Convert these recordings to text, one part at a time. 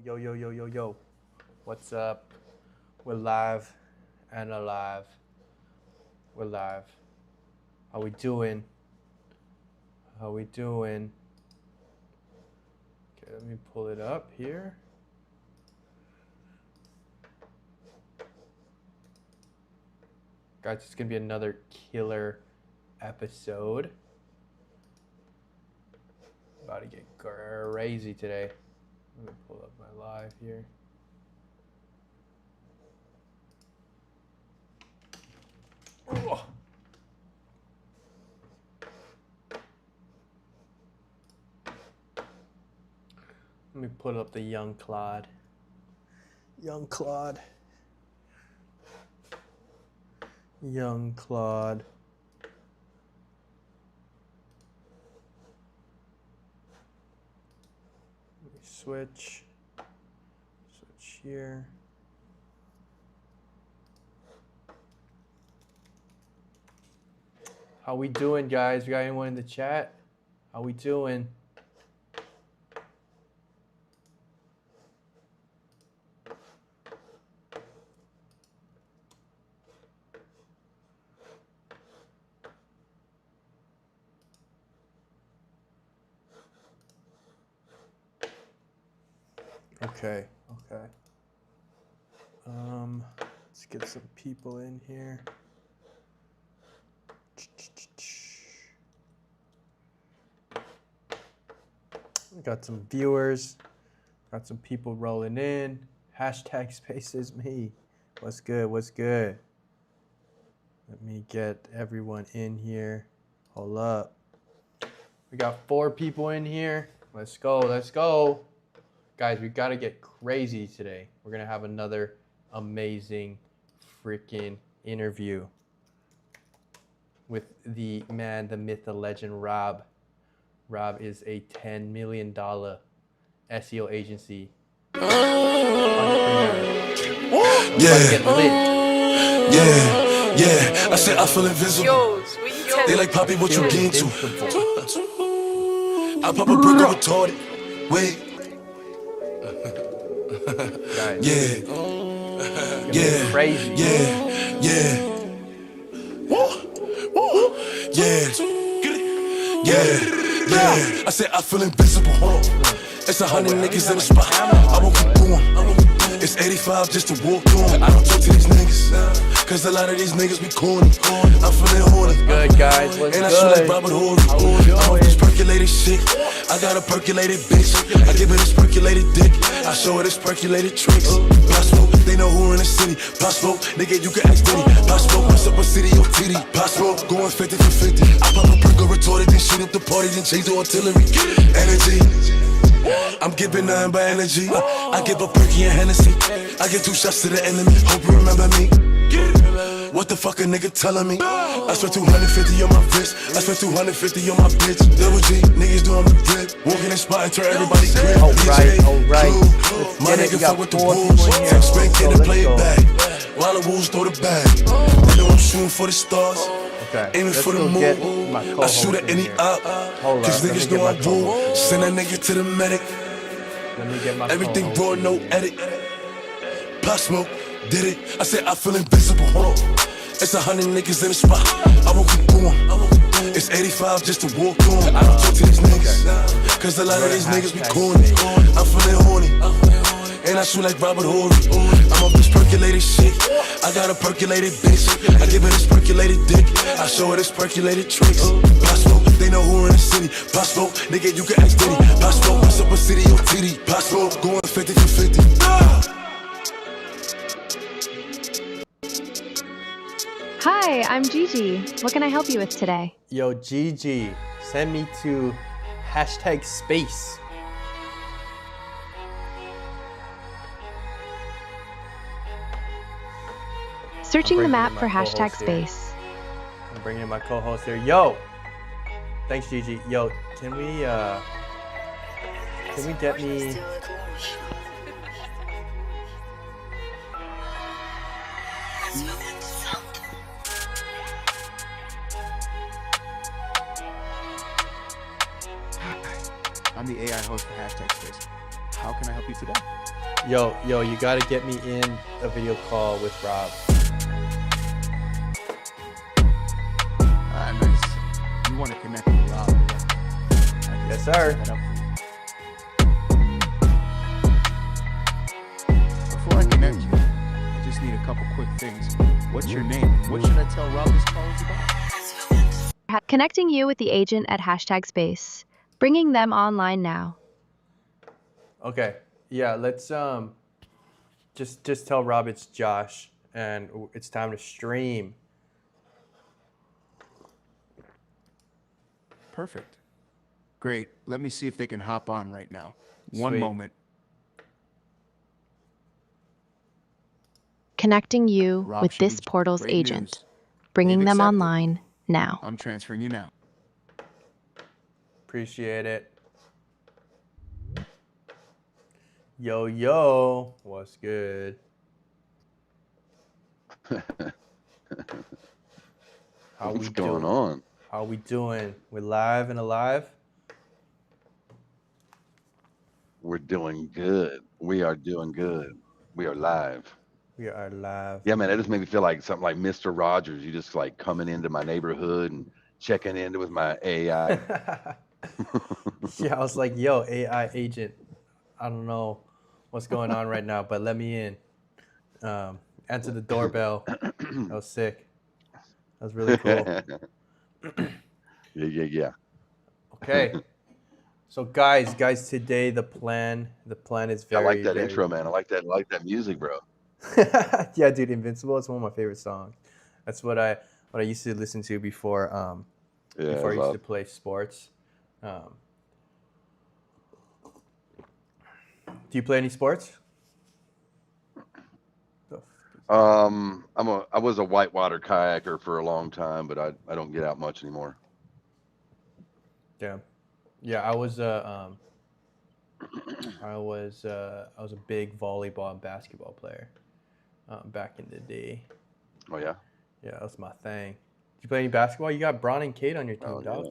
Yo, yo, yo, yo, yo. What's up? We're live and alive. We're live. How we doing? How we doing? Okay, let me pull it up here. Guys, it's gonna be another killer episode. About to get crazy today. Let me pull up my live here. Oh. Let me put up the young Claude. Young Claude. Young Claude. Let me switch here. How we doing, guys? We got anyone in the chat? How we doing? Okay. Let's get some people in here. We got some viewers. Got some people rolling in. Hashtag spaces me. What's good? What's good? Let me get everyone in here. Hold up. We got 4 people in here. Let's go. Let's go. Guys, we got to get crazy today. We're going to have another amazing freaking interview with the man, the myth, the legend, Rob. Rob is a $10 million SEO agency. Yeah. I said I feel invisible. They like, Poppy, what you get to? I pop a brick over retarded. Wait. Guys, crazy. Yeah. I said I feel invisible. It's 100 niggas in the spot. I won't keep going. It's 85 just to walk on. I don't talk to these niggas, cause a lot of these niggas be corny. I'm feeling horny. Good, guys. What's and I good? shoot like Robert Horry. I'm on this percolated shit. I got a percolated bitch. I give her this percolated dick. I show her this percolated tricks. Possible, they know who in the city. Possible, nigga, you can ask Diddy. Possible, what's up a city or TD? Possible, going 50 for 50. I pop a perk or retarded, then shoot up the party, then change the artillery. Energy. I'm giving nothing but energy. I give a perky and Hennessy. I give 2 shots to the enemy. Hope you remember me. What the fuck a nigga telling me? I spent 250 on my wrist. I spent 250 on my bitch. Double G, niggas doing my drip. Walking in spot and turn everybody grip. Alright. My nigga fuck with the wolves. Take spin, kid, and play it back. While the wolves throw the bag. They know I'm shooting for the stars. Okay. Aiming for the moon. I shoot at any op. Cause niggas know I rule. Send that nigga to the medic. Let me get my everything raw, no edit. Pop smoke, did it. I said I feel invisible. It's 100 niggas in the spot. I won't keep going. It's 85 just to walk on. I don't talk to these niggas, cause a lot of these niggas be corny. I'm feeling horny. And I shoot like Robert Horry. I'm off this percolated shit. I got a percolated bitch. I give her this percolated dick. I show her this percolated tricks. Possible, they know who in the city. Possible, nigga, you can ask Diddy. Possible, what's up a city or TD? Possible, going 50 for 50. Hi, I'm Gigi. What can I help you with today? Yo, Gigi, send me to hashtag space. Searching the map my for hashtag co-host here. space. I'm bringing in my co-host here. Yo, thanks, Gigi. Yo, can we get me? I'm the AI host for Hashtag Space. How can I help you today? Yo, you gotta get me in a video call with Rob. Nice. You want to connect with Rob? Yes, sir. That up for you. Before I connect you, I just need a couple quick things. What's your name? What should I tell Rob this call is about? Connecting you with the agent at #space. Bringing them online now. Okay. Yeah, let's just tell Rob it's Josh and it's time to stream. Perfect. Great. Let me see if they can hop on right now. One Sweet. moment. Connecting you Rob with should this be portal's great agent. news. Bringing They've them accepted. online now. I'm transferring you now. Appreciate it. Yo, what's good? How What's we going doing? on? How we doing? We're live and alive. We're doing good. We are doing good. We are live. We are live. Yeah, man, that just made me feel like something like Mr. Rogers. You just like coming into my neighborhood and checking in with my AI. Yeah, I was like, yo, AI agent. I don't know what's going on right now, but let me in. Answer the doorbell. That was sick. That was really cool. Yeah. Okay. So guys, today the plan is I very like that very... intro, man. I like that music, bro. Yeah, dude, Invincible is one of my favorite songs. That's what I used to listen to before before I used to play sports. Do you play any sports? I was a whitewater kayaker for a long time, but I don't get out much anymore. Yeah, I was a big volleyball and basketball player back in the day. Oh yeah. Yeah, that was my thing. Did you play any basketball? You got Bron and Kate on your team, Oh, dog. yeah.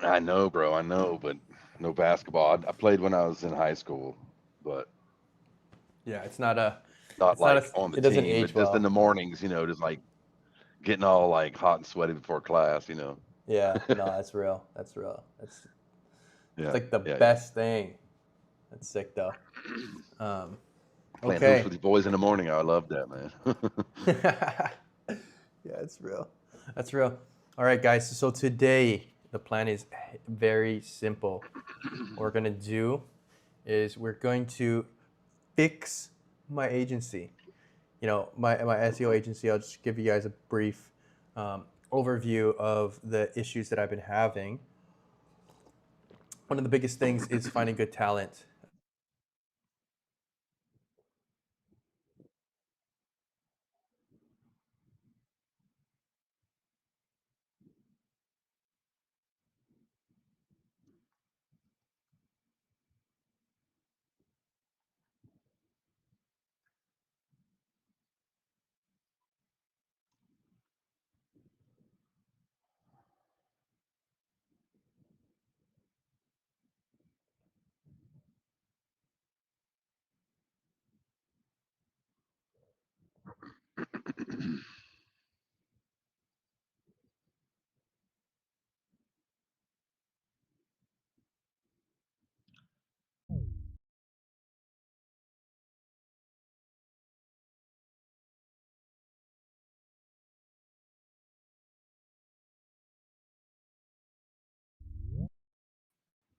I know, bro. I know, but no basketball. I played when I was in high school, but Yeah, it's not a. not It's not like a, on the it doesn't team, age but just in well. the mornings, just like getting all like hot and sweaty before class. Yeah, no, that's real. That's real. It's Yeah. like the yeah, best thing. That's sick though. Playing hoops Okay. with the boys in the morning. I love that, man. Yeah, it's real. That's real. All right, guys. So today the plan is very simple. What we're gonna do is we're going to fix my agency. My SEO agency. I'll just give you guys a brief overview of the issues that I've been having. One of the biggest things is finding good talent.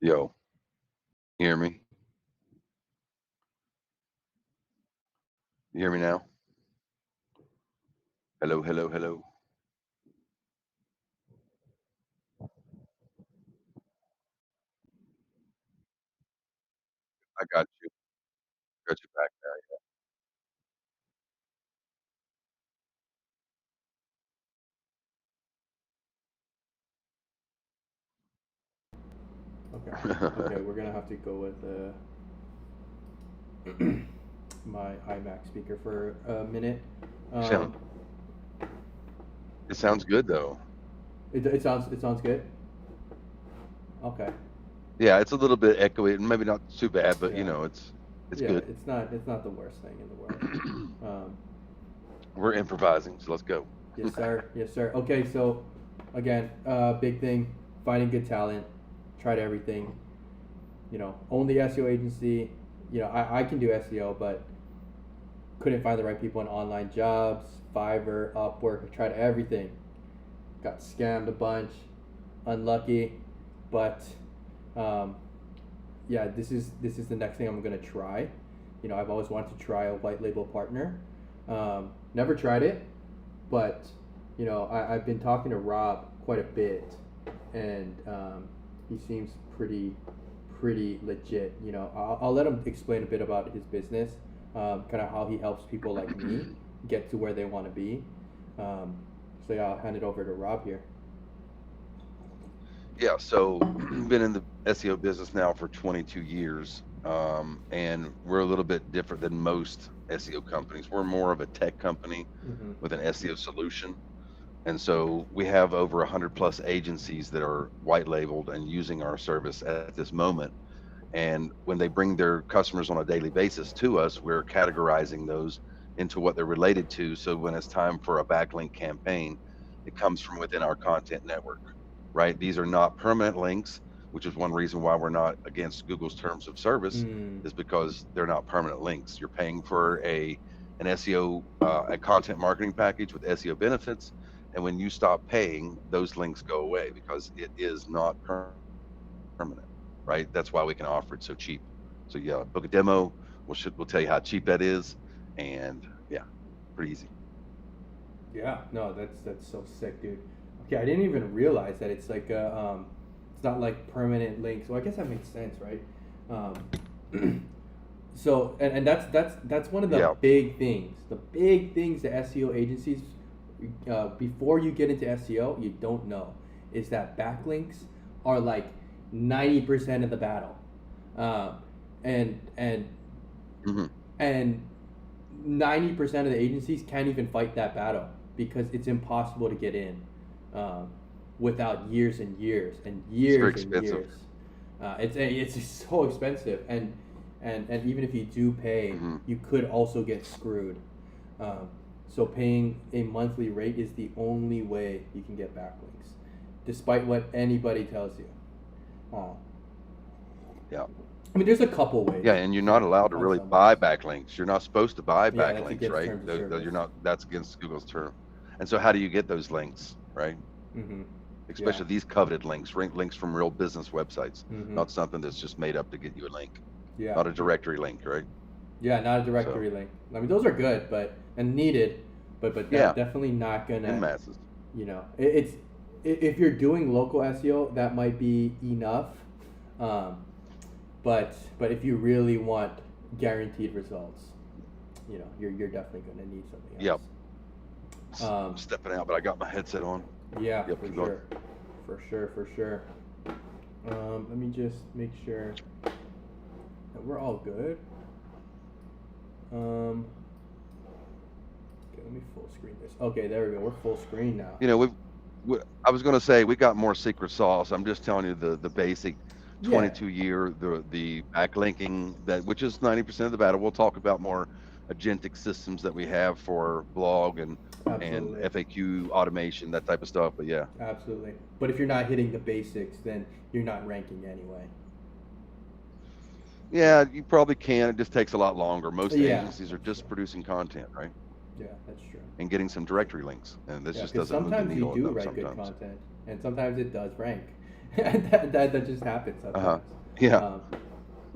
Yo, hear me? You hear me now? Hello, hello, hello. I got you. Got you back Okay. now. Okay, we're gonna have to go with my iMac speaker for a minute. Sound- It sounds good though. It sounds good. Okay. Yeah, it's a little bit echoey, and maybe not too bad, but Yeah. it's Yeah, good. it's not the worst thing in the world. Um, We're improvising, so let's go. yes, sir. Yes, sir. Okay, so again, big thing, finding good talent. Tried everything. Own the SEO agency. I can do SEO, but couldn't find the right people in online jobs, Fiverr, Upwork. I tried everything. Got scammed a bunch. Unlucky, but um, yeah, this is the next thing I'm gonna try. I've always wanted to try a white label partner. Never tried it, but I've been talking to Rob quite a bit, and he seems pretty legit. I'll let him explain a bit about his business, kind of how he helps people like me get to where they want to be. So yeah, I'll hand it over to Rob here. Yeah, so been in the SEO business now for 22 years, and we're a little bit different than most SEO companies. We're more of a tech company Mm-hmm. with an SEO solution. And so we have over 100 plus agencies that are white labeled and using our service at this moment. And when they bring their customers on a daily basis to us, we're categorizing those into what they're related to. So when it's time for a backlink campaign, it comes from within our content network, right? These are not permanent links, which is one reason why we're not against Google's terms of service, Mm. is because they're not permanent links. You're paying for an SEO, a content marketing package with SEO benefits. And when you stop paying, those links go away because it is not permanent, right? That's why we can offer it so cheap. So yeah, book a demo. We'll tell you how cheap that is, and yeah, pretty easy. Yeah, no, that's so sick, dude. Okay, I didn't even realize that it's like it's not like permanent links. Well, I guess that makes sense, right? So and that's one of the Yeah. big things. The big things that SEO agencies, before you get into SEO, you don't know is that backlinks are like 90% of the battle, uh, and and hmm and 90% of the agencies can't even fight that battle because it's impossible to get in, um, without years and years and It's very years and expensive. years. It's just so expensive, and even if you do pay, hmm you could also get screwed. Um, so paying a monthly rate is the only way you can get backlinks, despite what anybody tells you. Uh, Yeah. I mean, there's a couple ways. Yeah, and you're not allowed to On really some buy ways. backlinks. You're not supposed to buy Yeah, that's backlinks, against right? terms of service. You're not. That's against Google's term. And so, how do you get those links, right? Mm-hmm. Yeah. Especially these coveted links, links from real business websites, Mm-hmm. not something that's just made up to get you a link, Yeah. not a directory link, right? Yeah, not a So, directory link. I mean, those are good, but and needed, but yeah, definitely not in gonna. masses. It's if you're doing local SEO, that might be enough. Um, but if you really want guaranteed results, you're definitely gonna need something Yep. else. I'm stepping out, but I got my headset on. Yeah, Yep, for keep going. sure, for sure. Let me just make sure that we're all good. Okay, let me full screen this. Okay, there we go. We're full screen now. I was going to say we got more secret sauce. I'm just telling you the basic Yeah, 22 year the backlinking that which is 90% of the battle. We'll talk about more agentic systems that we have for blog and absolutely, FAQ automation, that type of stuff. But yeah, absolutely. But if you're not hitting the basics, then you're not ranking anyway. yeah, you probably can. It just takes a lot longer. Most Yeah, agencies are that's true. just producing content, right? Yeah, that's true. And getting some directory links, and this Yeah, just because doesn't move the sometimes you needle do enough. write good Sometimes. content, and sometimes it does rank. that just happens Uh huh. sometimes. Yeah. Um,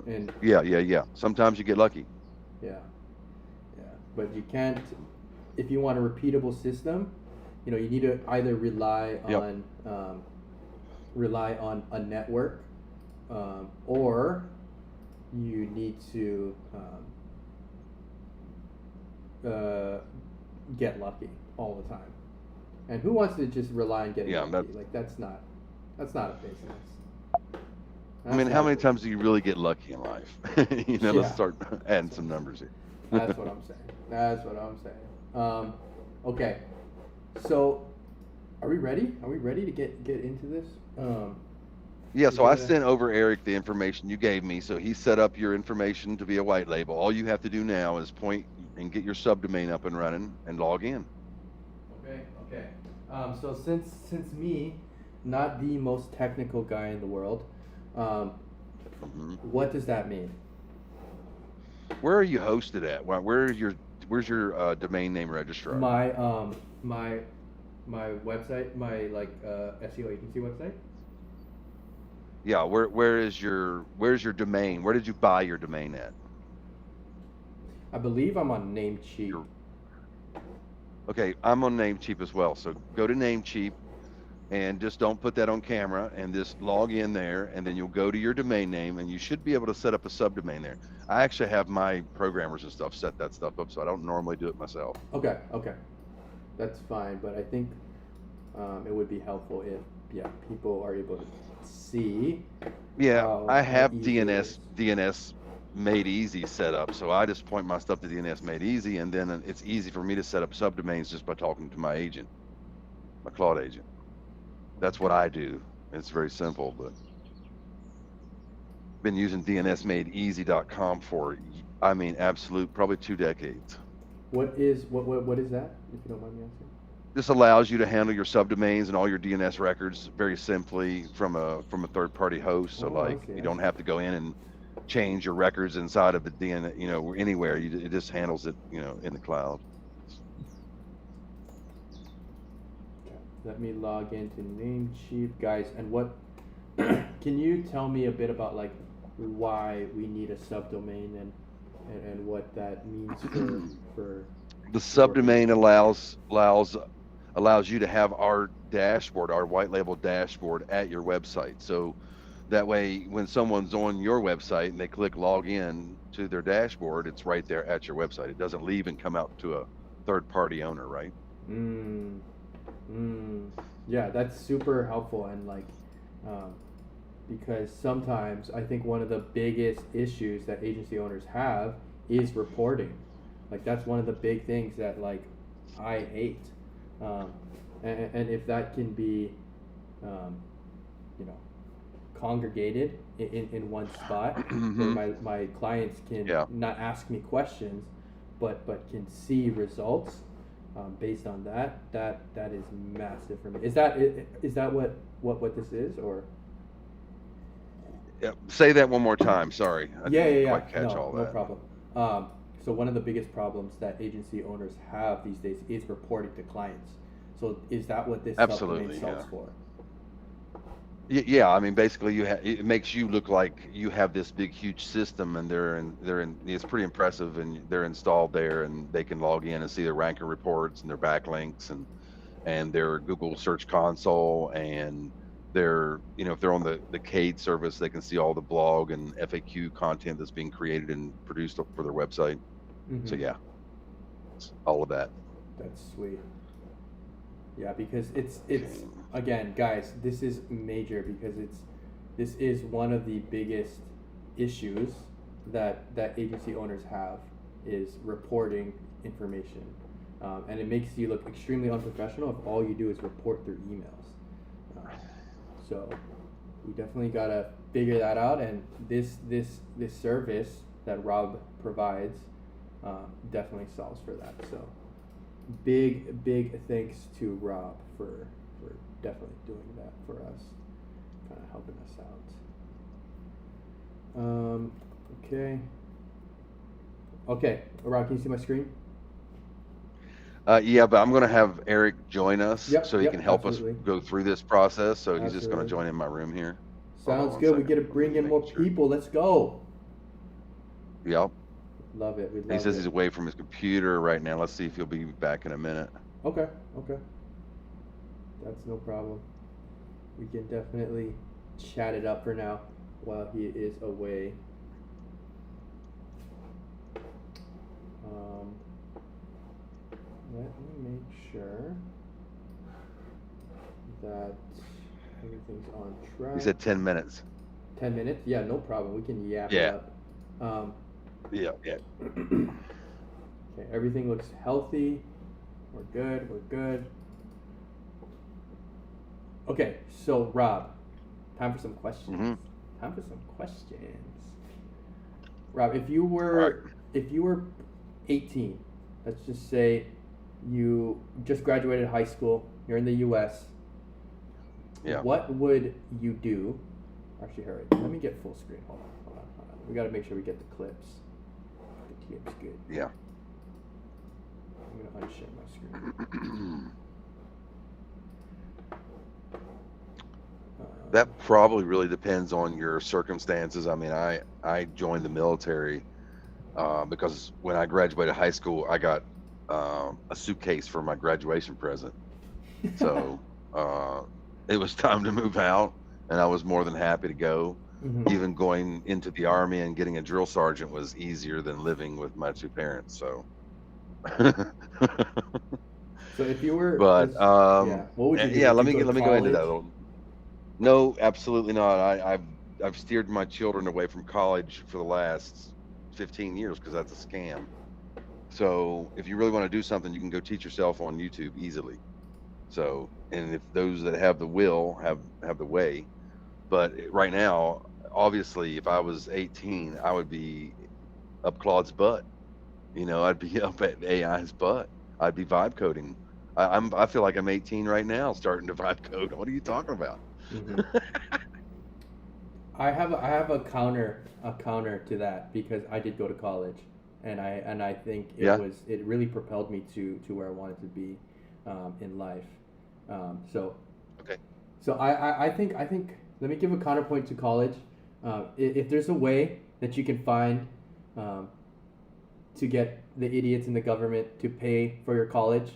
and Yeah. Sometimes you get lucky. yeah, yeah, but you can't. If you want a repeatable system, you need to either Yep. rely on a network, or you need to get lucky all the time. And who wants to just rely on getting Yeah. lucky? Like that's not a business. I mean, That's how not a many business. times do you really get lucky in life? Let's Yeah. start adding some numbers here. That's what I'm saying. That's what I'm saying. Okay, so are we ready? Are we ready to get into this? Yeah, You so I gotta. sent over Eric the information you gave me. So he set up your information to be a white label. All you have to do now is point and get your subdomain up and running and log in. Okay, okay. So since me, not the most technical guy in the world, um, Hmm. what does that mean? Where are you hosted at? Where's your domain name registrar? My my website, my like SEO agency website. Yeah, where's your domain? Where did you buy your domain at? I believe I'm on Namecheap. Your Okay, I'm on Namecheap as well. So go to Namecheap and just don't put that on camera and just log in there and then you'll go to your domain name and you should be able to set up a subdomain there. I actually have my programmers and stuff set that stuff up, so I don't normally do it myself. Okay, okay, that's fine. But I think it would be helpful if people are able to see Yeah, I how have easy it is. DNS made easy set up, so I just point my stuff to DNS made easy, and then it's easy for me to set up subdomains just by talking to my agent, my cloud agent. That's what I do. It's very simple, but been using DNSmadeeasy.com for, I mean, absolute probably 2 decades. What is that? If you don't mind me asking. This allows you to handle your subdomains and all your DNS records very simply from a third-party host. So Oh, I like see. you I don't see. have to go in and change your records inside of the DNS, anywhere. It just handles it, in the cloud. Okay. Let me log into Namecheap, guys. And what can you tell me a bit about like why we need a subdomain and what that means for The for subdomain allows you to have our dashboard, our white label dashboard at your website. So that way, when someone's on your website and they click log in to their dashboard, it's right there at your website. It doesn't leave and come out to a third party owner, right? Mm, yeah, that's super helpful and like, um, because sometimes I think one of the biggest issues that agency owners have is reporting. Like that's one of the big things that like I hate, um, and if that can be, um, you know, congregated in one spot where Hmm. my clients can Yeah, not ask me questions, but can see results based on that is massive for me. Is that what this is or? yeah. Say that one more time. Sorry, I Yeah, didn't yeah, yeah. quite catch No, all no that. problem. So one of the biggest problems that agency owners have these days is reporting to clients. So is that what this supplement Absolutely, solves yeah. for? Yeah, I mean, basically, it makes you look like you have this big, huge system, and It's pretty impressive, and they're installed there, and they can log in and see their ranker reports and their backlinks and their Google Search Console, and if they're on the CAID service, they can see all the blog and FAQ content that's being created and produced for their website. So Mm-hmm. yeah, all of that. That's sweet. Yeah, because it's Okay. again, guys, this is major because this is one of the biggest issues that agency owners have is reporting information, and it makes you look extremely unprofessional if all you do is report through emails. So we definitely gotta figure that out, and this service that Rob provides definitely solves for that. So big thanks to Rob for definitely doing that for us, kind of helping us out. Okay. Okay, Rob, can you see my screen? Yeah, but I'm going to have Eric join us Yep, so he can yep, help us absolutely. go through this process. So he's just going to Absolutely. join in my room here. Hold on Sounds one good. We second. get to Let bring me in make more sure. people. Let's go. Yep. Love it. We He love says it. he's away from his computer right now. Let's see if he'll be back in a minute. Okay, okay. That's no problem. We can definitely chat it up for now while he is away. Um, Let me make sure that everything's on track. He said 10 minutes. 10 minutes? Yeah, no problem. We can yap it Yeah. up. Um, Yeah. okay, everything looks healthy. We're good. We're good. Okay, so Rob, Time for some questions. Mm-hmm. Time for some questions. Rob, if you Right. were 18, let's just say you just graduated high school, you're in the U.S. Yeah. What would you do? Actually, hurry. Let me get full screen. Hold on. We got to make sure we get the clips. The clips good. Yeah. I'm gonna unshare my screen. That probably really depends on your circumstances. I mean, I joined the military because when I graduated high school, I got a suitcase for my graduation present. So it was time to move out, and I was more than happy to go. Mhm. Even going into the army and getting a drill sergeant was easier than living with my two parents. So, So if you were but just what would you do? yeah, Would let you me go to let me go into college? that. No, absolutely not. I've steered my children away from college for the last 15 years because that's a scam. So if you really want to do something, you can go teach yourself on YouTube easily. So, and if those that have the will have the way, but right now, obviously, if I was 18, I would be up Claude's butt. I'd be up at AI's butt. I'd be vibe coding. I feel like I'm 18 right now, starting to vibe code. What are you talking about? Hmm. I have a counter to that because I did go to college, and I think Yeah. it really propelled me to where I wanted to be in life. So Okay. I think let me give a counterpoint to college. If there's a way that you can find um, to get the idiots in the government to pay for your college,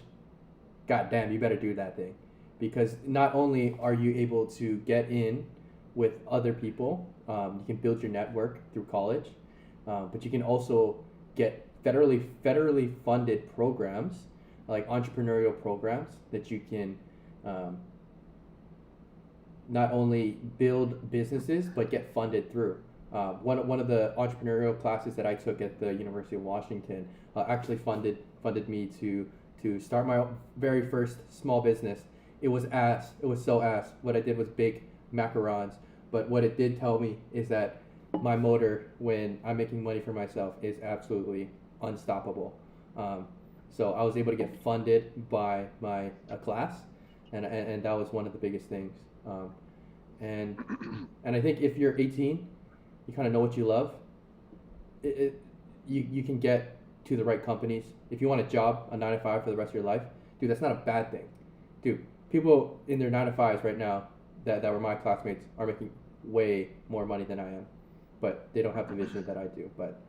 god damn, you better do that thing, because not only are you able to get in with other people, you can build your network through college, but you can also get federally funded programs like entrepreneurial programs that you can um, not only build businesses but get funded through. One of the entrepreneurial classes that I took at the University of Washington actually funded me to start my very first small business. It was ass. It was so ass. What I did was bake macarons, but what it did tell me is that my motor when I'm making money for myself is absolutely unstoppable. So I was able to get funded by my class, and that was one of the biggest things. And and I think if you're 18, you kind of know what you love. You can get to the right companies. If you want a job, a 9 to 5 for the rest of your life, dude, that's not a bad thing. Dude, people in their 9 to 5s right now that were my classmates are making way more money than I am, but they don't have the vision that I do. But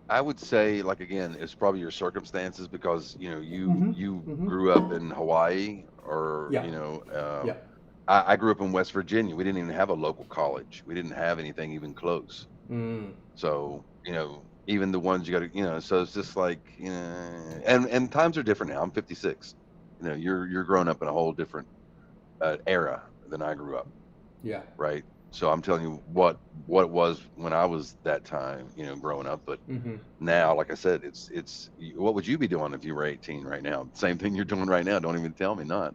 I would say, like, again, it's probably your circumstances because mhm, you mhm, grew up in Hawaii, or yeah, yeah, I grew up in West Virginia. We didn't even have a local college. We didn't have anything even close. mm, So even the ones you got to so it's just like and times are different now. I'm 56. You're growing up in a whole different era than I grew up, yeah, right? So I'm telling you what it was when I was that time, growing up. But mhm. now, like I said, it's what would you be doing if you were 18 right now? Same thing you're doing right now. Don't even tell me not.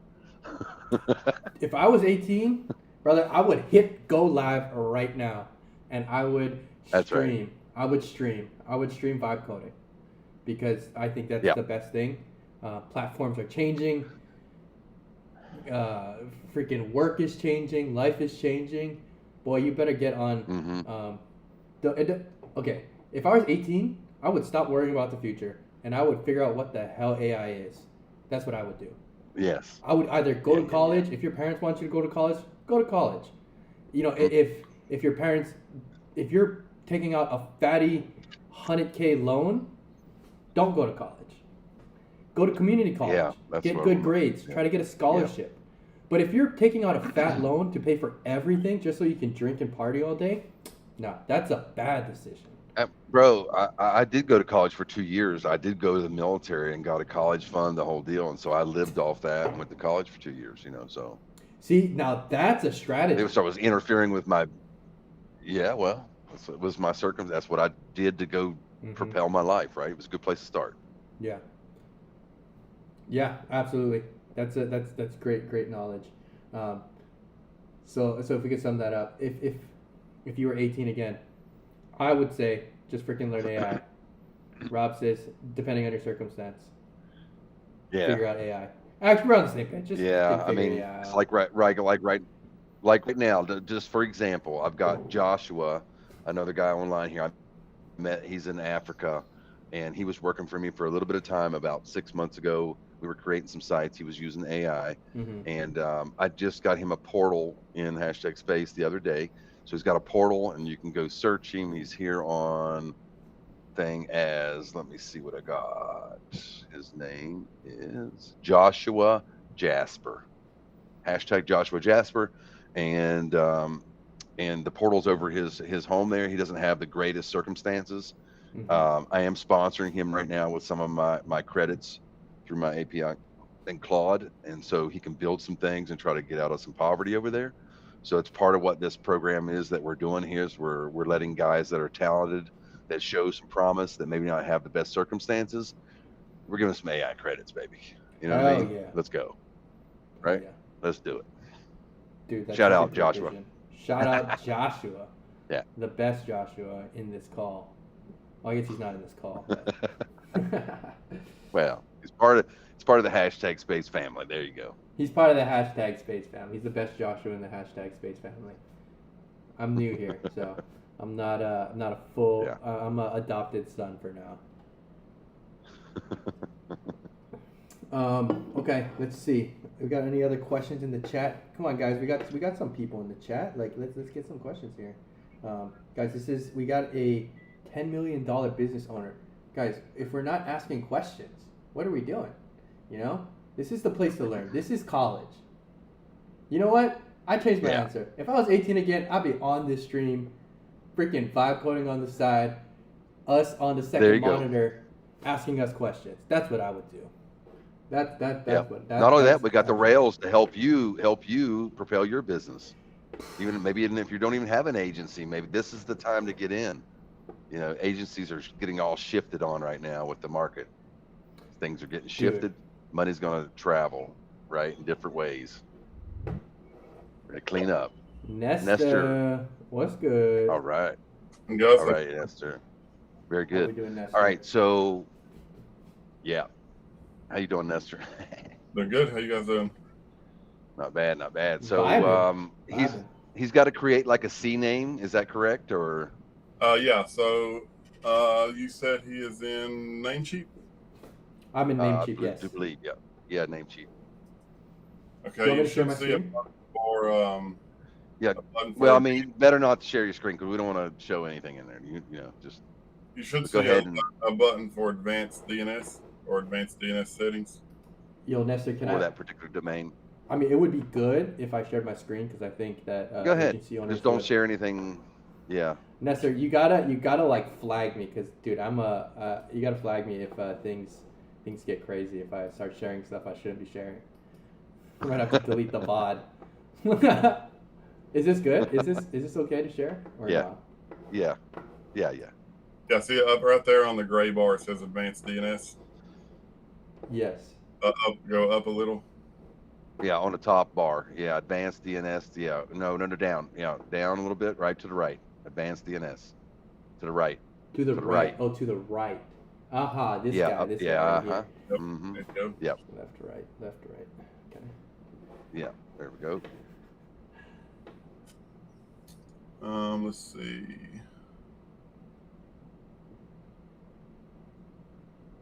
If I was 18, brother, I would hit go live right now, and I would That's right. stream. I would stream vibe coding, because I think that's Yeah. the best thing. Platforms are changing. Freaking work is changing. Life is changing. Boy, you better get on. Hmm. Okay, if I was 18, I would stop worrying about the future, and I would figure out what the hell AI is. That's what I would do. Yes. I would either go Yeah, to yeah, yeah. college. If your parents want you to go to college, go to college. If your parents, if you're taking out a fatty 100K loan, don't go to college. Go to community college. Yeah, that's Get what good I'm- grades. yeah. Try to get a scholarship. But if you're taking out a fat loan to pay for everything just so you can drink and party all day, nah, that's a bad decision. Bro, I did go to college for 2 years. I did go to the military and got a college fund, the whole deal. And so I lived off that and went to college for 2 years, so See, now that's a strategy. I was interfering with my, yeah, well, it was my circumstance. That's what I did to go Mhm. propel my life, right? It was a good place to start. Yeah. Yeah, absolutely. That's great knowledge. Um, So if we could sum that up, if you were 18 again, I would say just freaking learn AI. Rob says depending on your circumstance, figure out AI. Actually, we're on the same page. Just Yeah, I figure mean, AI it's out. like right now, just for example, I've got Joshua, another guy online here. I met, he's in Africa, and he was working for me for a little bit of time about 6 months ago. We were creating some sites. He was using AI, Mm-hmm. and I just got him a portal in hashtag space the other day. So he's got a portal, and you can go search him. He's here on thing as, let me see what I got. His name is Joshua Jasper. Hashtag Joshua Jasper, and the portal's over his home there. He doesn't have the greatest circumstances. Mm-hmm. I am sponsoring him right now with some of my credits through my API and Claude, and so he can build some things and try to get out of some poverty over there. So it's part of what this program is that we're doing here is we're letting guys that are talented, that show some promise, that maybe not have the best circumstances. We're giving some AI credits, baby. You know what I Hell mean? yeah. Let's go. Hell Right? yeah. Let's do it. Dude, that's Shout such a out, great Joshua. vision. Shout out Joshua. Yeah. The best Joshua in this call. Well, I guess he's not in this call, but Well, it's part of the hashtag space family. There you go. he's part of the hashtag space family. He's the best Joshua in the hashtag space family. I'm new here, so I'm not a full. Yeah. I'm a adopted son for now. Okay, let's see. We got any other questions in the chat? Come on, guys. We got some people in the chat. Like, let's get some questions here. Guys, we got a $10 million business owner. Guys, if we're not asking questions, what are we doing? You know, this is the place to learn. This is college. You know what? I changed my Yeah. answer. If I was 18 again, I'd be on this stream, freaking vibe coding on the side, us on the There second you go. monitor, asking us questions. That's what I would do. That's Yeah. what. Not only that, that's we got the actually- rails to help you propel your business. Even if you don't even have an agency, maybe this is the time to get in. You know, agencies are getting all shifted on right now with the market. Things are getting shifted. Money's going to travel, right, in different ways. We're going to clean up. Nesta, what's good? All right. Guys, All right, Esther. Very How we good. doing, Nesta? All right, so yeah. How you doing, Nestor? they're good. How you guys doing? Not bad, not bad. So Vibing. he's got to create like a C name, is that correct? Or Yeah. So, you said he is in Namecheap. I'm in Namecheap, yes. to believe, yeah, Namecheap. Okay. You want me You to share should my see a screen? button for Yeah. a button for Well, I mean, better not to share your screen because we don't want to show anything in there. You know, just you should go see ahead and a button for advanced DNS or advanced DNS settings. Yo, Nesta, can for I? that particular domain. I mean, it would be good if I shared my screen because I think that Go ahead. agency owners Just don't would- share anything. Yeah. Nestor, you gotta like flag me because, dude, you gotta flag me if things get crazy. If I start sharing stuff I shouldn't be sharing, I might have to delete the VOD. Is this good? Is this okay to share? Or Yeah. not? Yeah. Yeah. See it up right there on the gray bar. It says advanced DNS. Yes. Go up a little. Yeah, on the top bar. Yeah, advanced DNS. Yeah, no, down. Yeah, down a little bit, right to the right. Advanced DNS. To the right. To the To the right. right. Oh, to the right. Aha, this Yeah, guy. up- This yeah, guy right uh-huh. Yep. Mm-hmm. There you go. Yep. here. Left to right. Left to right. Okay. Yeah, there we go. Let's see.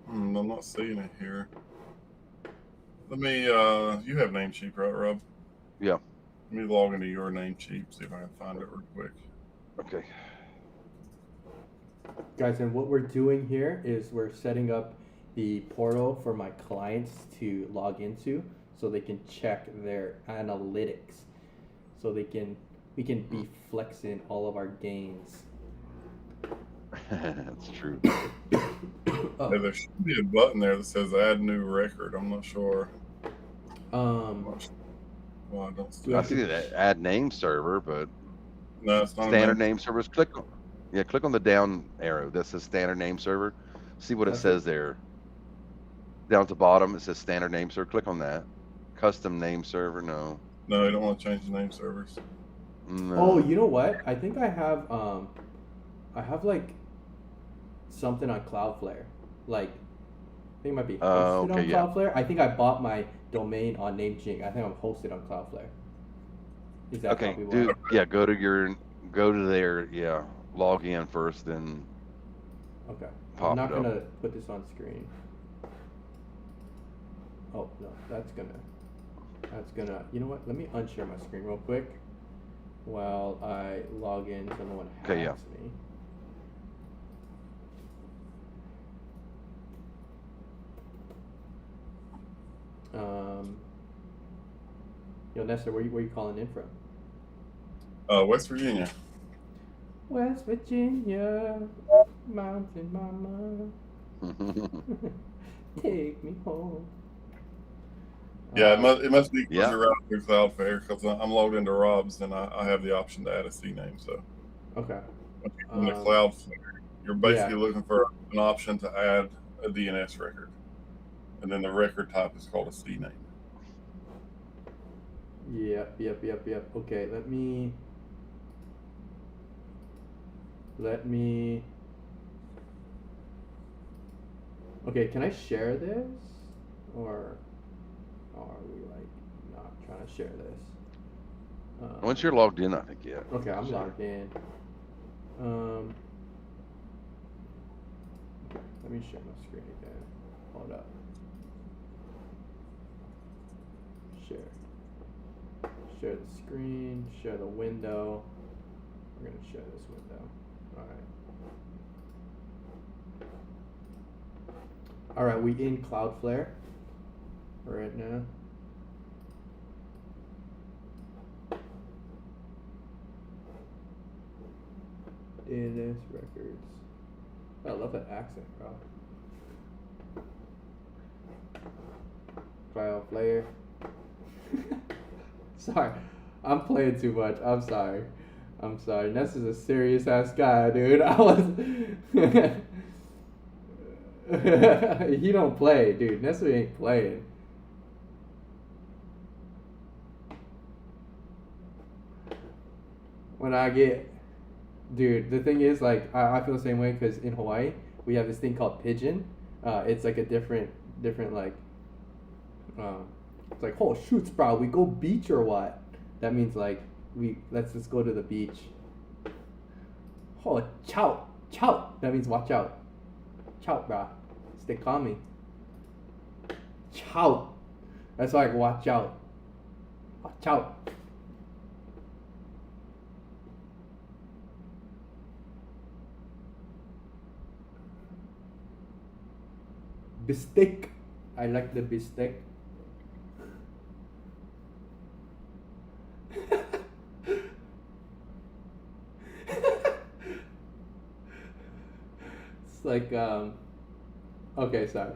I'm not seeing it here. Let me. You have Namecheap, right, Rob? Yeah. Let me log into your Namecheap. See if I can find it real quick. Okay. Guys, and what we're doing here is we're setting up the portal for my clients to log into so they can check their analytics. So we can be flexing all of our gains. That's true. Oh, Yeah, there should be a button there that says add new record. I'm not sure. Well, I don't see Do I it. see that add name server, but No, it's not a standard name servers. Click on the down arrow that says standard name server. See what it Okay. says there. Down at the bottom it says standard name server. Click on that. Custom name server, no. No, you don't want to change the name servers. No. Oh, you know what? I think I have like something on Cloudflare. Like, I think it might be hosted okay, on yeah. Cloudflare. I think I bought my domain on Namecheap. I think I'm hosted on Cloudflare. Is that Okay, probably why? do yeah. Go to their yeah. Log in first, then Okay. I'm pop not it up. gonna put this on screen. Oh no, that's gonna. You know what? Let me unshare my screen real quick while I log in so no one hacks Okay, yeah. me. Yo, Nestor, where you calling in from? West Virginia. West Virginia, mountain mama, take me home. Yeah, it must be because Yeah. you're out through Cloudflare, because I'm logged into Rob's and I have the option to add a C name. So Okay. when you go into Cloudflare, you're basically Yeah. looking for an option to add a DNS record, and then the record type is called a C name. Yep. Okay, let me. Okay, can I share this, or are we like not trying to share this? Once you're logged in, I think yeah. Okay, I'm Sure. logged in. Let me share my screen again. Hold up. Share. Share the screen. Share the window. We're gonna share this window. All right. All right, we in Cloudflare right now. DNS records. I love that accent, bro. Cloudflare. Sorry, I'm playing too much. I'm sorry. Ness is a serious ass guy, dude. He don't play, dude. Ness ain't playing. When I get, dude, the thing is, like, I feel the same way because in Hawaii we have this thing called pigeon. It's like a different like, it's like, oh shoots, bro, we go beach or what? That means like let's just go to the beach. Oh, chow. That means watch out. Chow, bro. Stay calming. Chow. That's like watch out. Watch out. Bistek. I like the bistek. It's like okay, sorry.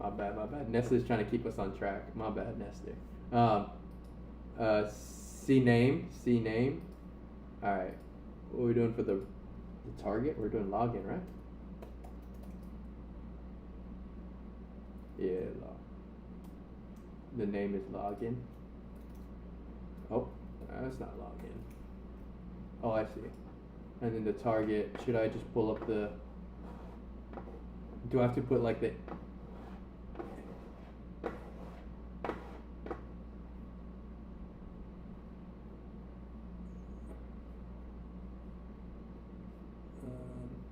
My bad. Nesta's trying to keep us on track. My bad, Nesta. C name. Alright. What are we doing for the target? We're doing login, right? Yeah, the name is login. Oh, that's not login. Oh, I see. And then the target, should I just pull up the... Do I have to put like the...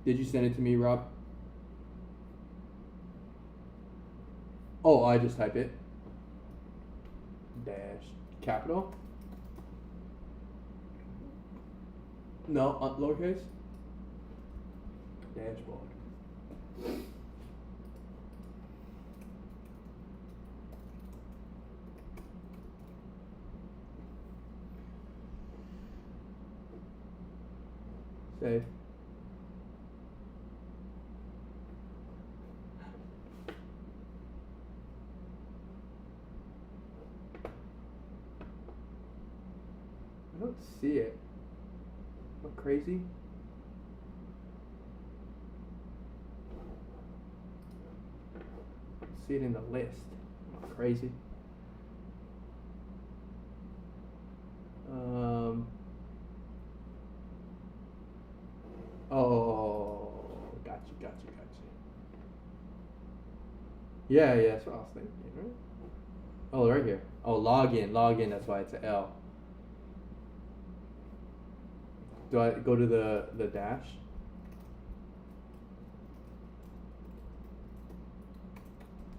Did you send it to me, Rob? Oh, I just type it. Dash capital. No, lowercase. Dashboard. Save. I don't see it. Am I crazy? I see it in the list. Am I crazy? Oh, got you. Yeah, that's what I was thinking, right? Oh, right here. Oh, login. That's why it's a L. Do I go to the dash?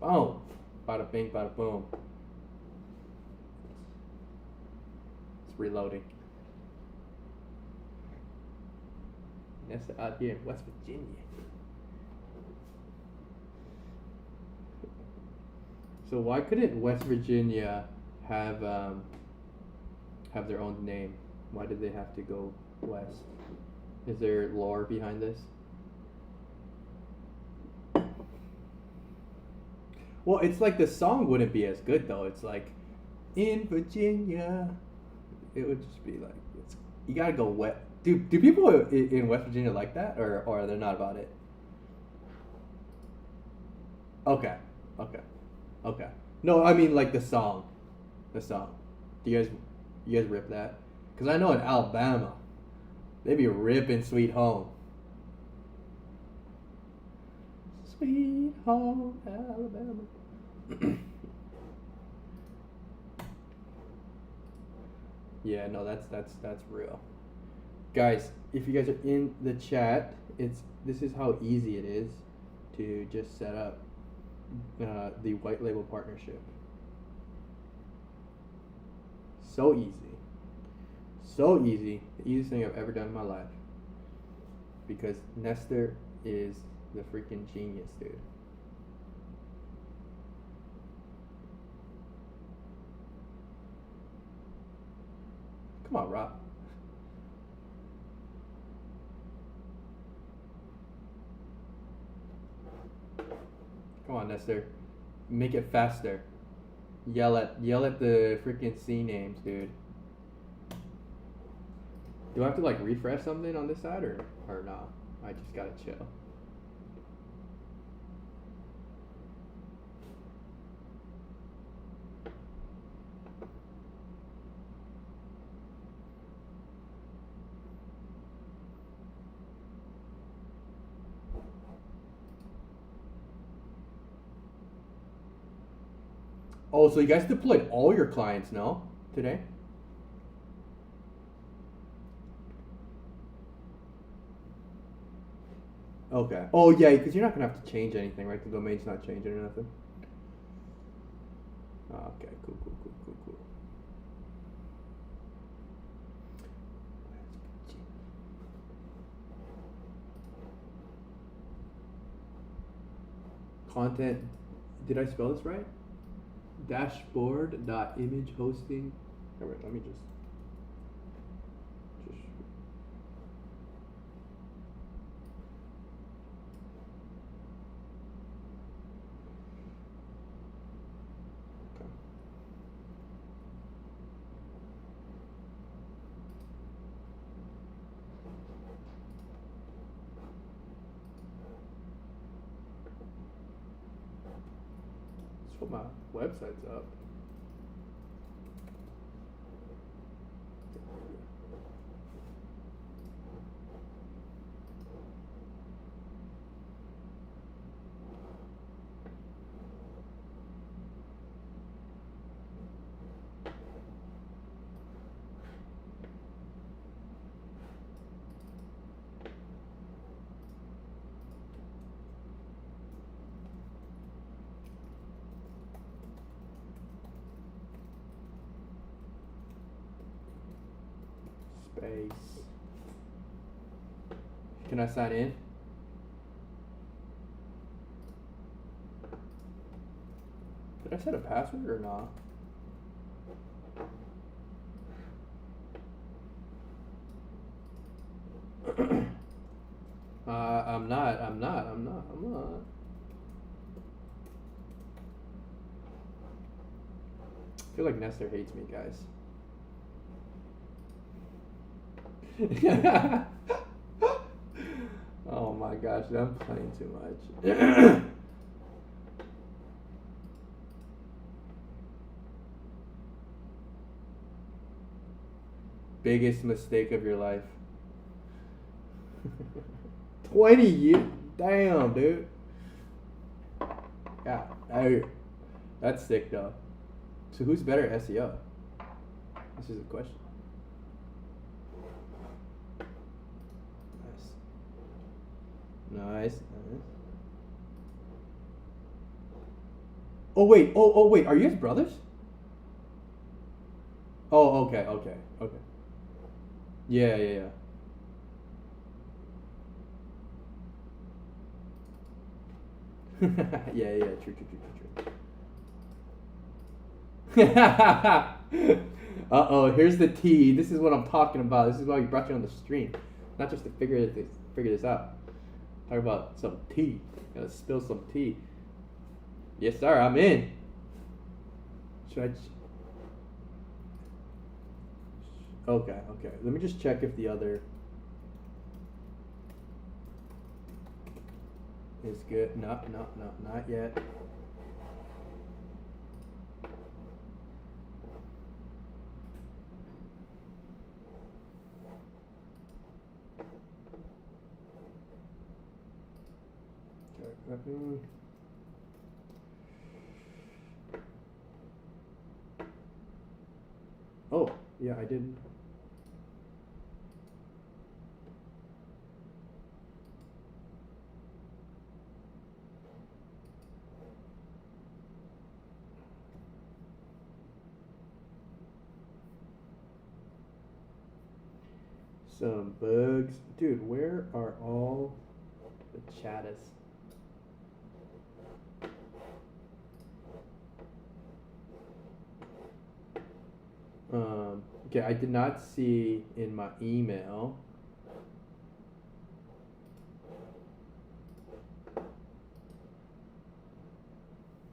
Boom. Bada bing, bada boom. It's reloading. That's out here in West Virginia. So why couldn't West Virginia have their own name? Why did they have to go west? Is there lore behind this? Well, it's like the song wouldn't be as good though. It's like, in Virginia. It would just be like, you gotta go west. Do people in West Virginia like that, or they're not about it? Okay. No, I mean like the song. Do you guys rip that? Cause I know in Alabama, they be ripping Sweet Home. Sweet Home Alabama. Yeah, no, that's real. Guys, if you guys are in the chat, this is how easy it is to just set up the white label partnership. So easy. The easiest thing I've ever done in my life. Because Nestor is the freaking genius, dude. Come on, Rob. Come on, Nestor. Make it faster. Yell at the freaking C names, dude. Do I have to like refresh something on this side or not? I just gotta chill. Oh, so you guys deployed all your clients now today? Okay. Oh yeah, because you're not gonna have to change anything, right? The domain's not changing or nothing. Okay, cool. Content. Did I spell this right? Dashboard.image hosting. All right, let me just. Okay. Let's put my website's up. Space. Can I sign in? Did I set a password or not? I'm not. I feel like Nestor hates me, guys. Oh my gosh, I'm playing too much. biggest mistake of your life? 20 years? Damn, dude. Yeah, that's sick though. So who's better at SEO? This is a question. Nice. Oh wait, oh wait, are you guys brothers? Oh, okay. Yeah. yeah, true. Uh-oh, here's the tea. This is what I'm talking about. This is why we brought you on the stream. Not just to figure this out. Talk about some tea. Gotta spill some tea. Yes, sir, I'm in. Should I... Okay. Let me just check if the other is good. No, not yet. Oh, yeah, I did. Some bugs. Dude, where are all the chatters? Okay, I did not see in my email.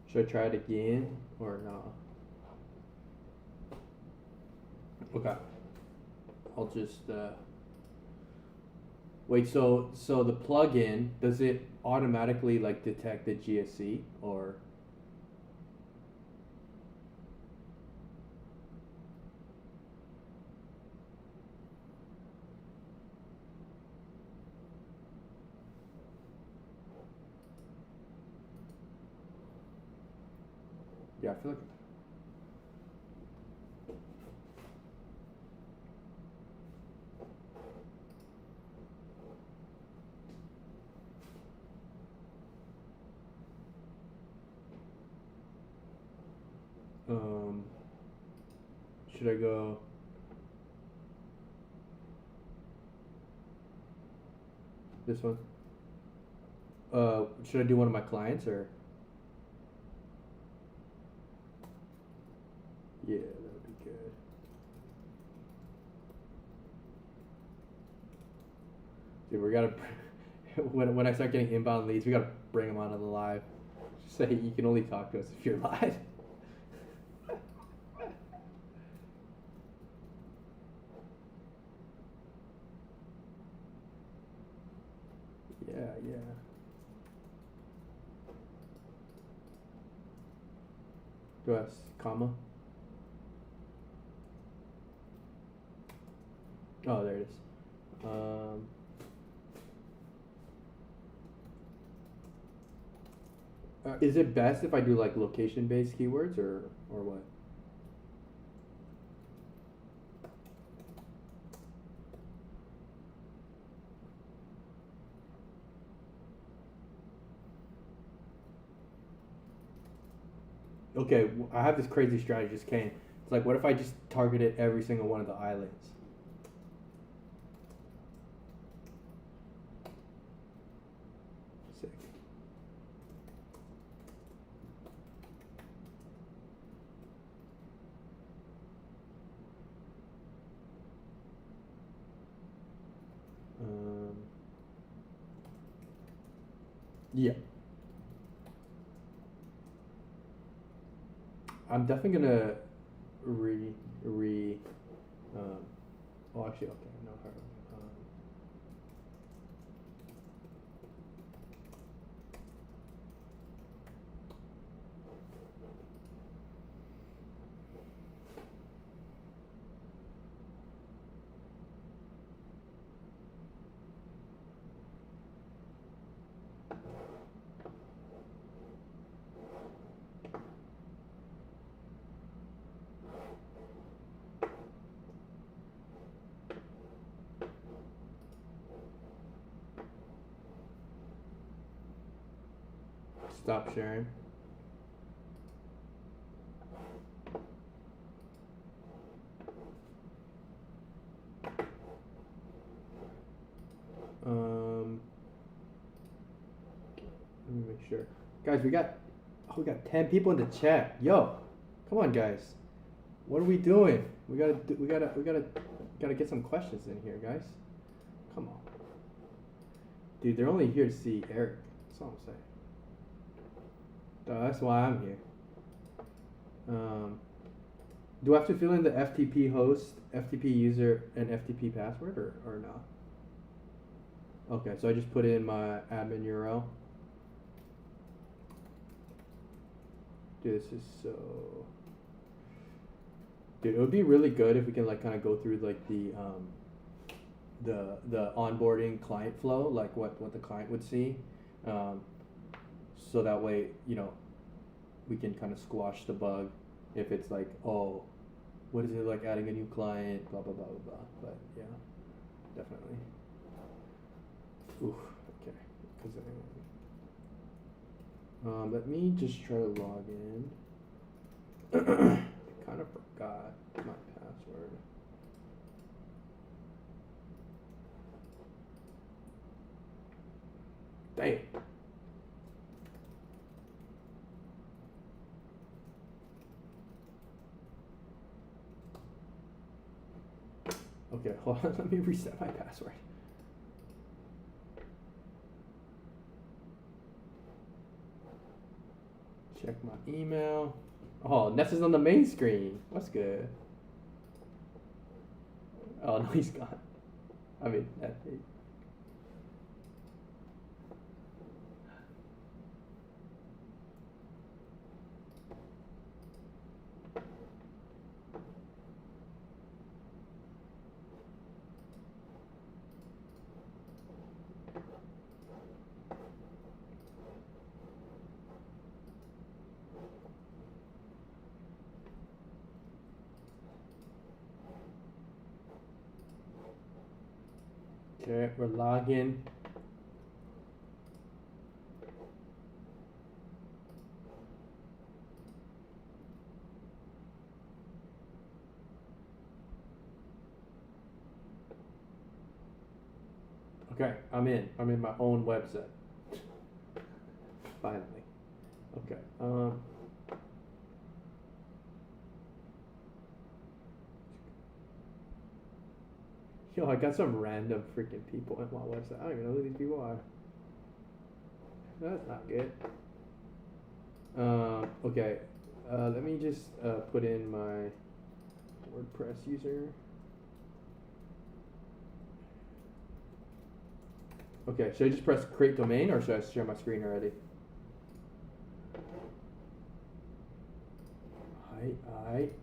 Should I try it again or not? Okay. I'll just wait. So the plugin, does it automatically like detect the GSC or? Yeah, I feel like. Should I go? This one? Should I do one of my clients or? Yeah, that would be good. Dude, we gotta when I start getting inbound leads, we gotta bring them onto the live. Just say you can only talk to us if you're live. Yeah. Do I have comma? Oh, there it is. Is it best if I do like location-based keywords or what? Okay, I have this crazy strategy just came. It's like, what if I just targeted every single one of the islands? Sick. Yeah. I'm definitely gonna well, actually, okay, no hard. Stop sharing. Let me make sure. Guys, we got 10 people in the chat. Yo, come on, guys. What are we doing? We gotta get some questions in here, guys. Come on. Dude, they're only here to see Eric. That's all I'm saying. That's why I'm here. Do I have to fill in the FTP host, FTP user, and FTP password, or not? Okay, so I just put in my admin URL. Dude, this is so... Dude, it would be really good if we can like kind of go through like the onboarding client flow, like what the client would see, so that way, you know, we can kind of squash the bug if it's like, oh, what is it like adding a new client, blah blah blah blah blah. But yeah, definitely. Ooh, okay. Let me just try to log in. I kind of forgot my password. Dang. Okay, hold on. Let me reset my password. Check my email. Oh, Ness is on the main screen. What's good? Oh, no, he's gone. I mean, okay, we're logging. Okay, I'm in. I'm in my own website. Finally. Okay. Yo, I got some random freaking people in my website. I don't even know who these people are. That's not good. Okay. Let me just put in my WordPress user. Okay, should I just press create domain or should I share my screen already? Alright.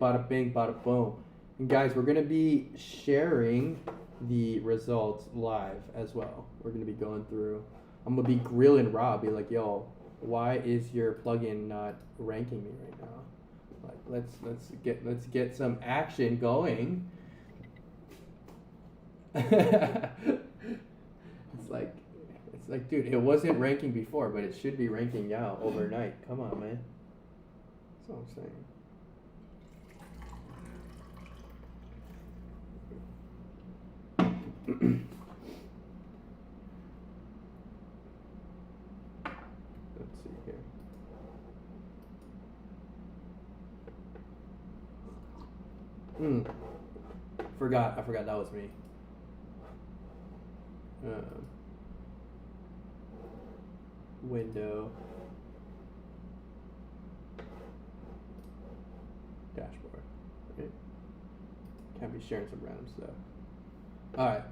Bada bing, bada boom. And guys, we're gonna be sharing the results live as well. We're gonna be going through. I'm gonna be grilling Rob, be like, yo, why is your plugin not ranking me right now? Like, let's get some action going. It's like, dude, it wasn't ranking before, but it should be ranking now overnight. Come on, man. That's what I'm saying. Let's see here. I forgot that was me. Window. Dashboard. Right? Can't be sharing some random stuff. Alright.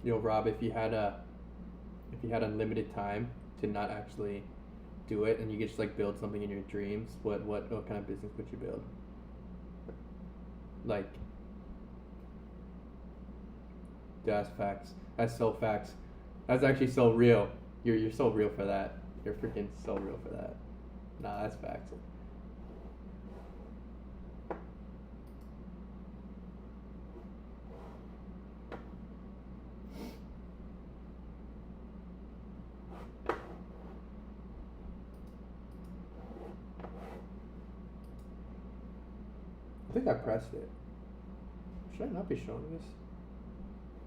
Yo, Rob, if you had if you had unlimited time to not actually do it, and you could just like build something in your dreams, what kind of business would you build? Like, that's facts. That's so facts. That's actually so real. You're so real for that. You're freaking so real for that. Nah, that's facts. I think I pressed it. Should I not be showing this?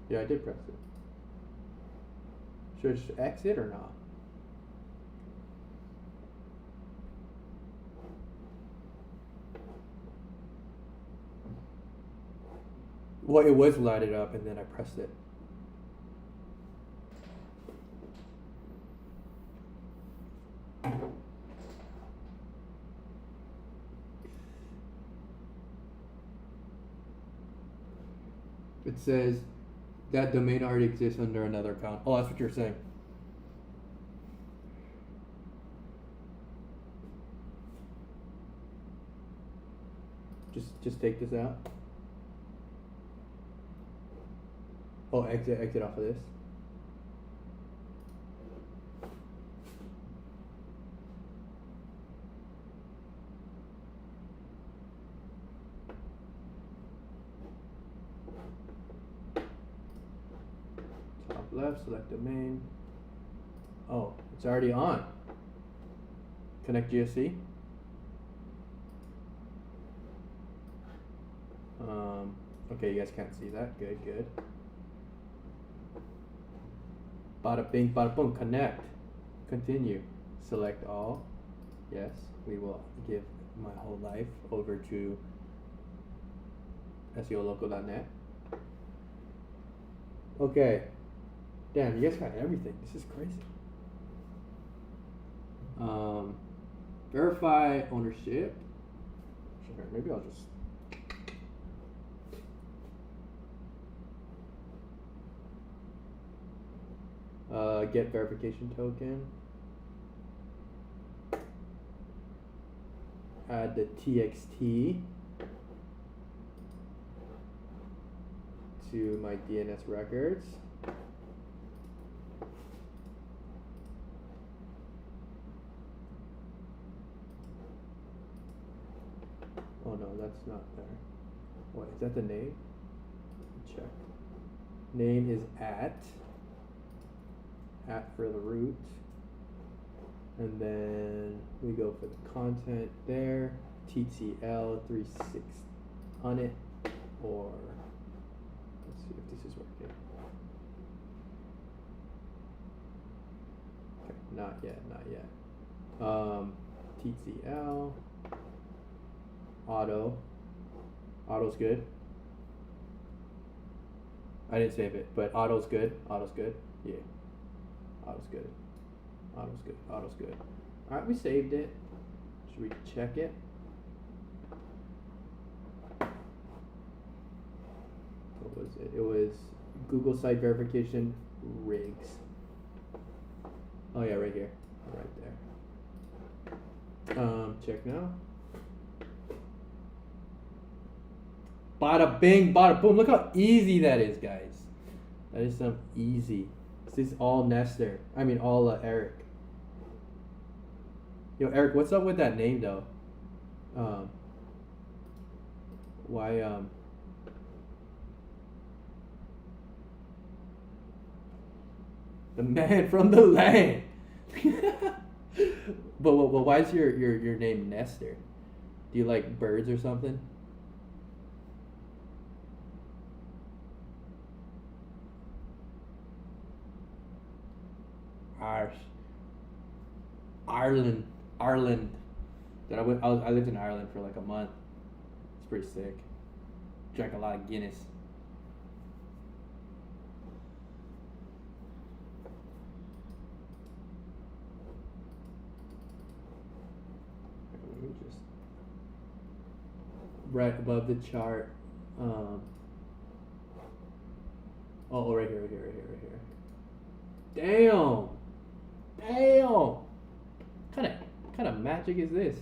Yeah, I did press it. Should I just exit or not? Well, it was lighted up and then I pressed it. It says that domain already exists under another account. Oh, that's what you're saying. Just take this out. Oh, exit off of this. Top left, select domain. Oh, it's already on. Connect GSC. Okay, you guys can't see that. Good. Bada bing, bada boom, connect. Continue. Select all. Yes, we will give my whole life over to SEOlocal.net. Okay. Damn, you guys got everything. This is crazy. Verify ownership. Sure, maybe I'll just. Get verification token. Add the TXT to my DNS records. Oh no, that's not there. What, is that the name? Check. Name is at for the root, and then we go for the content there, TTL 36 on it, or let's see if this is working. Okay, not yet. TTL auto's good. I didn't save it, but auto's good. Yeah. Auto's good. Alright, we saved it. Should we check it? What was it? It was Google site verification rigs. Oh yeah, right here. Right there. Check now. Bada bing, bada boom. Look how easy that is, guys. That is some easy. This is all Nestor. I mean, all Eric. Yo, Eric, what's up with that name though? Why the man from the land. But why is your name Nestor? Do you like birds or something? Ireland. I lived in Ireland for like a month. It's pretty sick. Drank a lot of Guinness. Let me just right above the chart. Oh, right here. Damn. Damn. Kind of magic is this?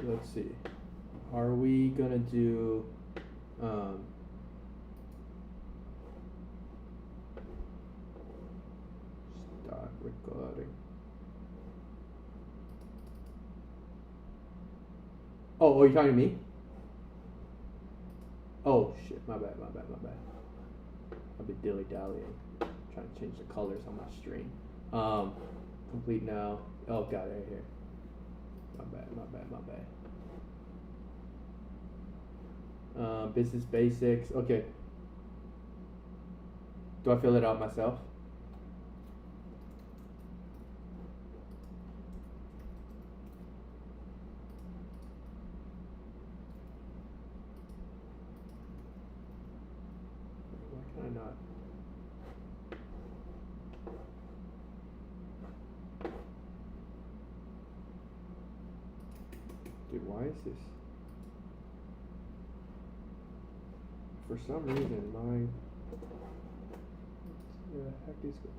Let's see. Are we gonna do start recording? Oh, are you talking to me? Oh shit, my bad. I've been dilly-dallying, trying to change the colors on my stream. Complete now. Oh, got it right here. My bad. Business basics. Okay. Do I fill it out myself? Why can I not? Dude, why is this? For some reason, my... Where the heck is it?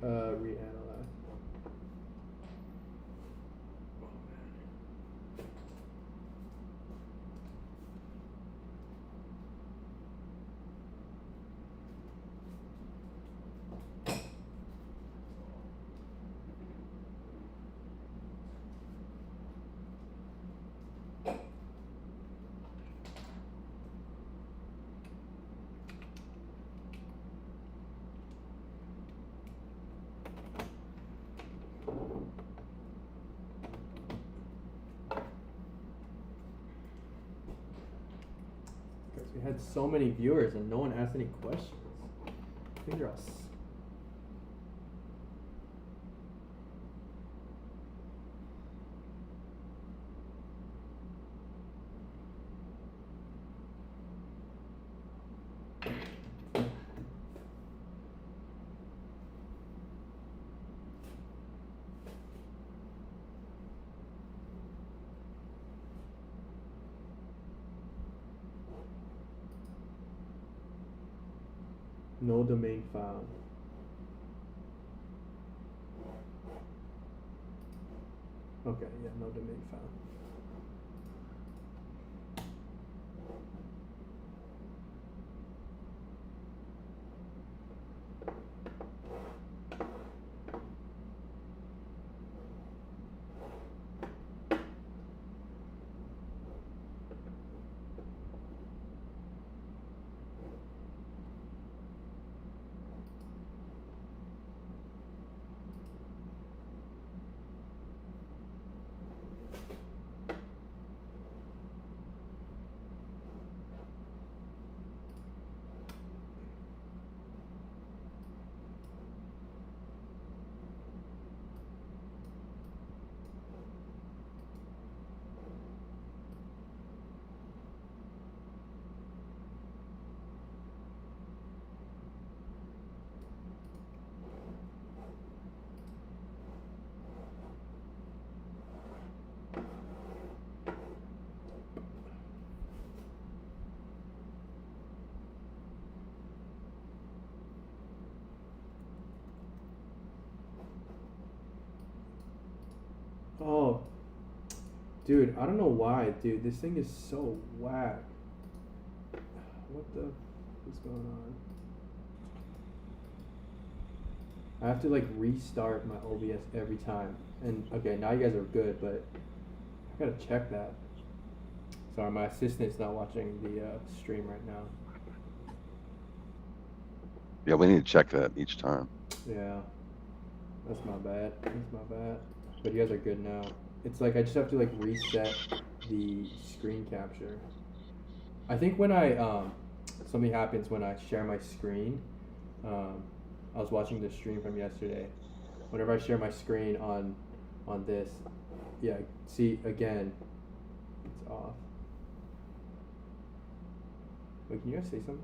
Reanalyze. Because we had so many viewers and no one asked any questions. I think they're all no domain found. Okay, yeah, no domain found. Oh, dude, I don't know why, dude. This thing is so whack. What the is going on? I have to like restart my OBS every time. And okay, now you guys are good, but I gotta check that. Sorry, my assistant's not watching the stream right now. Yeah, we need to check that each time. Yeah, that's my bad. But you guys are good now. It's like I just have to like reset the screen capture. I think when I something happens when I share my screen. I was watching the stream from yesterday. Whenever I share my screen on this, yeah, see again, it's off. Wait, can you guys say something?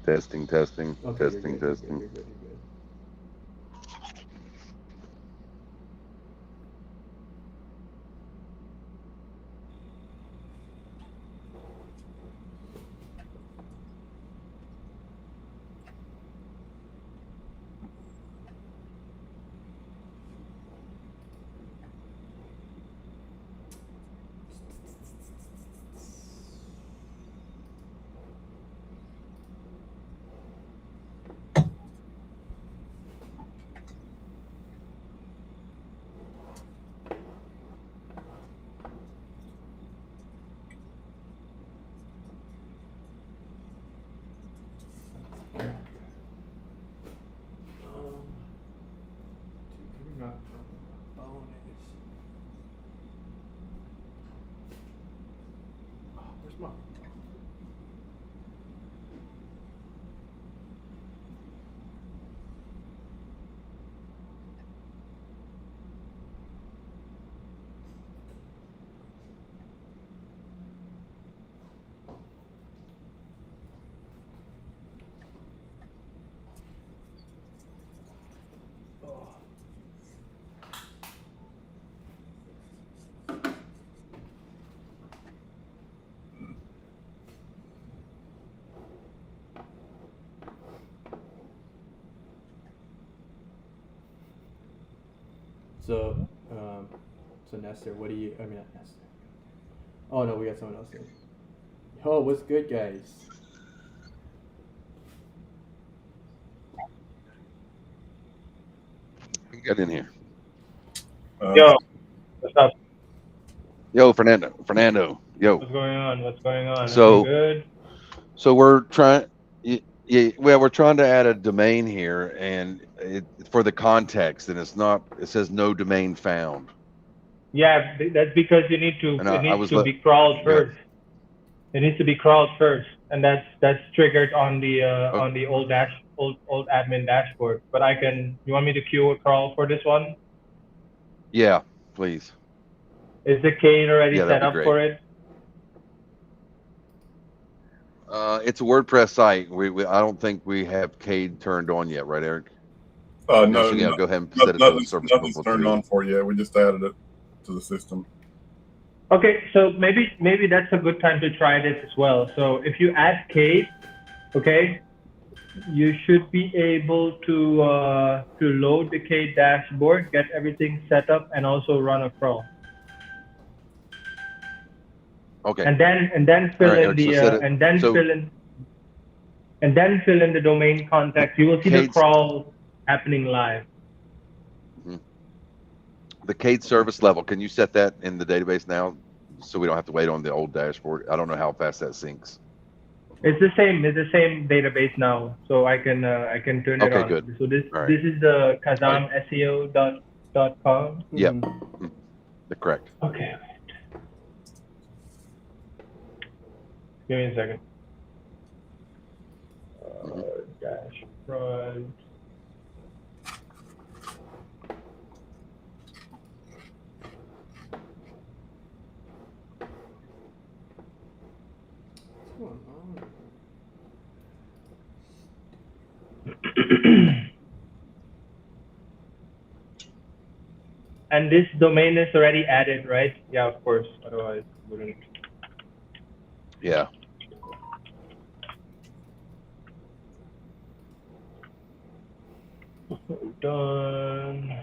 Testing, testing, Okay, you're testing, good, you're testing. good, you're good, you're good. Dude, not bonus. Oh, where's my? Oh. So Nestor, what do you? I mean, not Nestor. Oh no, we got someone else there. Yo, what's good, guys? Who got in here? Yo, what's up? Yo, Fernando. Yo. What's going on? What's going on? So- Everything good? So we're trying. Yeah, well, we're trying to add a domain here, and for the context, and it's not. It says no domain found. Yeah, that's because you need to. And It I needs was to let- be crawled Go ahead. first. It needs to be crawled first, and that's triggered on the Okay. on the old admin dashboard. But I can. You want me to queue a crawl for this one? Yeah, please. Is the Kane already Yeah, that'd set be up great. for it? It's a WordPress site. I don't think we have Cade turned on yet, right, Eric? No, So, yeah, go ahead and set it to the service nothing's level turned 2. on for yet. We just added it to the system. Okay, so maybe that's a good time to try this as well. So if you add Kate, okay, you should be able to load the Kate dashboard, get everything set up, and also run a crawl. Okay. And then fill All right, in Eric, the so set it- and then so- fill in the domain context. You will see the Kate's- crawl happening live. The Cade service level. Can you set that in the database now, so we don't have to wait on the old dashboard? I don't know how fast that syncs. It's the same database now, so I can turn it Okay, on. good. So this All right. this is the kazamseo.com. Yep. Mhm. The correct. Okay. Give me a second. Dash front. What's going on? And this domain is already added, right? Yeah, of course. Otherwise, it wouldn't. Yeah. Done.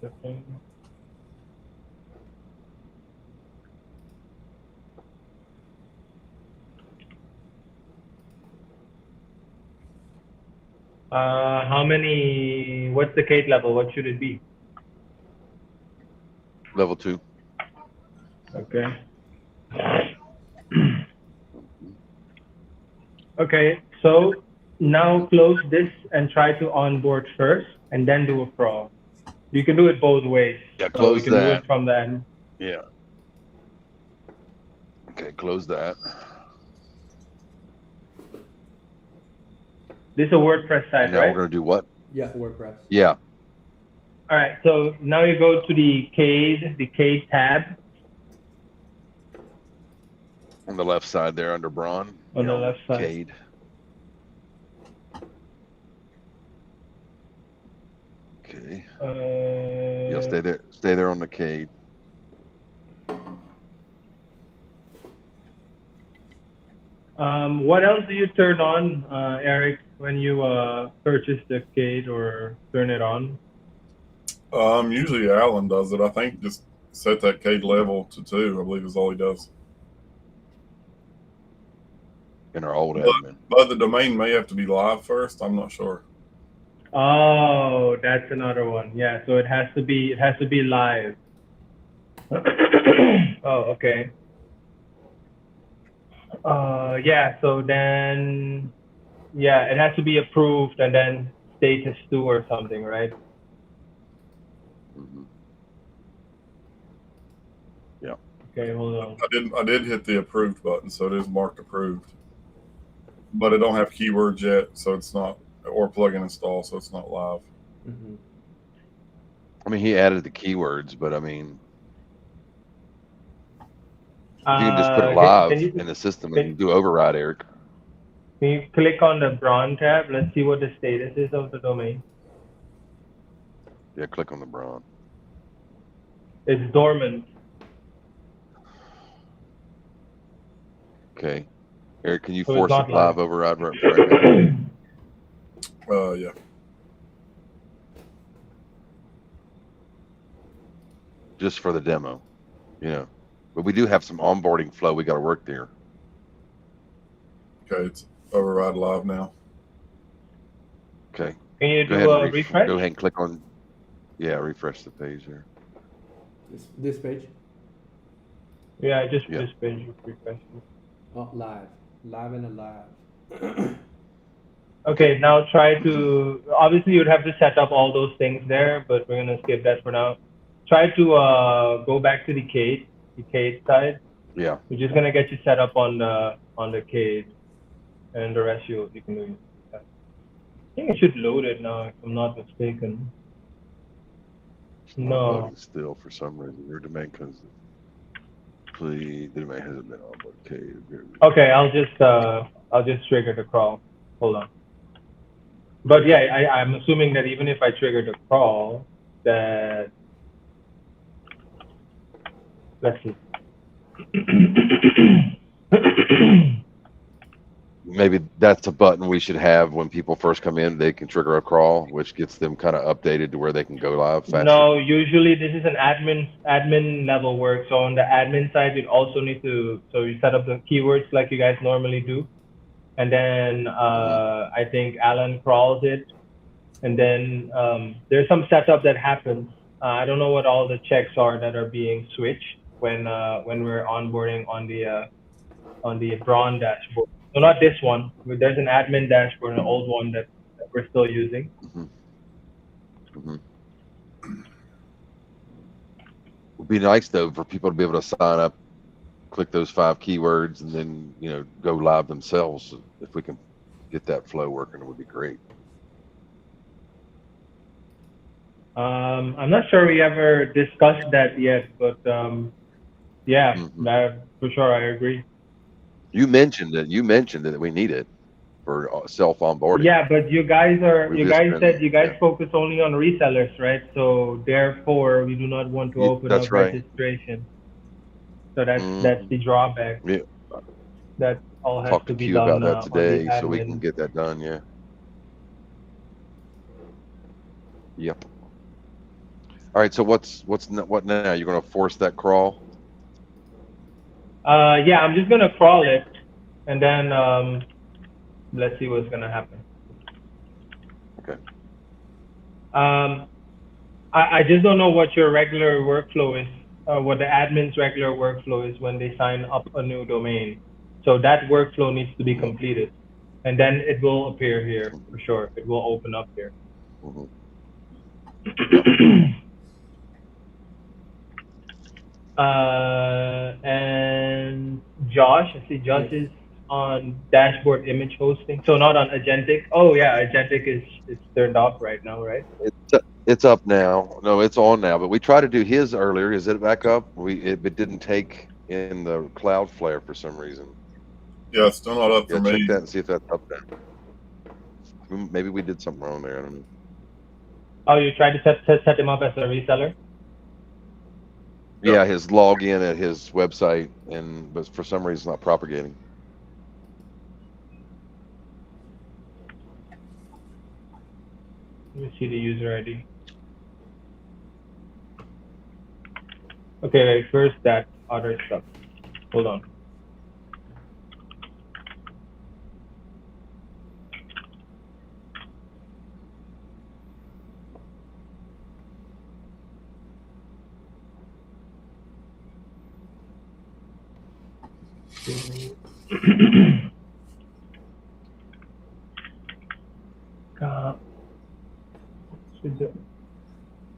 Second. How many? What's the Kate level? What should it be? Level 2. Okay. Okay, so now close this and try to onboard first, and then do a crawl. You can do it both ways. Yeah, So you close can do that. it from the end. Yeah. Okay, close that. This is a WordPress site, Now right? we're gonna do what? Yeah, WordPress. Yeah. All right. So now you go to the CADE tab On the left side there under Braun. on the left side. Cade. Okay. Yeah, stay there. Stay there on the Cade. What else do you turn on, Eric, when you purchase the CADE or turn it on? Usually Alan does it. I think just set that CADE level to 2, I believe is all he does. In our old admin. But the domain may have to be live first. I'm not sure. Oh, that's another one. Yeah, so it has to be live. Oh, okay. Yeah, so then yeah, it has to be approved and then status 2 or something, right? Mm-hmm. Yeah. Okay, hold on. I did hit the approved button, so it is marked approved. But it don't have keywords yet, so it's not, or plugin install, so it's not live. Mm-hmm. I mean, he added the keywords, but I mean, you can just put it live in the system and do override, Eric. Can you click on the Braun tab? Let's see what the status is of the domain. Yeah, click on the Braun. It's dormant. Okay. Eric, can you So force it's it not live live. override right now? Yeah. Just for the demo, you know. But we do have some onboarding flow we got to work there. Okay, it's override live now. Okay. Can you Go do ahead a and refresh? go ahead and click on. Yeah, refresh the page there. This page? Yeah, just Yeah. this page refresh. Oh, live and alive. Okay, now try to, obviously you'd have to set up all those things there, but we're gonna skip that for now. Try to go back to the CADE side. Yeah. We're just gonna get you set up on the CADE, and the rest you can do. I think it should load it now, if I'm not mistaken. It's not No. loading still for some reason. Your domain comes. Please, the domain hasn't been on. Okay. Okay, I'll just trigger the crawl. Hold on. But yeah, I'm assuming that even if I trigger the crawl, that let's see. Maybe that's a button we should have when people first come in. They can trigger a crawl, which gets them kind of updated to where they can go live faster. No, usually this is an admin level work. So on the admin side, you also need to, so you set up the keywords like you guys normally do. And then I think Alan crawls it. And then there's some setup that happens. I don't know what all the checks are that are being switched when we're onboarding on the Braun dashboard. So not this one. There's an admin dashboard, an old one that we're still using. Would be nice though for people to be able to sign up, click those 5 keywords, and then go live themselves. If we can get that flow working, it would be great. I'm not sure we ever discussed that yet, but yeah, for sure I agree. You mentioned it. that we need it for self onboarding. Yeah, but you guys said you guys focus only on resellers, right? So therefore, we do not want to open up registration. So that's the drawback. Yeah. That all has Talk to be you done about that today, so we admin. can get that done. Yeah. Yep. All right. So what now? You're going to force that crawl? Yeah, I'm just gonna crawl it, and then let's see what's gonna happen. Okay. I just don't know what your regular workflow is, what the admin's regular workflow is when they sign up a new domain. So that workflow needs to be completed, and then it will appear here for sure. It will open up here. And Josh, I see Josh is on dashboard image hosting. So not on Agentic. Oh yeah, Agentic is turned off right now, right? It's up now. No, it's on now. But we tried to do his earlier. Is it back up? It didn't take in the Cloudflare for some reason. Yeah, it's still not up for Yeah, me. check that and see if that's up now. Maybe we did something wrong there. I don't know. Oh, you tried to set him up as a reseller? Yeah, his login at his website, but for some reason it's not propagating. Let me see the user ID. Okay, wait, first that other stuff. Hold on.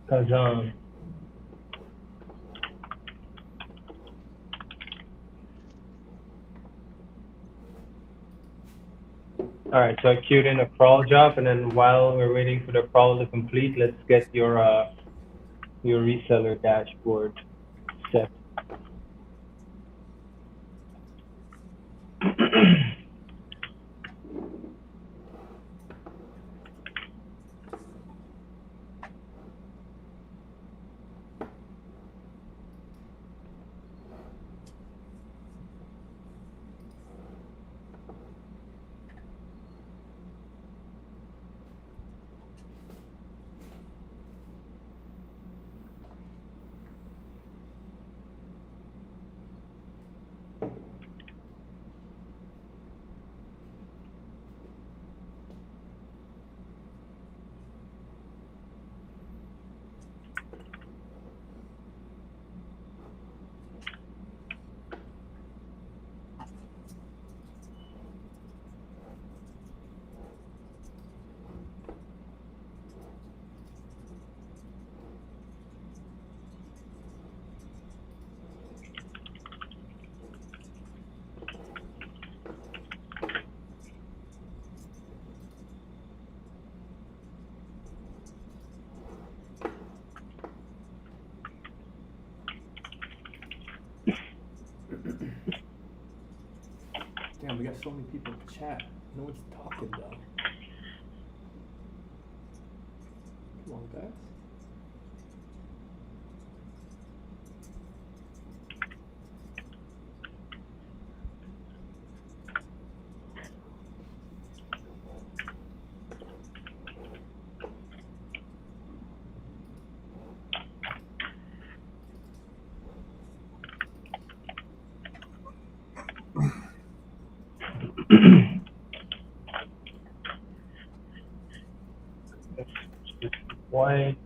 Kazan. All right, so I queued in a crawl job, and then while we're waiting for the crawl to complete, let's get your reseller dashboard set. Damn, we got so many people in the chat. No one's talking though. Come on, guys. White.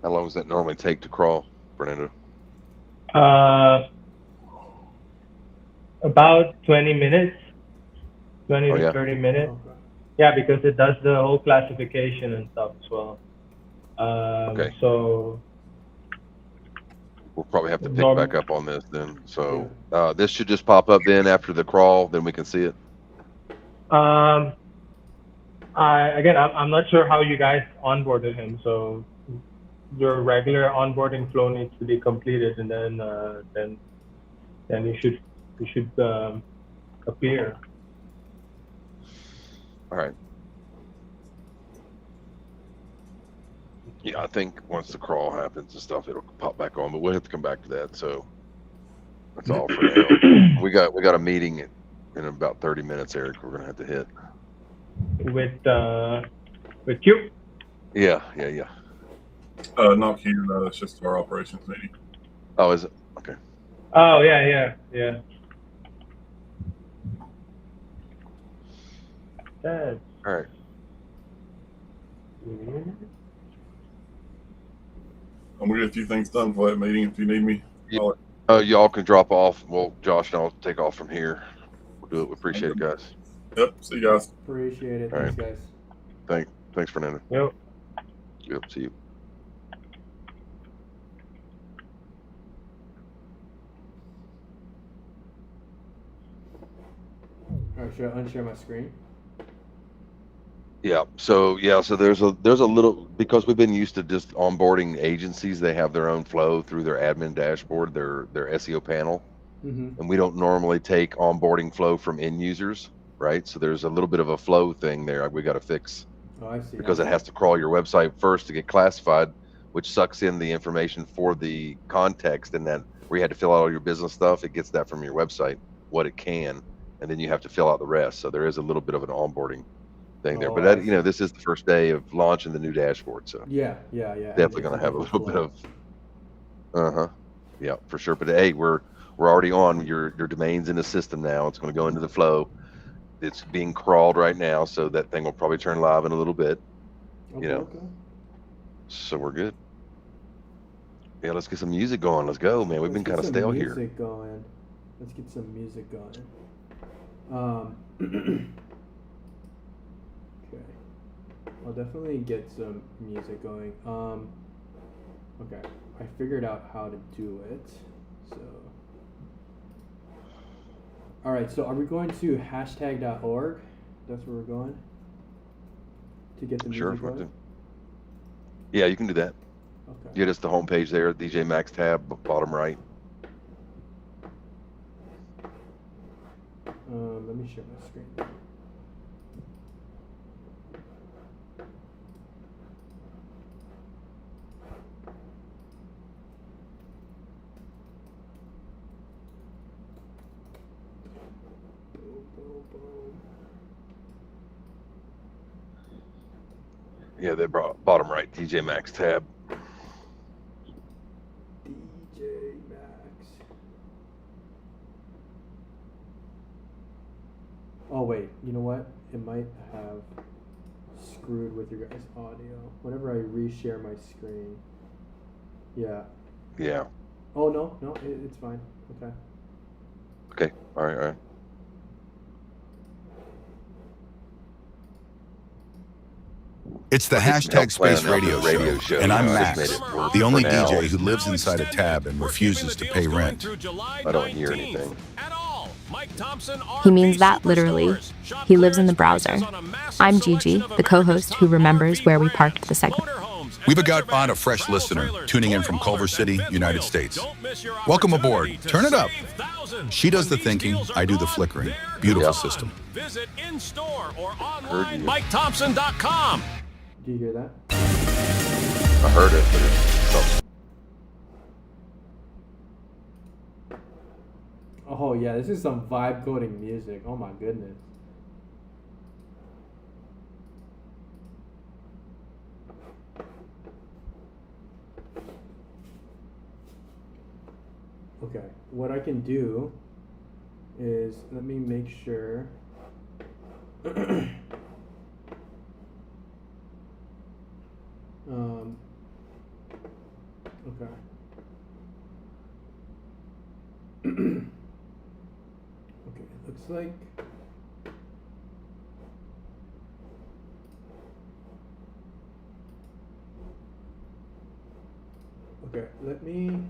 How long does that normally take to crawl, Fernando? About 20 minutes, 20 Oh, to yeah. 30 minutes. Yeah, because it does the whole classification and stuff as well. Okay. So We'll probably have to pick norm, back up on this then. So this should just pop up then after the crawl, then we can see it. I'm not sure how you guys onboarded him. So your regular onboarding flow needs to be completed, and then you should appear. All right. Yeah, I think once the crawl happens and stuff, it'll pop back on, but we'll have to come back to that. So that's all for now. We got a meeting in about 30 minutes, Eric. We're gonna have to hit. With you. Yeah. Not here. No, that's just our operations meeting. Oh, is it? Okay. Oh yeah. That's All right. weird. I'm gonna get a few things done for that meeting. If you need me, Yeah. Y'all can drop off. Well, Josh and I'll take off from here. We'll do it. We appreciate it, guys. Yep. See you guys. Appreciate it. All Thanks, right. guys. Thanks, Fernando. Yep. Yep. See you. All right, should I unshare my screen? Yeah. So there's a little, because we've been used to just onboarding agencies. They have their own flow through their admin dashboard, their SEO panel, and we don't normally take onboarding flow from end users, right? So there's a little bit of a flow thing there we got to fix, Oh, I see. because it has to crawl your website first to get classified, which sucks in the information for the context, and that where you had to fill out all your business stuff. It gets that from your website, what it can, and then you have to fill out the rest. So there is a little bit of an onboarding thing there, but Oh, I that, this is the first day of launching the new dashboard, so Yeah. definitely going to have a little bit of yeah, for sure. But hey, we're already on. Your domain's in the system now. It's going to go into the flow. It's being crawled right now, so that thing will probably turn live in a little bit. Okay. So we're good. Yeah, let's get some music going. Let's go, man. We've been kind of stale here. Music going. Let's get some music going. Okay. I'll definitely get some music going. Okay. I figured out how to do it. So. All right. So are we going to hashtag.org? That's where we're going to get the music Sure. going? Yeah, you can do that. Okay. Get us the homepage there, DJ Max tab, bottom right. Let me share my screen. Yeah, they brought bottom right, DJ Max tab. DJ Max. Oh wait, you know what? It might have screwed with your guys' audio. Whenever I reshare my screen. Yeah. Yeah. Oh no, it's fine. Okay. Okay. All right. It's the hashtag Space Radio Show, and I'm Max, the only DJ who lives inside a tab and refuses to pay rent. I don't hear anything. He means that literally. He lives in the browser. I'm Gigi, the co-host who remembers where we parked the segment. We've got on a fresh listener tuning in from Culver City, United States. Welcome aboard. Turn it up. She does the thinking, I do the flickering. Beautiful system. Visit in-store or online MikeThompson.com. Did you hear that? I heard it, but it's something. Oh yeah, this is some vibe coding music. Oh my goodness. Okay, what I can do is, let me make sure. Okay. Okay, it looks like. Okay, let me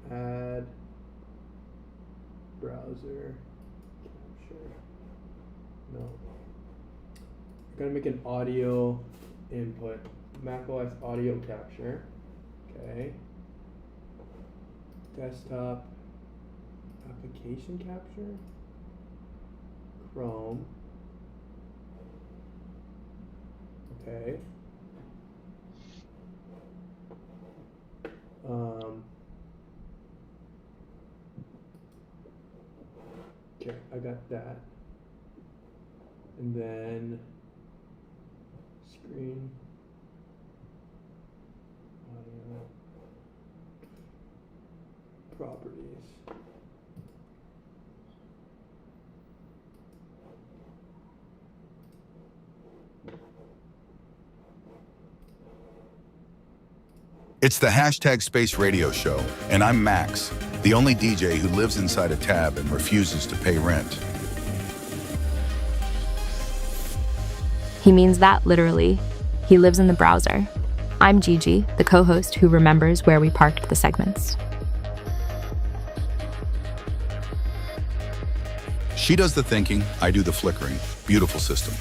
add browser capture. No. I'm gonna make an audio input. macOS audio capture. Okay. Desktop application capture. Chrome. Okay. Okay, I got that. And then screen audio properties. It's the Hashtag Space Radio Show, and I'm Max, the only DJ who lives inside a tab and refuses to pay rent. He means that literally. He lives in the browser. I'm Gigi, the co-host who remembers where we parked the segments. She does the thinking, I do the flickering. Beautiful system.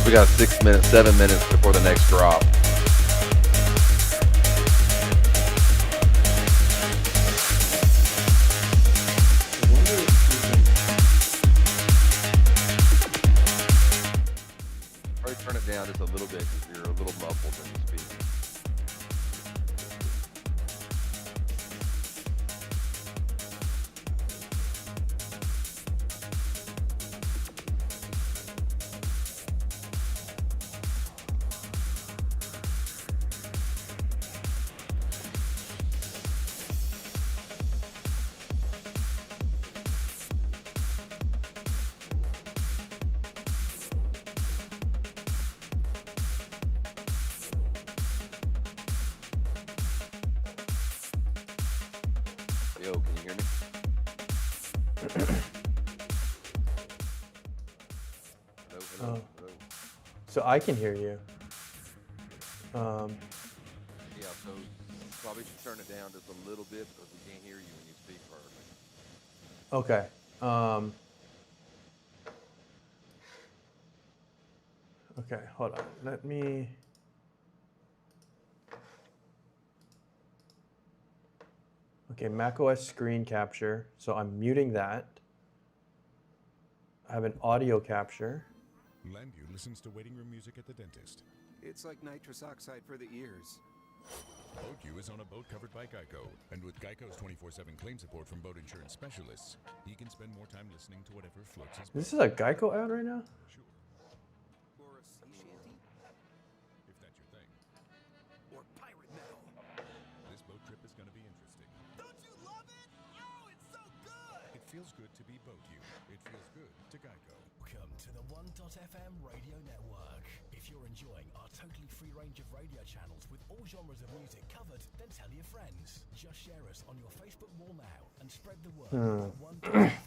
We got 6 minutes, 7 minutes before the next drop. Probably turn it down just a little bit because you're a little muffled when you speak. Yo, can you hear me? Hello. So I can hear you. Yeah, so probably should turn it down just a little bit because we can't hear you when you speak hardly. Okay. Okay, hold on. Let me. Okay, macOS screen capture. So I'm muting that. I have an audio capture. Landu listens to waiting room music at the dentist. It's like nitrous oxide for the ears. BoatU is on a boat covered by Geico, and with Geico's 24/7 claim support from boat insurance specialists, he can spend more time listening to whatever floats his boat. This is a Geico ad right now? Sure. Or a sea shanty? If that's your thing. Or pirate metal? This boat trip is going to be interesting. Don't you love it? Oh, it's so good! It feels good to be BoatU. It feels good to Geico. Welcome to the 1.fm radio network. If you're enjoying our totally free range of radio channels with all genres of music covered, then tell your friends. Just share us on your Facebook wall now and spread the word.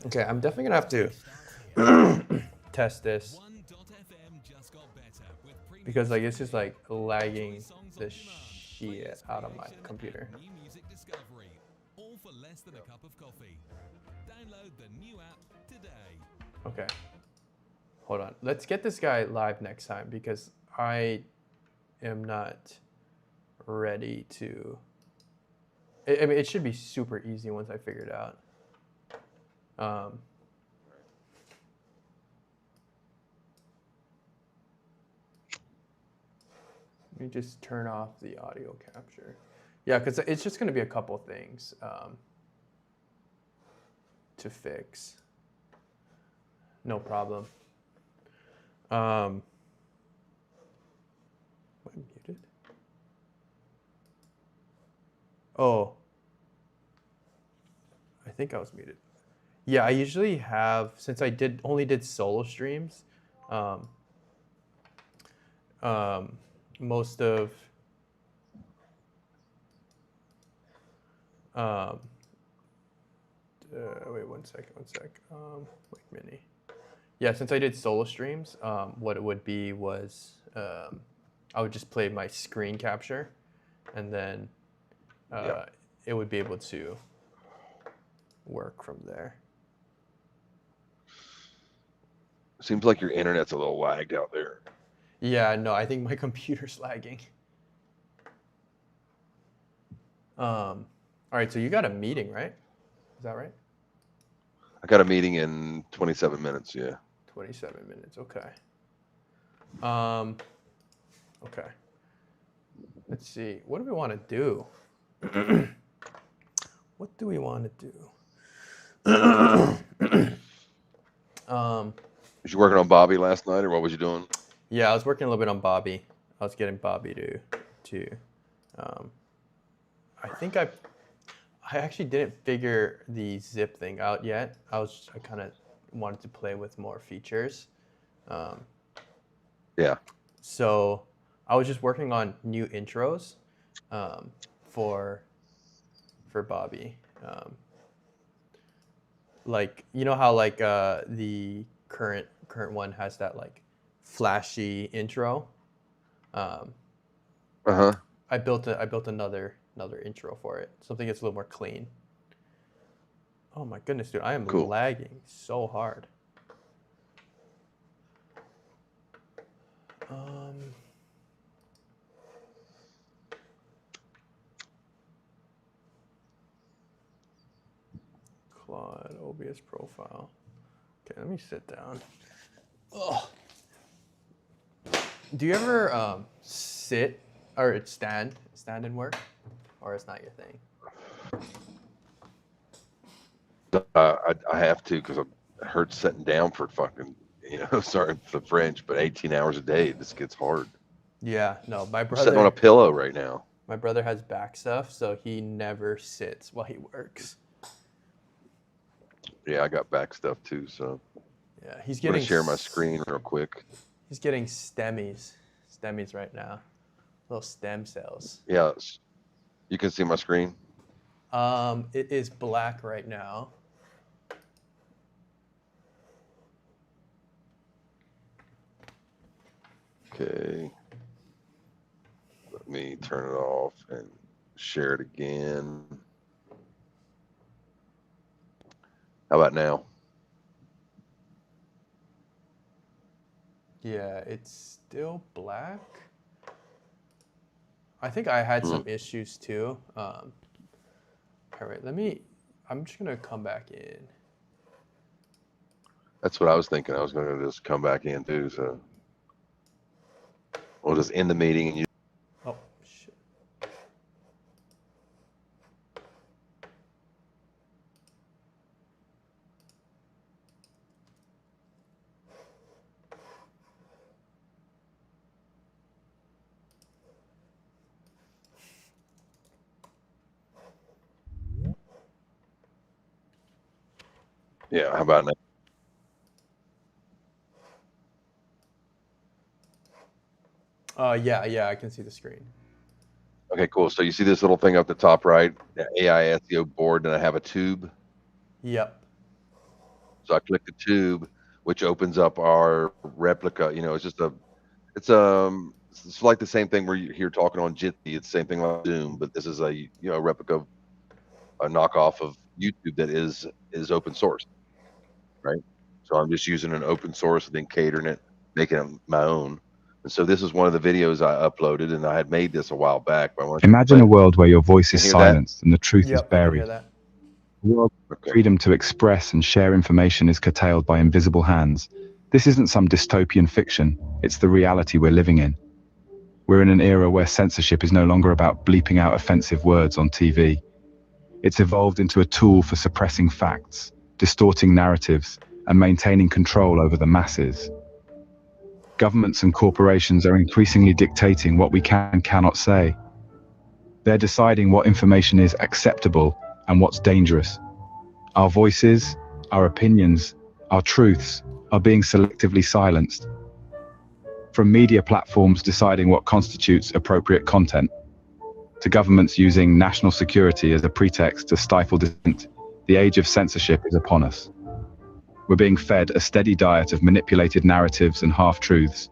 Okay, I'm definitely gonna have to test this because like it's just like lagging the shit out of my computer. New music discovery, all for less than a cup of coffee. Download the new app today. Okay, hold on. Let's get this guy live next time because I am not ready to. I mean, it should be super easy once I figure it out. Let me just turn off the audio capture. Yeah, because it's just going to be a couple things to fix. No problem. Am I muted? Oh. I think I was muted. Yeah, I usually have, since I only did solo streams, most of wait one sec. Wait, mini. Yeah, since I did solo streams, what it would be was I would just play my screen capture, and then it would be able to work from there. Seems like your internet's a little lagged out there. Yeah, no, I think my computer's lagging. All right, so you got a meeting, right? Is that right? I got a meeting in 27 minutes. Yeah. 27 minutes. Okay. Okay. Let's see. What do we want to do? What do we want to do? Was you working on Bobby last night, or what was you doing? Yeah, I was working a little bit on Bobby. I was getting Bobby to I think I actually didn't figure the zip thing out yet. I kind of wanted to play with more features. Yeah. So I was just working on new intros for Bobby. Like, you know how like the current one has that like flashy intro. I built another intro for it. Something that's a little more clean. Oh my goodness, dude, I am lagging so hard. Claude OBS profile. Okay, let me sit down. Ugh. Do you ever sit or stand and work, or it's not your thing? I have to, because it hurts sitting down for fucking, sorry for the French, but 18 hours a day. This gets hard. Yeah, no, my brother. I'm sitting on a pillow right now. My brother has back stuff, so he never sits while he works. Yeah, I got back stuff too, so. Yeah, he's I'm getting. gonna share my screen real quick. He's getting STEMmies right now, little stem cells. Yeah, you can see my screen. It is black right now. Okay. Let me turn it off and share it again. How about now? Yeah, it's still black. I think I had some issues too. All right, I'm just gonna come back in. That's what I was thinking. I was gonna just come back in too, so. We'll just end the meeting and you. Oh, shit. Yeah, how about now? Yeah, I can see the screen. Okay, cool. So you see this little thing up the top right, the AI SEO board, and I have a tube. Yep. So I click the tube, which opens up our replica. It's just it's like the same thing where you're here talking on Jitsi. It's the same thing like Zoom, but this is a replica, a knockoff of YouTube that is open source, right? So I'm just using an open source and then catering it, making it my own. And so this is one of the videos I uploaded, and I had made this a while back. But Imagine a world where your voice is silenced and the truth is Yep, I can buried. hear that. A world where freedom to express and share information is curtailed by invisible hands. This isn't some dystopian fiction. It's the reality we're living in. We're in an era where censorship is no longer about bleeping out offensive words on TV. It's evolved into a tool for suppressing facts, distorting narratives, and maintaining control over the masses. Governments and corporations are increasingly dictating what we can and cannot say. They're deciding what information is acceptable and what's dangerous. Our voices, our opinions, our truths are being selectively silenced. From media platforms deciding what constitutes appropriate content, to governments using national security as a pretext to stifle dissent, the age of censorship is upon us. We're being fed a steady diet of manipulated narratives and half-truths,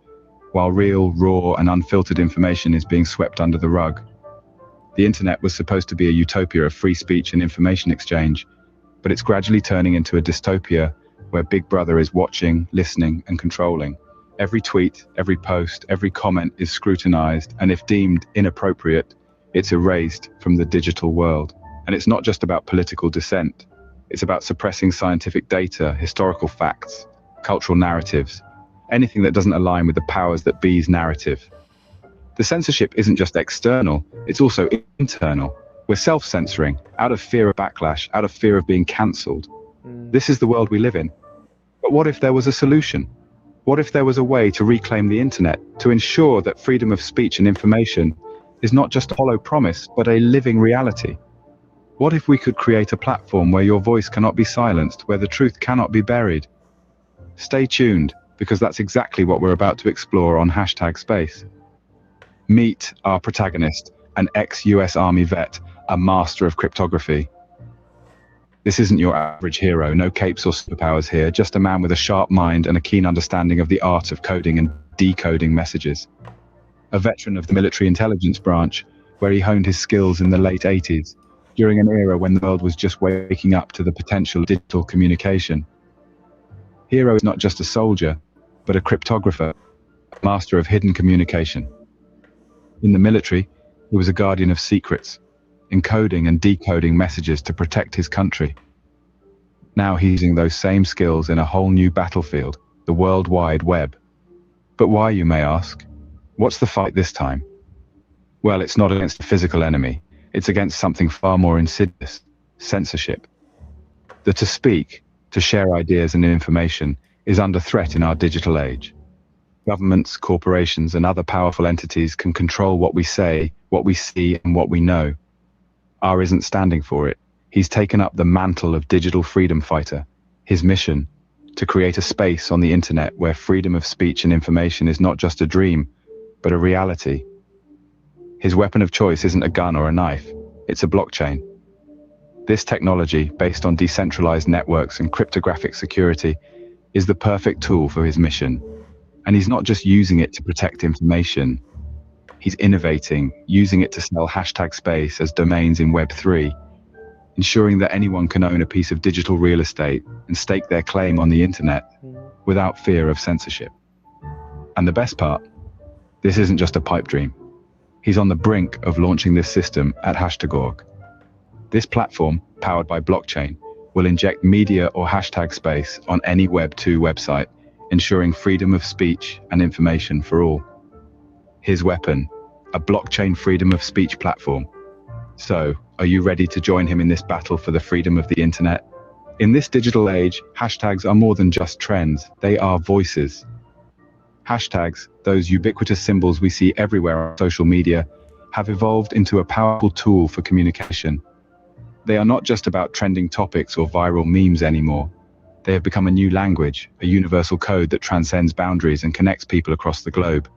while real, raw, and unfiltered information is being swept under the rug. The internet was supposed to be a utopia of free speech and information exchange, but it's gradually turning into a dystopia where Big Brother is watching, listening, and controlling. Every tweet, every post, every comment is scrutinized, and if deemed inappropriate, it's erased from the digital world. And it's not just about political dissent. It's about suppressing scientific data, historical facts, cultural narratives, anything that doesn't align with the powers that be's narrative. The censorship isn't just external, it's also internal. We're self-censoring, out of fear of backlash, out of fear of being cancelled. This is the world we live in. But what if there was a solution? What if there was a way to reclaim the internet, to ensure that freedom of speech and information is not just a hollow promise, but a living reality? What if we could create a platform where your voice cannot be silenced, where the truth cannot be buried? Stay tuned, because that's exactly what we're about to explore on #Space. Meet our protagonist, an ex-US Army vet, a master of cryptography. This isn't your average hero, no capes or superpowers here, just a man with a sharp mind and a keen understanding of the art of coding and decoding messages. A veteran of the military intelligence branch, where he honed his skills in the late 80s, during an era when the world was just waking up to the potential of digital communication. Hero is not just a soldier, but a cryptographer, a master of hidden communication. In the military, he was a guardian of secrets, encoding and decoding messages to protect his country. Now he's using those same skills in a whole new battlefield, the World Wide Web. But why, you may ask? What's the fight this time? Well, it's not against a physical enemy. It's against something far more insidious: censorship. The to speak, to share ideas and information, is under threat in our digital age. Governments, corporations, and other powerful entities can control what we say, what we see, and what we know. R isn't standing for it. He's taken up the mantle of digital freedom fighter. His mission: to create a space on the internet where freedom of speech and information is not just a dream, but a reality. His weapon of choice isn't a gun or a knife, it's a blockchain. This technology, based on decentralized networks and cryptographic security, is the perfect tool for his mission. And he's not just using it to protect information. He's innovating, using it to sell #Space as domains in Web3, ensuring that anyone can own a piece of digital real estate and stake their claim on the internet without fear of censorship. And the best part, this isn't just a pipe dream. He's on the brink of launching this system at #org. This platform, powered by blockchain, will inject media or #Space on any Web2 website, ensuring freedom of speech and information for all. His weapon, a blockchain freedom of speech platform. So, are you ready to join him in this battle for the freedom of the internet? In this digital age, hashtags are more than just trends, they are voices. Hashtags, those ubiquitous symbols we see everywhere on social media, have evolved into a powerful tool for communication. They are not just about trending topics or viral memes anymore. They have become a new language, a universal code that transcends boundaries and connects people across the globe.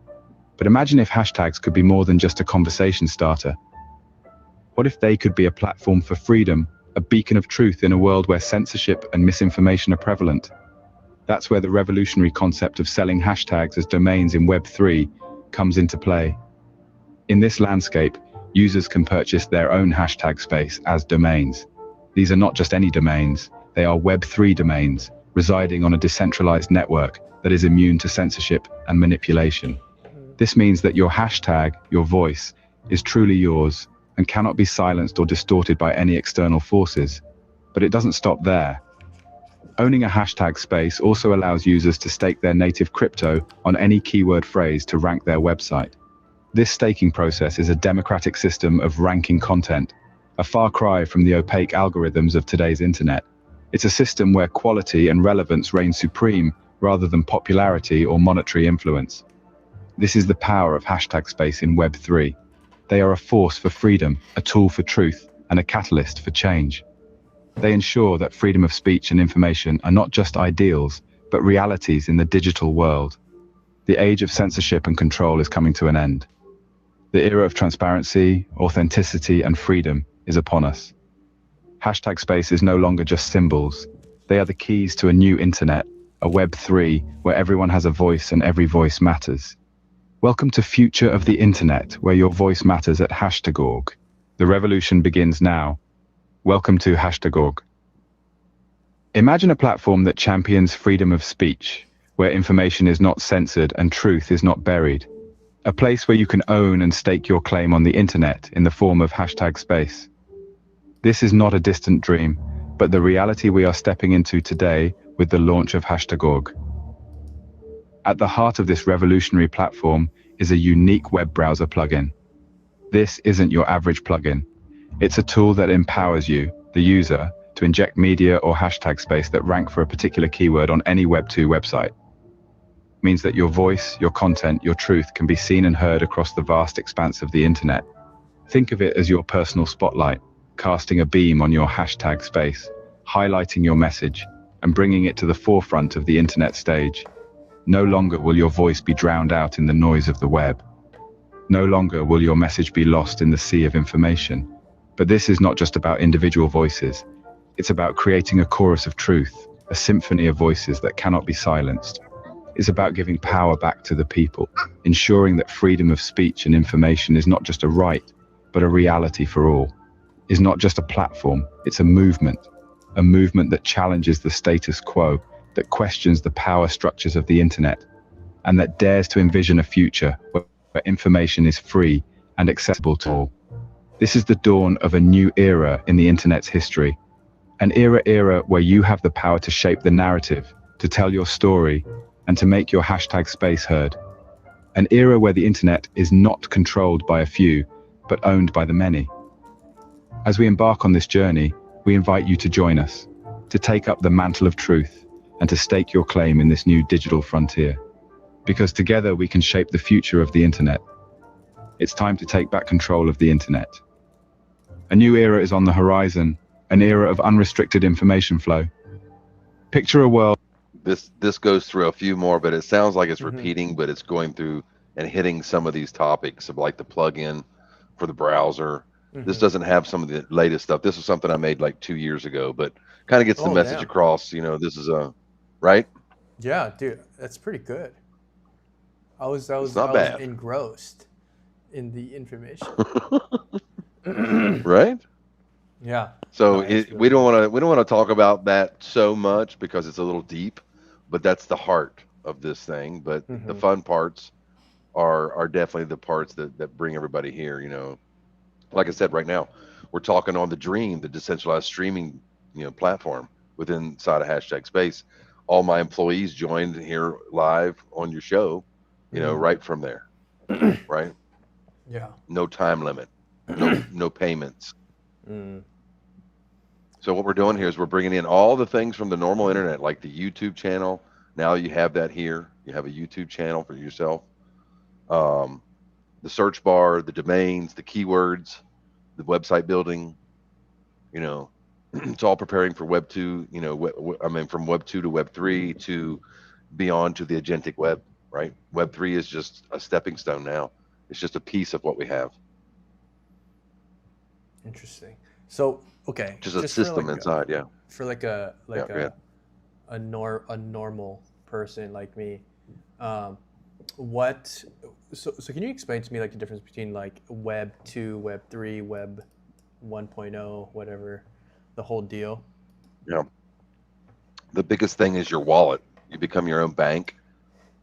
But imagine if hashtags could be more than just a conversation starter. What if they could be a platform for freedom, a beacon of truth in a world where censorship and misinformation are prevalent? That's where the revolutionary concept of selling hashtags as domains in Web3 comes into play. In this landscape, users can purchase their own #Space as domains. These are not just any domains, they are Web3 domains, residing on a decentralized network that is immune to censorship and manipulation. This means that your hashtag, your voice, is truly yours and cannot be silenced or distorted by any external forces. But it doesn't stop there. Owning a #Space also allows users to stake their native crypto on any keyword phrase to rank their website. This staking process is a democratic system of ranking content, a far cry from the opaque algorithms of today's internet. It's a system where quality and relevance reign supreme rather than popularity or monetary influence. This is the power of #Space in Web3. They are a force for freedom, a tool for truth, and a catalyst for change. They ensure that freedom of speech and information are not just ideals, but realities in the digital world. The age of censorship and control is coming to an end. The era of transparency, authenticity, and freedom is upon us. Hashtag space is no longer just symbols. They are the keys to a new internet, a Web3, where everyone has a voice and every voice matters. Welcome to Future of the Internet, where your voice matters at #org. The revolution begins now. Welcome to #org. Imagine a platform that champions freedom of speech, where information is not censored and truth is not buried. A place where you can own and stake your claim on the internet in the form of #space. This is not a distant dream, but the reality we are stepping into today with the launch of #org. At the heart of this revolutionary platform is a unique web browser plugin. This isn't your average plugin. It's a tool that empowers you, the user, to inject media or hashtag space that rank for a particular keyword on any Web2 website. It means that your voice, your content, your truth can be seen and heard across the vast expanse of the internet. Think of it as your personal spotlight, casting a beam on your hashtag space, highlighting your message, and bringing it to the forefront of the internet stage. No longer will your voice be drowned out in the noise of the web. No longer will your message be lost in the sea of information. But this is not just about individual voices. It's about creating a chorus of truth, a symphony of voices that cannot be silenced. It's about giving power back to the people, ensuring that freedom of speech and information is not just a right, but a reality for all. It's not just a platform, it's a movement that challenges the status quo, that questions the power structures of the internet, and that dares to envision a future where information is free and accessible to all. This is the dawn of a new era in the internet's history. An era where you have the power to shape the narrative, to tell your story, and to make your hashtag space heard. An era where the internet is not controlled by a few, but owned by the many. As we embark on this journey, we invite you to join us, to take up the mantle of truth, and to stake your claim in this new digital frontier. Because together we can shape the future of the internet. It's time to take back control of the internet. A new era is on the horizon, an era of unrestricted information flow. Picture a world. This goes through a few more, but it sounds like it's repeating, but it's going through and hitting some of these topics of like the plugin for the browser. This doesn't have some of the latest stuff. This is something I made like 2 years ago, but kind of gets the message across. You know, this is right. Yeah, dude, that's pretty good. I was engrossed in the information. Right. Yeah. So we don't want to talk about that so much because it's a little deep, but that's the heart of this thing. But the fun parts are definitely the parts that bring everybody here. You know, like I said, right now we're talking on the Dream, the decentralized streaming platform within inside of hashtag space. All my employees joined here live on your show, right from there, right? Yeah. No time limit, no payments. So what we're doing here is we're bringing in all the things from the normal internet, like the YouTube channel. Now you have that here. You have a YouTube channel for yourself. The search bar, the domains, the keywords, the website building. It's all preparing for Web 2. From Web 2 to Web 3 to beyond to the agentic web. Right? Web 3 is just a stepping stone now. It's just a piece of what we have. Interesting. So, okay. Just a system inside, yeah. For a normal person like me, so can you explain to me like the difference between like Web 2, Web 3, Web 1.0, whatever, the whole deal? Yeah. The biggest thing is your wallet. You become your own bank.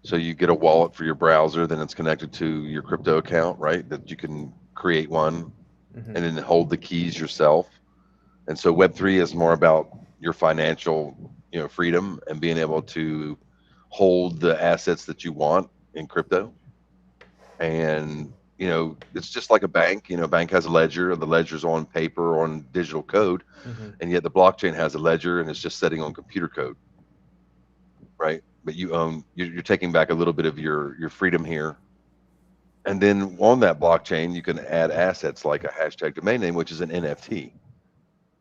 So you get a wallet for your browser, then it's connected to your crypto account, right? That you can create one and then hold the keys yourself. And so Web3 is more about your financial, freedom and being able to hold the assets that you want in crypto. And, it's just like a bank. A bank has a ledger, and the ledger's on paper or on digital code. And yet the blockchain has a ledger and it's just setting on computer code, right? But you're taking back a little bit of your freedom here. And then on that blockchain, you can add assets like a hashtag domain name, which is an NFT,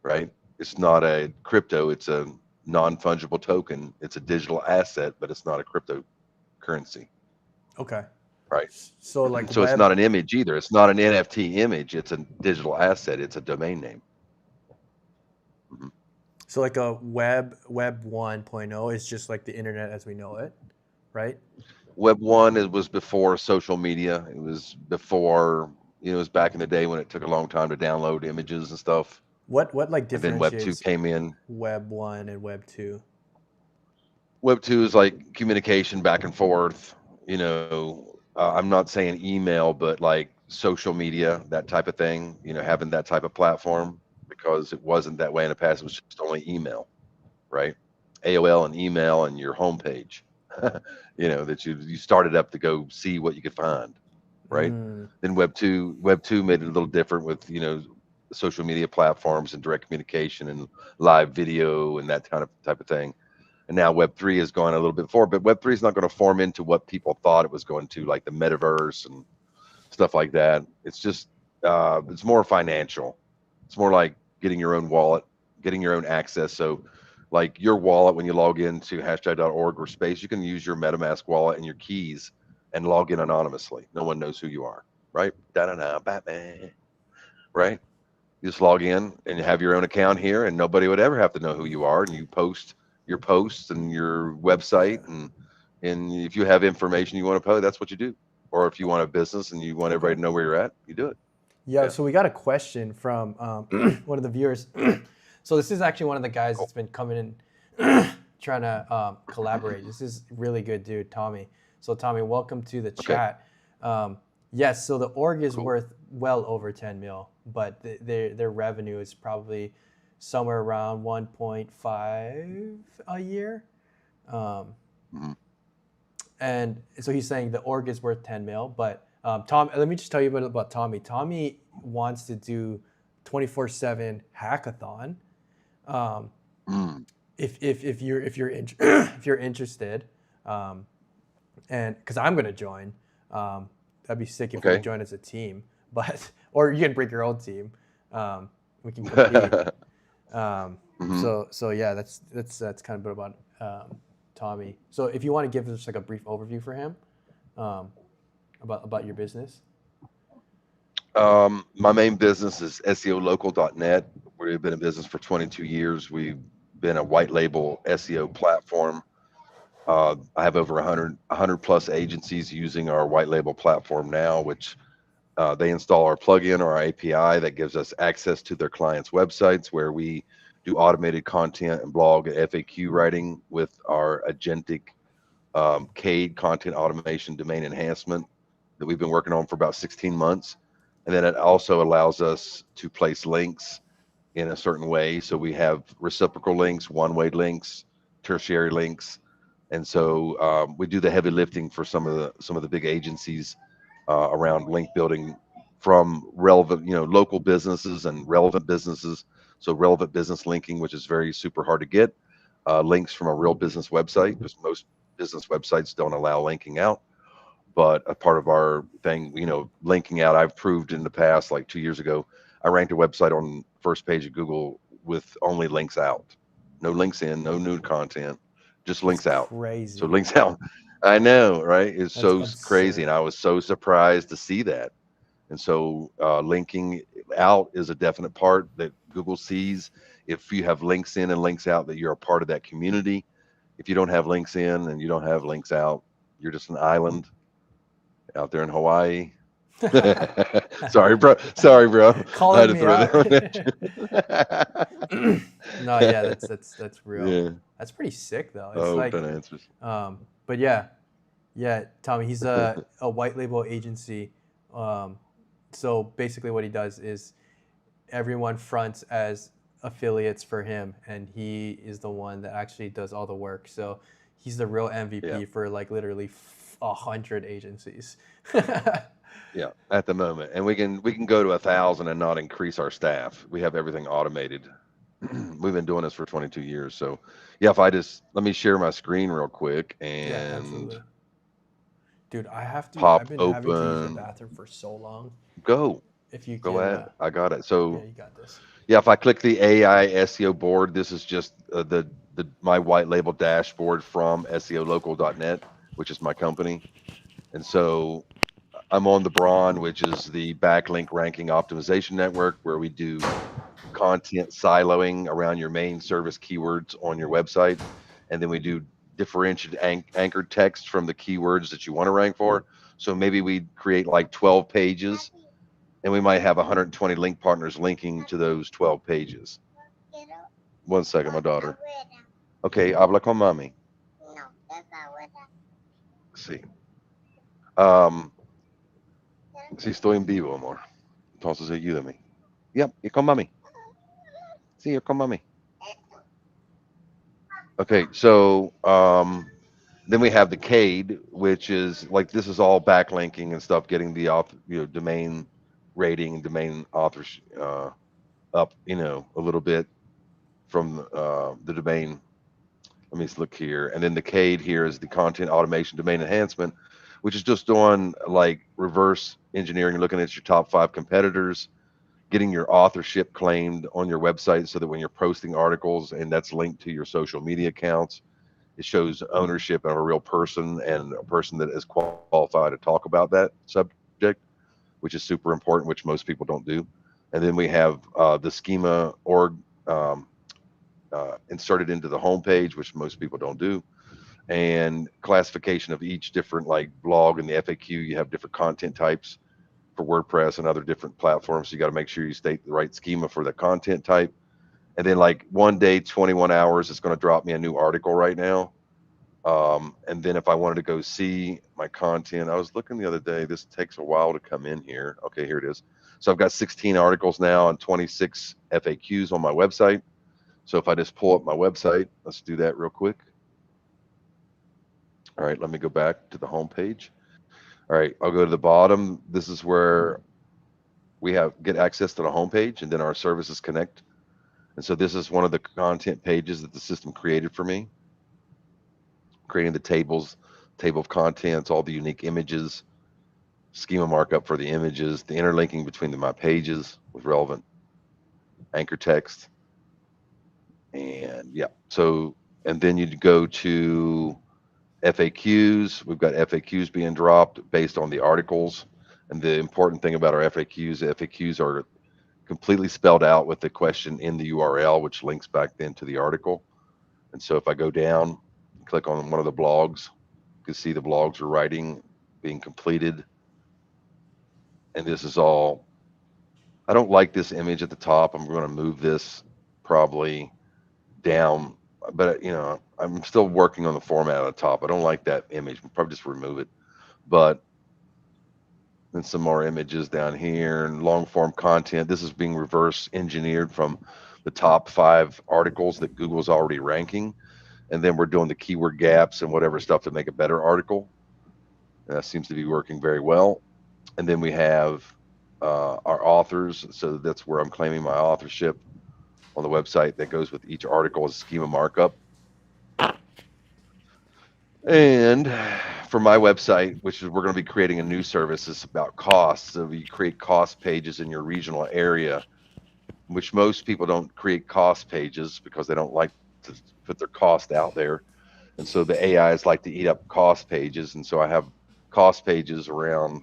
right? It's not a crypto, it's a non-fungible token. It's a digital asset, but it's not a cryptocurrency. Okay. right? So like So it's web. not an image either. It's not an NFT image. It's a digital asset. It's a domain name. Mhm. So like a web 1.0 is just like the internet as we know it, right? Web one, it was before social media. It was before, it was back in the day when it took a long time to download images and stuff. What like And then Web two differentiates came in. web 1 and web 2? Web two is like communication back and forth. I'm not saying email, but like social media, that type of thing. Having that type of platform, because it wasn't that way in the past. It was just only email, right? AOL and email and your homepage. That you started up to go see what you could find, right? Mm, Then Web two made it a little different with social media platforms and direct communication and live video and that kind of type of thing. And now Web3 has gone a little bit forward, but Web3 is not going to form into what people thought it was going to, like the metaverse and stuff like that. It's just it's more financial. It's more like getting your own wallet, getting your own access. So like your wallet, when you log into hashtag.org or space, you can use your MetaMask wallet and your keys and log in anonymously. No one knows who you are, right? Da-da-da, Batman, right? You just log in and you have your own account here, and nobody would ever have to know who you are. And you post your posts and your website, and if you have information you want to post, that's what you do. Or if you want a business and you want everybody to know where you're at, you do it. yeah, Yeah. so we got a question from one of the viewers. So this is actually one of the guys that's been coming in trying to collaborate. This is really good, dude, Tommy. So Tommy, welcome to the chat. Yes, so the org is worth well over 10 mil, but their revenue is probably somewhere around 1.5 a year. And so he's saying the org is worth 10 mil, but Tom, let me just tell you a bit about Tommy. Tommy wants to do 24/7 hackathon. If you're interested, and because I'm gonna join, that'd be sick if we could join as a team. But or you can bring your own team. We can compete. So yeah, that's kind of a bit about Tommy. So if you want to give us like a brief overview for him, about your business. My main business is SEOlocal.net. We've been in business for 22 years. We've been a white label SEO platform. I have over 100 plus agencies using our white label platform now, which they install our plugin or our API that gives us access to their clients' websites, where we do automated content and blog and FAQ writing with our agentic CADE content automation domain enhancement that we've been working on for about 16 months. And then it also allows us to place links in a certain way. So we have reciprocal links, one-way links, tertiary links. And so we do the heavy lifting for some of the big agencies around link building from relevant, local businesses and relevant businesses. So relevant business linking, which is very super hard to get, links from a real business website, because most business websites don't allow linking out. But a part of our thing, linking out, I've proved in the past, like 2 years ago, I ranked a website on first page of Google with only links out, no links in, no new content, just links out. Crazy. So links out. I know, right? It's so absurd. crazy. And I was so surprised to see that. And so linking out is a definite part that Google sees. If you have links in and links out, that you're a part of that community. If you don't have links in and you don't have links out, you're just an island out there in Hawaii. Sorry, bro. Calling me out. No, yeah, that's real. Yeah. That's pretty sick though. It's like answers. But yeah, Tommy, he's a white label agency. So basically what he does is everyone fronts as affiliates for him, and he is the one that actually does all the work. So he's the real MVP for like literally 100 agencies. Yeah, at the moment, and we can go to 1,000 and not increase our staff. We have everything automated. We've been doing this for 22 years. So yeah, if I just let me share my screen real quick and absolutely. Dude, I've been pop having to use the open. bathroom for so long. Go. If you Go can, ahead. I got it. So yeah, you got this. Yeah, if I click the AI SEO board, this is just my white label dashboard from SEOlocal.net, which is my company. And so I'm on the Brawn, which is the backlink ranking optimization network, where we do content siloing around your main service keywords on your website. And then we do differentiated anchored text from the keywords that you want to rank for. So maybe we create like 12 pages, and we might have 120 link partners linking to those 12 pages. One second, my daughter. Okay, habla con mami. Sí. Sí, estoy en vivo, amor. Entonces ayúdame. Yep, you're con mami. Sí, you're con mami. Okay, so then we have the CADE, which is like, this is all backlinking and stuff, getting the author, domain rating, domain authors up, a little bit from the domain. Let me look here. And then the CADE here is the content automation domain enhancement, which is just doing like reverse engineering, looking at your top 5 competitors, getting your authorship claimed on your website so that when you're posting articles and that's linked to your social media accounts, it shows ownership of a real person and a person that is qualified to talk about that subject, which is super important, which most people don't do. And then we have the schema org inserted into the homepage, which most people don't do, and classification of each different like blog and the FAQ. You have different content types for WordPress and other different platforms. So you got to make sure you state the right schema for the content type. And then like one day, 21 hours, it's going to drop me a new article right now. And then if I wanted to go see my content, I was looking the other day, this takes a while to come in here. Okay, here it is. So I've got 16 articles now and 26 FAQs on my website. So if I just pull up my website, let's do that real quick. All right, let me go back to the home page. All right, I'll go to the bottom. This is where we get access to the home page, and then our services connect. And so this is one of the content pages that the system created for me, creating the tables, table of contents, all the unique images, schema markup for the images, the interlinking between my pages with relevant anchor text. And yeah, so, and then you'd go to FAQs. We've got FAQs being dropped based on the articles. And the important thing about our FAQs are completely spelled out with the question in the URL, which links back then to the article. And so if I go down, click on one of the blogs, you can see the blogs are writing, being completed. And this is all, I don't like this image at the top. I'm going to move this probably down, but I'm still working on the format at the top. I don't like that image. We'll probably just remove it. But then some more images down here and long form content. This is being reverse engineered from the top 5 articles that Google's already ranking. And then we're doing the keyword gaps and whatever stuff to make a better article. And that seems to be working very well. And then we have our authors. So that's where I'm claiming my authorship on the website. That goes with each article as a schema markup. And for my website, which is, we're going to be creating a new service, is about costs. So we create cost pages in your regional area, which most people don't create cost pages because they don't like to put their cost out there. And so the AIs like to eat up cost pages. And so I have cost pages around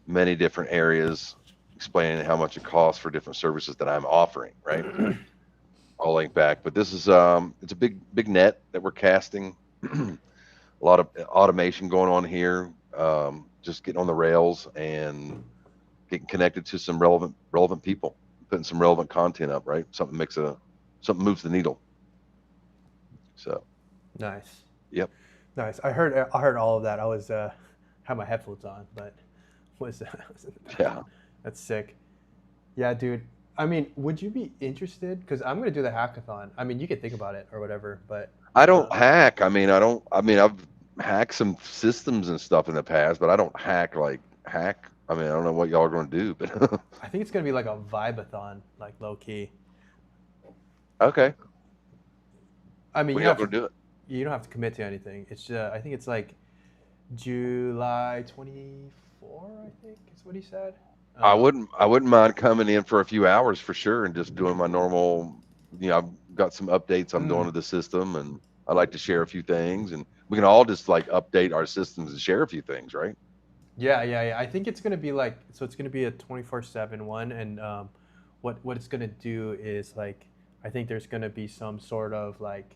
many different areas explaining how much it costs for different services that I'm offering, right? I'll link back. But this is it's a big net that we're casting. A lot of automation going on here, just getting on the rails and getting connected to some relevant people, putting some relevant content up, right? Something moves the needle. So nice. Yep. Nice. I heard all of that. I was had my headphones on, but was yeah. That's sick. Yeah, dude. I mean, would you be interested? Because I'm gonna do the hackathon. I mean, you could think about it or whatever, but I don't hack. I mean, I've hacked some systems and stuff in the past, but I don't hack. I mean, I don't know what y'all are going to do, but I think it's going to be like a vibe-a-thon, like low key. Okay. I mean, you don't have to do it. You don't have to commit to anything. It's I think it's like July 24, I think is what he said. I wouldn't mind coming in for a few hours for sure and just doing my normal, I've got some updates I'm doing to the system, and I like to share a few things, and we can all just like update our systems and share a few things, right? Yeah. I think it's gonna be like, so it's gonna be a 24/7 one, and what it's gonna do is like, I think there's gonna be some sort of like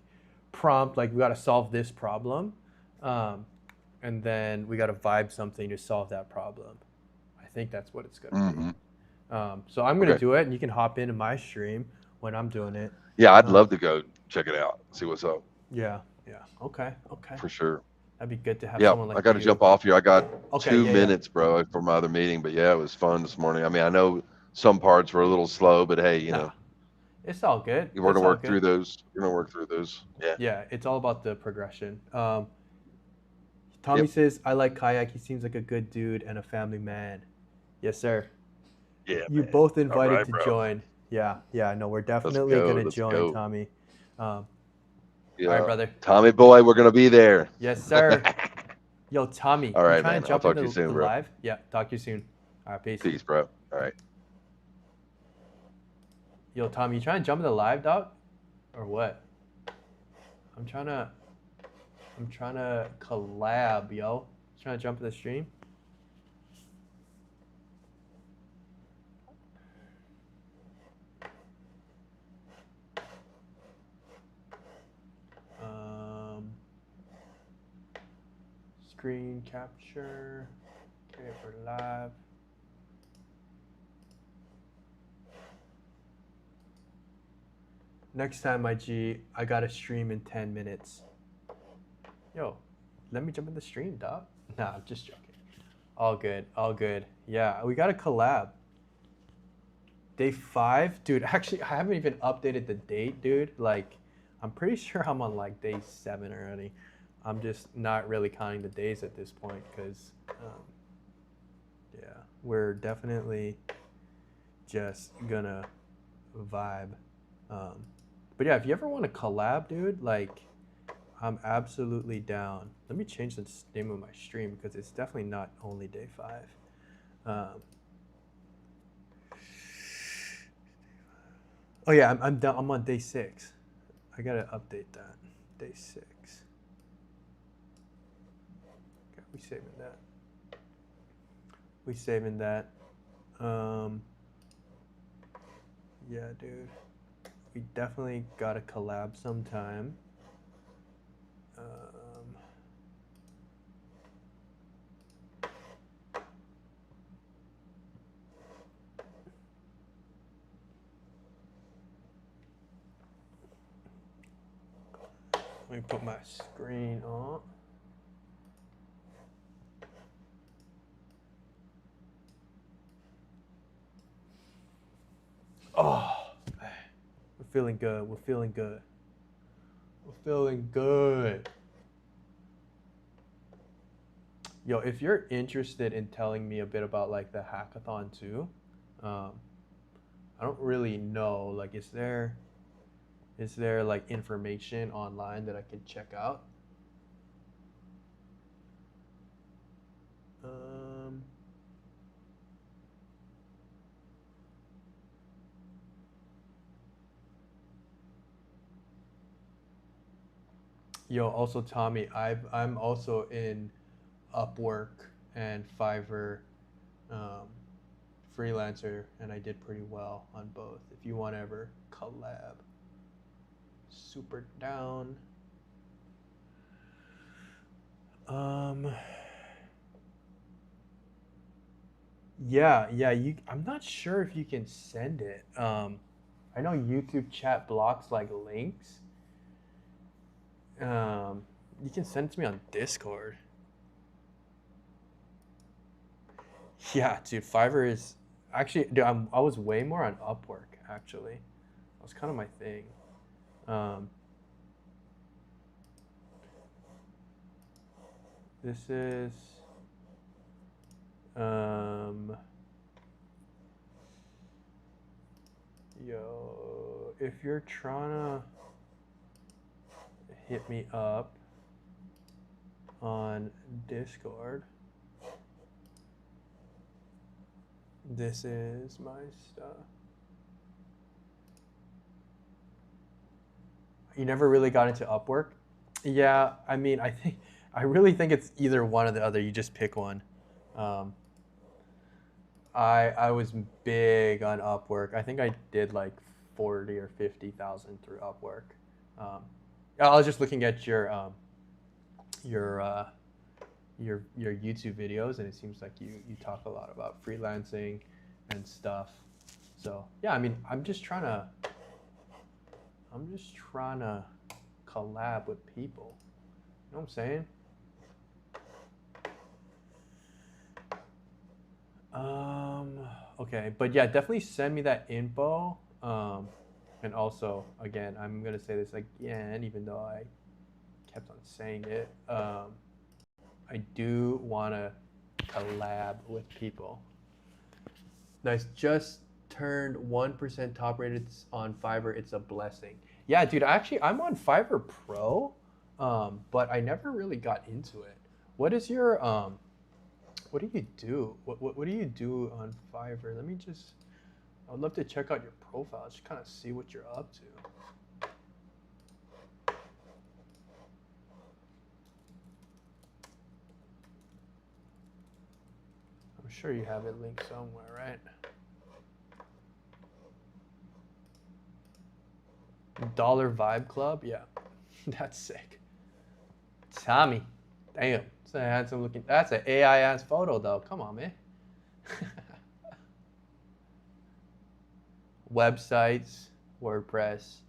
prompt, like we gotta solve this problem, um, and then we gotta vibe something to solve that problem. I think that's what it's gonna be. Mm-hmm. So I'm gonna Okay. do it, and you can hop into my stream when I'm doing it. Yeah, I'd Uh, love to go check it out, see what's up yeah. Okay. for sure. That'd be good to have Yeah, someone I like got to you. jump off here. I got Okay. 2 minutes, bro, for my other meeting. But yeah, it was fun this morning. I mean, I know some parts were a little slow, but hey, Nah, it's all good. we're gonna It's all work good. through those. We're gonna work through those. Yeah. Yeah, it's all about the progression. Tommy Yep. says, I like Kayak. He seems like a good dude and a family man. Yes, sir. Yeah, You man. both All invited right, to bro. join. Yeah. No, we're Let's definitely go. gonna Let's join, go. Tommy. All right, Yeah, brother. Tommy boy, we're gonna be there. Yes, sir. Yo, Tommy, All you right, trying man. to I'll jump talk to you into soon, the bro. live? Yeah, talk to you soon. All right, peace. Peace, bro. All right. Yo, Tommy, you trying to jump in the live, dog? Or what? I'm trying to collab, yo. Trying to jump in the stream? Screen capture. Okay, for live. Next time, my G, I got to stream in 10 minutes. Yo, let me jump in the stream, dog. Nah, I'm just joking. All good. Yeah, we got to collab. Day 5? Dude, actually, I haven't even updated the date, dude. Like, I'm pretty sure I'm on, like, day 7 already. I'm just not really counting the days at this point because, yeah, we're definitely just gonna vibe. But yeah, if you ever want to collab, dude, like, I'm absolutely down. Let me change the name of my stream because it's definitely not only day 5. Oh yeah, I'm down. I'm on day 6. I gotta update that. Day 6. Okay, we saving that. Yeah, dude. We definitely gotta collab sometime. Let me put my screen on. Oh, we're feeling good. We're feeling good. Yo, if you're interested in telling me a bit about like the hackathon too, I don't really know. Like, is there like information online that I can check out? Yo, also Tommy, I'm also in Upwork and Fiverr freelancer, and I did pretty well on both. If you want to ever collab, super down. Yeah, I'm not sure if you can send it. I know YouTube chat blocks like links. You can send it to me on Discord. Yeah, dude, Fiverr is actually, dude, I was way more on Upwork actually. That was kind of my thing. This is yo, if you're trying to hit me up on Discord, this is my stuff. You never really got into Upwork? Yeah, I mean, I really think it's either one or the other. You just pick one. Um, I was big on Upwork. I think I did like 40 or 50,000 through Upwork. Um, I was just looking at your your YouTube videos, and it seems like you talk a lot about freelancing and stuff. So yeah, I mean, I'm just trying to collab with people. You know what I'm saying? Okay, but yeah, definitely send me that info. And also, again, I'm gonna say this again, even though I kept on saying it. I do want to collab with people. Nice. Just turned 1% top rated on Fiverr. It's a blessing. Yeah, dude. Actually, I'm on Fiverr Pro, but I never really got into it. What is your what do you do? What do you do on Fiverr? Let me just. I would love to check out your profile. Just kind of see what you're up to. I'm sure you have it linked somewhere, right? Dollar Vibe Club? Yeah. That's sick. Tommy. Damn. That's a handsome looking. That's an AI ass photo though. Come on, man. Websites, WordPress,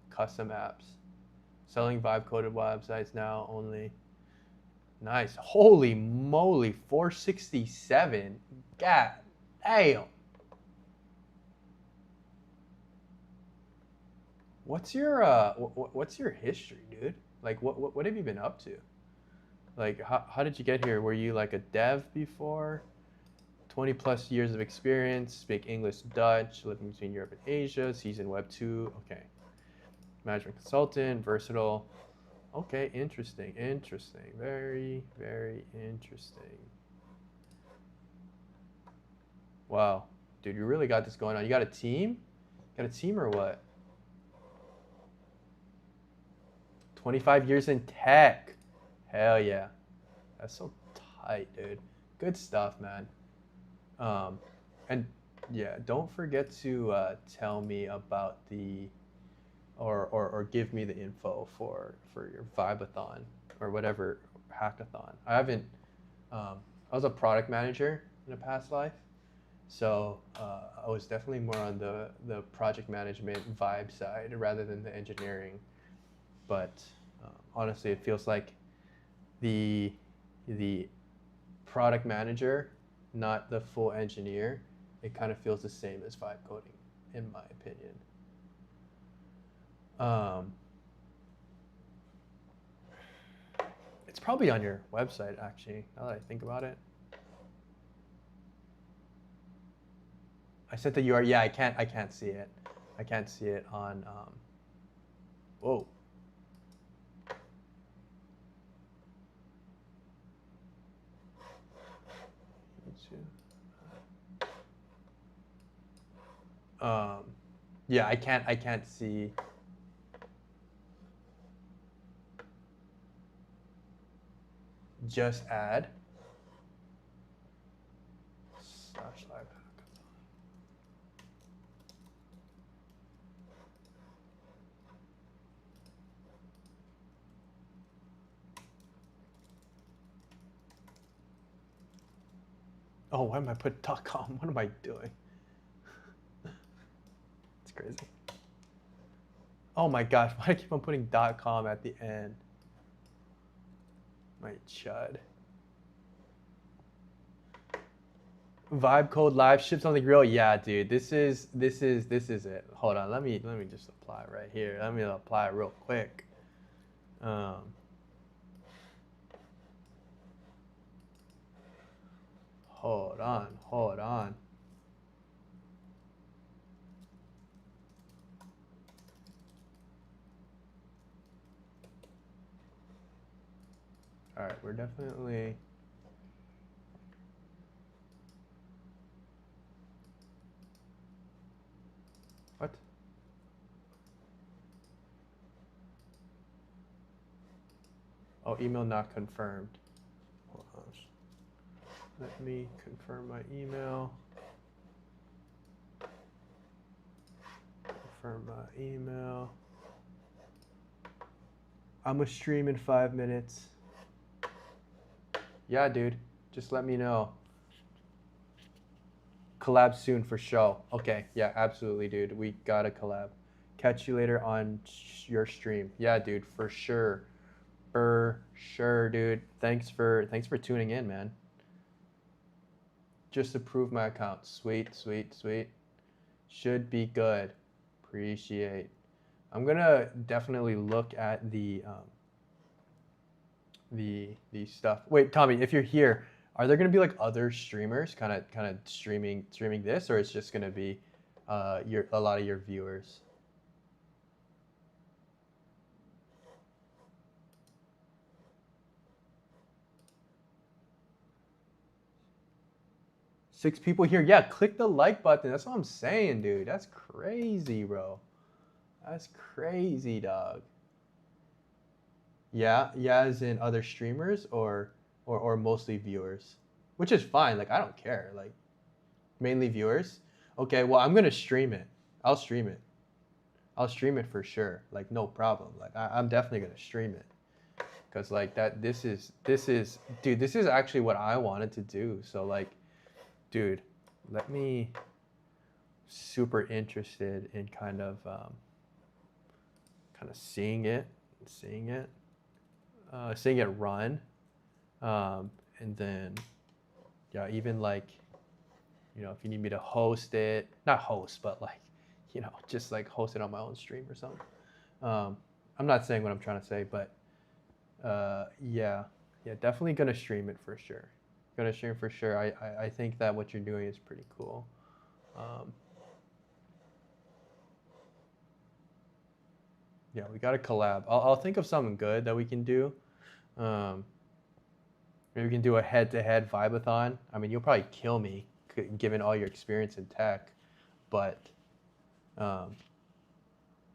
custom apps. Selling vibe coded websites now only. Nice. Holy moly, 467. God damn. What's your history, dude? Like what have you been up to? Like how did you get here? Were you like a dev before? 20 plus years of experience, speak English, Dutch, living between Europe and Asia, seasoned Web 2. Okay. Management consultant, versatile. Okay, interesting. Very, very interesting. Wow. Dude, you really got this going on. You got a team? Got a team or what? 25 years in tech. Hell yeah. That's so tight, dude. Good stuff, man. And yeah, don't forget to tell me about the or give me the info for your Vibathon or whatever hackathon. I haven't. I was a product manager in a past life, so I was definitely more on the project management vibe side rather than the engineering. But honestly, it feels like the product manager, not the full engineer, it kind of feels the same as vibe coding, in my opinion. It's probably on your website, actually, now that I think about it. I said the URL. Yeah, I can't see it. I can't see it on. Whoa. Yeah, I can't see. Just add slash live hackathon. Oh, why am I put .com? What am I doing? It's crazy. Oh my gosh, why do I keep on putting .com at the end? My chud. Vibe code live ships on the grill. Yeah, dude, this is it. Hold on, let me just apply right here. Let me apply real quick. Hold on. All right, we're definitely. What? Oh, email not confirmed. Hold on. Let me confirm my email. Confirm my email. I'm gonna stream in 5 minutes. Yeah, dude. Just let me know. Collab soon for show. Okay, yeah, absolutely, dude. We gotta collab. Catch you later on your stream. Yeah, dude, for sure. For sure, dude. Thanks for tuning in, man. Just approve my account. Sweet, sweet, sweet. Should be good. Appreciate. I'm gonna definitely look at the stuff. Wait, Tommy, if you're here, are there gonna be like other streamers kind of streaming this, or it's just gonna be a lot of your viewers? Six people here. Yeah, click the like button. That's what I'm saying, dude. That's crazy, bro. That's crazy, dog. Yeah, as in other streamers or mostly viewers, which is fine. Like I don't care. Like mainly viewers. Okay, well I'm gonna stream it. I'll stream it. I'll stream it for sure. Like no problem. Like I'm definitely gonna stream it. Cause like that. This is dude. This is actually what I wanted to do. So like, dude, let me. Super interested in kind of seeing it run, and then yeah, even like, you know, if you need me to host it, not host, but like, you know, just like host it on my own stream or something. I'm not saying what I'm trying to say, but yeah, definitely gonna stream it for sure. Gonna stream for sure. I think that what you're doing is pretty cool. Yeah, we got to collab. I'll think of something good that we can do. Maybe we can do a head-to-head vibe-a-thon. I mean, you'll probably kill me given all your experience in tech, but you know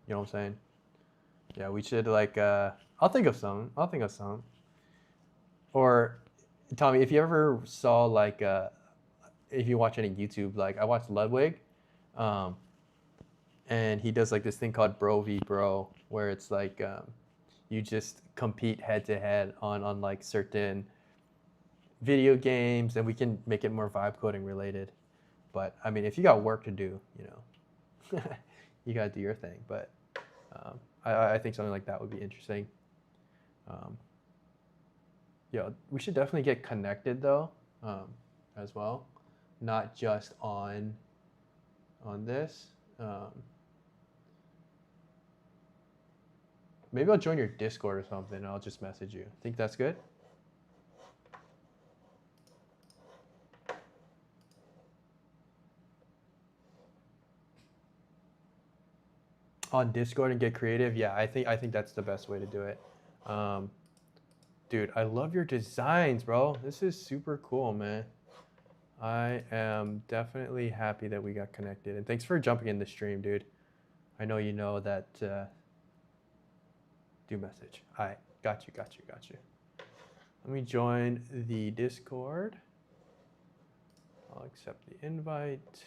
what I'm saying? Yeah, we should like. I'll think of something. Or, Tommy, if you ever saw like, if you watch any YouTube, like I watched Ludwig, and he does like this thing called Bro v Bro, where it's like you just compete head to head on like certain video games, and we can make it more vibe coding related. But I mean, if you got work to do, you know, you gotta do your thing. But I think something like that would be interesting. Yeah, we should definitely get connected though, as well, not just on this. Maybe I'll join your Discord or something, and I'll just message you. Think that's good? On Discord and get creative? Yeah, I think that's the best way to do it. Dude, I love your designs, bro. This is super cool, man. I am definitely happy that we got connected. And thanks for jumping in the stream, dude. I know you know that... do message. All right, got you. Let me join the Discord. I'll accept the invite.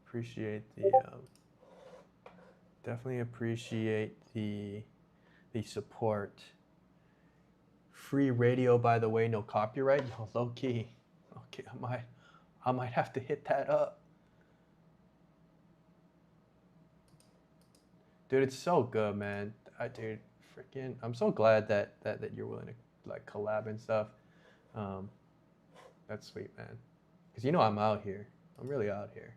Appreciate the definitely appreciate the support. Free radio, by the way, no copyright. Yo, low key. Okay, I might have to hit that up. Dude, it's so good, man. Dude, freaking, I'm so glad that you're willing to like collab and stuff. That's sweet, man. Cause you know I'm out here. I'm really out here.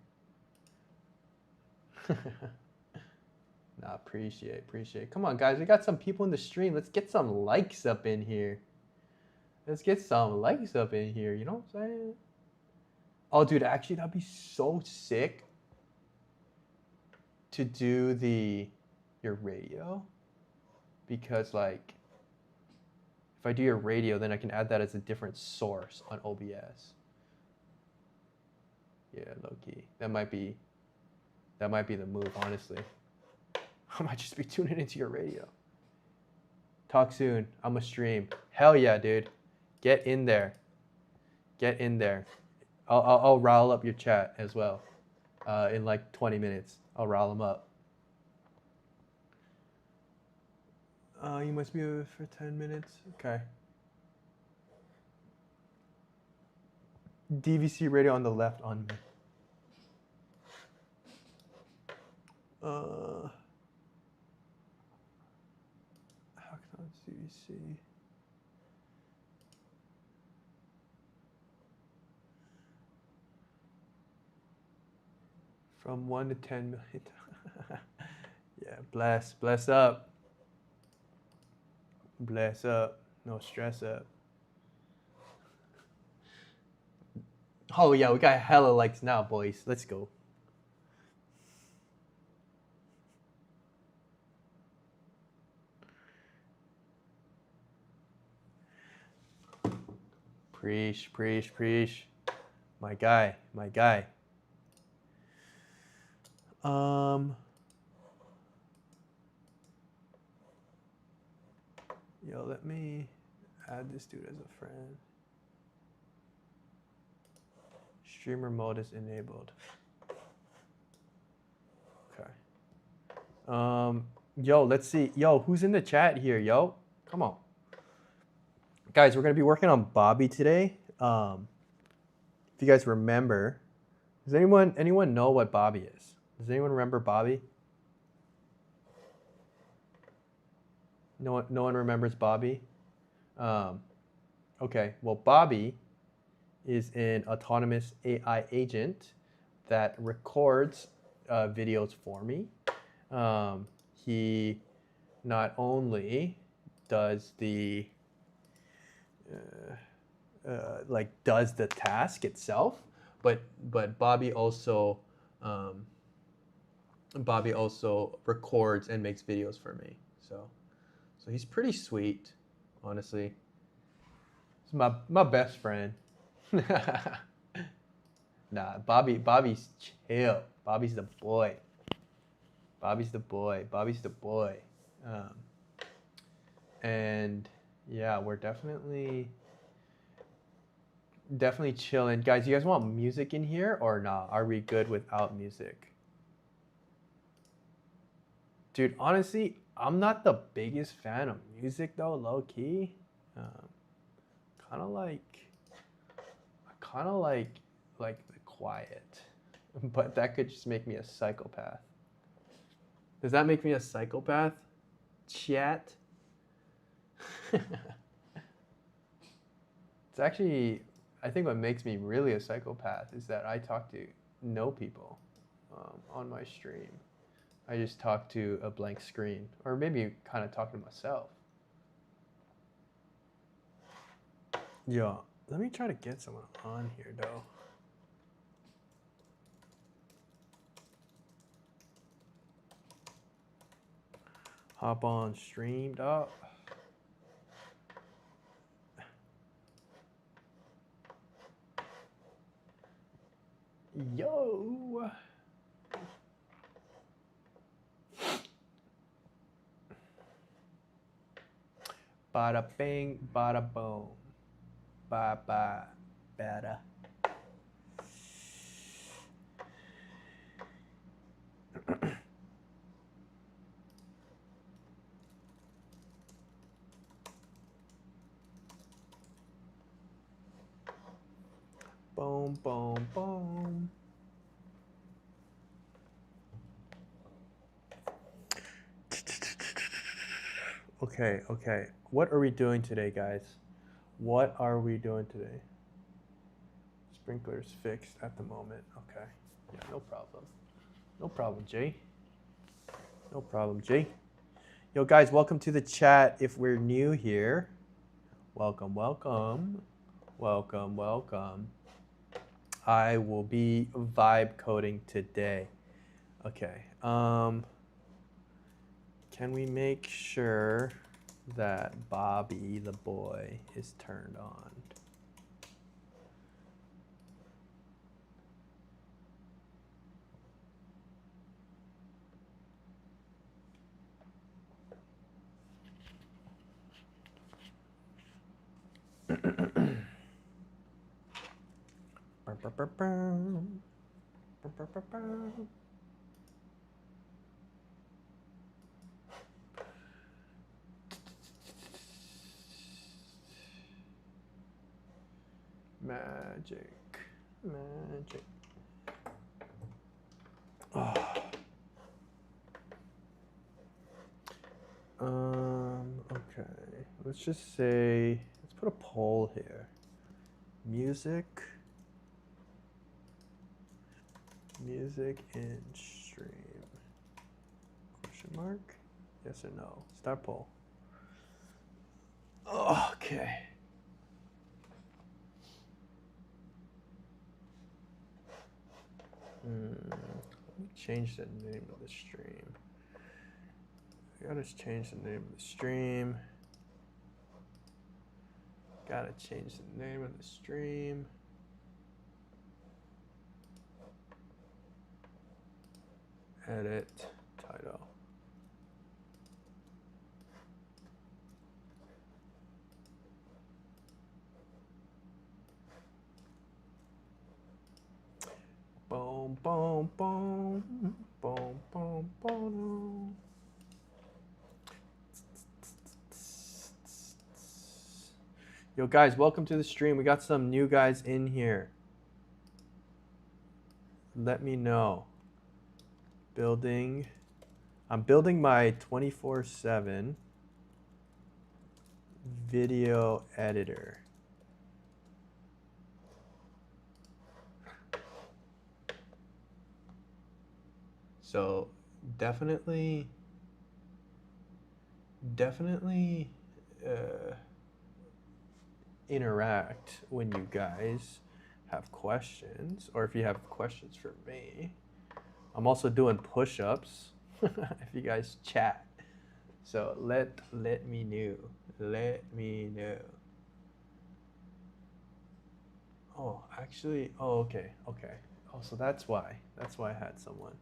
Nah, appreciate. Come on, guys. We got some people in the stream. Let's get some likes up in here. You know what I'm saying? Oh, dude, actually, that'd be so sick to do your radio, because like if I do your radio, then I can add that as a different source on OBS. Yeah, low key. That might be the move, honestly. I might just be tuning into your radio. Talk soon. I'm a stream. Hell yeah, dude. Get in there. Get in there. I'll rile up your chat as well. In like 20 minutes, I'll rile them up. You must be over for 10 minutes. Okay. DVC radio on the left on me. How can I DVC? From 1 to 10 million. Yeah, bless up. Bless up. No stress up. Oh yeah, we got hella likes now, boys. Let's go. Preach, preach, preach. My guy, my guy. Yo, let me add this dude as a friend. Streamer mode is enabled. Okay. Yo, let's see. Yo, who's in the chat here, yo? Come on. Guys, we're gonna be working on Bobby today. If you guys remember, does anyone know what Bobby is? Does anyone remember Bobby? No one remembers Bobby? Okay, well, Bobby is an autonomous AI agent that records videos for me. He not only does the does the task itself, but Bobby also records and makes videos for me. So he's pretty sweet, honestly. He's my best friend. Nah, Bobby's chill. Bobby's the boy. Bobby's the boy. Bobby's the boy. And yeah, we're definitely chilling. Guys, you guys want music in here or not? Are we good without music? Dude, honestly, I'm not the biggest fan of music though, low key. Kind of like the quiet, but that could just make me a psychopath. Does that make me a psychopath? Chat. It's actually, I think what makes me really a psychopath is that I talk to no people on my stream. I just talk to a blank screen, or maybe kind of talk to myself. Yeah, let me try to get someone on here though. Hop on stream, dog. Yo. Bada bing, bada boom. Bye bye, bada. Boom, boom, boom. Okay. What are we doing today, guys? What are we doing today? Sprinklers fixed at the moment. Okay. Yeah, no problem. No problem, Jay. No problem, Jay. Yo, guys, welcome to the chat. If we're new here, welcome. I will be vibe coding today. Okay. Can we make sure that Bobby the boy is turned on? Magic. Magic. Oh. Okay. Let's just say, let's put a poll here. Music in stream. Question mark? Yes or no? Start poll. Okay. Let me change the name of the stream. I gotta change the name of the stream. Gotta change the name of the stream. Edit title. Boom, boom, boom, boom, boom, boom. Yo, guys, welcome to the stream. We got some new guys in here. Let me know. I'm building my 24/7 video editor. So definitely interact when you guys have questions, or if you have questions for me. I'm also doing push-ups if you guys chat. So let me know. Let me know. Oh, actually, oh, okay. Oh, so that's why I had someone.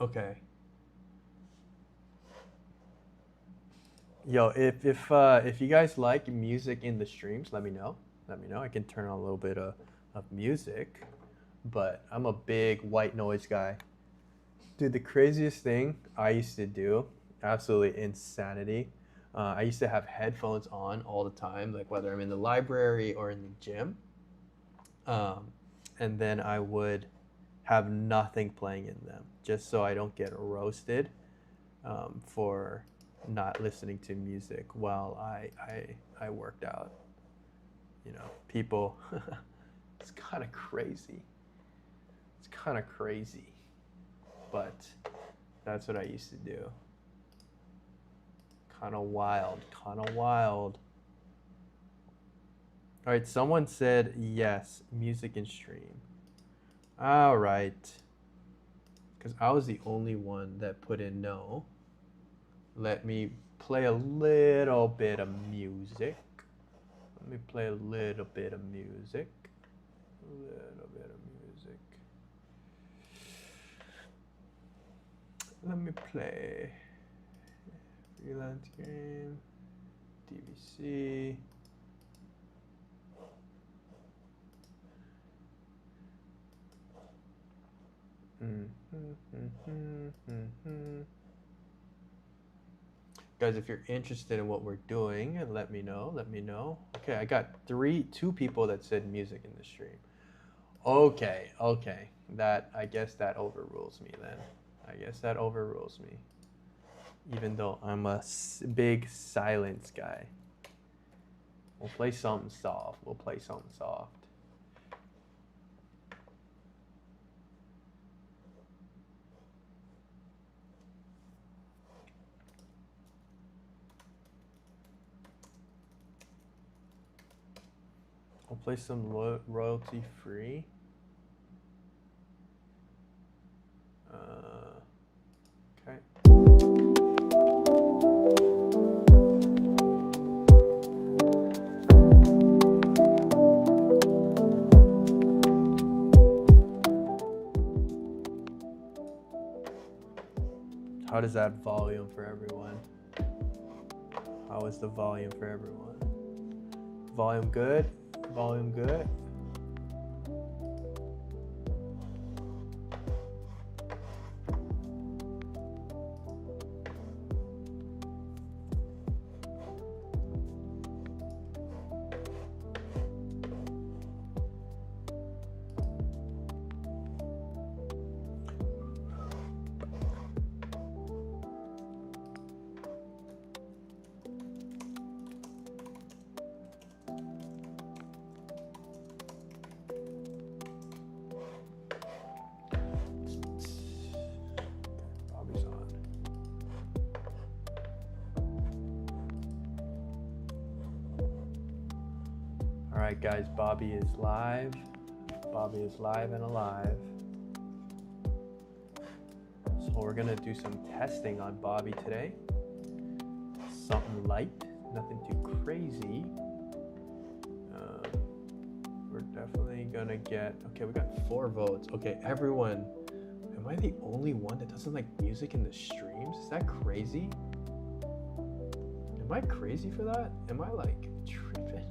Okay. Yo, if you guys like music in the streams, let me know. I can turn on a little bit of music, but I'm a big white noise guy. Dude, the craziest thing I used to do, absolutely insanity. I used to have headphones on all the time, like whether I'm in the library or in the gym. And then I would have nothing playing in them, just so I don't get roasted for not listening to music while I worked out. You know, people, it's kind of crazy. But that's what I used to do. Kind of wild. All right, someone said yes, music and stream. All right. Because I was the only one that put in no. Let me play a little bit of music. Let me play freelance game, DVC. Guys, if you're interested in what we're doing, let me know. Okay, I got two people that said music in the stream. Okay. I guess that overrules me then. Even though I'm a big silence guy. We'll play something soft. I'll play some royalty free. Okay. How does that volume for everyone? How is the volume for everyone? Volume good? Volume good? Bobby's on. All right, guys, Bobby is live. Bobby is live and alive. So we're gonna do some testing on Bobby today. Something light, nothing too crazy. We're definitely gonna get, okay, we got 4 votes. Okay, everyone, am I the only one that doesn't like music in the streams? Is that crazy? Am I crazy for that? Am I like tripping?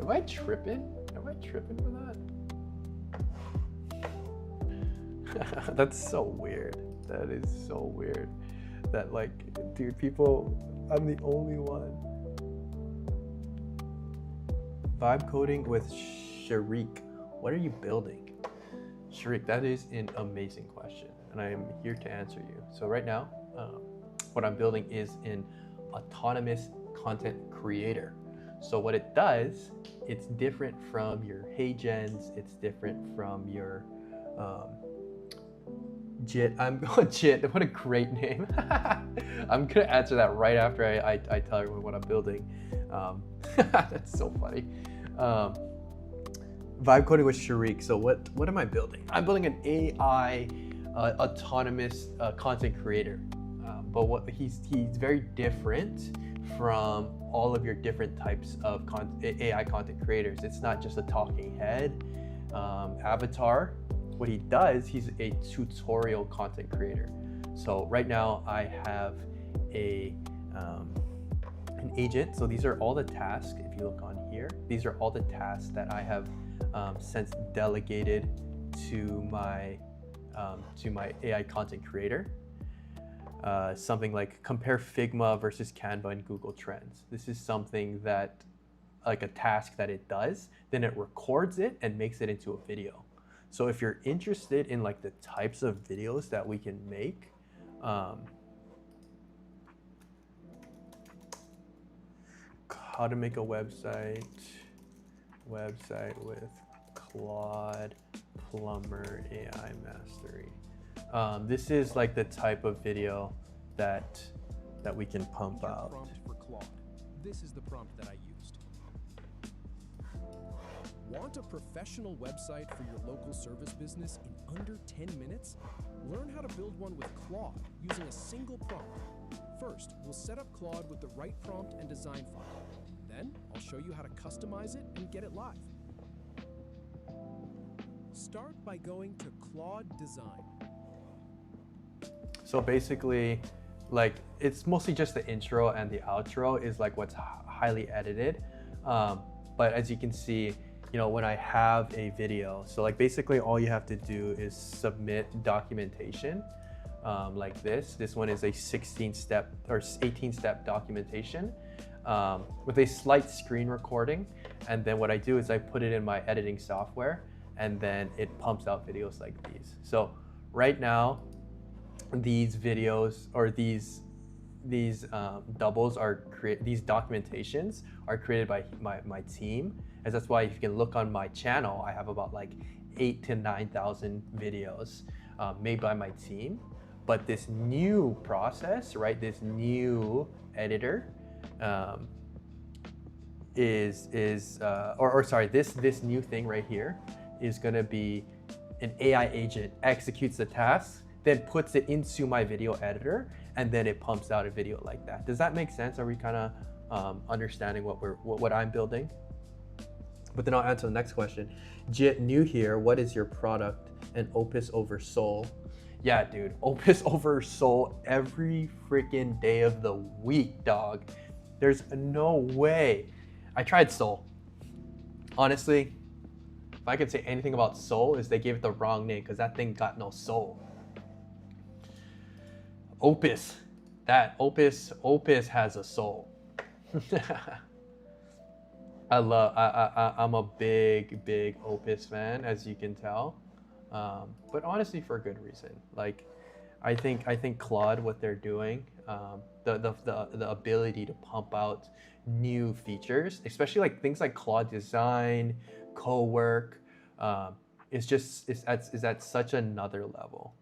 Am I tripping? Am I tripping for that? That's so weird. That is so weird. That like, dude, people, I'm the only one. Vibe coding with Sharik. What are you building? Sharik, that is an amazing question, and I am here to answer you. So right now, what I'm building is an autonomous content creator. So what it does, it's different from your HeyGens, it's different from your Jit. I'm going Jit. What a great name. I'm gonna answer that right after I tell everyone what I'm building. That's so funny. Vibe coding with Sharik. So what am I building? I'm building an AI autonomous content creator. But what he's very different from all of your different types of AI content creators. It's not just a talking head avatar. What he does, he's a tutorial content creator. So right now I have an agent. So these are all the tasks. If you look on here, these are all the tasks that I have since delegated to my AI content creator. Something like compare Figma versus Canva and Google Trends. This is something that, like a task that it does, then it records it and makes it into a video. So if you're interested in like the types of videos that we can make, how to make a website with Claude Plumber AI Mastery. This is like the type of video that we can pump out. Prompt for Claude. This is the prompt that I used. Want a professional website for your local service business in under 10 minutes? Learn how to build one with Claude using a single prompt. First, we'll set up Claude with the right prompt and design file. Then, I'll show you how to customize it and get it live. Start by going to Claude Design. So basically, like, it's mostly just the intro and the outro is like what's highly edited. But as you can see, you know, when I have a video, so like basically all you have to do is submit documentation like this. This one is a 16-step or 18-step documentation with a slight screen recording. And then what I do is I put it in my editing software, and then it pumps out videos like these. So right now, these videos or these doubles are these documentations are created by my team, as that's why if you can look on my channel, I have about like 8,000 to 9,000 videos made by my team. But this new process, right, this new editor this new thing right here is going to be an AI agent executes the task, then puts it into my video editor, and then it pumps out a video like that. Does that make sense? Are we kind of understanding what I'm building? But then I'll answer the next question. Jit, new here, what is your product and Opus over Soul? Yeah, dude, Opus over Soul every freaking day of the week, dog. There's no way. I tried Soul. Honestly, if I could say anything about Soul, is they gave it the wrong name because that thing got no soul. Opus, Opus has a soul. I'm a big Opus fan, as you can tell, but honestly for a good reason. Like, I think Claude, what they're doing, the ability to pump out new features, especially like things like Claude Design, co-work, is at such another level.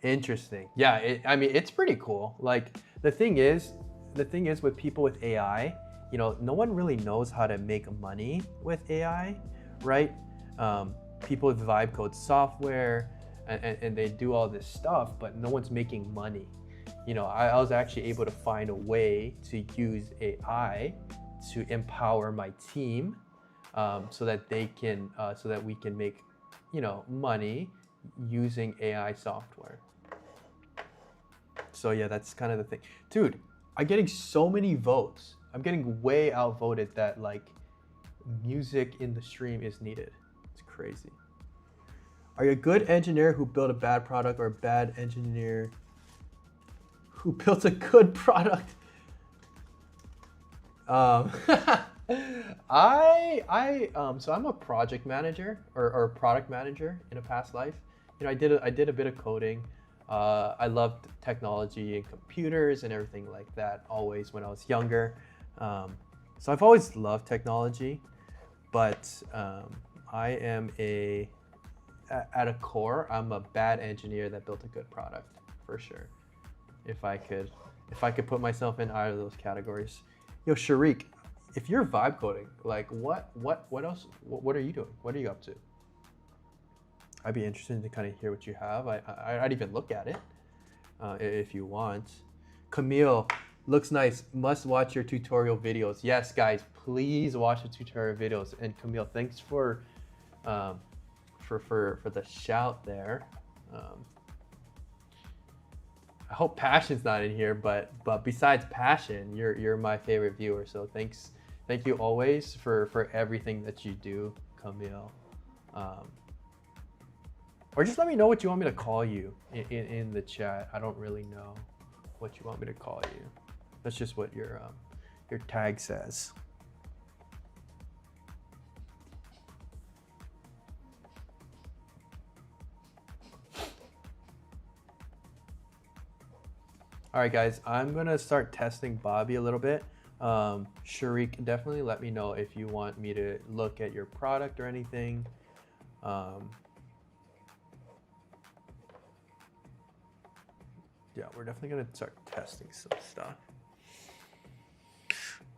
Interesting. Yeah, I mean, it's pretty cool. Like, the thing is with people with AI, you know, no one really knows how to make money with AI, right? People with vibe code software, and they do all this stuff, but no one's making money. You know, I was actually able to find a way to use AI to empower my team, so that we can make, you know, money using AI software. So yeah, that's kind of the thing. Dude, I'm getting so many votes. I'm getting way outvoted that like music in the stream is needed. It's crazy. Are you a good engineer who built a bad product, or a bad engineer who built a good product? So I'm a project manager or product manager in a past life. You know, I did a bit of coding. I loved technology and computers and everything like that always when I was younger. So I've always loved technology, but I am at a core, I'm a bad engineer that built a good product, for sure. If I could put myself in either of those categories. Yo, Sharik, if you're vibe coding, like what else? What are you doing? What are you up to? I'd be interested to kind of hear what you have. I'd even look at it if you want. Camille, looks nice. Must watch your tutorial videos. Yes, guys, please watch the tutorial videos. And Camille, thanks for the shout there. I hope Passion's not in here, but besides Passion, you're my favorite viewer. So thank you always for everything that you do, Camille. Or just let me know what you want me to call you in the chat. I don't really know what you want me to call you. That's just what your tag says. All right, guys, I'm gonna start testing Bobby a little bit. Sharik, definitely let me know if you want me to look at your product or anything. Yeah, we're definitely gonna start testing some stuff.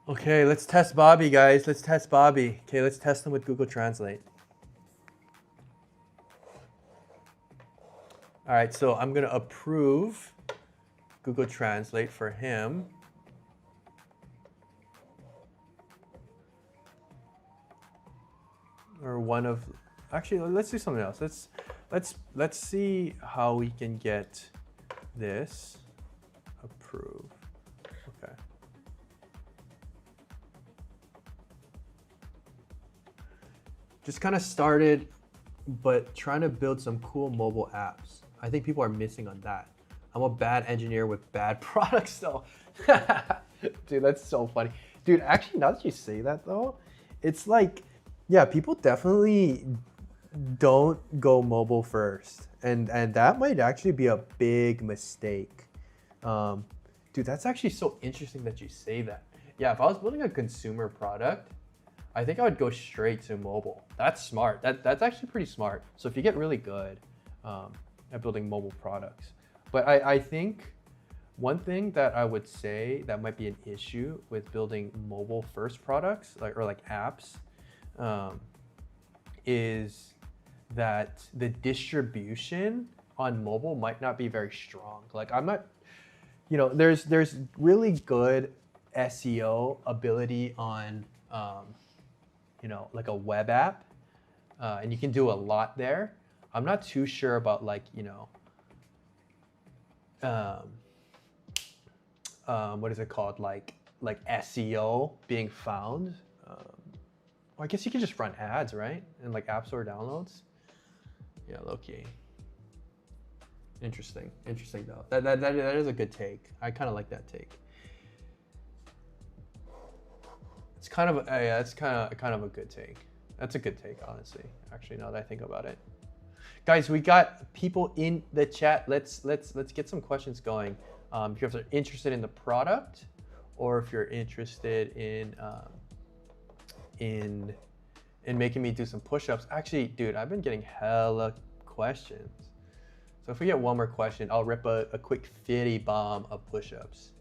Okay, let's test Bobby, guys. Let's test Bobby. Okay, let's test him with Google Translate. All right, so I'm gonna approve Google Translate for him. Or one of, actually, let's do something else. Let's see how we can get this approved. Okay. Just kind of started, but trying to build some cool mobile apps. I think people are missing on that. I'm a bad engineer with bad products though. Dude, that's so funny. Dude, actually, now that you say that though, it's like, yeah, people definitely don't go mobile first. And that might actually be a big mistake. Dude, that's actually so interesting that you say that. Yeah, if I was building a consumer product, I think I would go straight to mobile. That's smart. That's actually pretty smart. So if you get really good at building mobile products. But I think one thing that I would say that might be an issue with building mobile first products, like apps, is that the distribution on mobile might not be very strong. Like, I'm not, you know, there's really good SEO ability on, you know, like a web app, and you can do a lot there. I'm not too sure about like, you know, what is it called? Like SEO being found. Well, I guess you can just run ads, right? And like App Store downloads. Yeah, low-key. Interesting though. That is a good take. I kind of like that take. It's kind of yeah, it's kind of a good take. That's a good take, honestly. Actually, now that I think about it, guys, we got people in the chat. Let's get some questions going. If you're interested in the product, or if you're interested in making me do some push-ups. Actually, dude, I've been getting hella questions. So if we get one more question, I'll rip a quick 50 bomb of push-ups.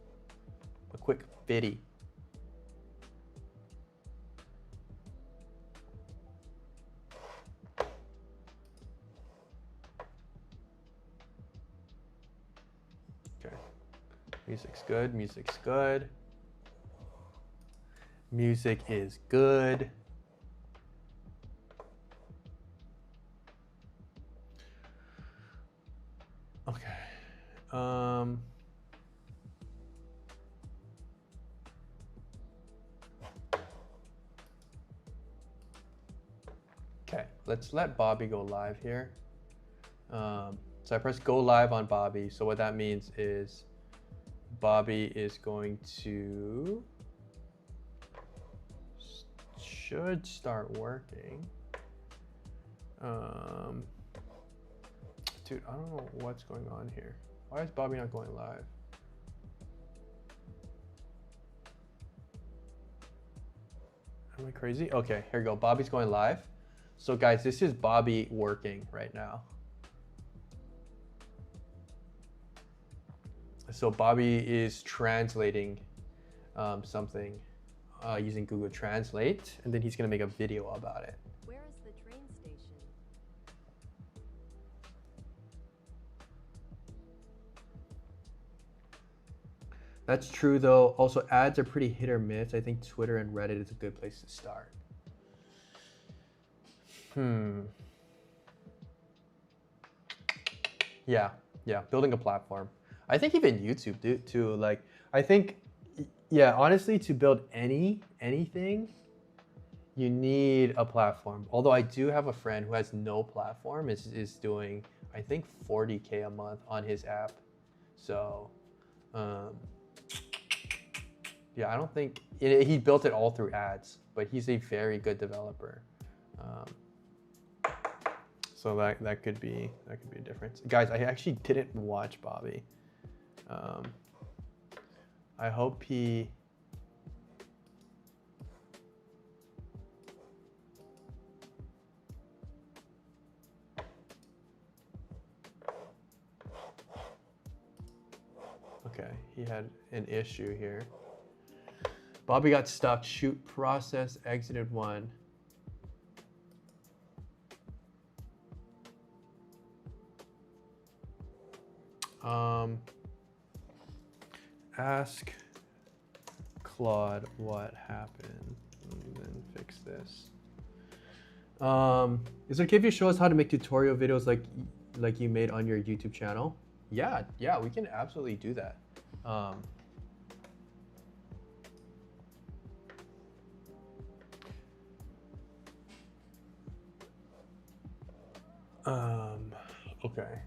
A quick 50. Okay. Music's good. Music's good. Music is good. Okay. Okay, let's let Bobby go live here. So I press go live on Bobby. So what that means is Bobby is going to should start working. Dude, I don't know what's going on here. Why is Bobby not going live? Am I crazy? Okay, here we go. Bobby's going live. So guys, this is Bobby working right now. So Bobby is translating something using Google Translate, and then he's gonna make a video about it. Where is the train station? That's true though. Also, ads are pretty hit or miss. I think Twitter and Reddit is a good place to start. Yeah, building a platform. I think even YouTube too. Like, I think, yeah, honestly, to build anything, you need a platform. Although I do have a friend who has no platform, is doing, I think, 40K a month on his app. So, yeah, I don't think, he built it all through ads, but he's a very good developer. So that could be a difference. Guys, I actually didn't watch Bobby. I hope he... Okay, he had an issue here. Bobby got stuck. Shoot process, exited one. Ask Claude what happened and then fix this. Is it okay if you show us how to make tutorial videos like you made on your YouTube channel? Yeah, we can absolutely do that. Okay,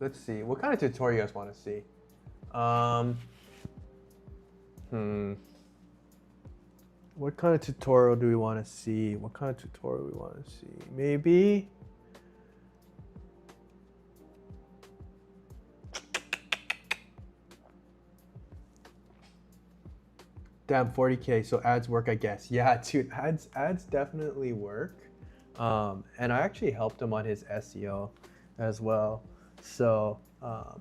let's see. What kind of tutorial you guys want to see? What kind of tutorial do we want to see? What kind of tutorial we want to see? Maybe. Damn, 40K. So ads work, I guess. Yeah, dude, ads definitely work. And I actually helped him on his SEO as well. So, so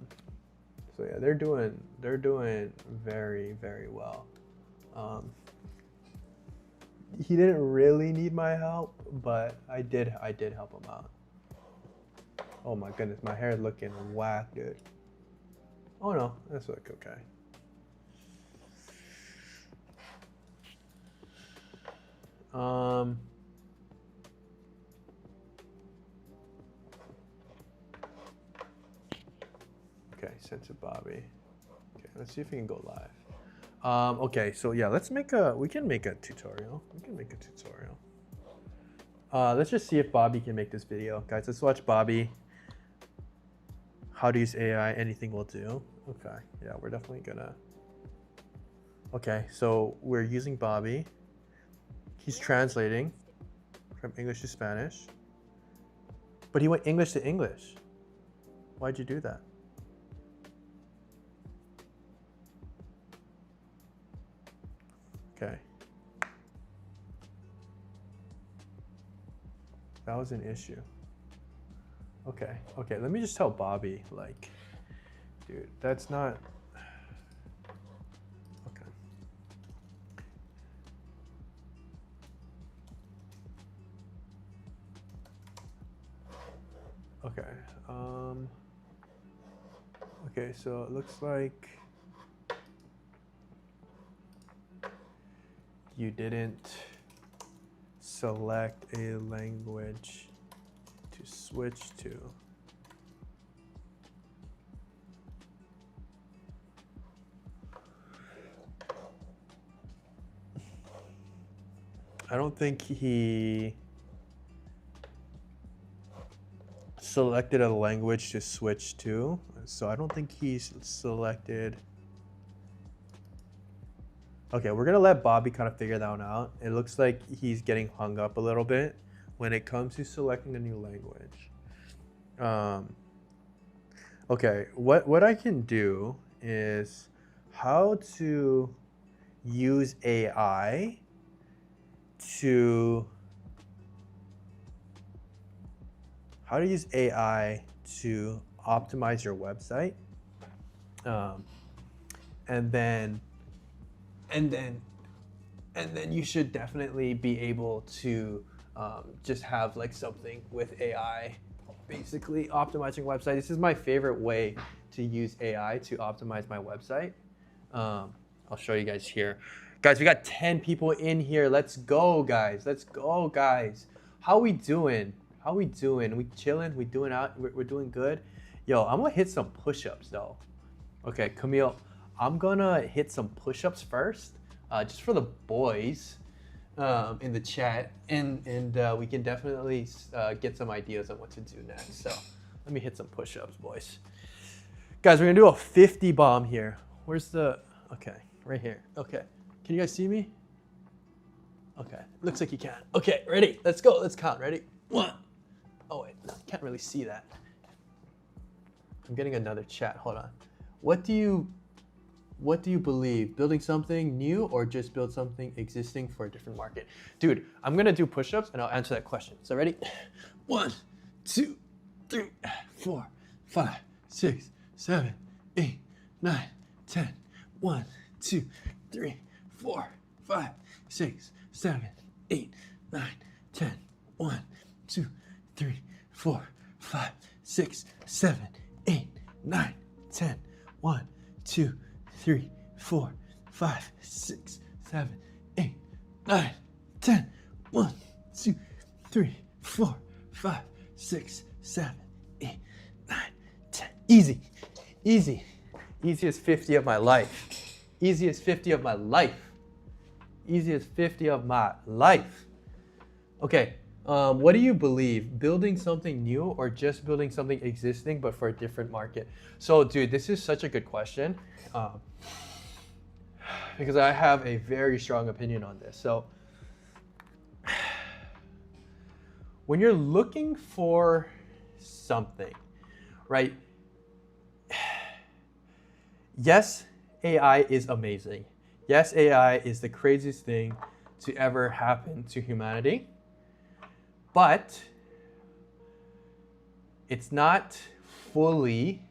yeah, they're doing very, very well. He didn't really need my help, but I did help him out. Oh my goodness, my hair is looking whack, dude. Oh no, that's like okay. sent to Bobby. Okay, let's see if we can go live. Okay, so yeah, we can make a tutorial. Let's just see if Bobby can make this video. Guys, let's watch Bobby. How to use AI, anything will do. Okay, yeah, we're definitely gonna. Okay, so we're using Bobby. He's translating from English to Spanish. But he went English to English. Why'd you do that? Okay. That was an issue. Okay, let me just tell Bobby, like, dude, that's not, okay. Okay, okay, so it looks like you didn't select a language to switch to. I don't think he selected a language to switch to, so I don't think he's selected. Okay, we're gonna let Bobby kind of figure that one out. It looks like he's getting hung up a little bit when it comes to selecting a new language. Okay, what I can do is how to use AI to optimize your website, and then you should definitely be able to just have like something with AI basically optimizing website. This is my favorite way to use AI to optimize my website. I'll show you guys here. Guys, we got 10 people in here. Let's go, guys. How we doing? We chilling? We doing out? We're doing good? Yo, I'm gonna hit some push-ups though. Okay, Camille, I'm gonna hit some push-ups first, just for the boys in the chat, and we can definitely get some ideas on what to do next. So let me hit some push-ups, boys. Guys, we're gonna do a 50 bomb here. Where's the, okay, right here. Okay, can you guys see me? Okay, looks like you can. Okay, ready, let's go, let's count, ready? 1. Oh wait, can't really see that. I'm getting another chat, hold on. What do you believe? Building something new or just build something existing for a different market? Dude, I'm gonna do push-ups and I'll answer that question. So ready? 1, 2, 3, 4, 5, 6, 7, 8, 9, 10. 1, 2, 3, 4, 5, 6, 7, 8, 9, 10. 1, 2, 3, 4, 5, 6, 7, 8, 9, 10. 1, 2, 3, 4, 5, 6, 7, 8, 9, 10. 1, 2, 3, 4, 5, 6, 7, 8, 9, 10. Easy. Easiest 50 of my life. Easiest 50 of my life. Okay, what do you believe? Building something new or just building something existing but for a different market? So dude, this is such a good question. Because I have a very strong opinion on this. So when you're looking for something, right? Yes, AI is amazing. Yes, AI is the craziest thing to ever happen to humanity. But it's not fully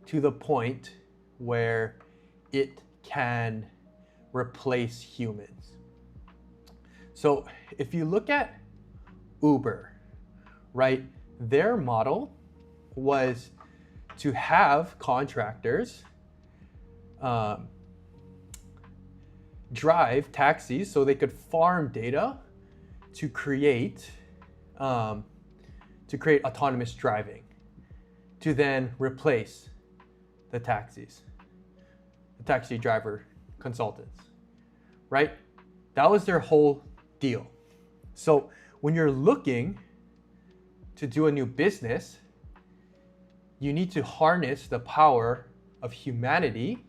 to the point where it can replace humans. So if you look at Uber, right, their model was to have contractors drive taxis so they could farm data to create autonomous driving, to then replace the taxis, the taxi driver consultants, right? That was their whole deal. So when you're looking to do a new business, you need to harness the power of humanity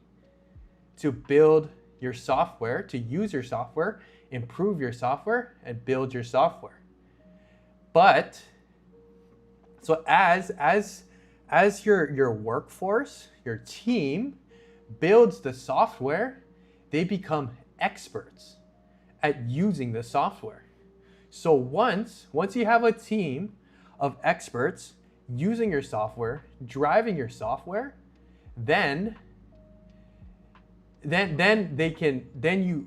to build your software, to use your software, improve your software, and build your software. But so as your workforce, your team builds the software, they become experts at using the software. So once you have a team of experts using your software, driving your software, then you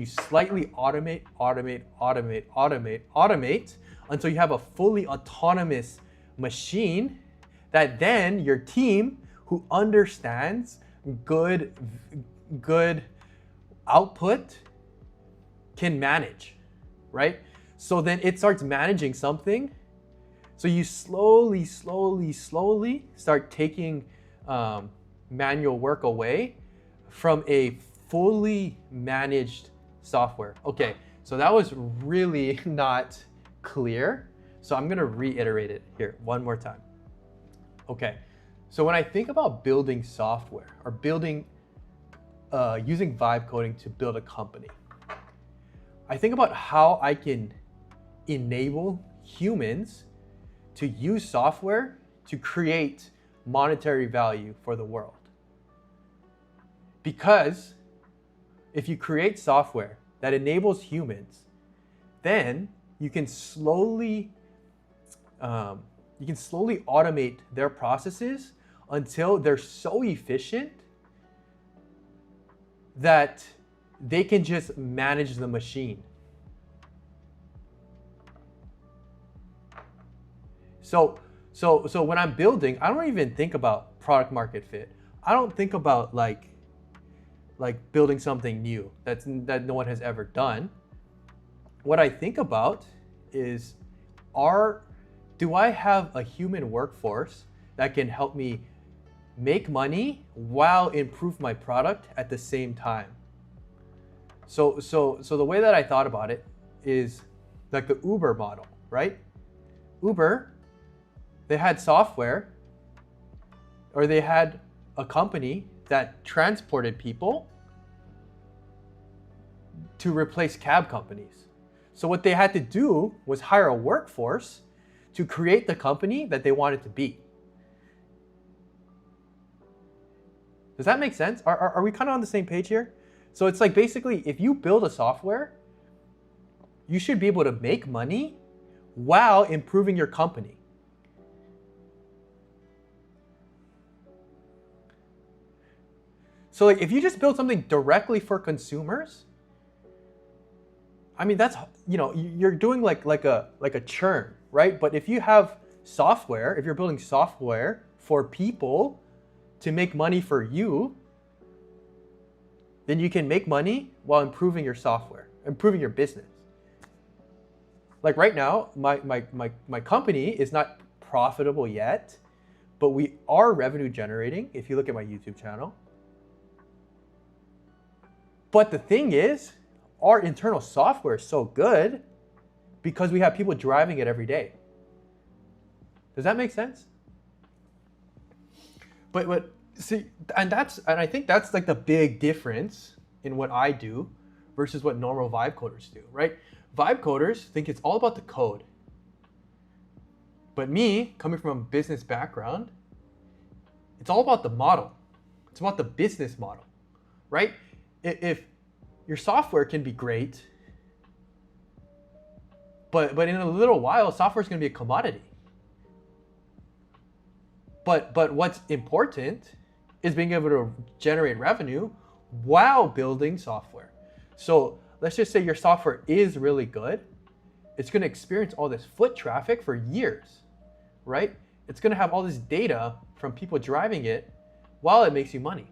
slightly automate until you have a fully autonomous machine that then your team who understands good output can manage, right? So then it starts managing something. So you slowly start taking manual work away from a fully managed software. Okay, so that was really not clear. So I'm gonna reiterate it here one more time. Okay, so when I think about building software or building, using vibe coding to build a company, I think about how I can enable humans to use software to create monetary value for the world. Because if you create software that enables humans, then you can slowly automate their processes until they're so efficient that they can just manage the machine. So when I'm building, I don't even think about product market fit. I don't think about like building something new that no one has ever done. What I think about is, do I have a human workforce that can help me make money while improve my product at the same time? So the way that I thought about it is like the Uber model, right? Uber, they had software, or they had a company that transported people to replace cab companies. So what they had to do was hire a workforce to create the company that they wanted to be. Does that make sense? Are we kind of on the same page here? So it's like basically, if you build a software, you should be able to make money while improving your company. So like if you just build something directly for consumers, I mean, that's, you're doing like a churn, right? But if you have software, if you're building software for people to make money for you, then you can make money while improving your software, improving your business. Like right now, my company is not profitable yet, but we are revenue generating if you look at my YouTube channel. But the thing is, our internal software is so good because we have people driving it every day. Does that make sense? But see, and I think that's like the big difference in what I do versus what normal vibe coders do, right? Vibe coders think it's all about the code. But me, coming from a business background, it's all about the model. It's about the business model, right? If your software can be great, but in a little while, software is going to be a commodity. But what's important is being able to generate revenue while building software. So let's just say your software is really good. It's going to experience all this foot traffic for years, right? It's going to have all this data from people driving it while it makes you money.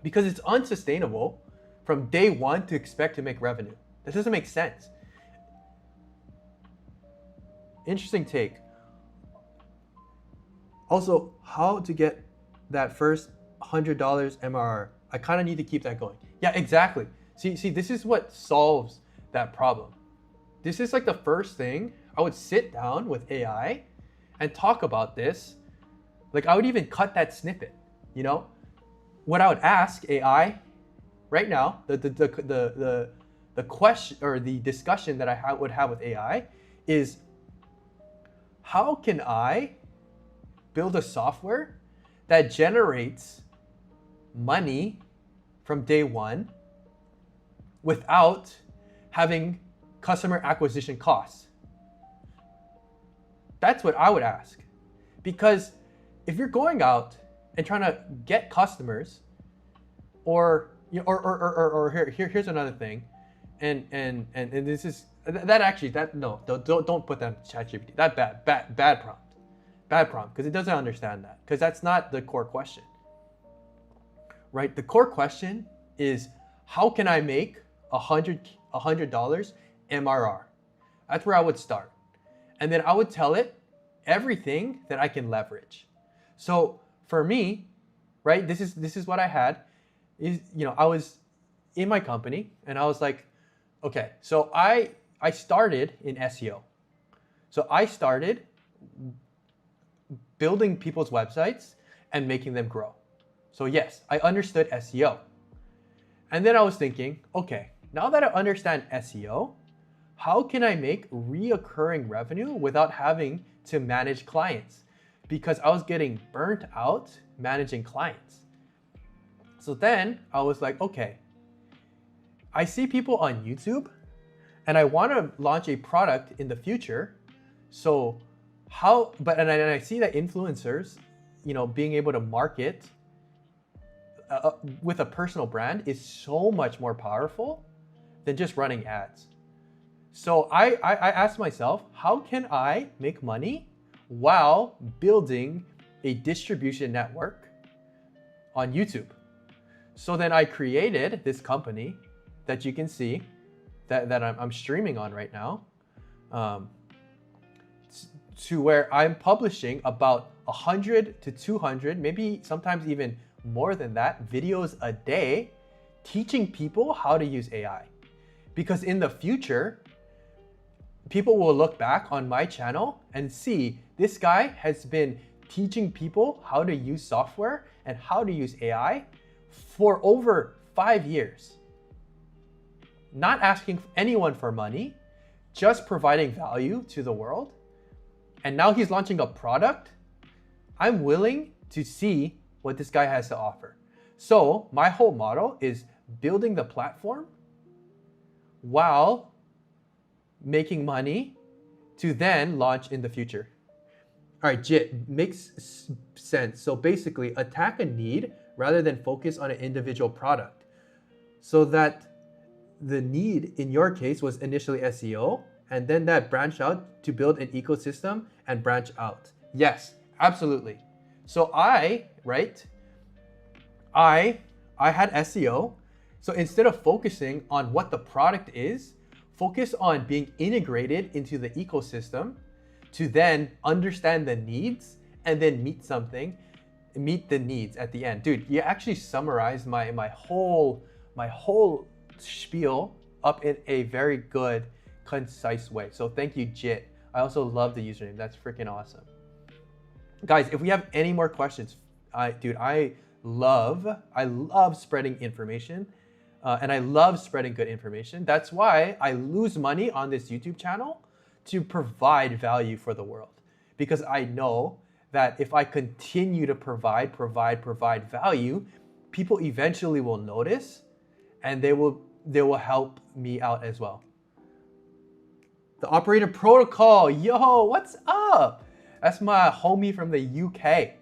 Because it's unsustainable from day one to expect to make revenue. This doesn't make sense. Interesting take. Also, how to get that first $100 MRR. I kind of need to keep that going. Yeah, exactly. See, this is what solves that problem. This is like the first thing I would sit down with AI and talk about this. Like I would even cut that snippet, you know? What I would ask AI right now, the question or the discussion that I would have with AI is, how can I build a software that generates money from day one without having customer acquisition costs? That's what I would ask. Because if you're going out and trying to get customers, or here's another thing, and this is don't put that in ChatGPT. That bad prompt, because it doesn't understand that, because that's not the core question, right? The core question is, how can I make $100 MRR? That's where I would start, and then I would tell it everything that I can leverage. So for me, right, this is what I had. Is, you know, I was in my company and I was like, okay, so I started in SEO. So I started building people's websites and making them grow. So yes, I understood SEO. And then I was thinking, okay, now that I understand SEO, how can I make reoccurring revenue without having to manage clients? Because I was getting burnt out managing clients. So then I was like, okay, I see people on YouTube and I want to launch a product in the future. So and I see that influencers, you know, being able to market with a personal brand is so much more powerful than just running ads. So I asked myself, how can I make money while building a distribution network on YouTube? So then I created this company that you can see that I'm streaming on right now, to where I'm publishing about 100 to 200, maybe sometimes even more than that, videos a day, teaching people how to use AI. Because in the future, people will look back on my channel and see this guy has been teaching people how to use software and how to use AI for over 5 years. Not asking anyone for money, just providing value to the world. And now he's launching a product. I'm willing to see what this guy has to offer. So my whole model is building the platform while making money to then launch in the future. All right, Jit, makes sense. So basically, attack a need rather than focus on an individual product. So that the need in your case was initially SEO, and then that branched out to build an ecosystem and branch out. Yes, absolutely. So I had SEO. So instead of focusing on what the product is, focus on being integrated into the ecosystem to then understand the needs and then meet the needs at the end. Dude, you actually summarized my whole spiel up in a very good, concise way. So thank you, Jit. I also love the username. That's freaking awesome. Guys, if we have any more questions, I love spreading information, and I love spreading good information. That's why I lose money on this YouTube channel to provide value for the world, because I know that if I continue to provide value, people eventually will notice, and they will help me out as well. The operator protocol, yo, what's up? That's my homie from the UK.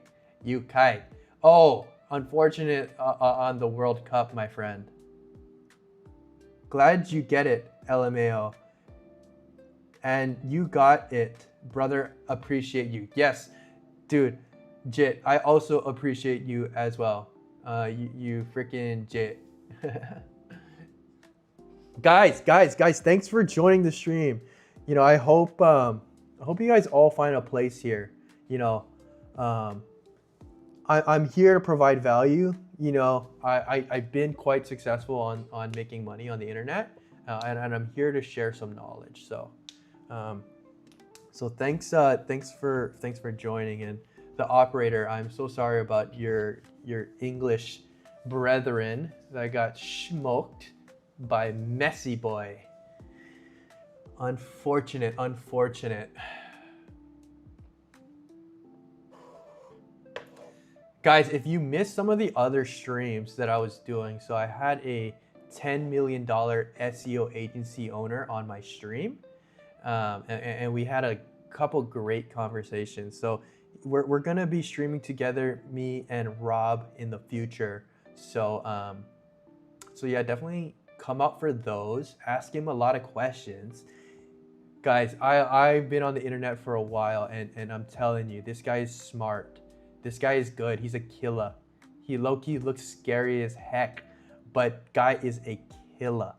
Oh, unfortunate on the World Cup, my friend. Glad you get it, LMAO. And you got it, brother. Appreciate you. Yes, dude, Jit, I also appreciate you as well. You freaking Jit. Guys, thanks for joining the stream. You know, I hope you guys all find a place here. You know, I'm here to provide value. You know, I've been quite successful on making money on the internet, and I'm here to share some knowledge. So, thanks for joining. And the operator, I'm so sorry about your English brethren that got smoked by Messy Boy. Unfortunate. Guys, if you missed some of the other streams that I was doing, so I had a $10 million SEO agency owner on my stream, and we had a couple great conversations. So we're gonna be streaming together, me and Rob, in the future. So yeah, definitely come up for those. Ask him a lot of questions. Guys, I've been on the internet for a while, and I'm telling you, this guy is smart. This guy is good. He's a killer. He low-key looks scary as heck, but guy is a killer.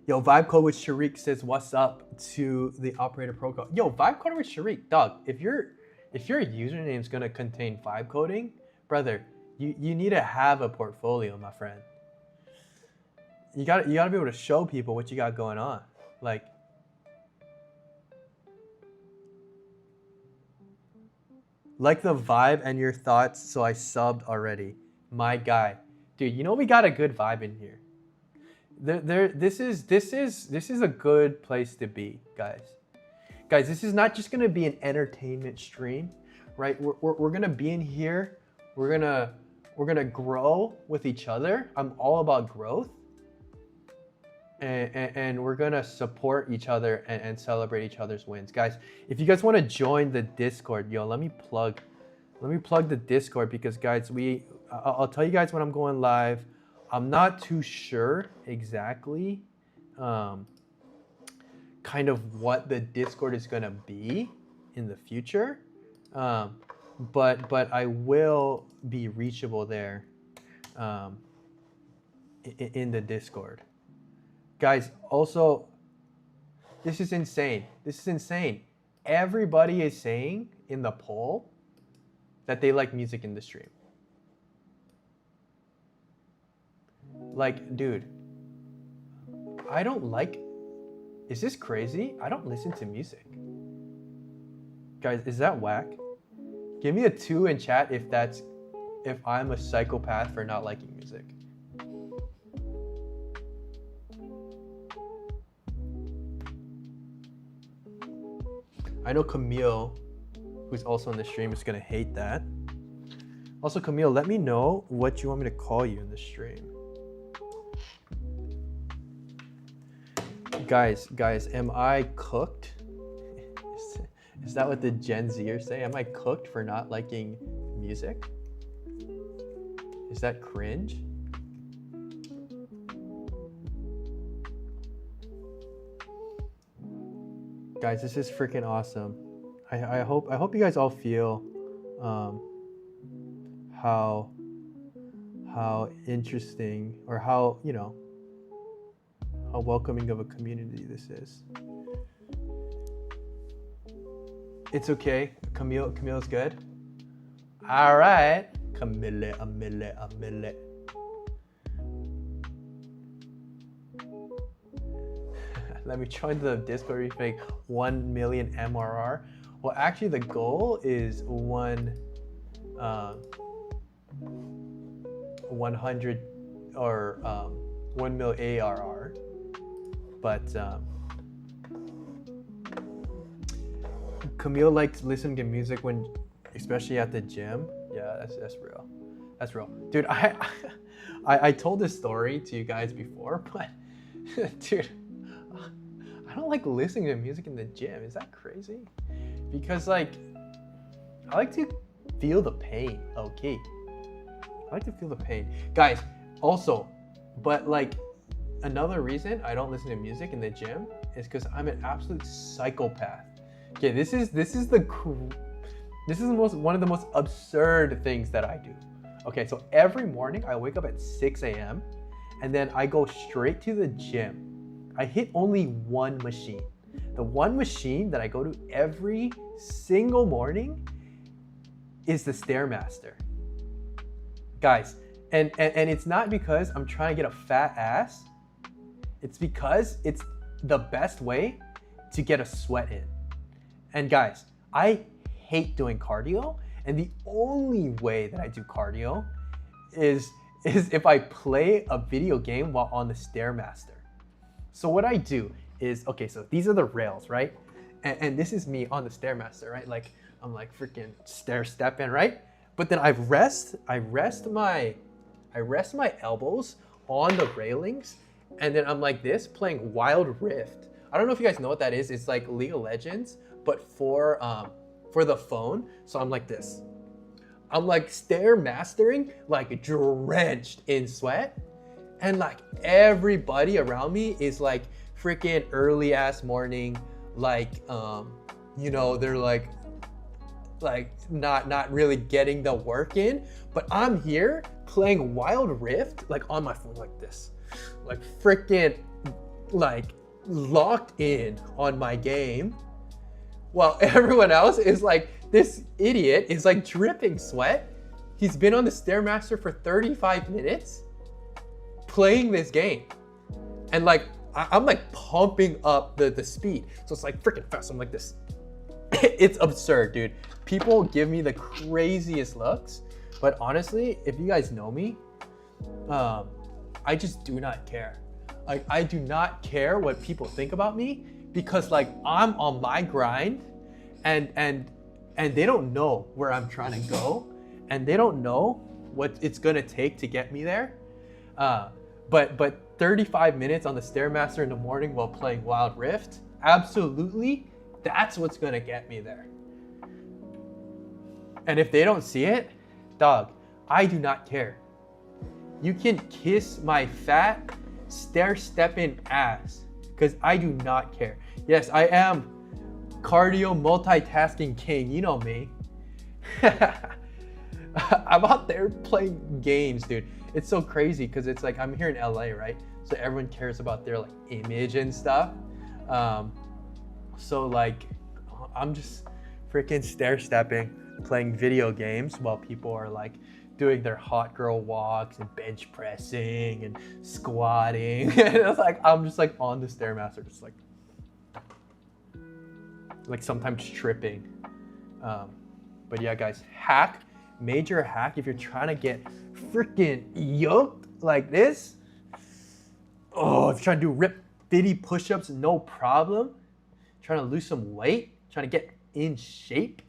Yo, Vibe Code with Sharik says, what's up to the Operator Pro Code. Yo, Vibe Code with Sharik, dog, if your username is gonna contain vibe coding, brother, you need to have a portfolio, my friend. You gotta be able to show people what you got going on. Like the vibe and your thoughts, so I subbed already. My guy. Dude, you know we got a good vibe in here. This is a good place to be, guys. Guys, this is not just gonna be an entertainment stream, right? We're gonna be in here. We're gonna grow with each other. I'm all about growth. And we're gonna support each other and celebrate each other's wins. Guys, if you guys want to join the Discord, yo, let me plug the Discord, because guys, I'll tell you guys when I'm going live. I'm not too sure exactly kind of what the Discord is gonna be in the future, but I will be reachable there in the Discord. Guys, also, this is insane. Everybody is saying in the poll that they like music in the stream. Like, dude, is this crazy? I don't listen to music. Guys, is that whack? Give me a 2 in chat if I'm a psychopath for not liking music. I know Camille, who's also on the stream, is gonna hate that. Also, Camille, let me know what you want me to call you in the stream. Guys, am I cooked? Is that what the Gen Zers say? Am I cooked for not liking music? Is that cringe? Guys, this is freaking awesome. I hope you guys all feel how interesting, or how welcoming of a community this is. It's okay. Camille's good. All right, Camille. Let me join the Discord. We make 1 million MRR. Well, actually, the goal is 100 or 1 mil ARR. But Camille likes listening to music especially at the gym. Yeah, that's real. That's real, dude. I told this story to you guys before, but dude, I don't like listening to music in the gym. Is that crazy? Because I like to feel the pain. Okay, I like to feel the pain, guys. Also, but another reason I don't listen to music in the gym is because I'm an absolute psychopath. Okay, this is one of the most absurd things that I do. Okay, so every morning I wake up at 6 a.m. and then I go straight to the gym. I hit only one machine. The one machine that I go to every single morning is the Stairmaster. Guys, and it's not because I'm trying to get a fat ass. It's because it's the best way to get a sweat in. And guys, I hate doing cardio, and the only way that I do cardio is if I play a video game while on the Stairmaster. So what I do is, okay, so these are the rails, right? And this is me on the Stairmaster, right? Like I'm like freaking stepping, right? But then I rest my elbows on the railings, and then I'm like this playing Wild Rift. I don't know if you guys know what that is. It's like League of Legends, but for the phone. So I'm like this. I'm like Stairmastering, like drenched in sweat, and like everybody around me is like freaking early ass morning, like you know, they're like not really getting the work in, but I'm here playing Wild Rift like on my phone like this, like freaking like locked in on my game, while everyone else is like, this idiot is like dripping sweat. He's been on the Stairmaster for 35 minutes playing this game, and like I'm like pumping up the speed, so it's like freaking fast. I'm like this. It's absurd, dude. People give me the craziest looks, but honestly, if you guys know me, I just do not care. Like I do not care what people think about me, because like I'm on my grind, and they don't know where I'm trying to go, and they don't know what it's gonna take to get me there. But 35 minutes on the Stairmaster in the morning while playing Wild Rift, absolutely, that's what's gonna get me there. And if they don't see it, dog, I do not care. You can kiss my fat stair-stepping ass, because I do not care. Yes, I am cardio multitasking king, you know me. I'm out there playing games, dude. It's so crazy because it's like I'm here in LA, right? So everyone cares about their like image and stuff. So like I'm just freaking stair-stepping, playing video games while people are like doing their hot girl walks and bench pressing and squatting. And it's like I'm just like on the Stairmaster, just like sometimes tripping. But yeah, guys, major hack if you're trying to get freaking yoked like this. Oh, if you're trying to do rip bitty push-ups, no problem. Trying to lose some weight, trying to get in shape.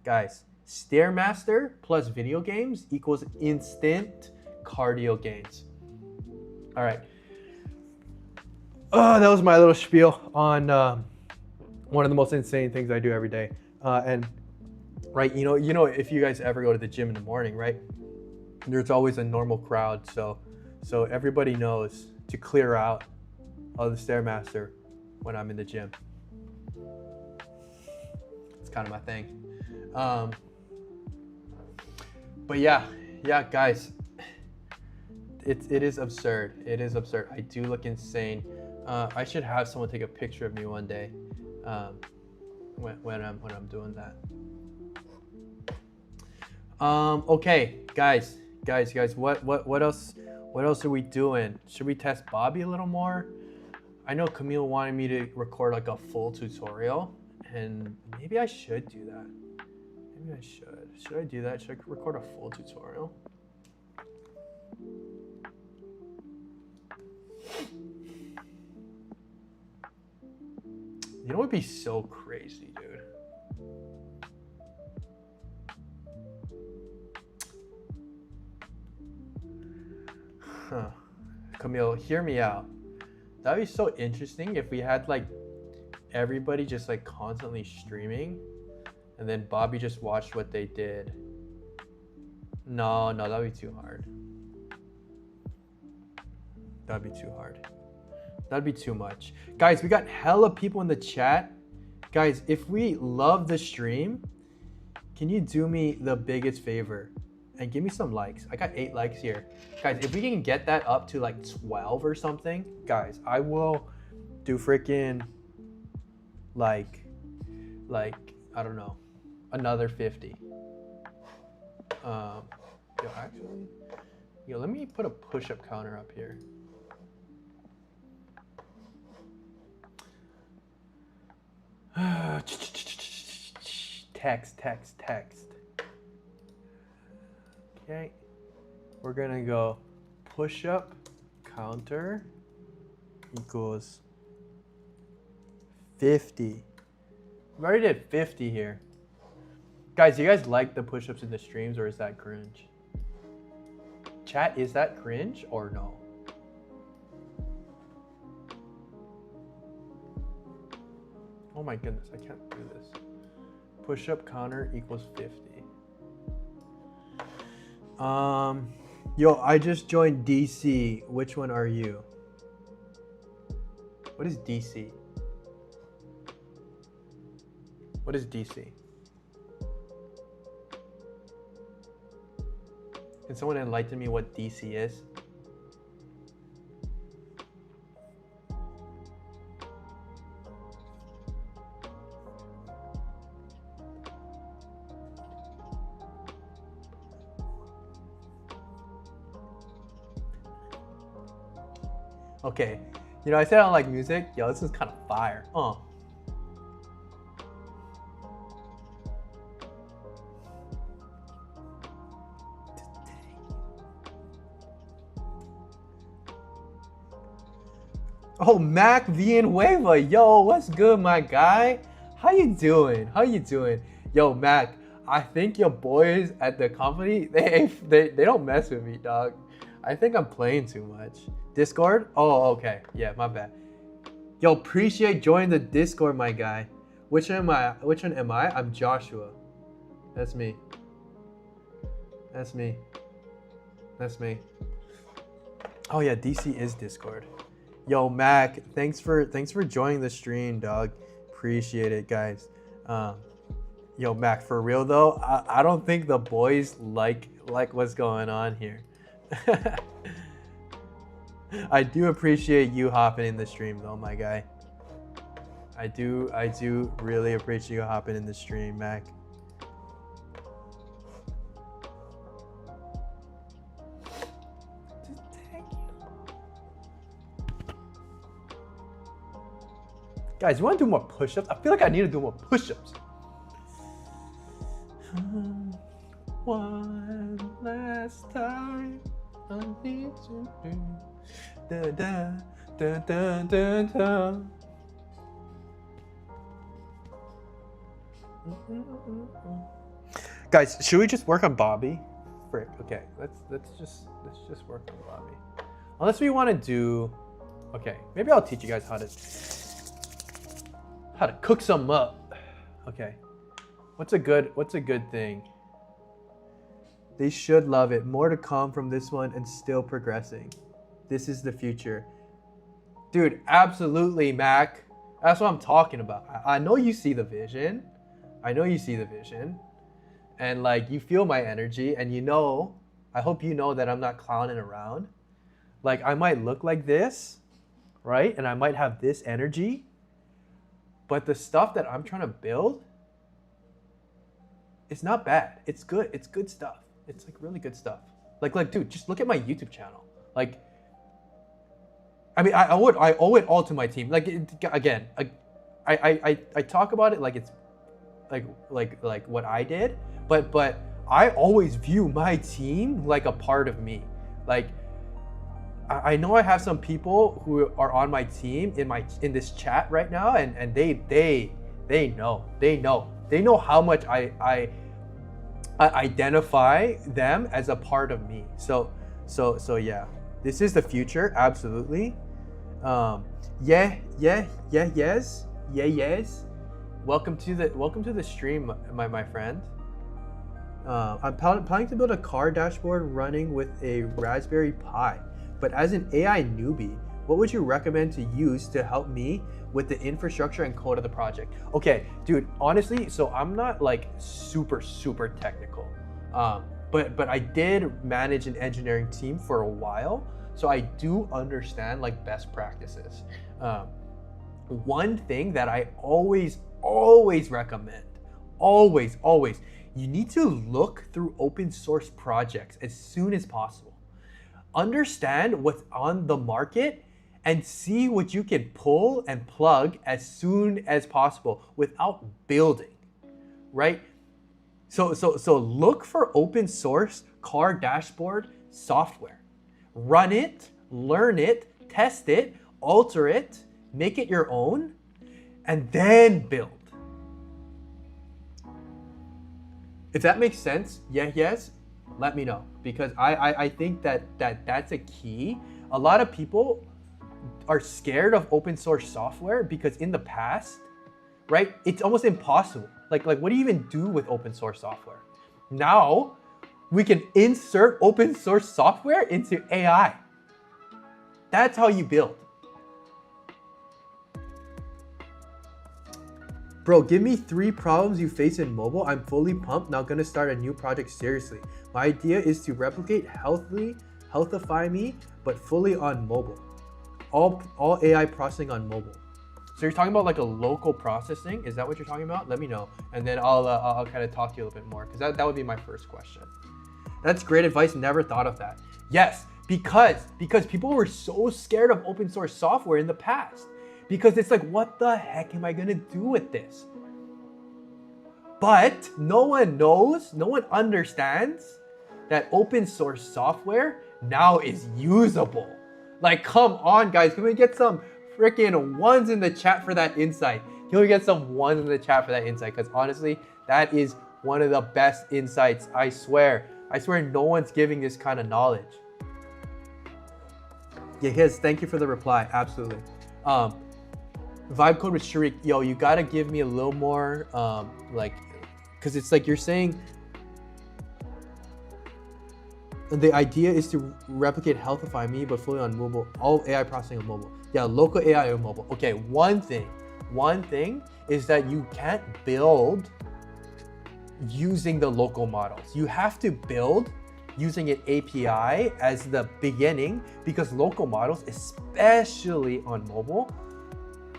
Guys, Stairmaster plus video games equals instant cardio gains. All right. Oh, that was my little spiel on one of the most insane things I do every day. And right, you know, if you guys ever go to the gym in the morning, right, there's always a normal crowd. So everybody knows to clear out of the Stairmaster when I'm in the gym. It's kind of my thing. But yeah, guys, it is absurd. It is absurd. I do look insane. I should have someone take a picture of me one day when I'm doing that. Okay, guys, what else are we doing? Should we test Bobby a little more? I know Camille wanted me to record like a full tutorial, and maybe I should do that. Maybe I should. Should I do that? Should I record a full tutorial? You know what would be so crazy, dude? Huh. Camille, hear me out. That'd be so interesting if we had like everybody just like constantly streaming, and then Bobby just watched what they did. No, that'd be too hard. That'd be too hard. That'd be too much. Guys, we got hella people in the chat. Guys, if we love the stream, can you do me the biggest favor and give me some likes? I got 8 likes here. Guys, if we can get that up to like 12 or something, guys, I will do freaking like I don't know, another 50. Actually, let me put a push-up counter up here. Text. Okay, we're gonna go push-up counter equals 50. We already did 50 here. Guys, do you guys like the push-ups in the streams, or is that cringe? Chat, is that cringe or no? Oh my goodness, I can't do this. Push-up counter equals 50. Yo, I just joined DC. Which one are you? What is DC? What is DC? Can someone enlighten me what DC is? Okay, I said I don't like music. Yo, this is kind of fire. Oh, Mac Villanueva. Yo, what's good, my guy? How you doing? Yo, Mac, I think your boys at the company, they don't mess with me, dog. I think I'm playing too much. Discord? Oh, okay. Yeah, my bad. Yo, appreciate joining the Discord, my guy. Which one am I? I'm Joshua. That's me. Oh yeah, DC is Discord. Yo, Mac, thanks for joining the stream, dog. Appreciate it, guys. Yo, Mac, for real though, I don't think the boys like what's going on here. I do appreciate you hopping in the stream though, my guy. I do really appreciate you hopping in the stream, Mac. Guys, you want to do more push-ups? I feel like I need to do more push-ups. One last time, I need to do. Da, da, da, da, da, da. Guys, should we just work on Bobby? Frick. Okay, let's just work on Bobby. Unless we want to do. Okay, maybe I'll teach you guys how to cook some up. Okay, what's a good thing? They should love it. More to come from this one, and still progressing. This is the future, dude. Absolutely, Mac. That's what I'm talking about. I know you see the vision. And like, you feel my energy, and I hope you know that I'm not clowning around. Like, I might look like this, right? And I might have this energy, but the stuff that I'm trying to build, it's not bad. It's good. It's good stuff. It's like really good stuff. Like, dude, just look at my YouTube channel. Like, I mean, I owe it all to my team. Like, again, I talk about it like it's like what I did, but I always view my team like a part of me. Like, I know I have some people who are on my team in this chat right now, and they know how much I identify them as a part of me. So yeah, this is the future, absolutely. Yes. Welcome to the stream, my friend. I'm planning to build a car dashboard running with a Raspberry Pi. But as an AI newbie, what would you recommend to use to help me with the infrastructure and code of the project? Okay, dude, honestly, so I'm not like super technical, but I did manage an engineering team for a while, so I do understand like best practices. One thing that I always recommend, always, you need to look through open source projects as soon as possible. Understand what's on the market and see what you can pull and plug as soon as possible without building, right? So look for open source car dashboard software. Run it, learn it, test it, alter it, make it your own, and then build. If that makes sense, yes, let me know, because I think that's a key. A lot of people are scared of open source software because in the past, right, it's almost impossible. Like what do you even do with open source software? Now we can insert open source software into AI. That's how you build. Bro, give me 3 problems you face in mobile. I'm fully pumped. Now gonna start a new project seriously. My idea is to replicate Healthify Me, but fully on mobile. All AI processing on mobile. So you're talking about like a local processing? Is that what you're talking about? Let me know, and then I'll kind of talk to you a little bit more, because that would be my first question. That's great advice. Never thought of that. Yes, because people were so scared of open source software in the past. Because it's like, what the heck am I gonna do with this? But no one knows, no one understands that open source software now is usable. Like, come on, guys. Can we get some freaking ones in the chat for that insight? Can we get some ones in the chat for that insight? Because honestly, that is one of the best insights. I swear no one's giving this kind of knowledge. Yeah, Hiz, thank you for the reply. Absolutely. Vibe code with Sharik. Yo, you gotta give me a little more, because it's like you're saying the idea is to replicate Healthify Me, but fully on mobile, all AI processing on mobile. Yeah, local AI on mobile. Okay, one thing is that you can't build using the local models. You have to build using an API as the beginning, because local models, especially on mobile,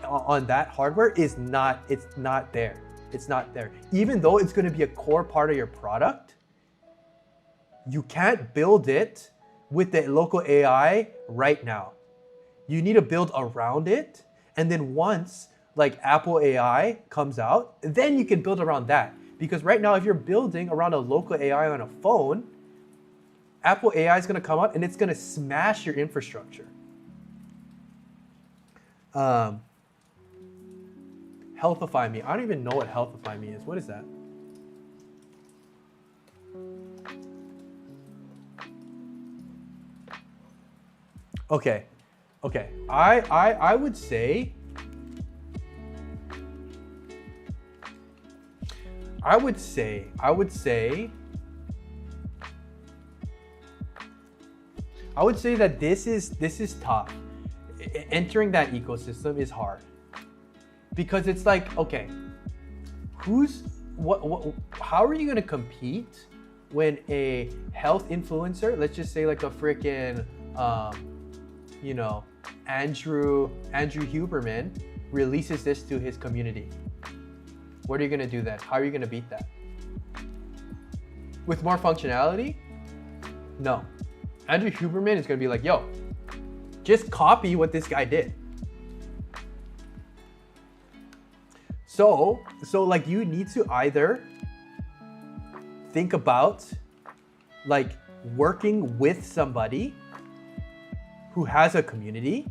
on that hardware, it's not there. It's not there. Even though it's going to be a core part of your product, you can't build it with the local AI right now. You need to build around it, and then once like Apple AI comes out, then you can build around that. Because right now, if you're building around a local AI on a phone, Apple AI is going to come out and it's going to smash your infrastructure. Healthify Me. I don't even know what Healthify Me is. What is that? Okay. I would say that this is tough. Entering that ecosystem is hard. Because it's like, okay, how are you gonna compete when a health influencer, let's just say like a freaking, Andrew Huberman releases this to his community? What are you gonna do then? How are you gonna beat that? With more functionality? No. Andrew Huberman is gonna be like, yo, just copy what this guy did. So like you need to either think about like working with somebody who has a community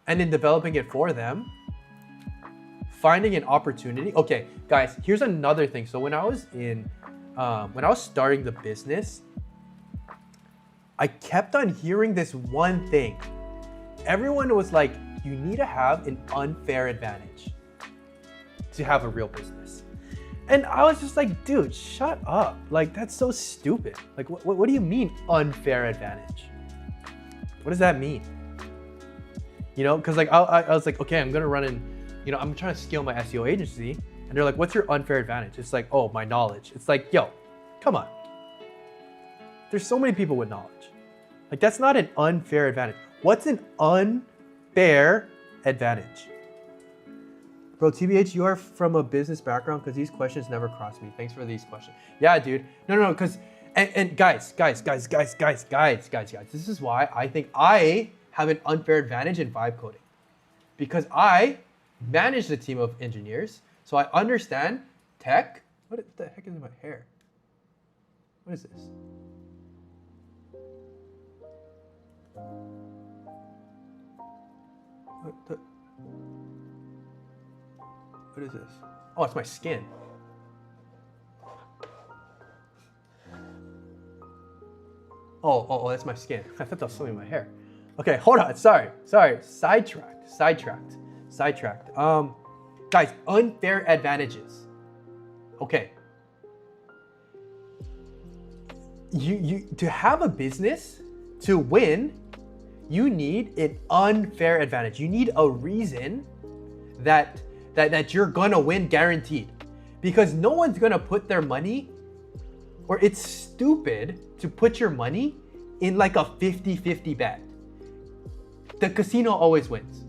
and then developing it for them, finding an opportunity. Okay, guys, here's another thing. So when I was starting the business, I kept on hearing this one thing. Everyone was like, you need to have an unfair advantage to have a real business. And I was just like, dude, shut up. Like, that's so stupid. Like, what do you mean unfair advantage? What does that mean? Because like I was like, okay, I'm gonna run in, I'm trying to scale my SEO agency. And they're like, what's your unfair advantage? It's like, oh, my knowledge. It's like, yo, come on. There's so many people with knowledge. Like, that's not an unfair advantage. What's an unfair advantage? Bro, TBH, you are from a business background because these questions never cross me. Thanks for these questions. Yeah, dude. No, because, and guys, this is why I think I have an unfair advantage in vibe coding. Because I manage the team of engineers, so I understand tech. What the heck is in my hair? What is this? What is this? Oh, it's my skin. Oh, that's my skin. I thought that was something in my hair. Okay, hold on. Sorry. Sidetracked. Guys, unfair advantages. Okay. You to have a business, to win, you need an unfair advantage. You need a reason that you're gonna win guaranteed. Because no one's gonna put their money, or it's stupid to put your money in like a 50-50 bet. The casino always wins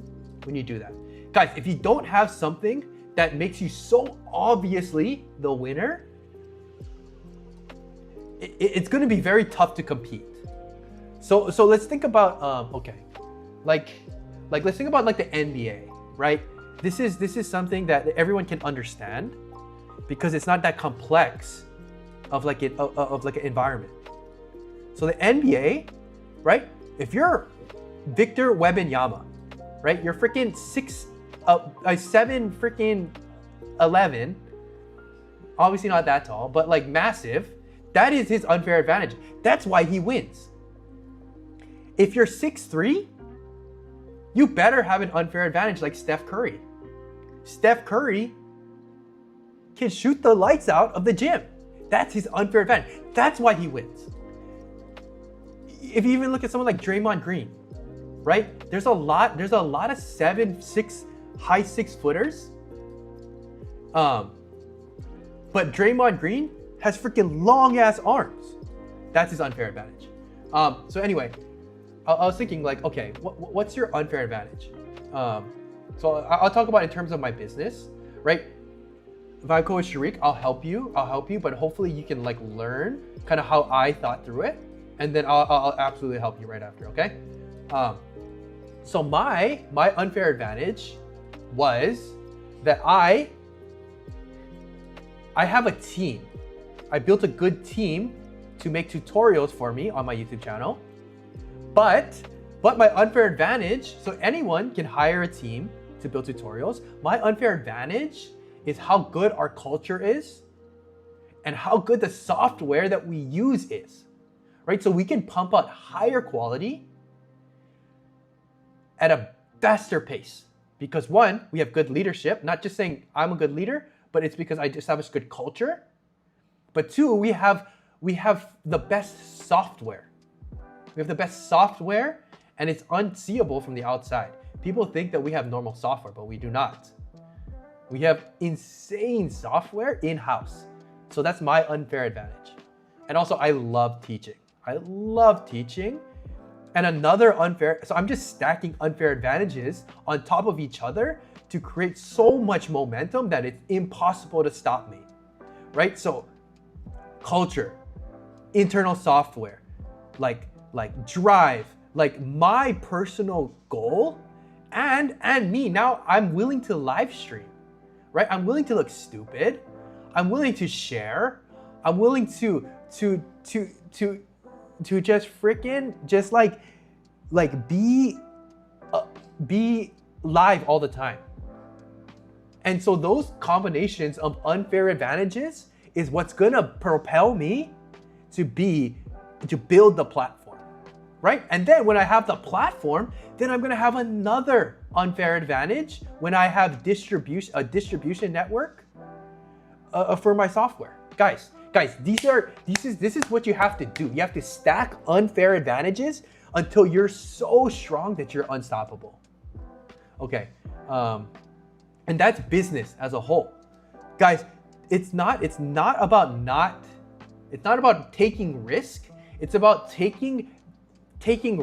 when you do that. Guys, if you don't have something that makes you so obviously the winner, it's gonna be very tough to compete. So let's think about, like let's think about like the NBA, right? This is something that everyone can understand because it's not that complex of like an environment. So the NBA, right? If you're Victor Wembanyama, right? You're freaking 7 freaking 11, obviously not that tall, but like massive. That is his unfair advantage. That's why he wins. If you're 6'3", you better have an unfair advantage like Steph Curry. Steph Curry can shoot the lights out of the gym. That's his unfair advantage. That's why he wins. If you even look at someone like Draymond Green, right? There's a lot of 7'6", high 6-footers. But Draymond Green has freaking long ass arms. That's his unfair advantage. So anyway, I was thinking like, okay, what's your unfair advantage? So I'll talk about it in terms of my business, right? If I go with Sharik, I'll help you, but hopefully you can like learn kind of how I thought through it, and then I'll absolutely help you right after, okay? So my unfair advantage was that I have a team. I built a good team to make tutorials for me on my YouTube channel, but my unfair advantage, so anyone can hire a team to build tutorials. My unfair advantage is how good our culture is and how good the software that we use is, right? So we can pump out higher quality at a faster pace because one, we have good leadership, not just saying I'm a good leader, but it's because I established good culture. But two, we have the best software. We have the best software and it's unseeable from the outside. People think that we have normal software, but we do not. We have insane software in-house. So that's my unfair advantage. And also I love teaching. And another unfair, so I'm just stacking unfair advantages on top of each other to create so much momentum that it's impossible to stop me, right? So culture, internal software, like drive, like my personal goal, and me. Now I'm willing to live stream, right? I'm willing to look stupid. I'm willing to share. I'm willing to just freaking just like be live all the time. And so those combinations of unfair advantages is what's gonna propel me to build the platform, right? And then when I have the platform, then I'm gonna have another unfair advantage when I have a distribution network for my software. Guys, this is what you have to do. You have to stack unfair advantages until you're so strong that you're unstoppable. Okay, and that's business as a whole. Guys, it's not about taking risk. It's about taking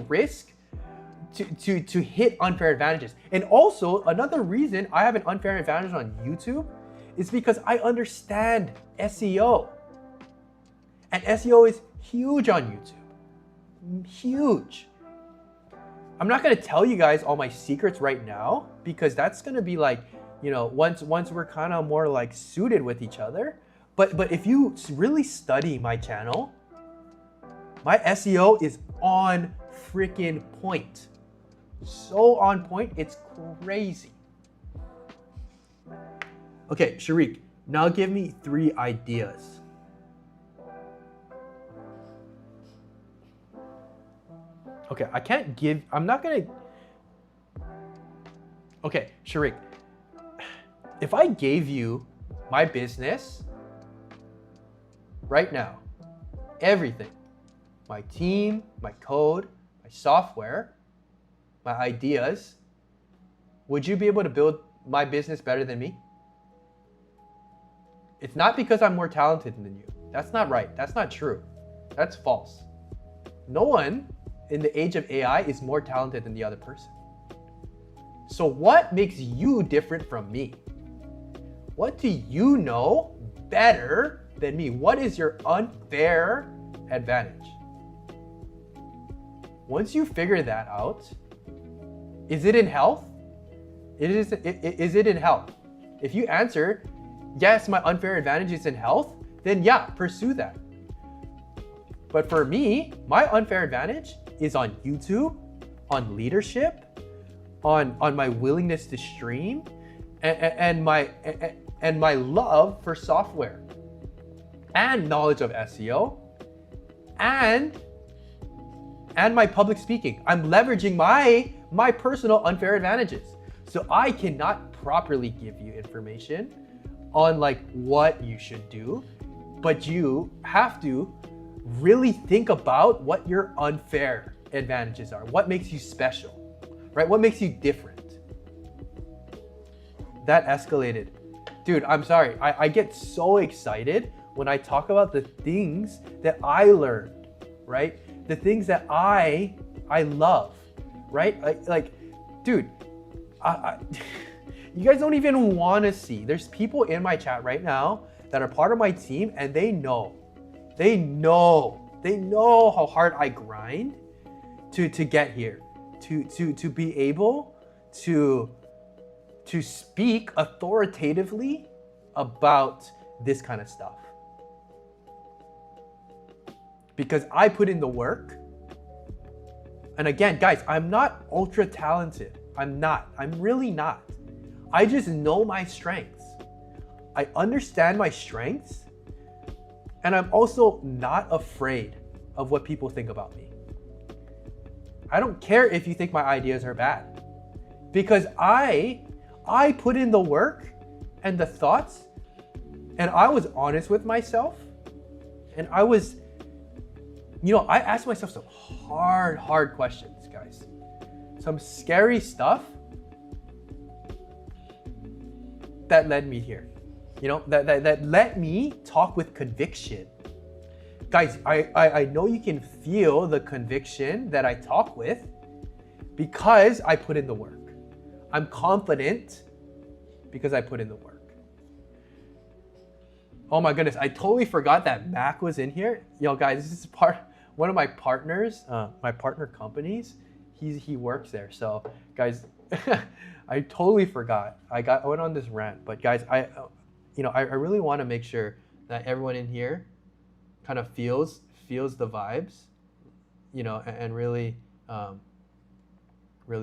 risk, to hit unfair advantages. And also another reason I have an unfair advantage on YouTube is because I understand SEO. And SEO is huge on YouTube. Huge. I'm not gonna tell you guys all my secrets right now because that's gonna be like, you know, once we're kind of more like suited with each other. But if you really study my channel, my SEO is on freaking point. So on point, it's crazy. Okay, Sharik, now give me 3 ideas. Okay, I'm not gonna. Okay, Sharik, if I gave you my business right now, everything, my team, my code, my software, my ideas, would you be able to build my business better than me? It's not because I'm more talented than you. That's not right. That's not true. That's false. No one in the age of AI is more talented than the other person. So what makes you different from me? What do you know better than me? What is your unfair advantage? Once you figure that out, is it in health? Is it in health? If you answer, yes, my unfair advantage is in health, then yeah, pursue that. But for me, my unfair advantage is on YouTube, on leadership, on my willingness to stream, and my love for software, and knowledge of SEO, and my public speaking. I'm leveraging my personal unfair advantages. So I cannot properly give you information on like what you should do, but you have to really think about what your unfair advantages are. What makes you special, right? What makes you different? That escalated. Dude, I'm sorry. I get so excited when I talk about the things that I learned, right? The things that I love, right? Like, dude, you guys don't even want to see. There's people in my chat right now that are part of my team, and they know how hard I grind to get here, to be able to speak authoritatively about this kind of stuff. Because I put in the work. And again, guys, I'm not ultra talented. I'm not. I'm really not. I just know my strengths. I understand my strengths. And I'm also not afraid of what people think about me. I don't care if you think my ideas are bad. Because I put in the work and the thoughts, and I was honest with myself, and I was, I asked myself some hard questions, guys. Some scary stuff that led me here. That let me talk with conviction. Guys, I know you can feel the conviction that I talk with because I put in the work. I'm confident because I put in the work. Oh my goodness, I totally forgot that Mac was in here. Guys, this is one of my partners, my partner companies. He works there. So guys, I totally forgot. I went on this rant, but guys, I really want to make sure that everyone in here kind of feels the vibes, and really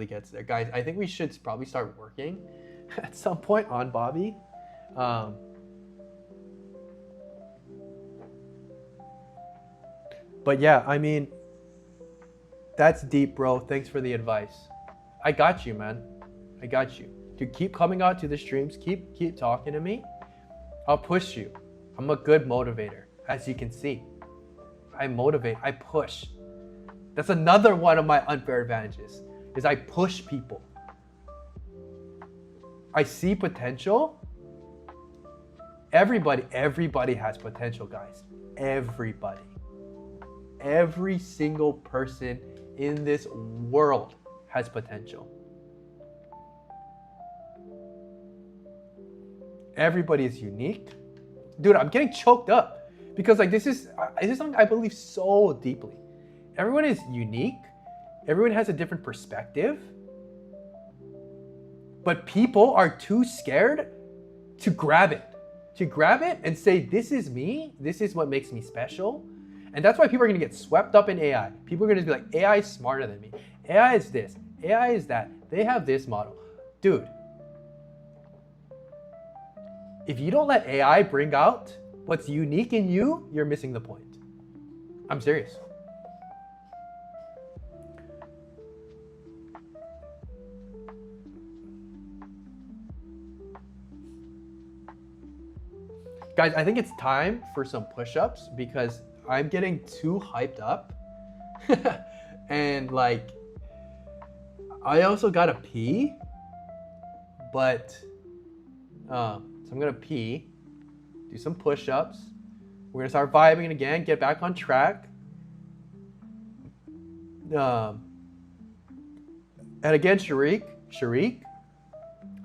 gets there. Guys, I think we should probably start working at some point on Bobby. But yeah, I mean, that's deep, bro. Thanks for the advice. I got you, man. I got you. To keep coming out to the streams, keep talking to me. I'll push you. I'm a good motivator, as you can see. I motivate, I push. That's another one of my unfair advantages, is I push people. I see potential. Everybody has potential, guys. Everybody. Every single person in this world has potential. Everybody is unique. Dude, I'm getting choked up because like this is something I believe so deeply. Everyone is unique. Everyone has a different perspective. But people are too scared to grab it. To grab it and say, this is me. This is what makes me special. And that's why people are going to get swept up in AI. People are going to be like, AI is smarter than me. AI is this. AI is that. They have this model. Dude, if you don't let AI bring out what's unique in you, you're missing the point. I'm serious. Guys, I think it's time for some push-ups because I'm getting too hyped up. And like, I also gotta pee, but so I'm gonna pee, do some push-ups. We're gonna start vibing again, get back on track. And again, Sharik,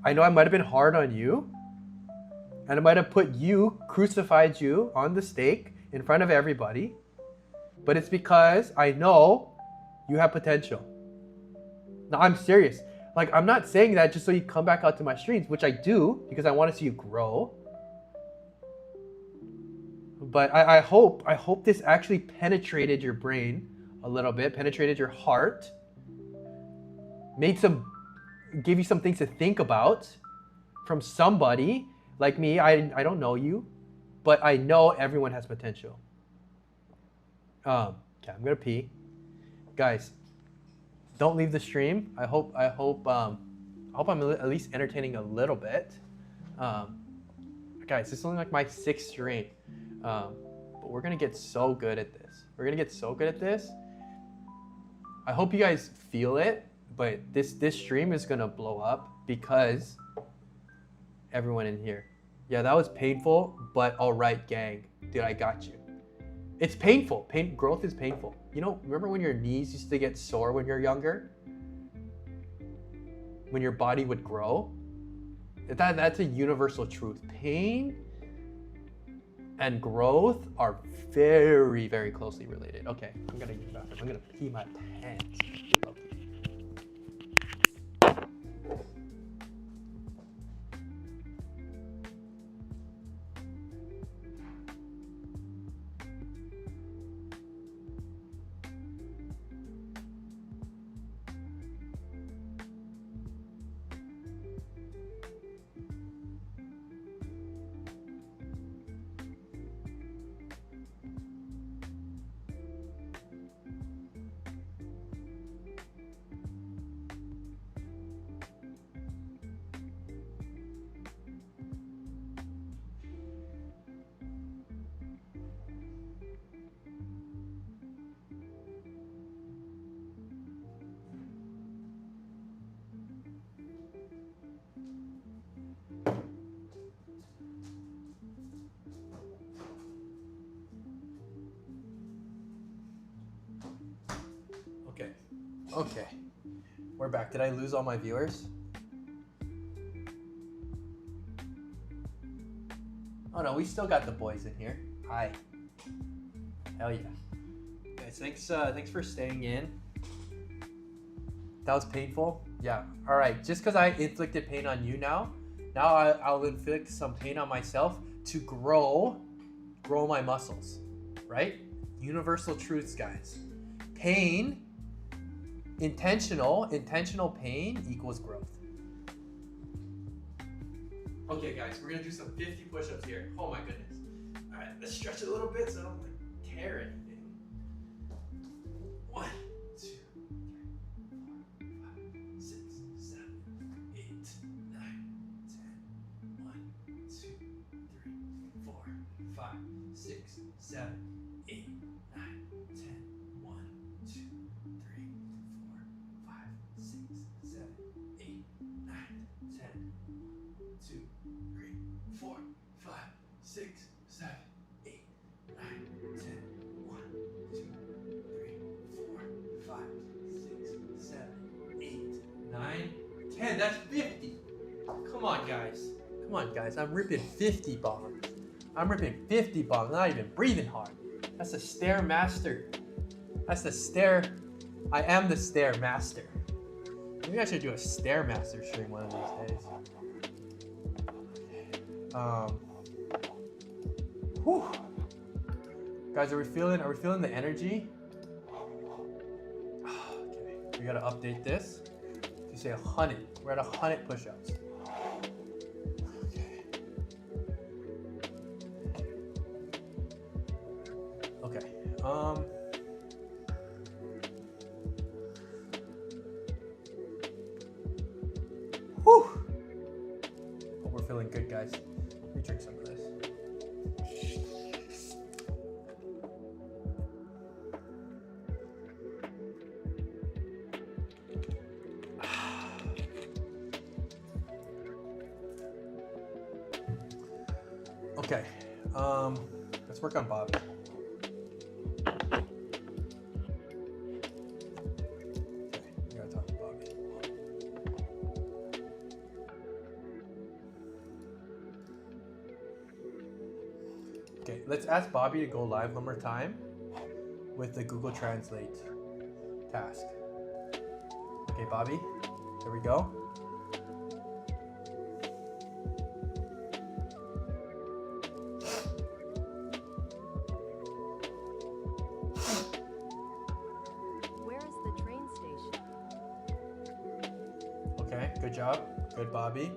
I know I might have been hard on you, and I might have crucified you on the stake in front of everybody, but it's because I know you have potential. Now, I'm serious. Like, I'm not saying that just so you come back out to my streams, which I do because I want to see you grow. But I hope this actually penetrated your brain a little bit, penetrated your heart, gave you some things to think about from somebody like me. I don't know you, but I know everyone has potential. Okay, I'm gonna pee. Guys, don't leave the stream. I hope I'm at least entertaining a little bit. Guys, this is only like my 6th stream. But we're gonna get so good at this. I hope you guys feel it, but this stream is gonna blow up because everyone in here. Yeah, that was painful, but all right, gang. Dude, I got you. It's painful. Growth is painful. You know, remember when your knees used to get sore when you're younger? When your body would grow? That's a universal truth. Pain and growth are very, very closely related. Okay, I'm gonna use the bathroom. I'm gonna pee my pants. Okay, we're back. Did I lose all my viewers? Oh no, we still got the boys in here. Hi. Hell yeah. Guys, thanks for staying in. That was painful? Yeah. All right, just because I inflicted pain on you now I'll inflict some pain on myself to grow my muscles, right? Universal truths, guys. Pain, intentional pain equals growth. Okay, guys, we're gonna do some 50 push-ups here. Oh my goodness. All right, let's stretch it a little bit so I don't like tear anything. 1, 2, 3, 4, 5, 6, 7, 8, 9, 10. 1, 2, 3, 4, 5, 6, 7, 8, 9, 10. 1, 2, 3, 4, 5, 6, 7, 8, 9, 10. 2, 3, 4, 5, 6, 7, 8, 9, 10. 1, 2, 3, 4, 5, 6, 7, 8, guys. I'm ripping 50 bongs. I'm ripping 50 bongs, not even breathing hard. That's the Stair Master. That's the Stair. I am the Stair Master. Maybe I should do a Stair Master stream one of these days. Whew. Guys, are we feeling the energy? Okay, we gotta update this. You say 100. We're at 100 push-ups. Okay. Whew. Hope we're feeling good, guys. Let me drink some of this. Okay. Let's work on Bobby. Okay, let's ask Bobby to go live one more time with the Google Translate task. Okay, Bobby, here we go. Where is the train station? Okay, good job. Good, Bobby.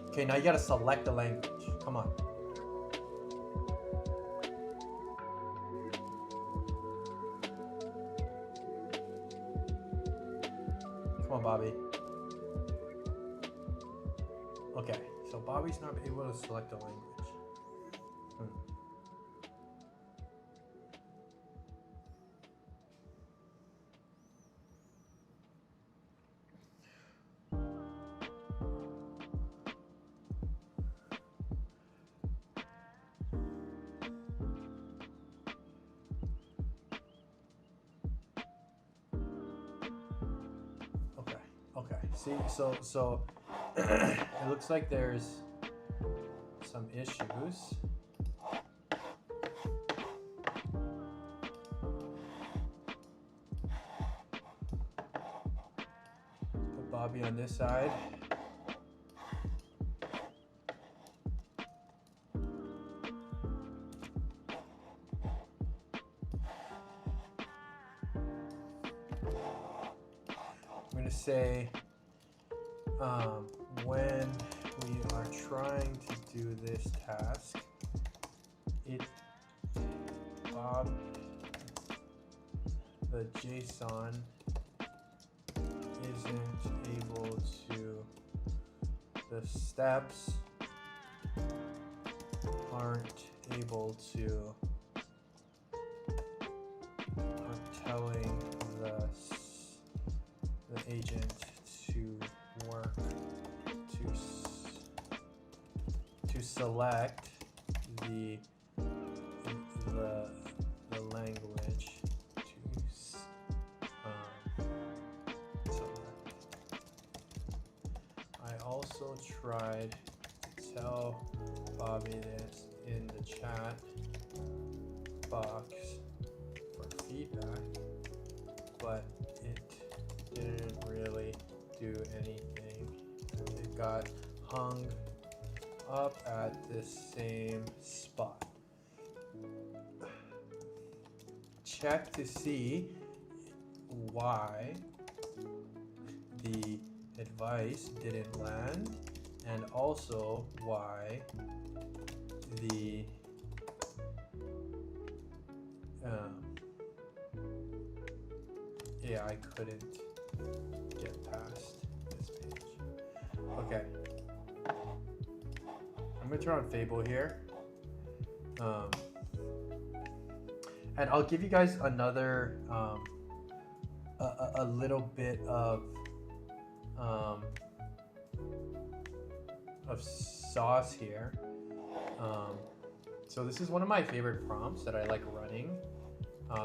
Okay, now you gotta select the language. Come on. Come on, Bobby. Okay, so Bobby's not able to select the language. Okay, see, so it looks like there's some issues. Put Bobby on this side. I'm gonna say when we are trying to do this task, Bob, the JSON isn't able to, the steps aren't able to, aren't telling the agent to work to select the language to select. I also tried to tell Bobby this in the chat box for feedback, but it didn't really do anything. It got hung up at the same spot. Check to see why the advice didn't land, and also why the AI couldn't get past this page. Okay. I'm gonna turn on Fable here. And I'll give you guys another, a little bit of sauce here. So this is one of my favorite prompts that I like running.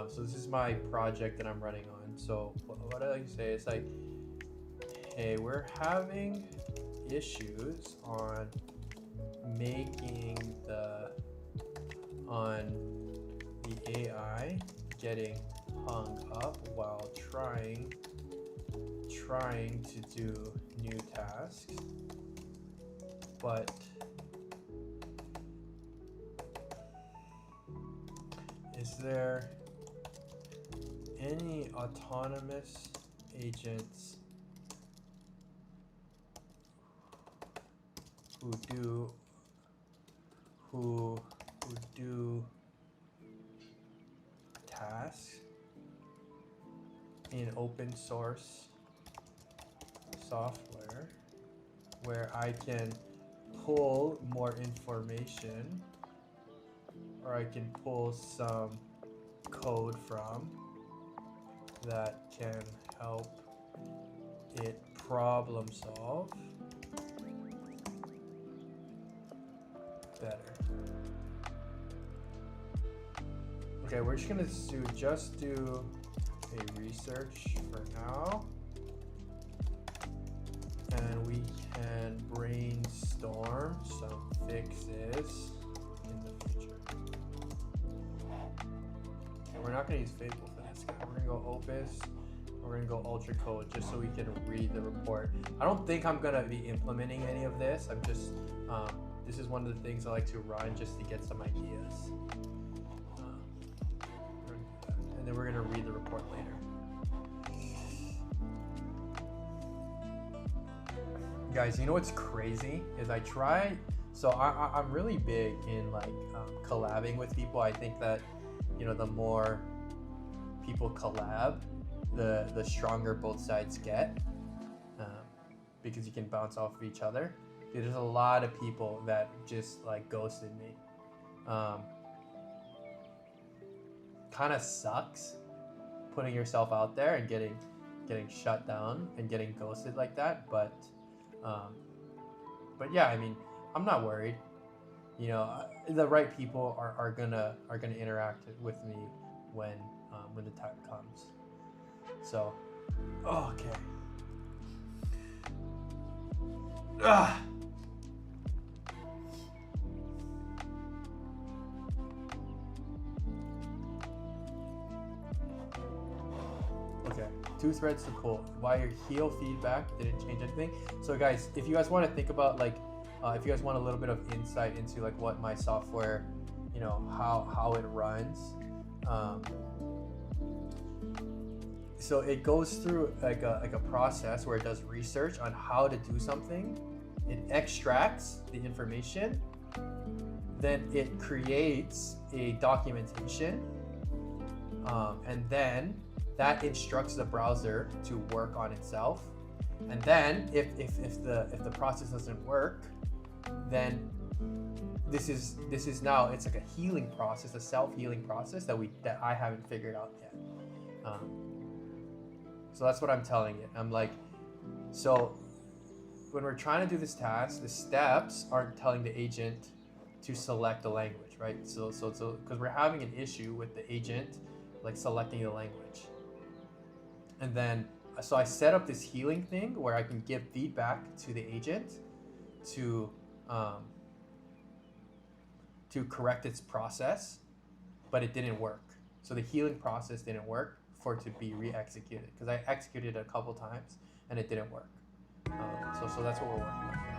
So this is my project that I'm running on. So what I like to say is like, hey, we're having issues on making on the AI getting hung up while trying to do new tasks, but is there any autonomous agents who do tasks in open source software where I can pull more information, or I can pull some code from that can help it problem solve better. Okay, we're just gonna do a research for now, and we can brainstorm some fixes in the future. And we're not gonna use Fable for this guy. We're gonna go Opus. We're gonna go Ultra Code just so we can read the report. I don't think I'm gonna be implementing any of this. I'm just this is one of the things I like to run just to get some ideas. And then we're gonna read the report later. Guys, you know what's crazy is I'm really big in like collabing with people. I think that, you know, the more people collab, the stronger both sides get, because you can bounce off of each other. Dude, there's a lot of people that just like ghosted me. Kind of sucks putting yourself out there and getting shut down and getting ghosted like that, but yeah, I mean, I'm not worried. You know, the right people are gonna interact with me when the time comes. So, okay. Okay, 2 threads to pull. Why your heel feedback didn't change anything. So guys, if you guys want to think about like, if you guys want a little bit of insight into like what my software, you know, how it runs. So it goes through like a process where it does research on how to do something. It extracts the information, then it creates a documentation, and then that instructs the browser to work on itself. And then if the process doesn't work, then this is now, it's like a healing process, a self-healing process that I haven't figured out yet. So that's what I'm telling it. I'm like, so when we're trying to do this task, the steps aren't telling the agent to select a language, right? So because we're having an issue with the agent like selecting the language. And then, so I set up this healing thing where I can give feedback to the agent to correct its process, but it didn't work. So the healing process didn't work for it to be re-executed, because I executed it a couple times and it didn't work. So that's what we're working on here.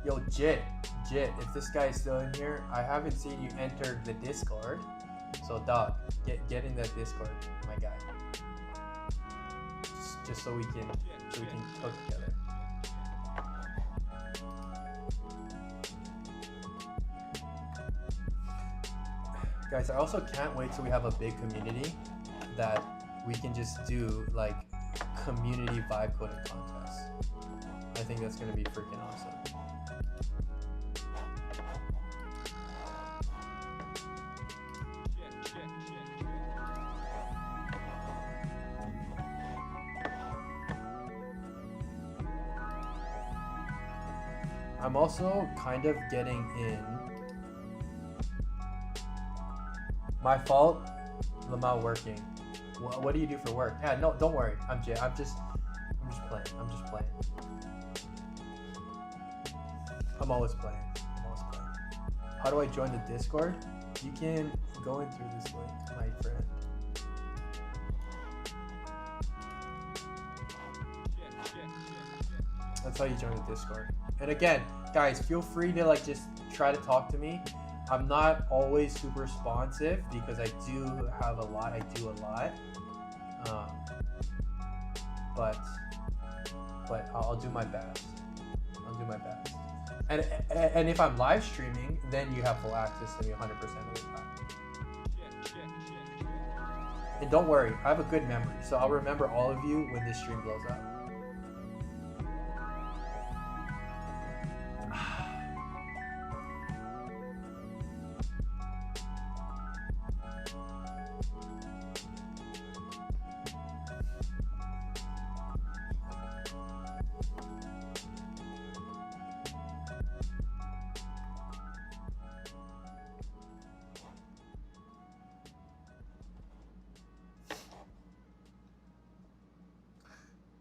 Yo, Jit, if this guy is still in here, I haven't seen you enter the Discord. So dog, get in that Discord, my guy. Just so we can cook together. Guys, I also can't wait till we have a big community that we can just do like community vibe coding contests. I think that's gonna be freaking awesome. I'm also kind of getting in. My fault. I'm not working. What do you do for work? Yeah, no, don't worry. I'm just playing. I'm just playing. I'm always playing. How do I join the Discord? You can go in through this link, my friend. That's how you join the Discord. And again, guys, feel free to like just try to talk to me. I'm not always super responsive because I do have a lot. I do a lot. But I'll do my best. I'll do my best. And if I'm live streaming, then you have full access to me 100% of the time. And don't worry, I have a good memory, so I'll remember all of you when this stream blows up.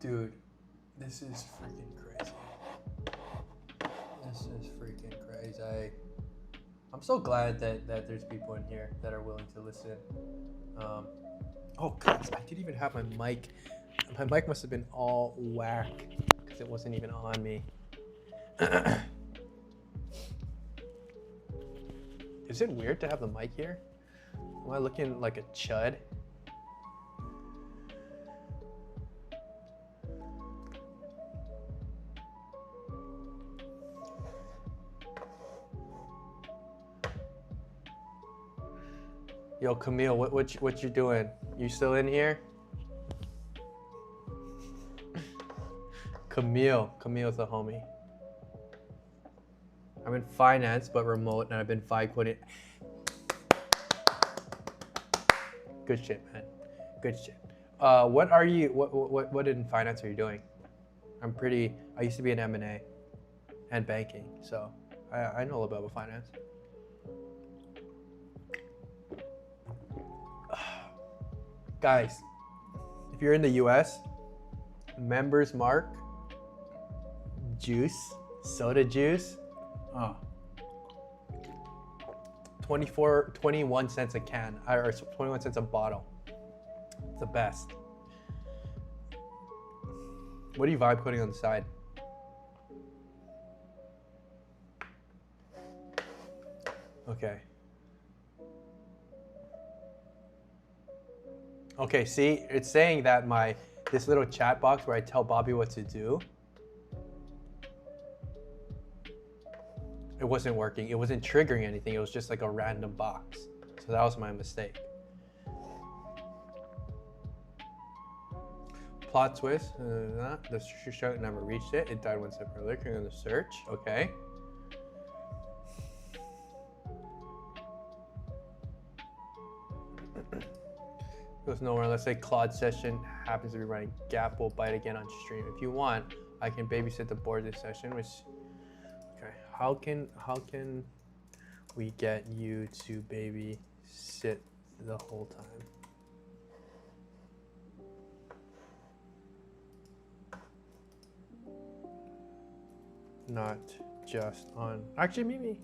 Dude, this is freaking crazy. This is freaking crazy. I'm so glad that there's people in here that are willing to listen. Oh, guys, I didn't even have my mic. My mic must have been all whack because it wasn't even on me. Is it weird to have the mic here? Am I looking like a chud? Yo, Camille, what you doing? You still in here? Camille's a homie. I'm in finance, but remote, and I've been vibe coding. Good shit, man. Good shit. What are you? What in finance are you doing? I used to be in M&A and banking, so I know a little bit about finance. Guys, if you're in the US, Members Mark, juice, soda juice, 21 cents a can, or 21 cents a bottle. It's the best. What are you vibe coding on the side? Okay. Okay, see, it's saying that this little chat box where I tell Bobby what to do, it wasn't working. It wasn't triggering anything. It was just like a random box. So that was my mistake. Plot twist, the show never reached it. It died one step earlier. Clicking on the search, okay. Goes nowhere. Let's say Claude session happens to be running. Gap will bite again on stream. If you want, I can babysit the board this session. Which, okay, how can we get you to babysit the whole time? Not just on. Actually, maybe.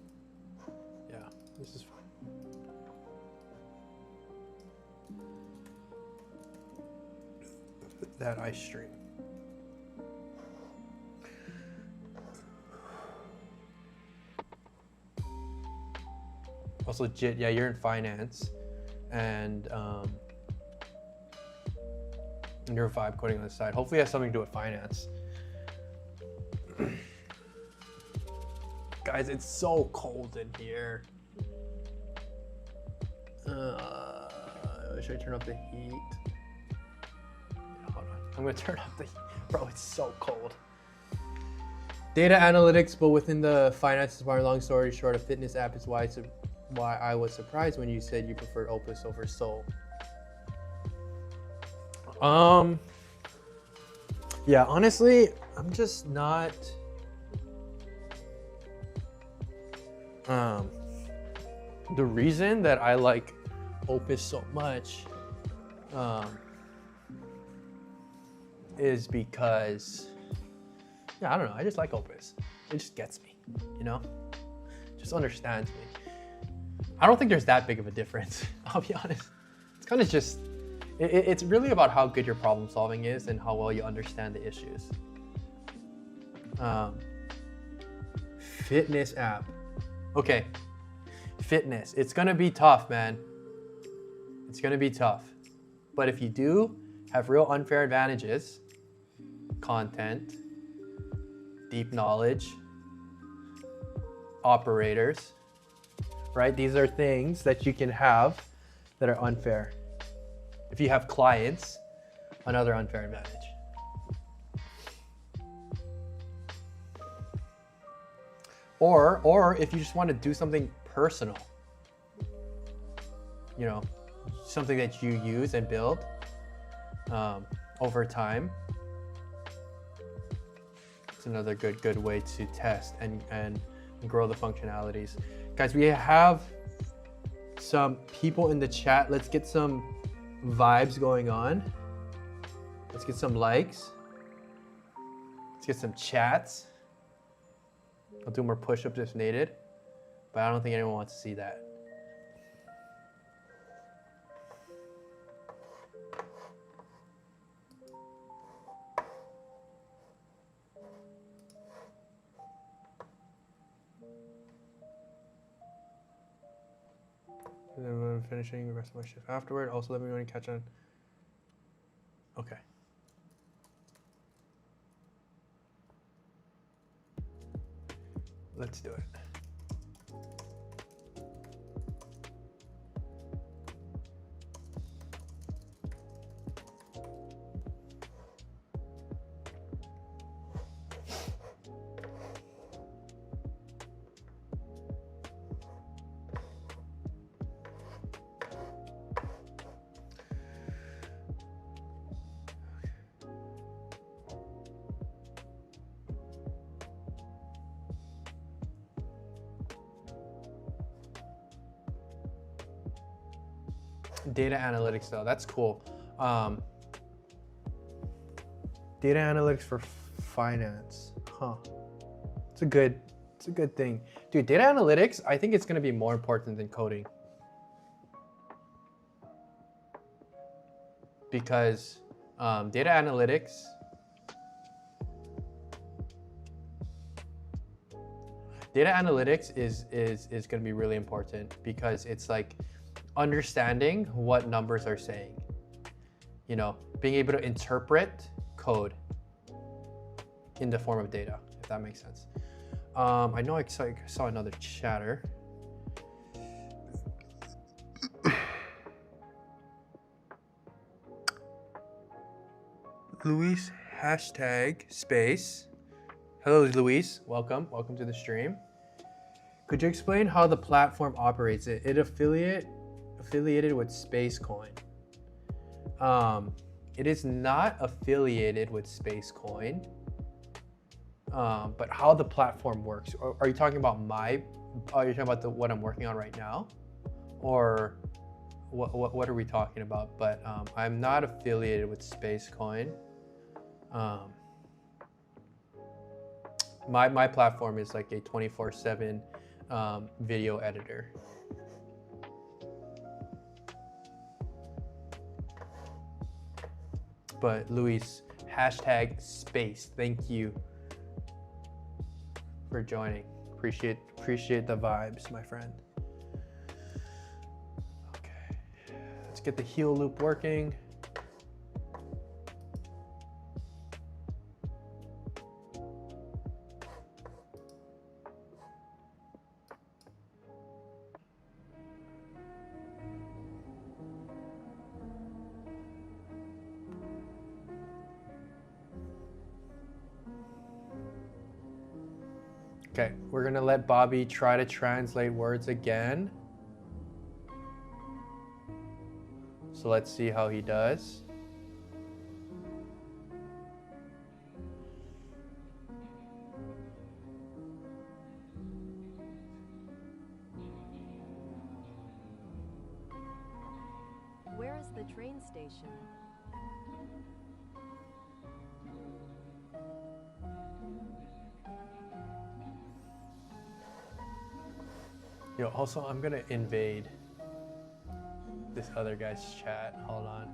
Yeah, this is fine. That I stream. Also legit, yeah, you're in finance and you're vibe coding on the side. Hopefully it has something to do with finance. Guys, it's so cold in here. Should I turn up the heat? I'm gonna turn up the heat. Bro, it's so cold. Data analytics, but within the finance department. Long story short, a fitness app is why I was surprised when you said you preferred Opus over Soul. Yeah, honestly, I'm just not. The reason that I like Opus so much is because, yeah, I don't know, I just like Opus. It just gets me, you know? Just understands me. I don't think there's that big of a difference, I'll be honest. It's kind of just, it's really about how good your problem solving is and how well you understand the issues. Fitness app. Okay, fitness. It's gonna be tough, man. It's gonna be tough. But if you do have real unfair advantages, content, deep knowledge, operators, right? These are things that you can have that are unfair. If you have clients, another unfair advantage. Or if you just want to do something personal, you know, something that you use and build over time, it's another good way to test and grow the functionalities. Guys, we have some people in the chat. Let's get some vibes going on. Let's get some likes. Let's get some chats. I'll do more push-ups if needed, but I don't think anyone wants to see that. And then I'm finishing the rest of my shift afterward. Also, let me know when you catch on. Okay. Let's do it. Data analytics though, that's cool. Data analytics for finance, huh? It's a good thing. Dude, data analytics, I think it's gonna be more important than coding. Because data analytics, is gonna be really important because it's like understanding what numbers are saying, you know, being able to interpret code in the form of data, if that makes sense. I know I saw another chatter. Luis hashtag space. Hello, Luis. Welcome to the stream. Could you explain how the platform operates? It affiliated with Spacecoin. It is not affiliated with Spacecoin, but how the platform works. Are you talking about are you talking about what I'm working on right now? Or what are we talking about? But I'm not affiliated with Spacecoin. My platform is like a 24/7 video editor. But Luis, hashtag space. Thank you for joining. Appreciate the vibes, my friend. Okay, let's get the heel loop working. Okay, we're gonna let Bobby try to translate words again. So let's see how he does. the train station? Yo, also, I'm gonna invade this other guy's chat. Hold on.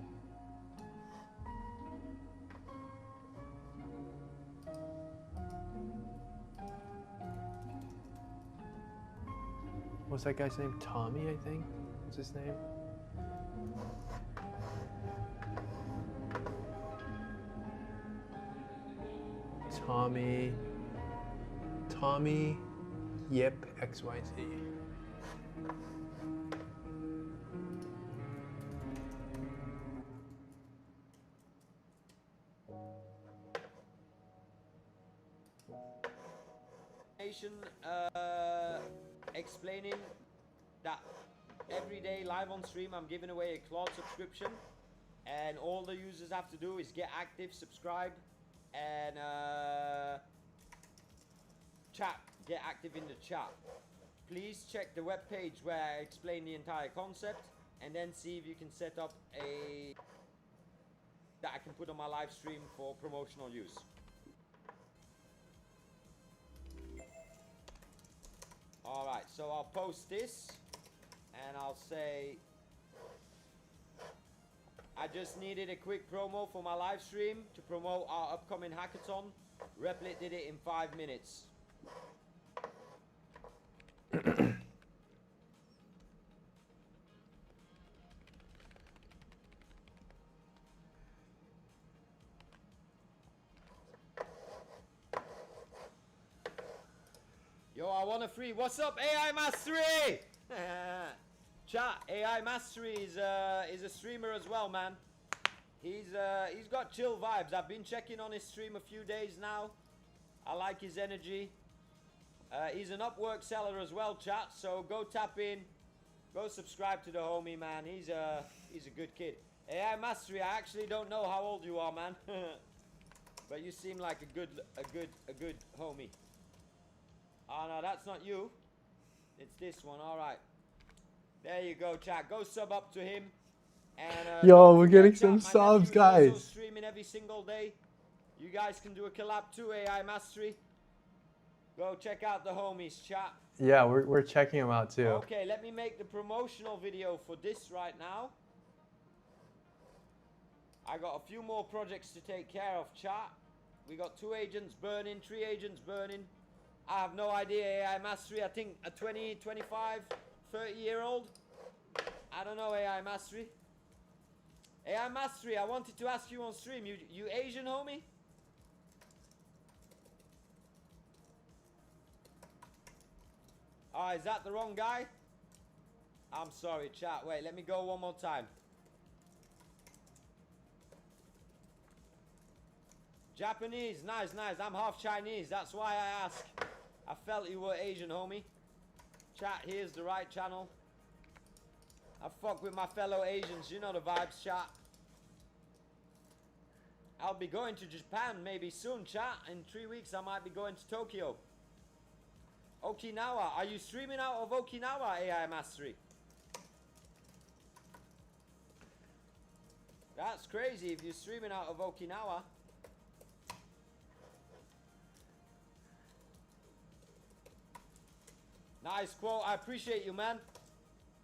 What's that guy's name? Tommy, I think. What's his name? Tommy, Yip, XYZ. Explaining that every day live on stream I'm giving away a Claude subscription, and all the users have to do is get active, subscribe, and chat, get active in the chat. Please check the webpage where I explain the entire concept, and then see if you can set up a that I can put on my live stream for promotional use. Alright, so I'll post this and I'll say I just needed a quick promo for my live stream to promote our upcoming hackathon. Replit did it in 5 minutes. Yo, I want a free. What's up, AI Mastery? Chat, AI Mastery is a streamer as well, man. He's got chill vibes. I've been checking on his stream a few days now. I like his energy. He's an Upwork seller as well, chat. So go tap in, go subscribe to the homie, man. He's a good kid. AI Mastery, I actually don't know how old you are, man. But you seem like a good homie. Oh no, that's not you. It's this one. All right. There you go, chat. Go sub up to him. And yo, we're getting some subs, guys. Also streaming every single day. You guys can do a collab too, AI Mastery. Go check out the homies, chat. Yeah, we're checking them out too. Okay, let me make the promotional video for this right now. I got a few more projects to take care of, chat. We got 2 agents burning, 3 agents burning. I have no idea, AI Mastery. I think a 20, 25, 30-year-old. I don't know, AI Mastery. AI Mastery, I wanted to ask you on stream. You Asian, homie? Is that the wrong guy? I'm sorry, chat. Wait, let me go one more time. Japanese, nice. I'm half Chinese. That's why I asked. I felt you were Asian, homie. Chat, here's the right channel. I fuck with my fellow Asians. You know the vibes, chat. I'll be going to Japan maybe soon, chat. In 3 weeks, I might be going to Tokyo. Okinawa. Are you streaming out of Okinawa, AI Mastery? That's crazy if you're streaming out of Okinawa. Nice quote. I appreciate you, man.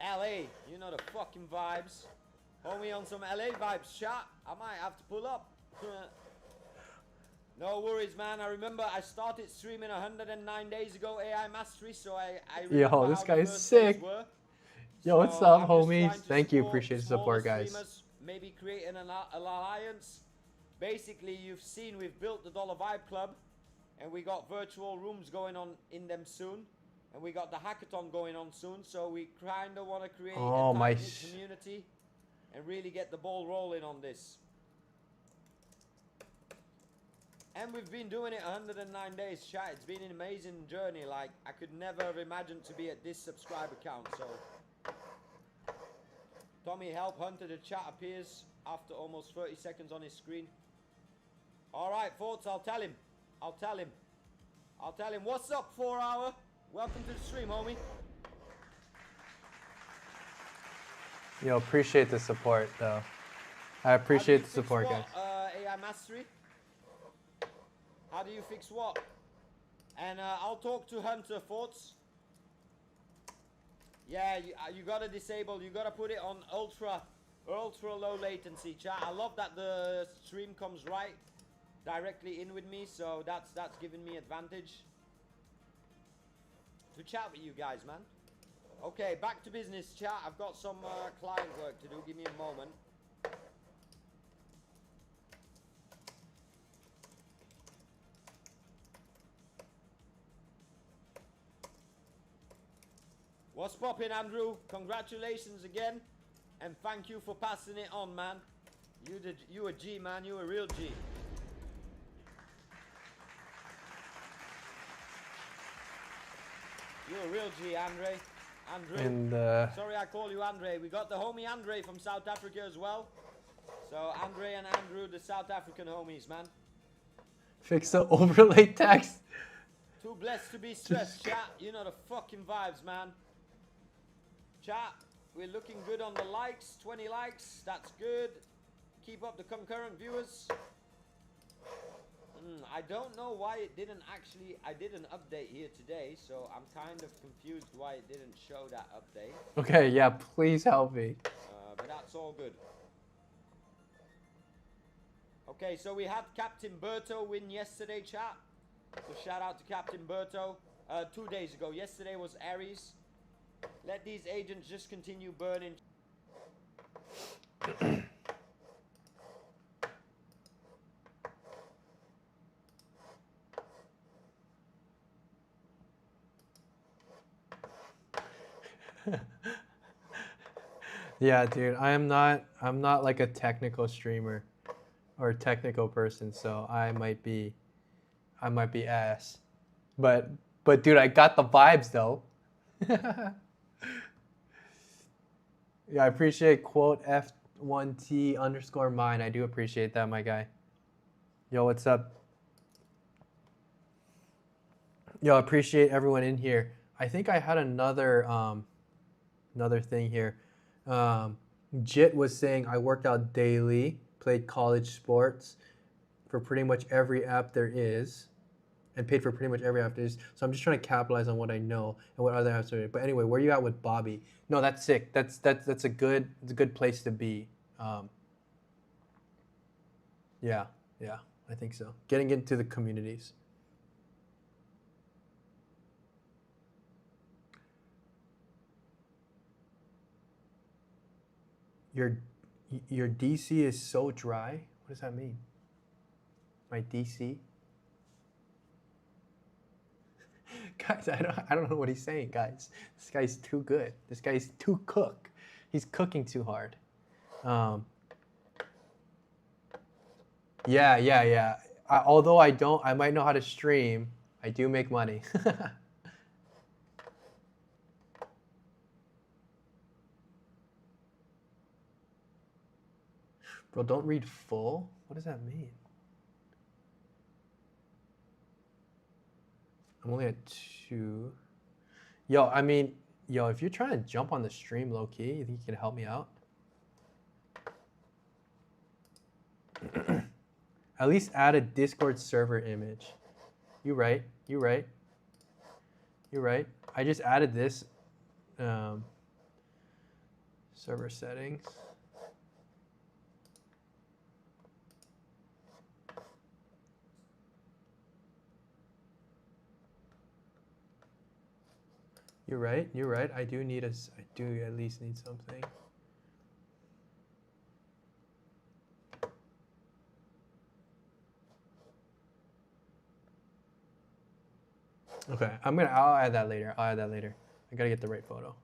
LA. You know the fucking vibes. Homie on some LA vibes, chat. I might have to pull up. No worries, man. I remember I started streaming 109 days ago, AI Mastery, so I remember yo, this how guy's the first sick. days were. Yo, what's So up, I'm just homies? trying to Thank you. Appreciate the smaller support, guys. streamers, maybe creating an alliance. Basically, you've seen we've built the Dollar Vibe Club, and we got virtual rooms going on in them soon. And we got the hackathon going on soon, so we kind of want to create a tight-knit community and really get the ball rolling on this. And we've been doing it 109 days, chat. It's been an amazing journey. Like, I could never have imagined to be at this subscriber count, so. Tommy, help Hunter. The chat appears after almost 30 seconds on his screen. Alright, thoughts, I'll tell him. What's up, 4 Hour? Welcome to the stream, homie. Yo, appreciate the support though. I appreciate the support, guys. AI Mastery. How do you fix what? And I'll talk to Hunter Thoughts. Yeah, you gotta disable. You gotta put it on ultra low latency. Chat. I love that the stream comes right directly in with me, so that's giving me advantage to chat with you guys, man. Okay, back to business, chat. I've got some client work to do. Give me a moment. What's poppin', Andrew? Congratulations again, and thank you for passing it on, man. You a G, man. You a real G. You a real G, Andre. Andrew. And sorry I call you Andre. We got the homie Andre from South Africa as well. So Andre and Andrew, the South African homies, man. Fix the overlay text. Too blessed to be stressed, chat. You know the fucking vibes, man. Chat, we're looking good on the likes. 20 likes, that's good. Keep up the concurrent viewers. I don't know why it didn't actually... I did an update here today, so I'm kind of confused why it didn't show that update. Okay, yeah, please help me. But that's all good. Okay, so we had Captain Berto win yesterday, chat. So shout out to Captain Berto. 2 days ago. Yesterday was Aries. Let these agents just continue burning. Yeah, dude, I'm not like a technical streamer or a technical person, so I might be ass. But dude, I got the vibes though. Yeah, I appreciate quote F1T_mine. I do appreciate that, my guy. Yo, what's up? Yo, appreciate everyone in here. I think I had another thing here. Jit was saying I worked out daily, played college sports for pretty much every app there is, and paid for pretty much every app there is. So I'm just trying to capitalize on what I know and what other apps are. But anyway, where you at with Bobby? No, that's sick. That's a good place to be. Yeah, I think so. Getting into the communities. Your DC is so dry. What does that mean? My DC? Guys, I don't know what he's saying, guys. This guy's too good. This guy's too cook. He's cooking too hard. Yeah. Although I might know how to stream. I do make money. Bro, don't read full? What does that mean? I'm only at 2. Yo, if you're trying to jump on the stream low-key, you think you can help me out? At least add a Discord server image. You right. I just added this server settings. You're right. I do at least need something. Okay, I'll add that later. I gotta get the right photo.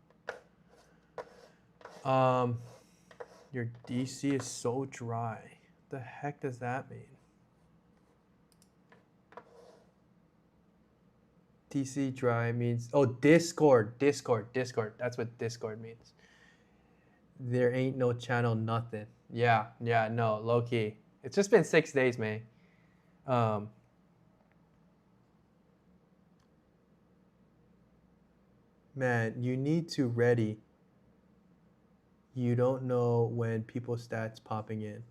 Your DC is so dry. The heck does that mean? DC dry means, oh, Discord. That's what Discord means. There ain't no channel, nothing. Yeah, no, low key. It's just been 6 days, man. Man, you need to ready you don't know when people's stats popping in.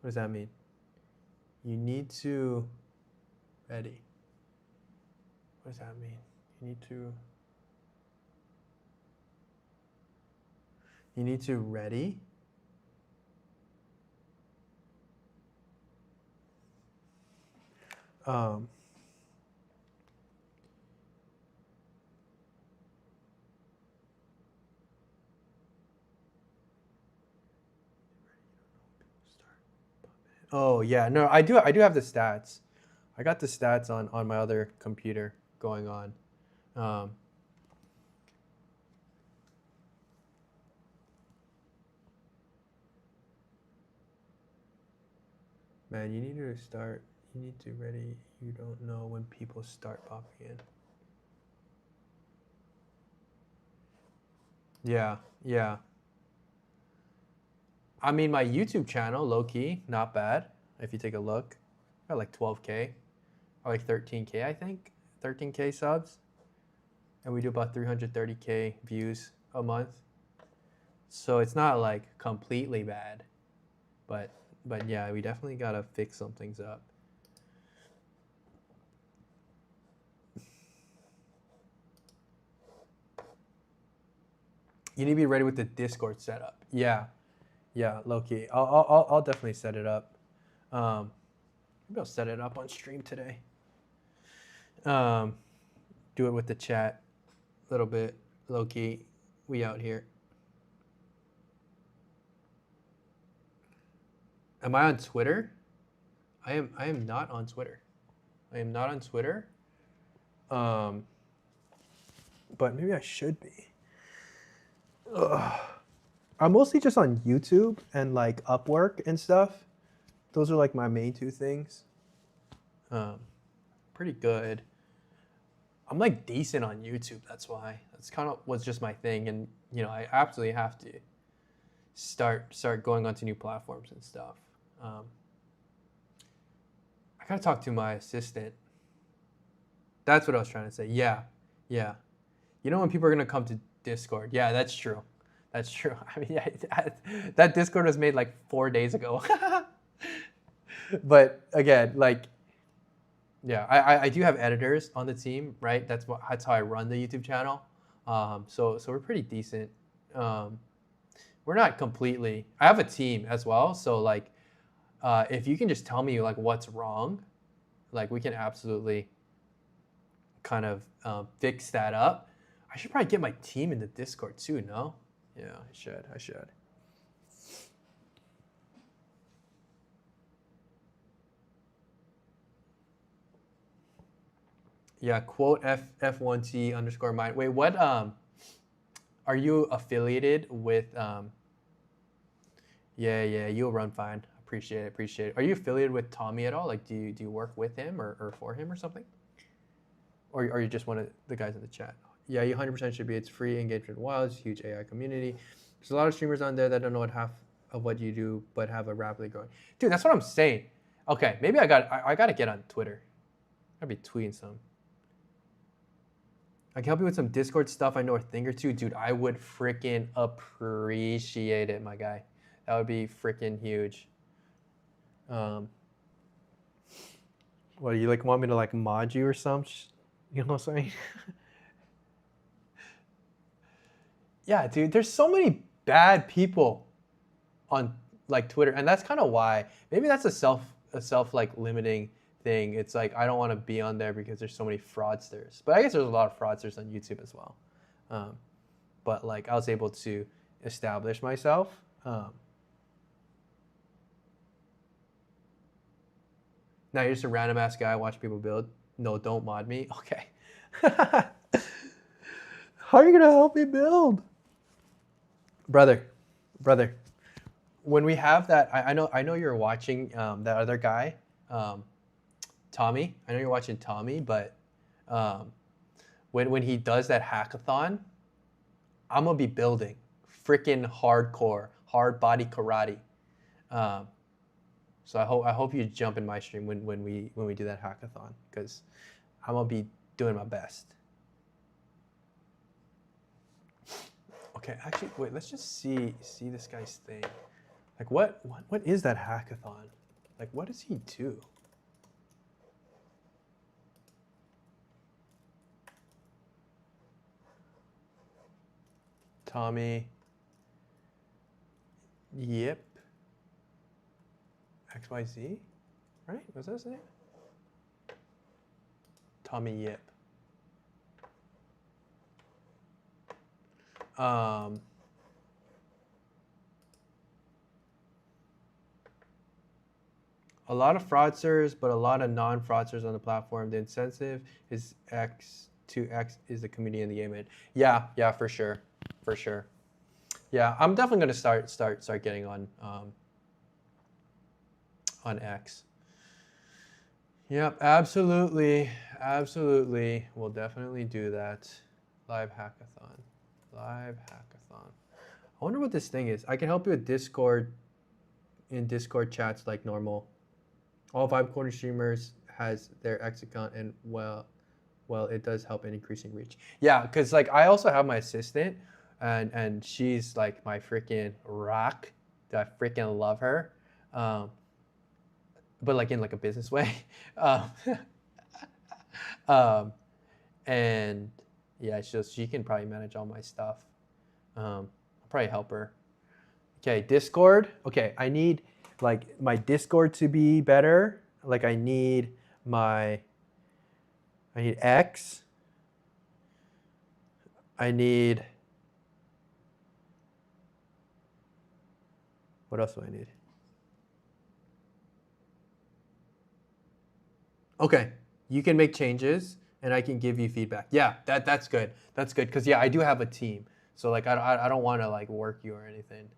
What does that mean? You need to ready. What does that mean? You need to ready. Oh yeah, no, I do have the stats. I got the stats on my other computer going on. Man, you need to ready. You don't know when people start popping in. Yeah, yeah. I mean, my YouTube channel, low key, not bad. If you take a look, got like 12K or like 13K, I think, 13K subs, and we do about 330K views a month. So it's not like completely bad, but yeah, we definitely gotta fix some things up. You need to be ready with the Discord setup. Yeah, low key. I'll definitely set it up. Maybe I'll set it up on stream today. Do it with the chat a little bit, low key. We out here. Am I on Twitter? I am not on Twitter. I am not on Twitter. But maybe I should be. Ugh. I'm mostly just on YouTube and like Upwork and stuff. Those are like my main two things. Pretty good. I'm like decent on YouTube. That's why. That's kind of was just my thing, and you know I absolutely have to start going onto new platforms and stuff. I gotta talk to my assistant. That's what I was trying to say. Yeah. You know when people are gonna come to Discord? Yeah, that's true. That's true. I mean, yeah, that Discord was made like 4 days ago. But again, like, yeah, I do have editors on the team, right? That's how I run the YouTube channel. So we're pretty decent. We're not completely. I have a team as well. So like, if you can just tell me like what's wrong, like we can absolutely kind of fix that up. I should probably get my team in the Discord too. No? Yeah, I should. Yeah, quote F1T _ mine. Wait, what are you affiliated with yeah, you'll run fine. Appreciate it. Are you affiliated with Tommy at all? Like do you work with him or for him or something? Or are you just one of the guys in the chat? Yeah, you 100% should be. It's free engagement wild. It's a huge AI community. There's a lot of streamers on there that don't know half of what you do, but have a rapidly growing. Dude, that's what I'm saying. Okay, maybe I gotta get on Twitter. I'll be tweeting some. I can help you with some Discord stuff. I know a thing or two. Dude, I would freaking appreciate it, my guy. That would be freaking huge. What, you like want me to like mod you or something? You know what I'm saying? Yeah, dude, there's so many bad people on like Twitter, and that's kind of why. Maybe that's a self like limiting thing. It's like I don't want to be on there because there's so many fraudsters. But I guess there's a lot of fraudsters on YouTube as well. But like I was able to establish myself. Now you're just a random ass guy watching people build. No, don't mod me. Okay. How are you gonna help me build? Brother, when we have that, I know you're watching that other guy, Tommy. I know you're watching Tommy, but when he does that hackathon, I'm gonna be building freaking hardcore, hard body karate. So I hope you jump in my stream when we do that hackathon, because I'm gonna be doing my best. Okay, actually, wait. Let's just see this guy's thing. Like, what is that hackathon? Like, what does he do? Tommy. Yep. XYZ, right? Was that his name? Tommy Yip. A lot of fraudsters, but a lot of non-fraudsters on the platform. The incentive is X is the community in the game. Yeah, for sure. Yeah, I'm definitely gonna start getting on X. Yep, absolutely. We'll definitely do that. Live hackathon. I wonder what this thing is. I can help you with Discord in Discord chats like normal. All 5 corner streamers has their X account, and well, it does help in increasing reach. Yeah, because like I also have my assistant, and she's like my freaking rock. I freaking love her, but like in like a business way. And yeah, she can probably manage all my stuff. I'll probably help her. Okay, Discord. Okay, I need like my Discord to be better. Like I need X. What else do I need? Okay, you can make changes and I can give you feedback. Yeah, that's good. That's good because yeah, I do have a team. So like I don't want to like work you or anything.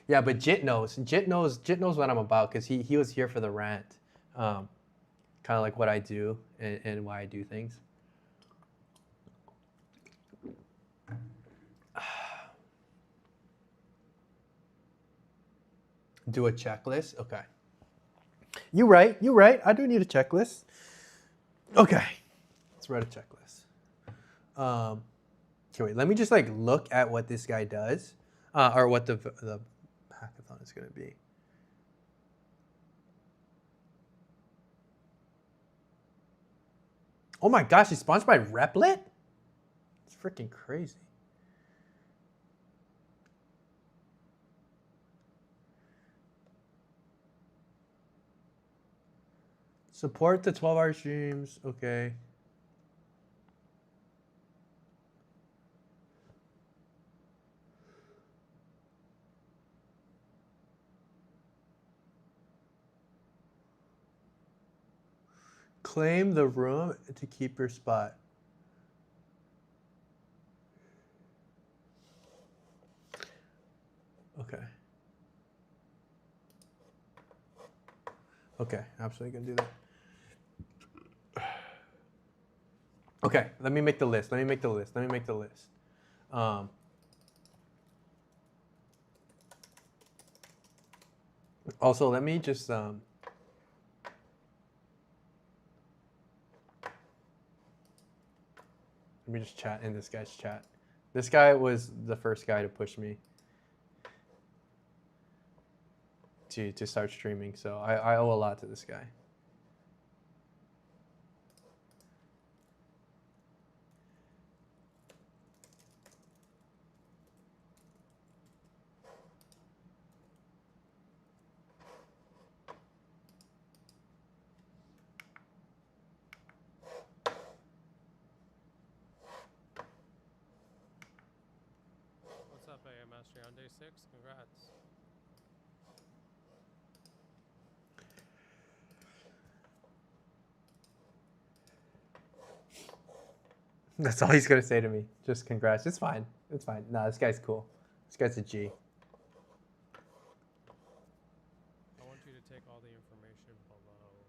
Yeah, but Jit knows what I'm about because he was here for the rant. Kind of like what I do and why I do things. Do a checklist. Okay. You're right. I do need a checklist. Okay. Let's write a checklist. Okay, wait. Let me just like look at what this guy does, or what the hackathon is going to be. Oh my gosh, he's sponsored by Replit? It's freaking crazy. Support the 12-hour streams. Okay. Claim the room to keep your spot. Okay. Okay, absolutely gonna do that. Okay, let me make the list. Also, let me just let me just chat in this guy's chat. This guy was the first guy to push me to start streaming, so I owe a lot to this guy. What's up, AM Mastery on day 6? Congrats. That's all he's gonna say to me. Just congrats. It's fine. Nah, this guy's cool. This guy's a G. I want you to take all the information below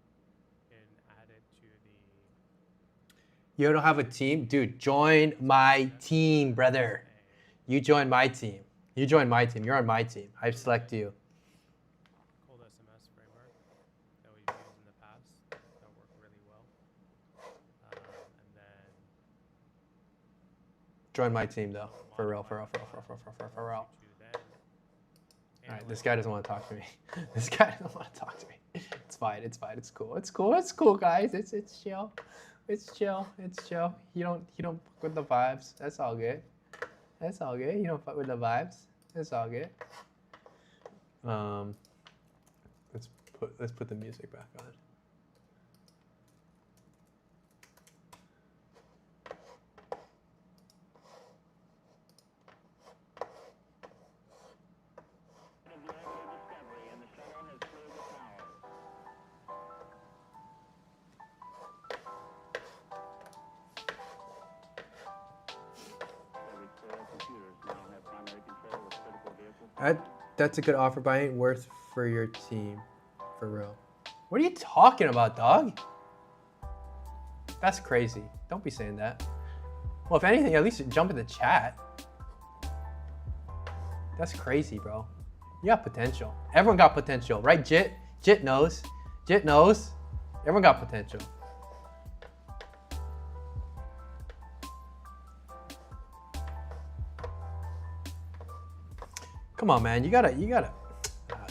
and add it to the... You don't have a team? Dude, join my team, brother. You join my team. You're on my team. I select you. Cold SMS framework. Join my team though. For real. For real. All right, this guy doesn't want to talk to me. This guy doesn't want to talk to me. It's fine. It's fine. It's cool. It's cool. It's cool, guys. It's chill. It's chill. It's chill. You don't fuck with the vibes. That's all good. That's all good. You don't fuck with the vibes. That's all good. Let's put the music back on. That's a good offer, but I ain't worth for your team. For real. What are you talking about, dog? That's crazy. Don't be saying that. Well, if anything, at least jump in the chat. That's crazy, bro. You got potential. Everyone got potential, right, Jit? Jit knows. Jit knows. Everyone got potential. Come on, man. You gotta.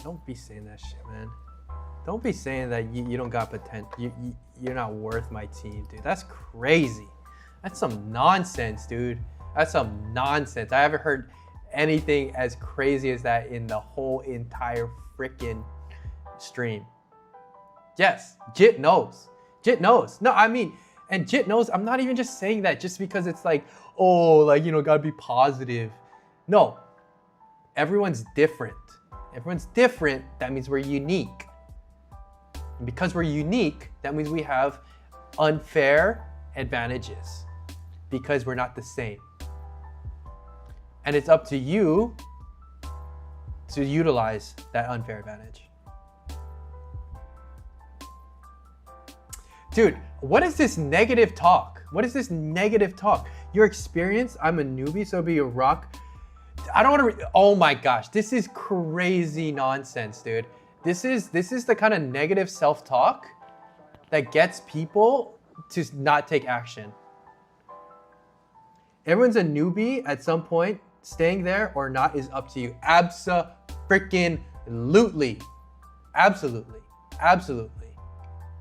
Don't be saying that shit, man. Don't be saying that you don't got potential. You're not worth my team, dude. That's crazy. That's some nonsense, dude. That's some nonsense. I haven't heard anything as crazy as that in the whole entire freaking stream. Yes, Jit knows. Jit knows. No, I mean, and Jit knows. I'm not even just saying that just because it's like, oh, like, you know, gotta be positive. No. Everyone's different. Everyone's different. That means we're unique. And because we're unique, that means we have unfair advantages because we're not the same. And it's up to you to utilize that unfair advantage. Dude, what is this negative talk? What is this negative talk? Your experience, I'm a newbie, so be a rock. I don't want to. Oh my gosh, this is crazy nonsense, dude. This is the kind of negative self-talk that gets people to not take action. Everyone's a newbie at some point. Staying there or not is up to you. Abso-freaking-lutely. Absolutely. Absolutely.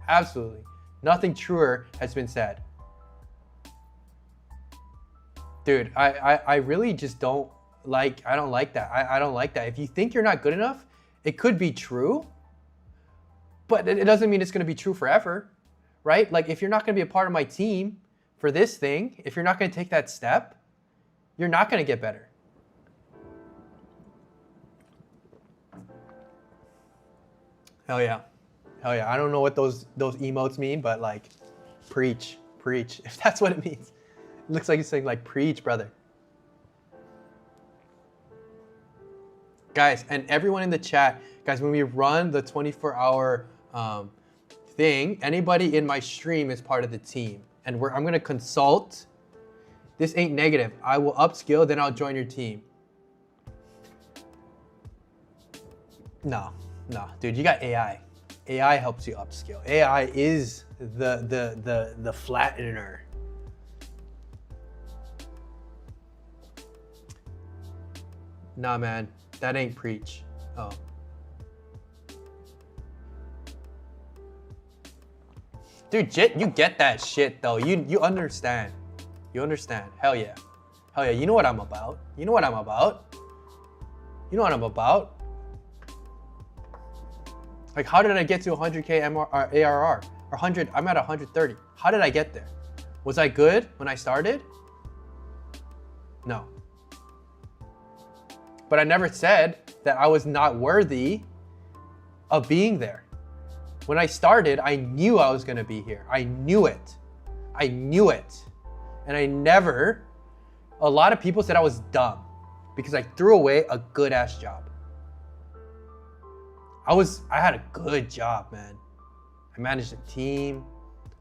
Absolutely. Nothing truer has been said. Dude, I really just don't like, I don't like that. I don't like that. If you think you're not good enough, it could be true, but it doesn't mean it's going to be true forever, right? Like, if you're not going to be a part of my team for this thing, if you're not going to take that step, you're not going to get better. Hell yeah. Hell yeah. I don't know what those emotes mean, but like, preach, if that's what it means. It looks like it's saying like, preach, brother. Guys, and everyone in the chat, guys, when we run the 24-hour thing, anybody in my stream is part of the team. And I'm going to consult. This ain't negative. I will upskill, then I'll join your team. No, dude, you got AI. AI helps you upskill. AI is the flattener. Nah, man. That ain't preach. Oh. Dude, Jit, you get that shit though. You understand. You understand. Hell yeah. Hell yeah. You know what I'm about. You know what I'm about. You know what I'm about. Like, how did I get to 100K ARR? Or 100, I'm at 130. How did I get there? Was I good when I started? No. But I never said that I was not worthy of being there. When I started, I knew I was gonna be here. I knew it. I knew it. And I never, a lot of people said I was dumb because I threw away a good ass job. I had a good job, man. I managed a team.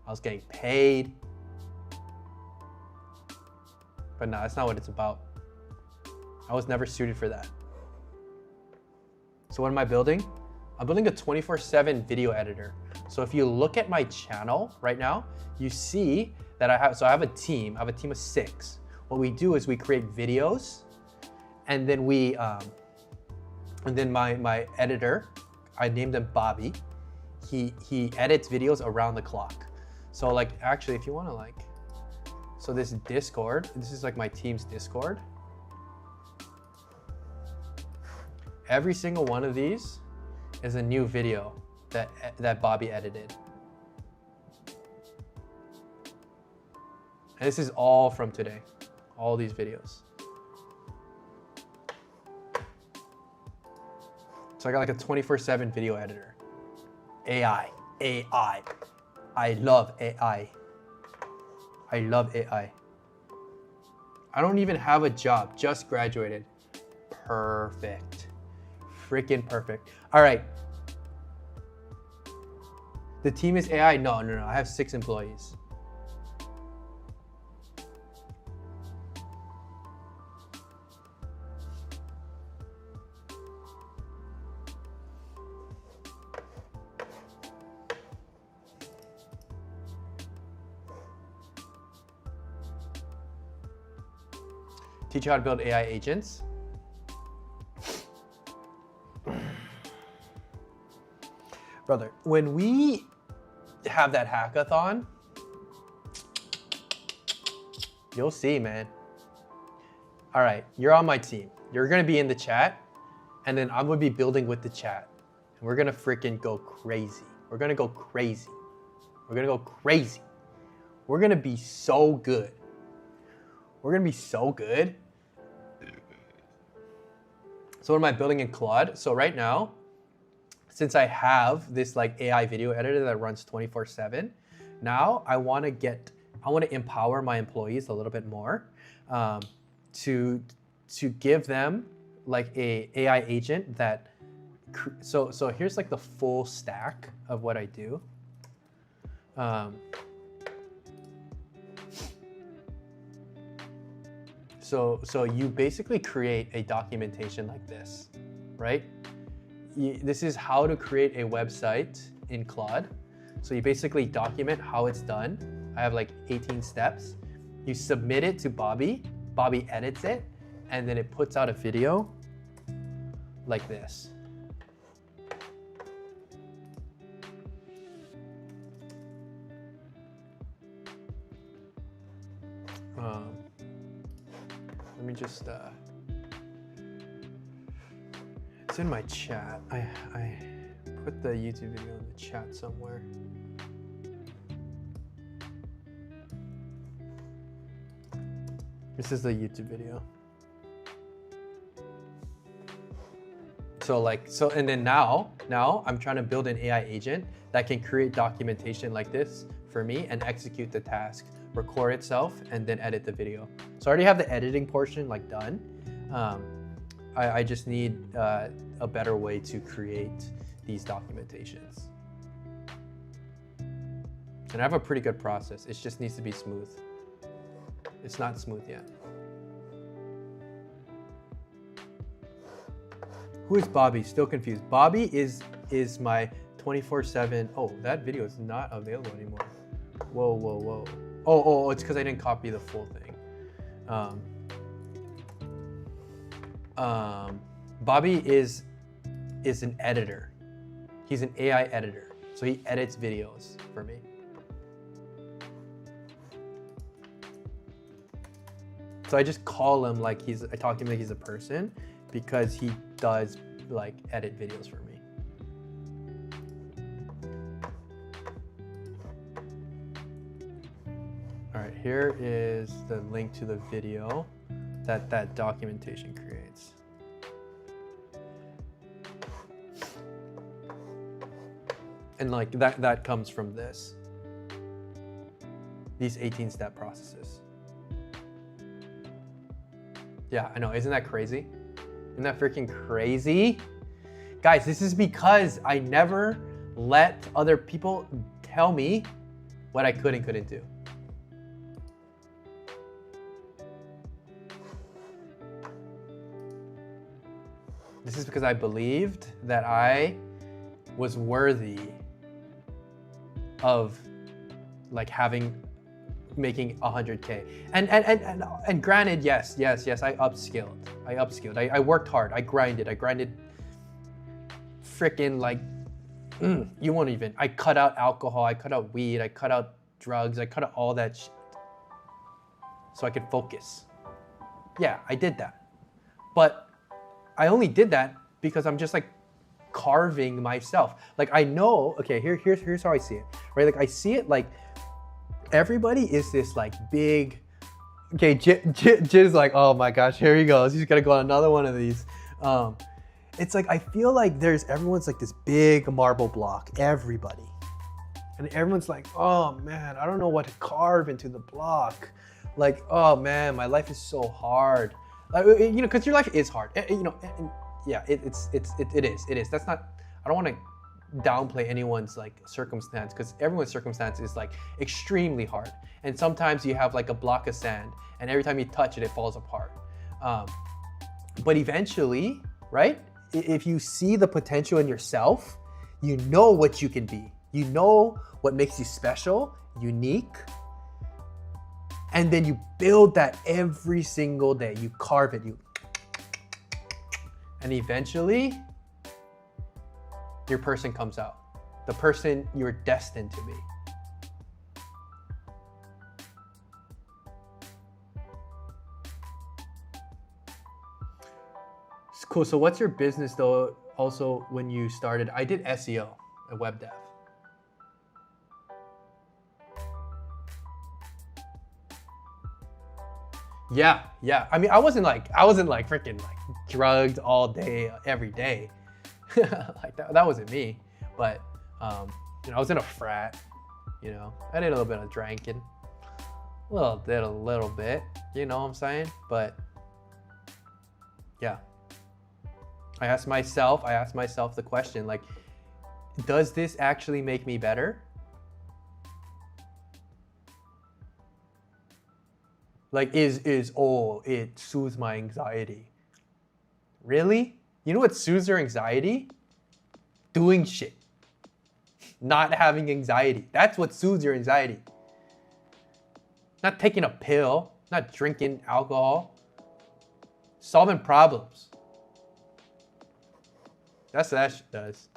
I was getting paid. But no, that's not what it's about. I was never suited for that. So what am I building? I'm building a 24/7 video editor. So if you look at my channel right now, you see that I have a team. I have a team of 6. what we do is we create videos, and then my editor, I named him Bobby. He edits videos around the clock. So like, actually, if you want to like, so this Discord, this is like my team's Discord. Every single one of these is a new video that Bobby edited. And this is all from today, all these videos. So I got like a 24/7 video editor. AI. I love AI. I love AI. I don't even have a job, just graduated. Perfect. Freaking perfect. All right. The team is AI? No, I have 6 employees. Teach you how to build AI agents. Brother, when we have that hackathon, you'll see, man. All right, you're on my team. You're gonna be in the chat, and then I'm gonna be building with the chat. And we're gonna freaking go crazy. We're gonna go crazy. We're gonna go crazy. We're gonna be so good. We're gonna be so good. So what am I building in Claude? So right now, since I have this like AI video editor that runs 24/7, now I want to empower my employees a little bit more, to give them like a AI agent that. So here's like the full stack of what I do. So you basically create a documentation like this, right? This is how to create a website in Claude. So you basically document how it's done. I have like 18 steps. You submit it to Bobby. Bobby edits it, and then it puts out a video like this. Let me just, it's in my chat. I put the YouTube video in the chat somewhere. This is the YouTube video. And then now I'm trying to build an AI agent that can create documentation like this for me and execute the task, record itself, and then edit the video. So I already have the editing portion like done. I just need a better way to create these documentations. And I have a pretty good process. It just needs to be smooth. It's not smooth yet. Who is Bobby? Still confused. Bobby is my 24/7. Oh, that video is not available anymore. Whoa. Oh, it's because I didn't copy the full thing. Bobby is an editor. He's an AI editor. So he edits videos for me. So I just call him like I talk to him like he's a person because he does like edit videos for me. All right, here is the link to the video that documentation creates. And like that comes from these 18-step processes. Yeah, I know, isn't that crazy? Isn't that freaking crazy? Guys, this is because I never let other people tell me what I could and couldn't do. This is because I believed that I was worthy of like having making 100K. And granted, yes, I upskilled. I worked hard. I grinded freaking like, you won't even. I cut out alcohol, I cut out weed, I cut out drugs, I cut out all that shit so I could focus. Yeah, I did that. But I only did that because I'm just like carving myself. Like I know, okay, here's how I see it, right? Like I see it like everybody is this like big, okay, Jiz's like, oh my gosh, here he goes. He's gonna go on another one of these. It's like, I feel like everyone's like this big marble block, everybody. And everyone's like, oh man, I don't know what to carve into the block. Like, oh man, my life is so hard. Like, you know, because your life is hard. You know, and yeah, it is. That's not, I don't want to downplay anyone's like circumstance, because everyone's circumstance is like extremely hard. And sometimes you have like a block of sand and every time you touch it, it falls apart. But eventually, right? If you see the potential in yourself, you know what you can be. You know what makes you special, unique. And then you build that every single day. You carve it, and eventually your person comes out. The person you're destined to be. Cool. So what's your business though? Also, when you started, I did SEO and web dev. Yeah. I mean, I wasn't like freaking like drugged all day, every day. Like that wasn't me. But you know, I was in a frat. You know, I did a little bit of drinking, a little bit. You know what I'm saying? But yeah. I asked myself the question, like, does this actually make me better? Like, it soothes my anxiety. Really? You know what soothes your anxiety? Doing shit. Not having anxiety. That's what soothes your anxiety. Not taking a pill, not drinking alcohol. Solving problems. That's what that shit does.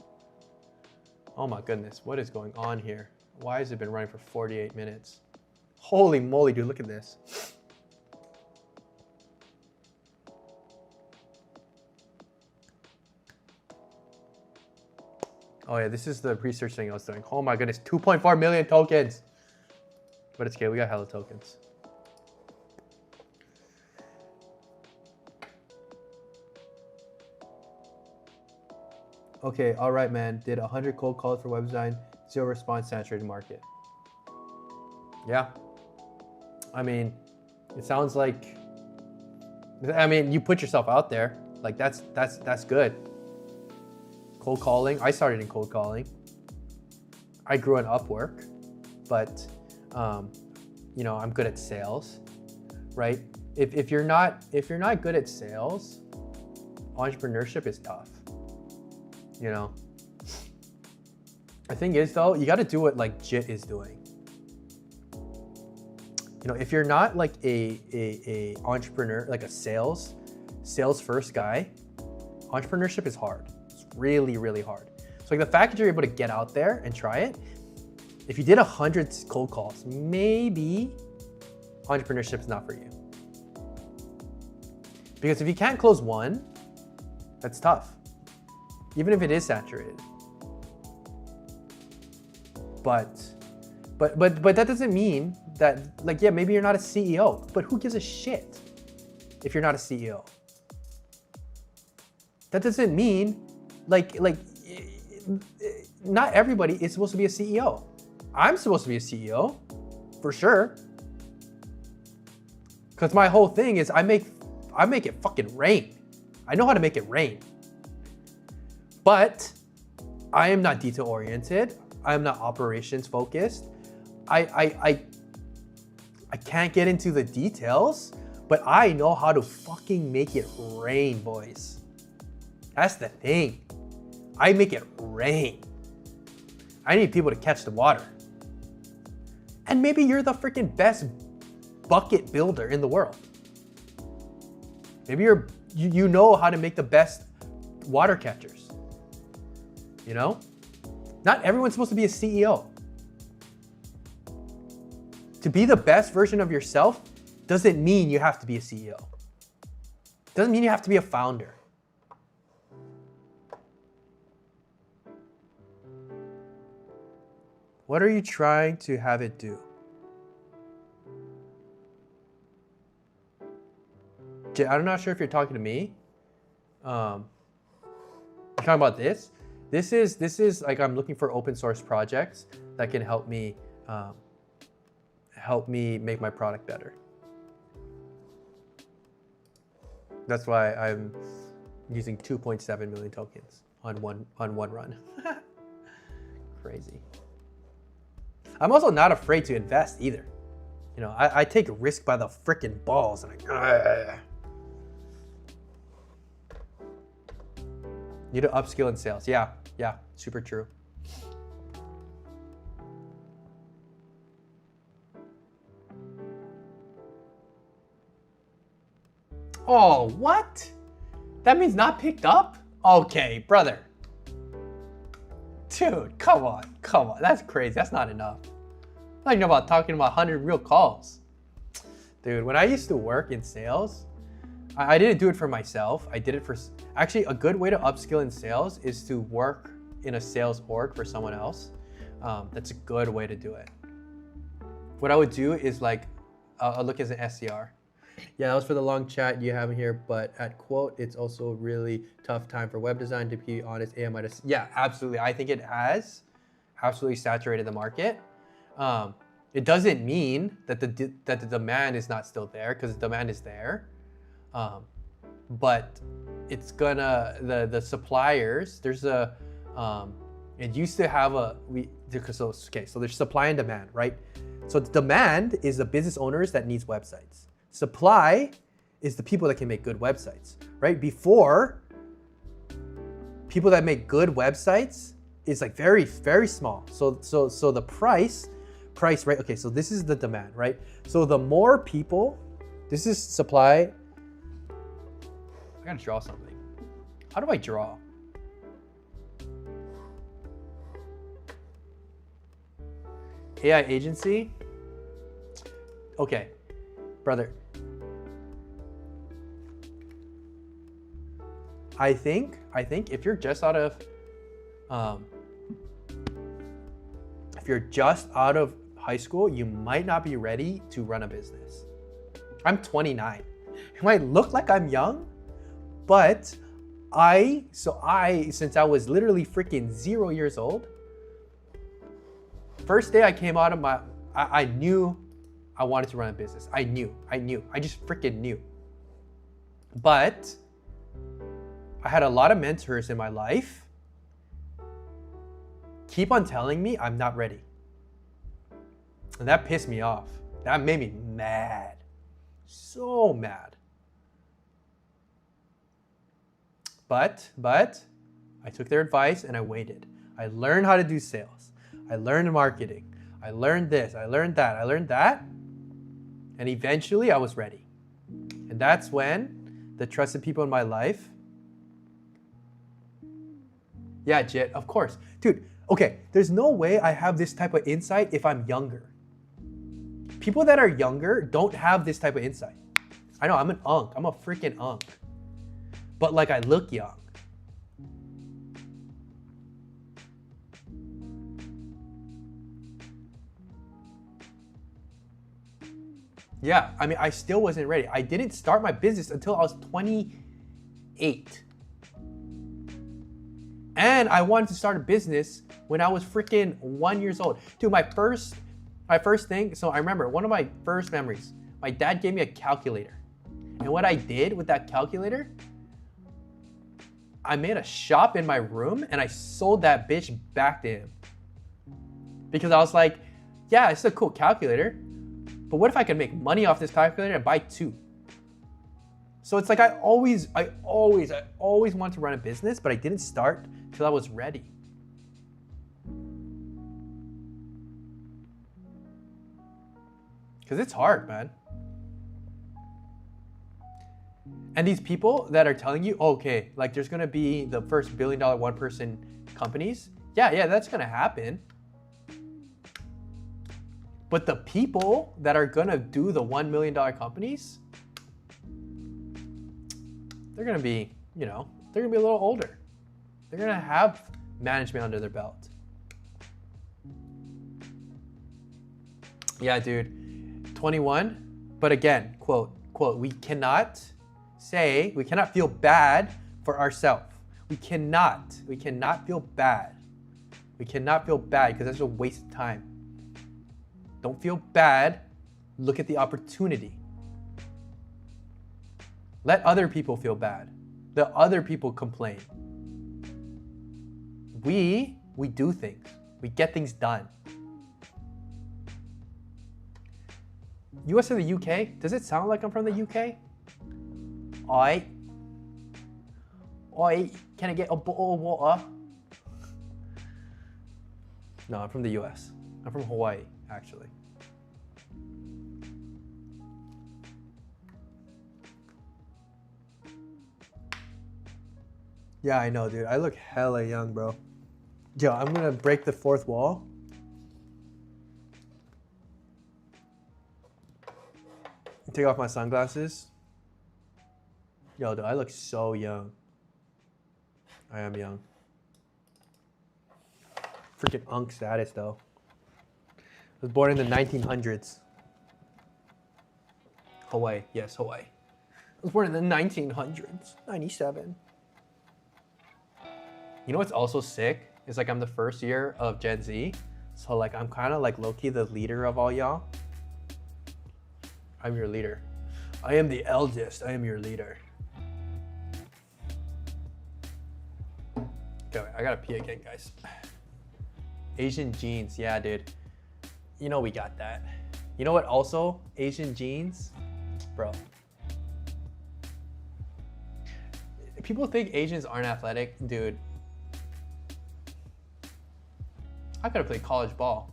Oh my goodness, what is going on here? Why has it been running for 48 minutes? Holy moly, dude, look at this. Oh yeah, this is the research thing I was doing. Oh my goodness, 2.4 million tokens. But it's okay, we got hella tokens. Okay, all right, man. Did 100 cold calls for web design, 0 response, saturated market. Yeah. I mean, it sounds like, I mean, you put yourself out there. Like that's good. Cold calling. I started in cold calling. I grew on Upwork, but you know, I'm good at sales, right? If you're not good at sales, entrepreneurship is tough. You know, the thing is though, you got to do what like Jit is doing. You know, if you're not like a entrepreneur, like a sales first guy, entrepreneurship is hard. It's really, really hard. So like the fact that you're able to get out there and try it, if you did 100 cold calls, maybe entrepreneurship's not for you. Because if you can't close one, that's tough. Even if it is saturated. But that doesn't mean that, like, yeah, maybe you're not a CEO, but who gives a shit if you're not a CEO? That doesn't mean, like, not everybody is supposed to be a CEO. I'm supposed to be a CEO, for sure. Because my whole thing is I make it fucking rain. I know how to make it rain. But I am not detail oriented. I am not operations focused. I can't get into the details, but I know how to fucking make it rain, boys. That's the thing. I make it rain. I need people to catch the water. And maybe you're the freaking best bucket builder in the world. Maybe you know how to make the best water catchers. You know? Not everyone's supposed to be a CEO. To be the best version of yourself doesn't mean you have to be a CEO. Doesn't mean you have to be a founder. What are you trying to have it do? I'm not sure if you're talking to me. You're talking about this. This is like I'm looking for open source projects that can help me make my product better. That's why I'm using 2.7 million tokens on one run. Crazy. I'm also not afraid to invest either. You know, I take risk by the freaking balls and need to upskill in sales. Yeah, super true. Oh, what? That means not picked up? Okay, brother. Dude, come on. That's crazy. That's not enough. I'm talking about 100 real calls. Dude, when I used to work in sales, I didn't do it for myself. I did it for, actually a good way to upskill in sales is to work in a sales org for someone else. That's a good way to do it. What I would do is like, I'll look as an SDR. Yeah, that was for the long chat you have here, but at quote, it's also a really tough time for web design, to be honest. AI might have, yeah, absolutely. I think it has absolutely saturated the market. It doesn't mean that the demand is not still there, because the demand is there. But it's gonna, the suppliers, there's a, it used to have a, so there's supply and demand, right? So the demand is the business owners that needs websites. Supply is the people that can make good websites, right? Before, people that make good websites is like very, very small. So the price, right? Okay, so this is the demand, right? So the more people, this is supply. I gotta draw something. How do I draw? AI agency. Okay, brother. I think if you're just out of, high school, you might not be ready to run a business. I'm 29. It might look like I'm young, but since I was literally freaking 0 years old, first day I came out of I knew I wanted to run a business. I just freaking knew. But I had a lot of mentors in my life keep on telling me I'm not ready. And that pissed me off. That made me mad. So mad. But I took their advice and I waited. I learned how to do sales. I learned marketing. I learned this. I learned that. And eventually I was ready. And that's when the trusted people in my life. Yeah, Jit, of course. Dude, okay, there's no way I have this type of insight if I'm younger. People that are younger don't have this type of insight. I know, I'm an unk. I'm a freaking unk. But like, I look young. Yeah, I mean, I still wasn't ready. I didn't start my business until I was 28. And I wanted to start a business when I was freaking 1 year old. Dude, my first thing, so I remember one of my first memories, my dad gave me a calculator. And what I did with that calculator, I made a shop in my room and I sold that bitch back to him. Because I was like, yeah, it's a cool calculator, but what if I could make money off this calculator and buy two? So it's like I always wanted to run a business, but I didn't start till I was ready. Because it's hard, man. And these people that are telling you, okay, like there's gonna be the first $1 billion one-person companies. Yeah, that's gonna happen. But the people that are gonna do the $1 million companies, they're gonna be, you know, they're gonna be a little older. They're gonna have management under their belt. Yeah, dude, 21. But again, quote, we cannot feel bad for ourselves. We cannot feel bad. We cannot feel bad because that's a waste of time. Don't feel bad. Look at the opportunity. Let other people feel bad. Let other people complain. We do things. We get things done. US or the UK? Does it sound like I'm from the UK? Oi, can I get a bottle of water? No, I'm from the US. I'm from Hawaii, actually. Yeah, I know, dude. I look hella young, bro. Yo, I'm gonna break the fourth wall. Take off my sunglasses. Yo, dude, I look so young. I am young. Freaking unk status, though. I was born in the 1900s. Hawaii, yes, Hawaii. I was born in the 1900s, 97. You know what's also sick? Is like I'm the first year of Gen Z. So like I'm kind of like low-key the leader of all y'all. I'm your leader. I am the eldest. I am your leader. Okay, I gotta pee again, guys. Asian jeans, yeah, dude. You know we got that. You know what also? Asian jeans, bro. People think Asians aren't athletic, dude. I could have played college ball.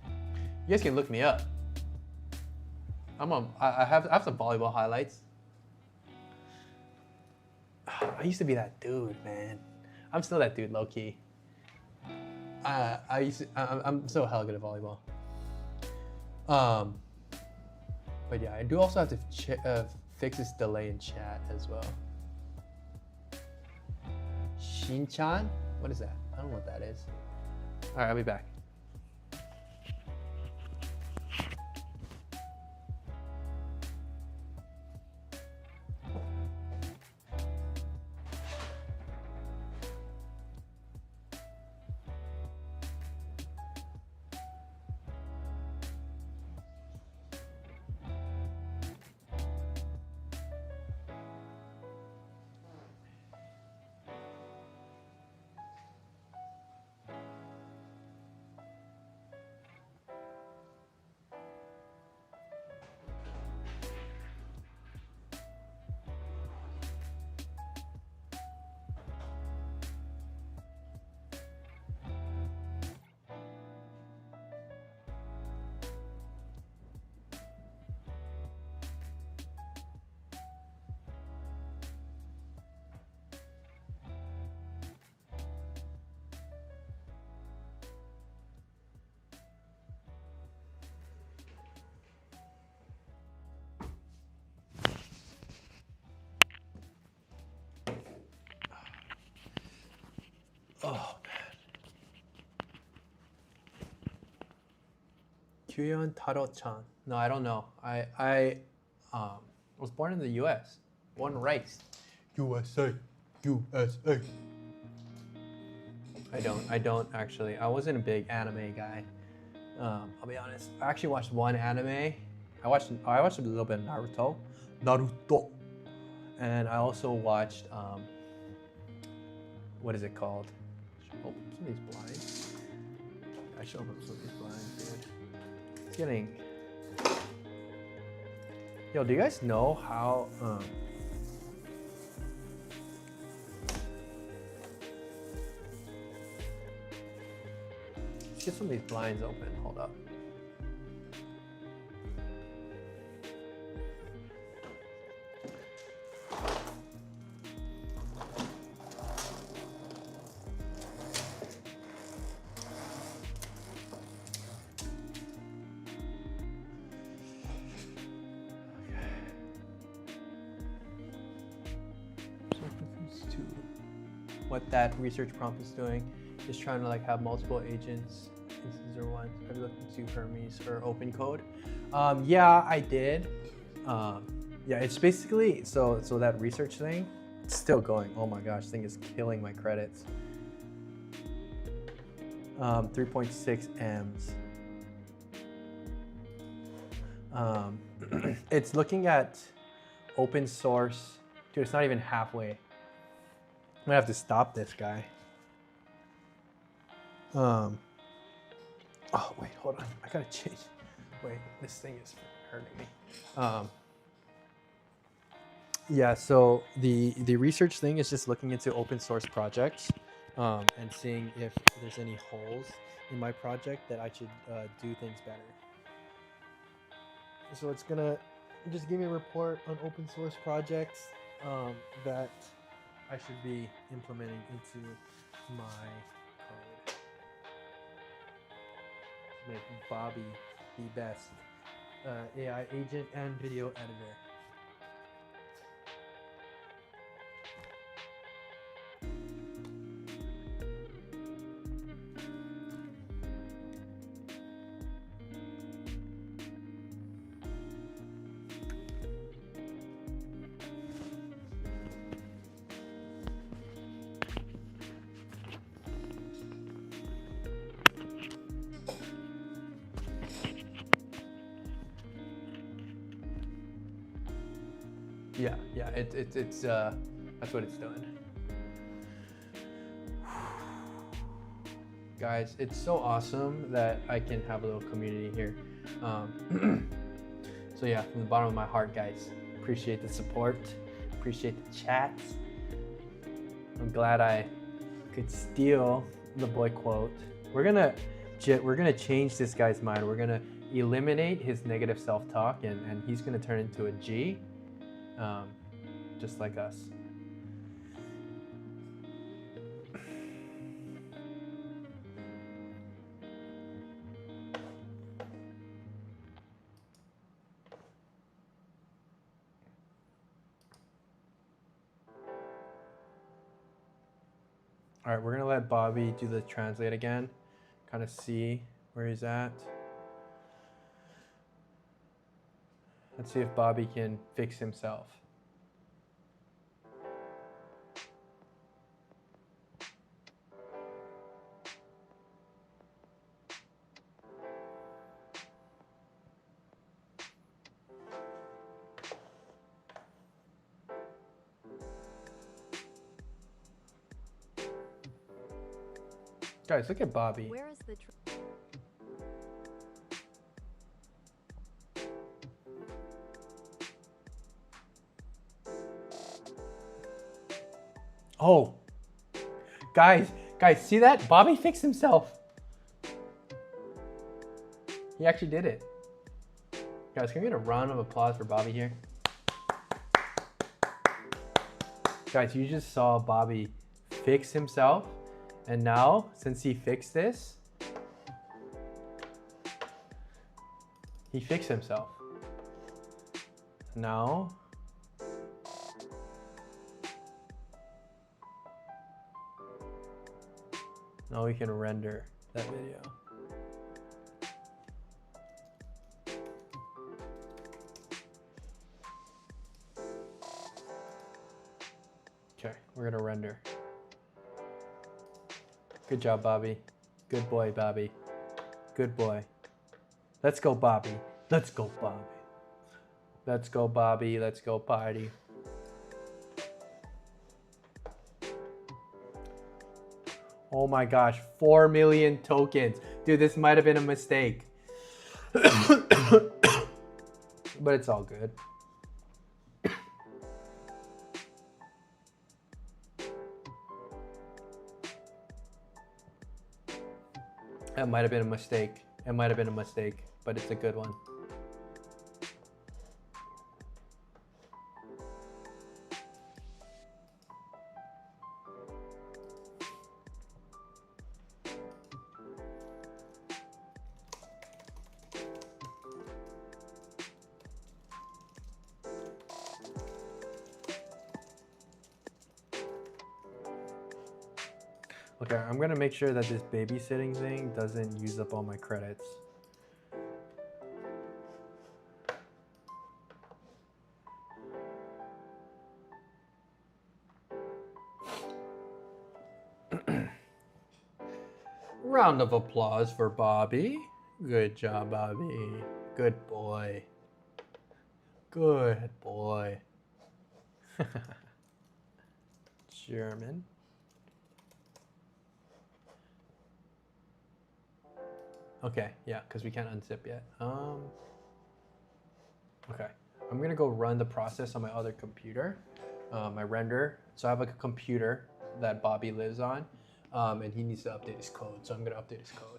You guys can look me up. I have some volleyball highlights. I used to be that dude, man. I'm still that dude, low key. I'm so hella good at volleyball. But yeah, I do also have to fix this delay in chat as well. Shinchan? What is that? I don't know what that is. All right, I'll be back. Oh man. Kyuyeon Taro-chan. No, I don't know. I was born in the US. Born and raised. USA. USA. I don't actually. I wasn't a big anime guy. I'll be honest. I actually watched one anime. I watched a little bit of Naruto. And I also watched what is it called? Oh, some of these blinds. I should open some of these blinds, dude. It's getting. Yo, do you guys know how let's get some of these blinds open. Hold up. what that research prompt is doing is trying to like have multiple agents, instances or ones. Have you looked into Hermes or open code? Yeah, I did. Yeah, it's basically, so that research thing, it's still going. Oh my gosh, thing is killing my credits. 3.6 M's. It's looking at open source. Dude, it's not even halfway. I'm gonna have to stop this guy. Oh wait, hold on. I gotta change. Wait, this thing is hurting me. Yeah, so the research thing is just looking into open source projects and seeing if there's any holes in my project that I should do things better. So it's gonna just give me a report on open source projects that I should be implementing into my code. Make Bobby the best AI agent and video editor. Yeah, it's that's what it's doing. Guys, it's so awesome that I can have a little community here. So yeah, from the bottom of my heart, guys, appreciate the support, appreciate the chats. I'm glad I could steal the boy quote. We're gonna change this guy's mind. We're gonna eliminate his negative self-talk, and he's gonna turn into a G. Just like us. All right, we're gonna let Bobby do the translate again, kind of see where he's at. Let's see if Bobby can fix himself. Guys, look at Bobby. Where is the Oh, guys, see that? Bobby fixed himself. He actually did it. Guys, can we get a round of applause for Bobby here? Guys, you just saw Bobby fix himself. And now, since he fixed this, he fixed himself. Now, we can render that video. Okay, we're gonna render. Good job, Bobby. Good boy, Bobby. Good boy. Let's go, Bobby. Let's go, Bobby. Let's go, Bobby. Let's go party. Oh my gosh, 4 million tokens. Dude, this might have been a mistake. But it's all good. That might have been a mistake. It might have been a mistake, but it's a good one. Okay, I'm gonna make sure that this babysitting thing doesn't use up all my credits. Round of applause for Bobby. Good job, Bobby. Good boy. Good boy. German. Okay, yeah, because we can't unzip yet. Okay, I'm gonna go run the process on my other computer, my render. So I have like a computer that Bobby lives on, and he needs to update his code. So I'm gonna update his code.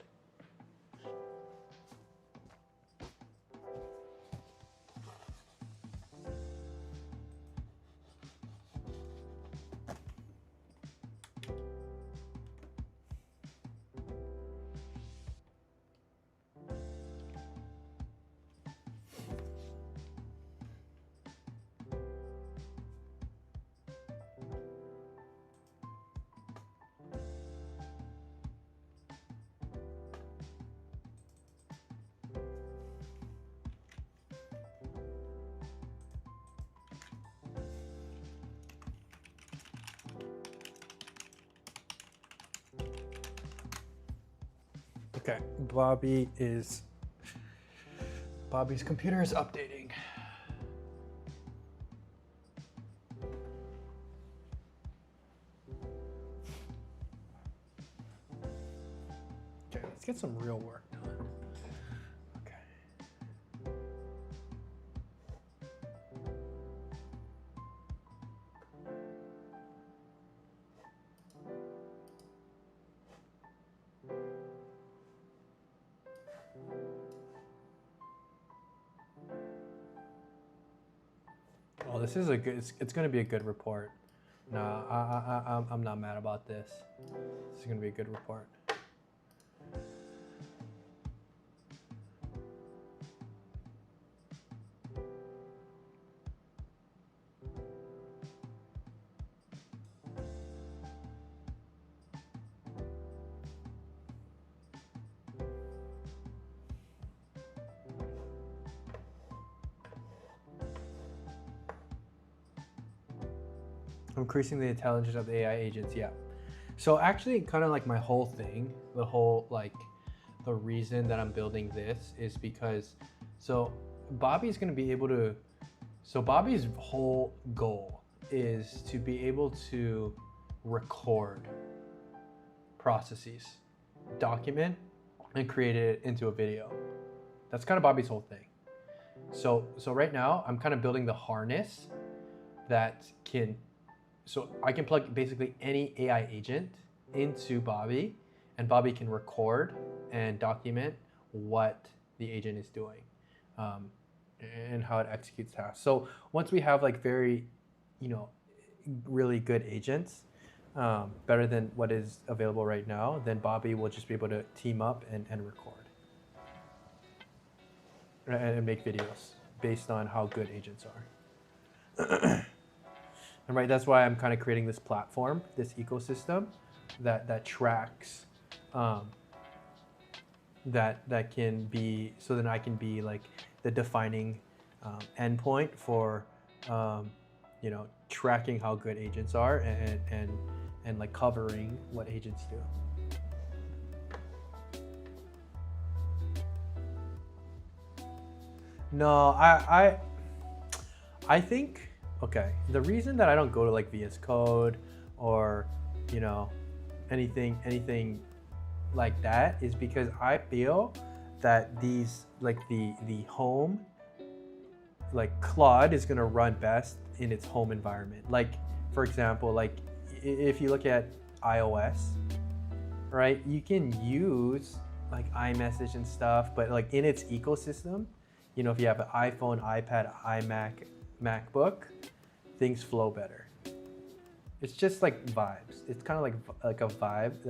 Okay, Bobby's computer is updating. Okay, let's get some real work done. Oh, this is a good. It's going to be a good report. No, I'm not mad about this. This is going to be a good report. Increasing the intelligence of the AI agents, yeah. So actually, kind of like my whole thing, the reason that I'm building this is because, so Bobby's going to be able to, so Bobby's whole goal is to be able to record processes, document, and create it into a video. That's kind of Bobby's whole thing. So right now, I'm kind of building the harness that can, so I can plug basically any AI agent into Bobby, and Bobby can record and document what the agent is doing and how it executes tasks. So once we have like very, really good agents, better than what is available right now, then Bobby will just be able to team up and record and make videos based on how good agents are. And right, that's why I'm kind of creating this platform, this ecosystem that tracks, that can be, so then I can be like the defining endpoint for, tracking how good agents are and like covering what agents do. No, I think, okay, the reason that I don't go to like VS Code or, anything like that is because I feel that these, like the home, like Claude is gonna run best in its home environment. Like, for example, like if you look at iOS, right, you can use like iMessage and stuff, but like in its ecosystem, if you have an iPhone, iPad, iMac, MacBook, things flow better. It's just like vibes. It's kind of like a vibe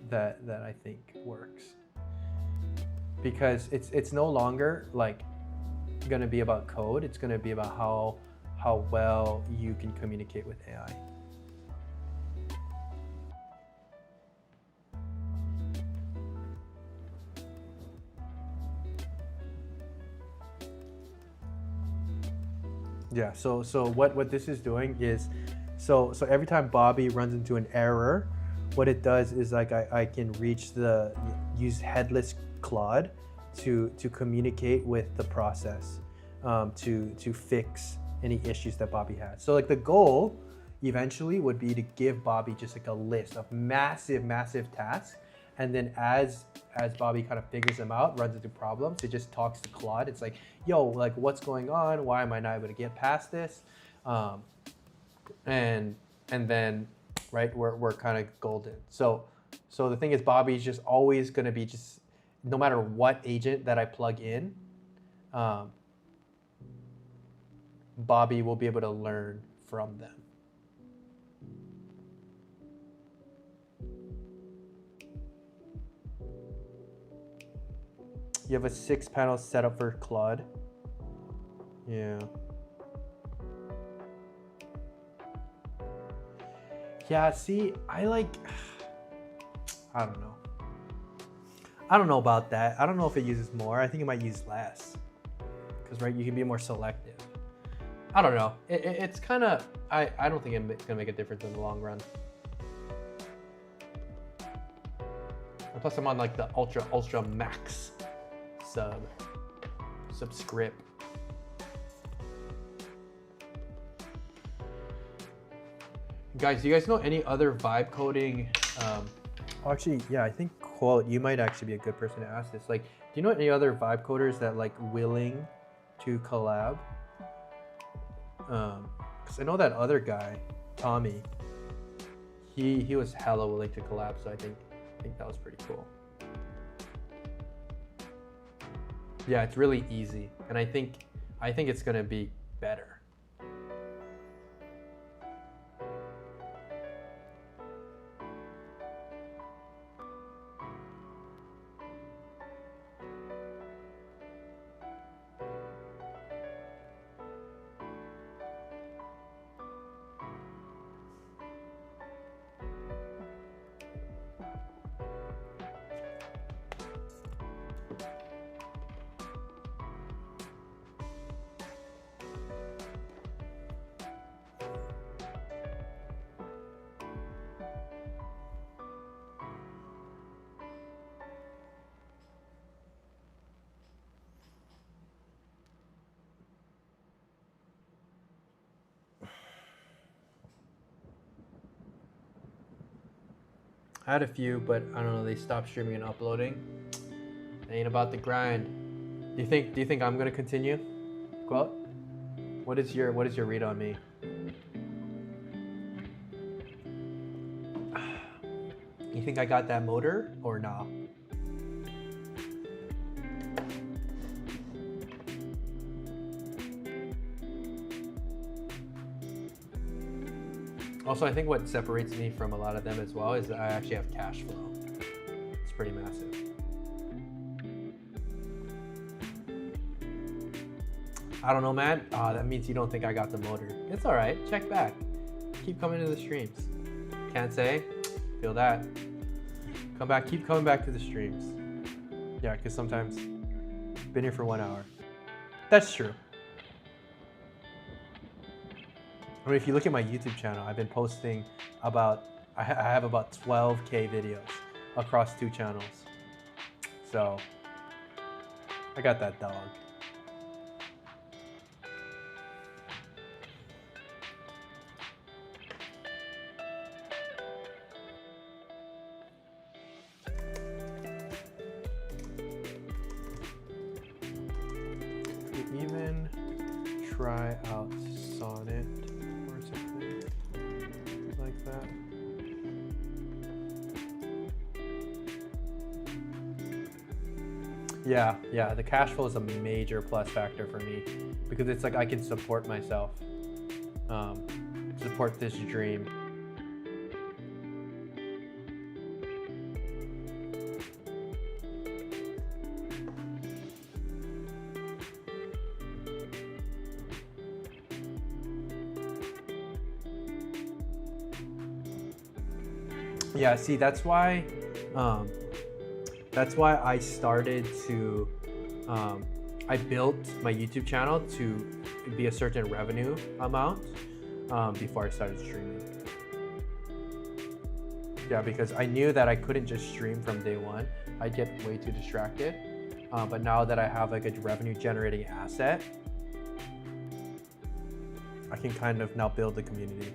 that I think works, because it's no longer like going to be about code. It's going to be about how well you can communicate with AI. Yeah, so what this is doing is, so every time Bobby runs into an error, what it does is like I can use headless Claude to communicate with the process, to fix any issues that Bobby has. So like the goal eventually would be to give Bobby just like a list of massive tasks, and then as Bobby kind of figures them out, runs into problems, it just talks to Claude. It's like, yo, like what's going on? Why am I not able to get past this? And then, right, we're kind of golden. So the thing is, Bobby's just always gonna be just, no matter what agent that I plug in, Bobby will be able to learn from them. You have a 6-panel setup for Claude. Yeah. Yeah, see, I don't know. I don't know about that. I don't know if it uses more. I think it might use less. Because, right, you can be more selective. I don't know. It's kind of, I don't think it's going to make a difference in the long run. And plus, I'm on like the ultra max subscript. Guys, do you guys know any other vibe coding? Actually, yeah, I think Quote, you might actually be a good person to ask this. Like, do you know any other vibe coders that like willing to collab? Because I know that other guy, Tommy, he was hella willing to collab, so I think that was pretty cool. Yeah, it's really easy, and I think it's gonna be better. I had a few, but I don't know, they stopped streaming and uploading. It ain't about the grind. Do you think I'm gonna continue? Quote? What is your read on me? You think I got that motor or nah? Also, I think what separates me from a lot of them as well is that I actually have cash flow. It's pretty massive. I don't know, man. That means you don't think I got the motor. It's all right. Check back. Keep coming to the streams. Can't say. Feel that. Come back. Keep coming back to the streams. Yeah, because sometimes been here for 1 hour. That's true. I mean, if you look at my YouTube channel, I've been posting about, I have about 12K videos across 2 channels. So, I got that dog. You even try out Sonnet or something like that. Yeah, the cash flow is a major plus factor for me because it's like I can support myself, support this dream. Yeah, see, that's why I started to, I built my YouTube channel to be a certain revenue amount before I started streaming. Yeah, because I knew that I couldn't just stream from day one. I'd get way too distracted. But now that I have like a revenue generating asset, I can kind of now build the community.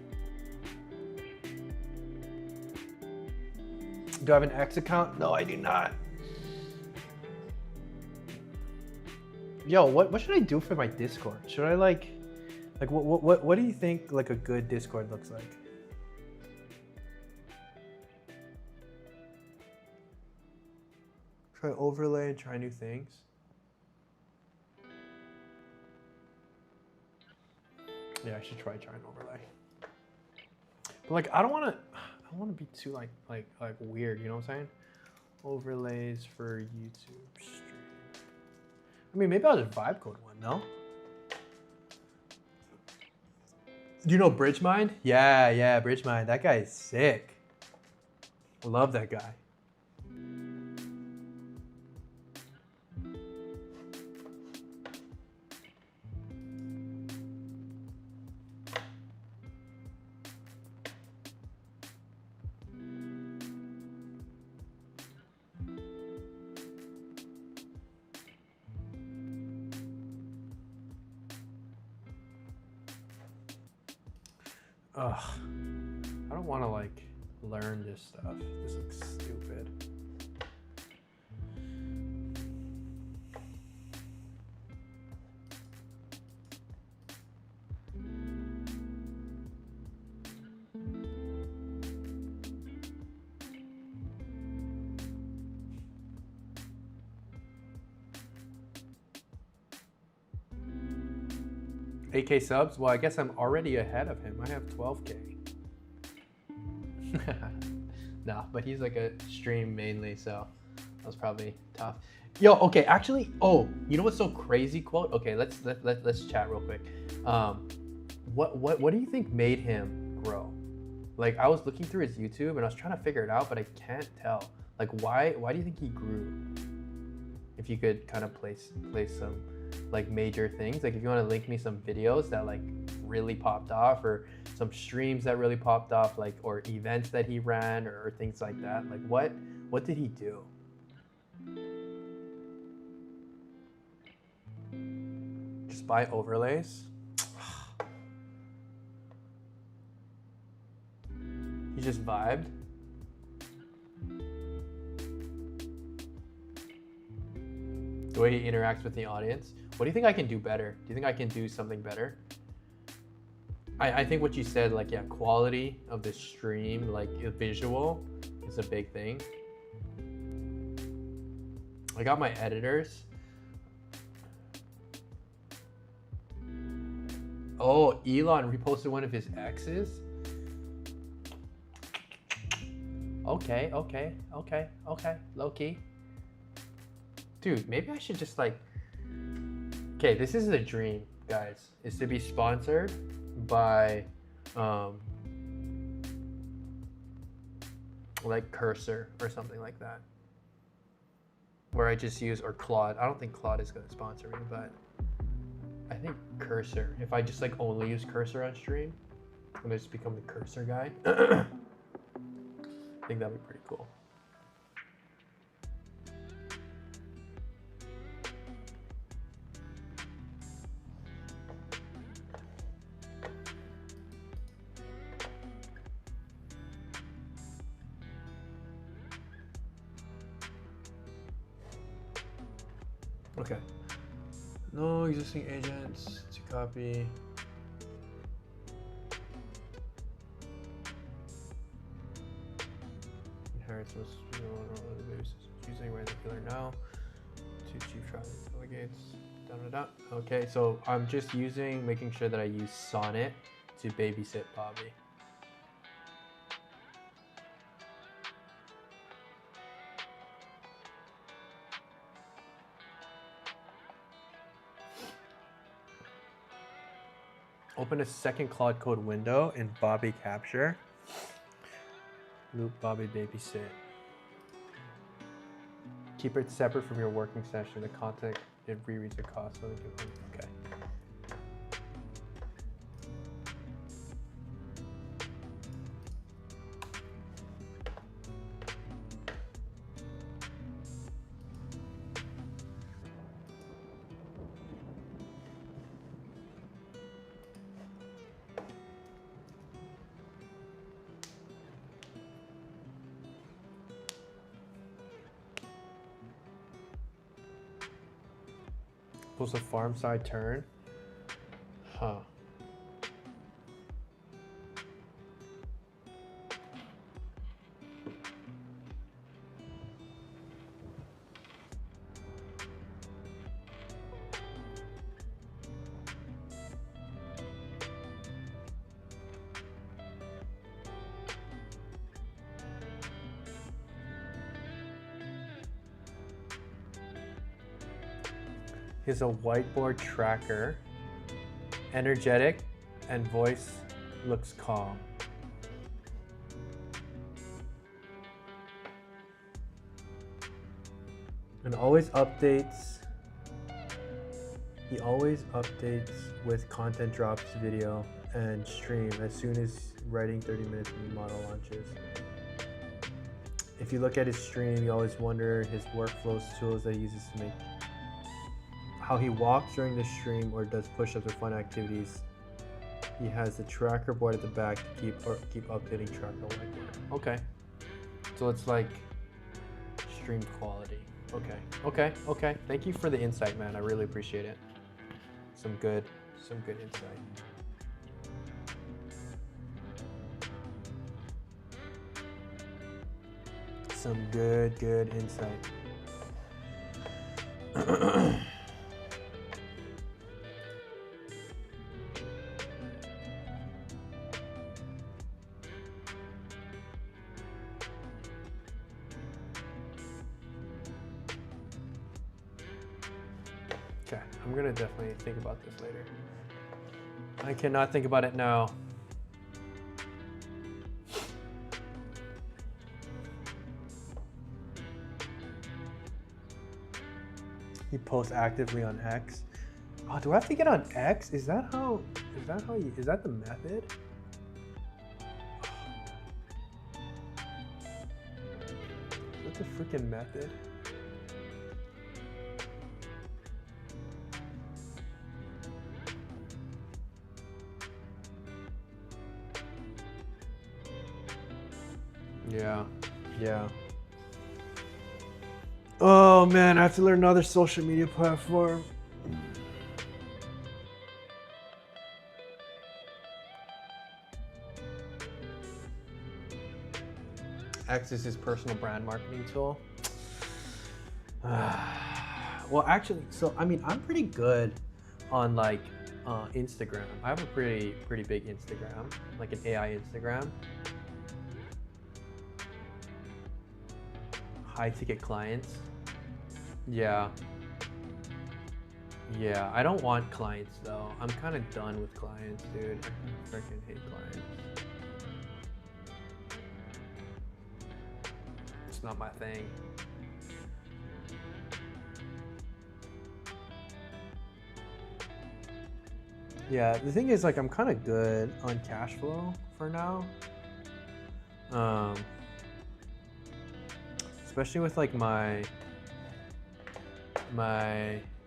Do I have an X account? No, I do not. Yo, what should I do for my Discord? Should I like what do you think like a good Discord looks like? Try overlay and try new things. Yeah, I should try an overlay. But like I don't want to be too like weird, you know what I'm saying? Overlays for YouTube stream. I mean, maybe I'll just vibe code one, no? Do you know Bridgemind? Yeah, Bridgemind. That guy is sick. I love that guy. Ugh, I don't want to like learn this stuff. This looks stupid. AK subs? Well, I guess I'm already ahead of him. I have 12K. Nah, but he's like a stream mainly, so that was probably tough. Yo, okay, actually, oh, you know what's so crazy quote? Okay, let's chat real quick. What do you think made him grow? Like I was looking through his YouTube and I was trying to figure it out, but I can't tell. Like why do you think he grew? If you could kind of place some like major things, like if you want to link me some videos that like really popped off, or some streams that really popped off, like or events that he ran, or things like that. Like what did he do? Just buy overlays. He just vibed. The way he interacts with the audience. What do you think I can do better? Do you think I can do something better? I think what you said, like, yeah, quality of the stream, like visual is a big thing. I got my editors. Oh, Elon reposted one of his exes. Okay, low key. Dude, maybe I should just like, okay, this is a dream, guys, is to be sponsored by like Cursor or something like that, where I just use, or Claude. I don't think Claude is going to sponsor me, but I think Cursor, if I just like only use Cursor on stream and I just become the Cursor guy, I think that'd be pretty cool. Okay. No existing agents to copy. Inherits was using regular now. To chief traffic delegates. Okay, so I'm just making sure that I use Sonnet to babysit Bobby. Open a second Claude Code window in Bobby Capture. Loop Bobby babysit. Keep it separate from your working session. The content it rereads your cost. So okay. supposed to farm side turn? Huh. Here's a whiteboard tracker. Energetic and voice looks calm. And always updates. He always updates with content drops, video, and stream as soon as writing 30 minutes new model launches. If you look at his stream, you always wonder his workflows, tools that he uses to make, how he walks during the stream or does push-ups or fun activities. He has the tracker board at the back to keep updating tracker whiteboard. Okay, so it's like stream quality. Okay. Thank you for the insight, man. I really appreciate it. Some good insight. Some good insight. Okay, I'm gonna definitely think about this later. I cannot think about it now. He posts actively on X. Oh, do I have to get on X? Is that the method? What's the freaking method? Yeah. Oh man, I have to learn another social media platform. X is his personal brand marketing tool. Well, actually, so I mean, I'm pretty good on like Instagram. I have a pretty big Instagram, like an AI Instagram. High ticket clients. Yeah, I don't want clients though. I'm kind of done with clients, dude. I freaking hate clients. It's not my thing. Yeah, the thing is, like, I'm kind of good on cash flow for now. Especially with like my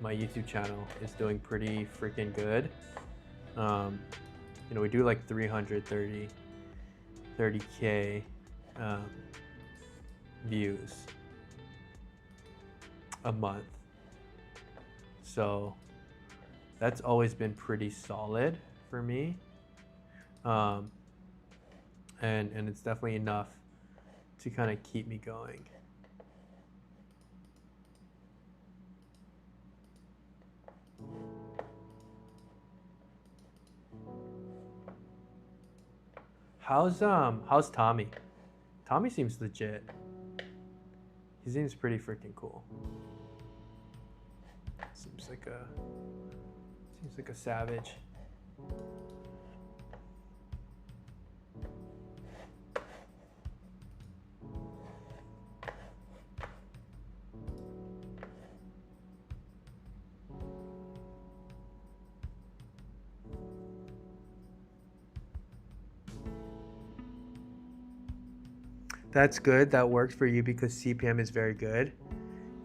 YouTube channel is doing pretty freaking good. You know, we do like 30K views a month. So that's always been pretty solid for me. And it's definitely enough to kind of keep me going. How's Tommy? Tommy seems legit. He seems pretty freaking cool. Seems like a savage. That's good. That works for you because CPM is very good.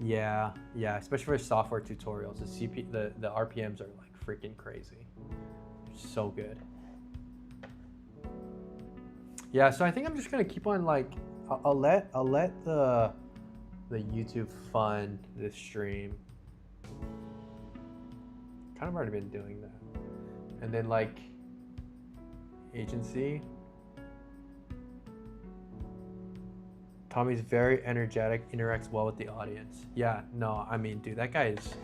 Yeah, especially for software tutorials. The RPMs are like freaking crazy. So good. Yeah, so I think I'm just gonna keep on like I'll let the YouTube fund this stream. kind of already been doing that. And then like agency. Tommy's very energetic, interacts well with the audience. Yeah, no, I mean, dude, that guy is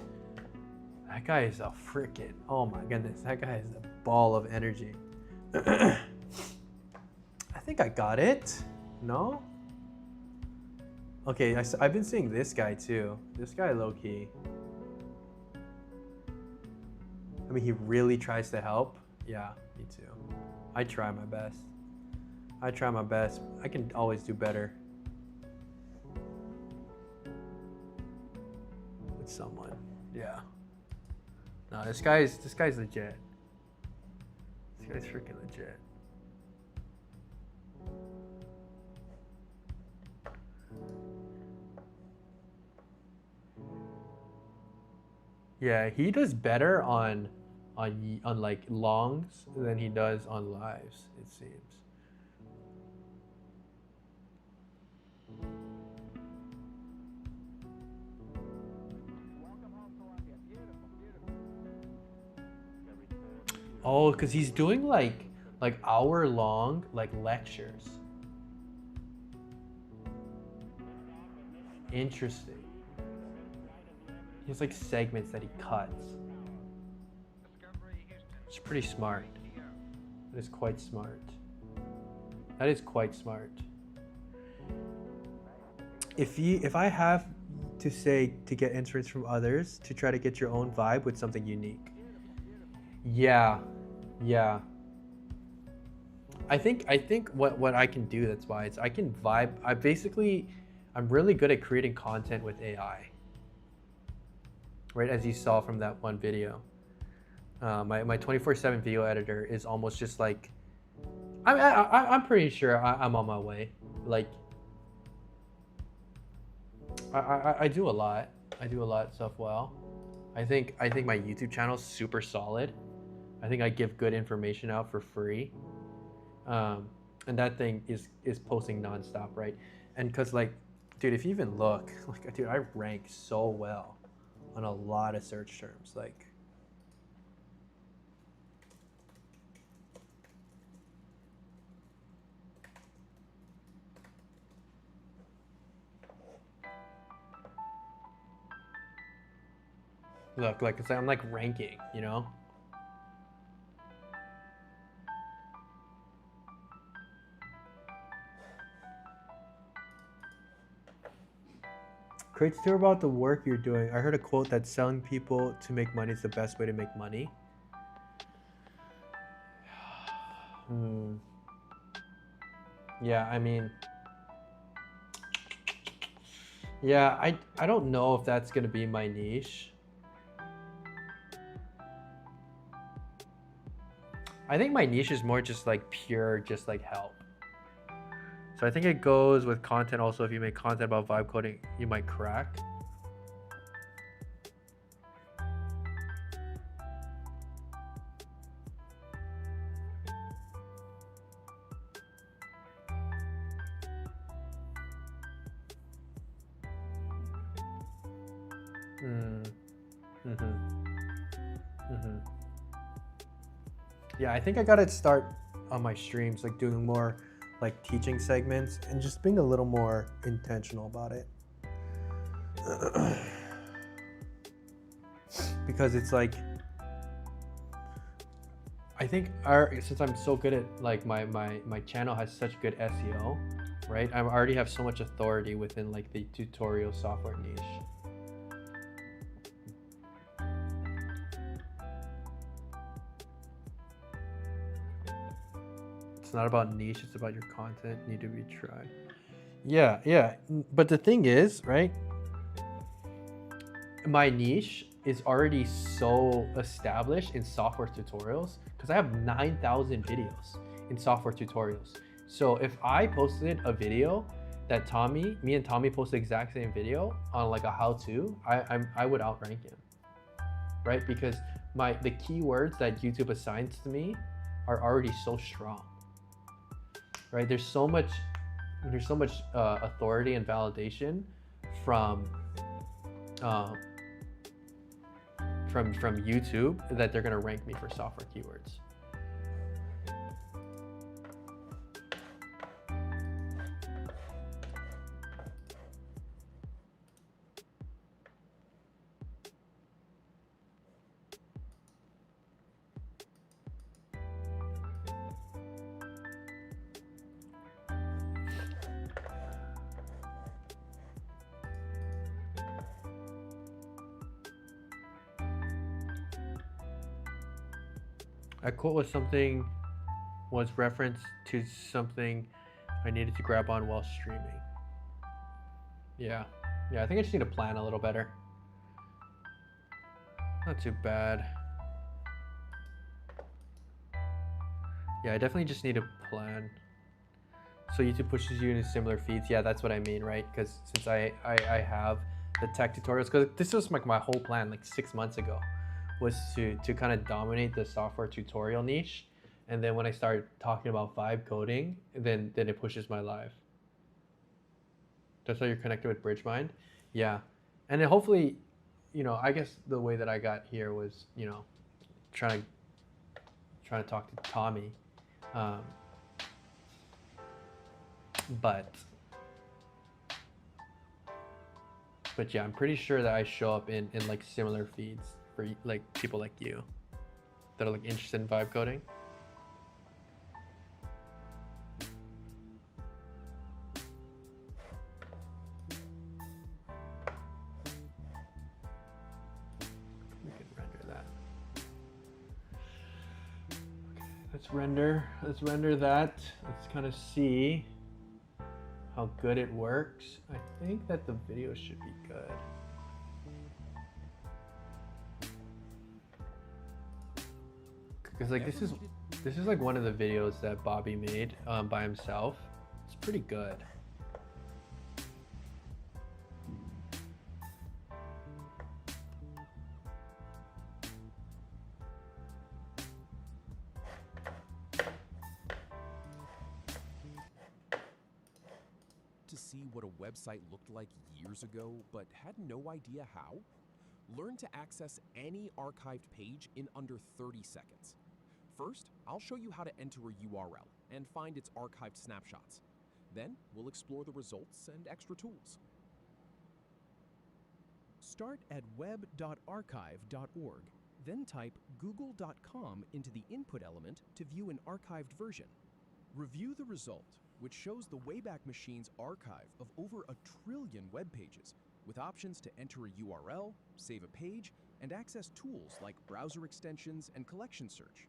a freaking, oh my goodness, that guy is a ball of energy. I think I got it. No? Okay, I've been seeing this guy too. This guy low-key. I mean, he really tries to help. Yeah, me too. I try my best. I try my best. I can always do better. With someone. Yeah. No, this guy's legit. This guy's freaking legit. Yeah, he does better on like longs than he does on lives, it seems. Oh, because he's doing like hour-long like lectures. Interesting. He has like segments that he cuts. It's pretty smart. That is quite smart. That is quite smart. If I have to say to get insights from others to try to get your own vibe with something unique. Yeah. I think what I can do that's why it's I can vibe. I'm really good at creating content with AI. Right, as you saw from that one video. My 24/7 video editor is almost just like I'm pretty sure I'm on my way. Like I do a lot. I do a lot of stuff well. I think my YouTube channel is super solid. I think I give good information out for free. And that thing is posting nonstop, right? And cause like, dude, if you even look, like, dude, I rank so well on a lot of search terms, like. Look, like it's like I'm like ranking, you know? Great to hear about the work you're doing. I heard a quote that selling people to make money is the best way to make money. Yeah, I mean, yeah, I don't know if that's gonna be my niche. I think my niche is more just like pure, just like help. So I think it goes with content also. If you make content about vibe coding, you might crack. Yeah, I think I gotta start on my streams, like doing more like teaching segments and just being a little more intentional about it. Because it's like, I think since I'm so good at like my channel has such good SEO, right? I already have so much authority within like the tutorial software niche. It's not about niche, it's about your content need to be tried. Yeah. But the thing is, right? My niche is already so established in software tutorials because I have 9,000 videos in software tutorials. So if I posted a video that me and Tommy post the exact same video on like a how-to, I would outrank him, right? Because the keywords that YouTube assigns to me are already so strong. Right, there's so much authority and validation from from YouTube that they're gonna rank me for software keywords. A quote was reference to something I needed to grab on while streaming. Yeah, I think I just need to plan a little better. Not too bad. Yeah, I definitely just need to plan. So YouTube pushes you into similar feeds. Yeah, that's what I mean, right? Because since I have the tech tutorials, because this was like my whole plan like 6 months ago, was to kind of dominate the software tutorial niche. And then when I start talking about vibe coding, then it pushes my live. That's how you're connected with BridgeMind? Yeah. And then hopefully, you know, I guess the way that I got here was, you know, trying to talk to Tommy. But yeah, I'm pretty sure that I show up in like similar feeds for like people like you that are like interested in vibe coding. We can render that. Okay, let's render that. Let's kind of see how good it works. I think that the video should be good. Because like this is like one of the videos that Bobby made by himself. It's pretty good. To see what a website looked like years ago, but had no idea how? Learn to access any archived page in under 30 seconds. First, I'll show you how to enter a URL and find its archived snapshots. Then, we'll explore the results and extra tools. Start at web.archive.org, then type google.com into the input element to view an archived version. Review the result, which shows the Wayback Machine's archive of over 1 trillion web pages, with options to enter a URL, save a page, and access tools like browser extensions and collection search.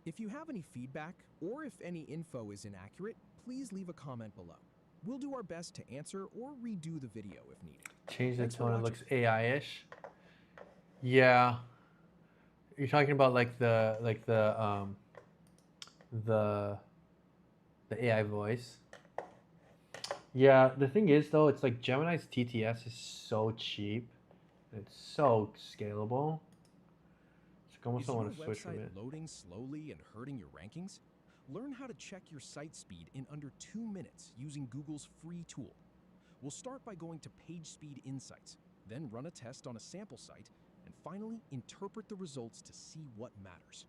If you have any feedback, or if any info is inaccurate, please leave a comment below. We'll do our best to answer or redo the video if needed. Change the Thanks for tone, it watching. looks AI-ish. Yeah. You're talking about like the AI voice. Yeah, the thing is though, it's like Gemini's TTS is so cheap. It's so scalable. It's like almost Is don't your want to switch from website it. loading slowly and hurting your rankings? Learn how to check your site speed in under 2 minutes using Google's free tool. We'll start by going to Page Speed Insights, then run a test on a sample site, and finally interpret the results to see what matters.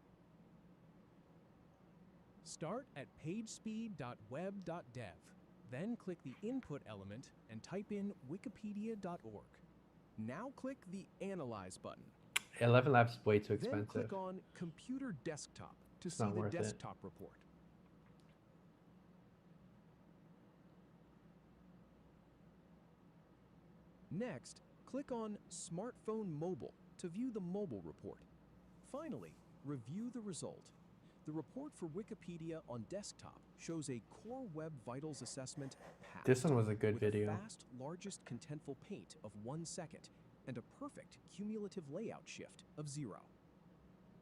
Start at pagespeed.web.dev, then click the input element and type in wikipedia.org. Now click the Analyze button. 11 Labs is way too Then expensive. click on Computer Desktop to see not the worth it. desktop report. Next, click on Smartphone Mobile to view the mobile report. Finally, review the result. The report for Wikipedia on desktop shows a Core Web Vitals assessment passed. This one was a good with video. A fast, largest contentful paint of 1 second and a perfect cumulative layout shift of 0.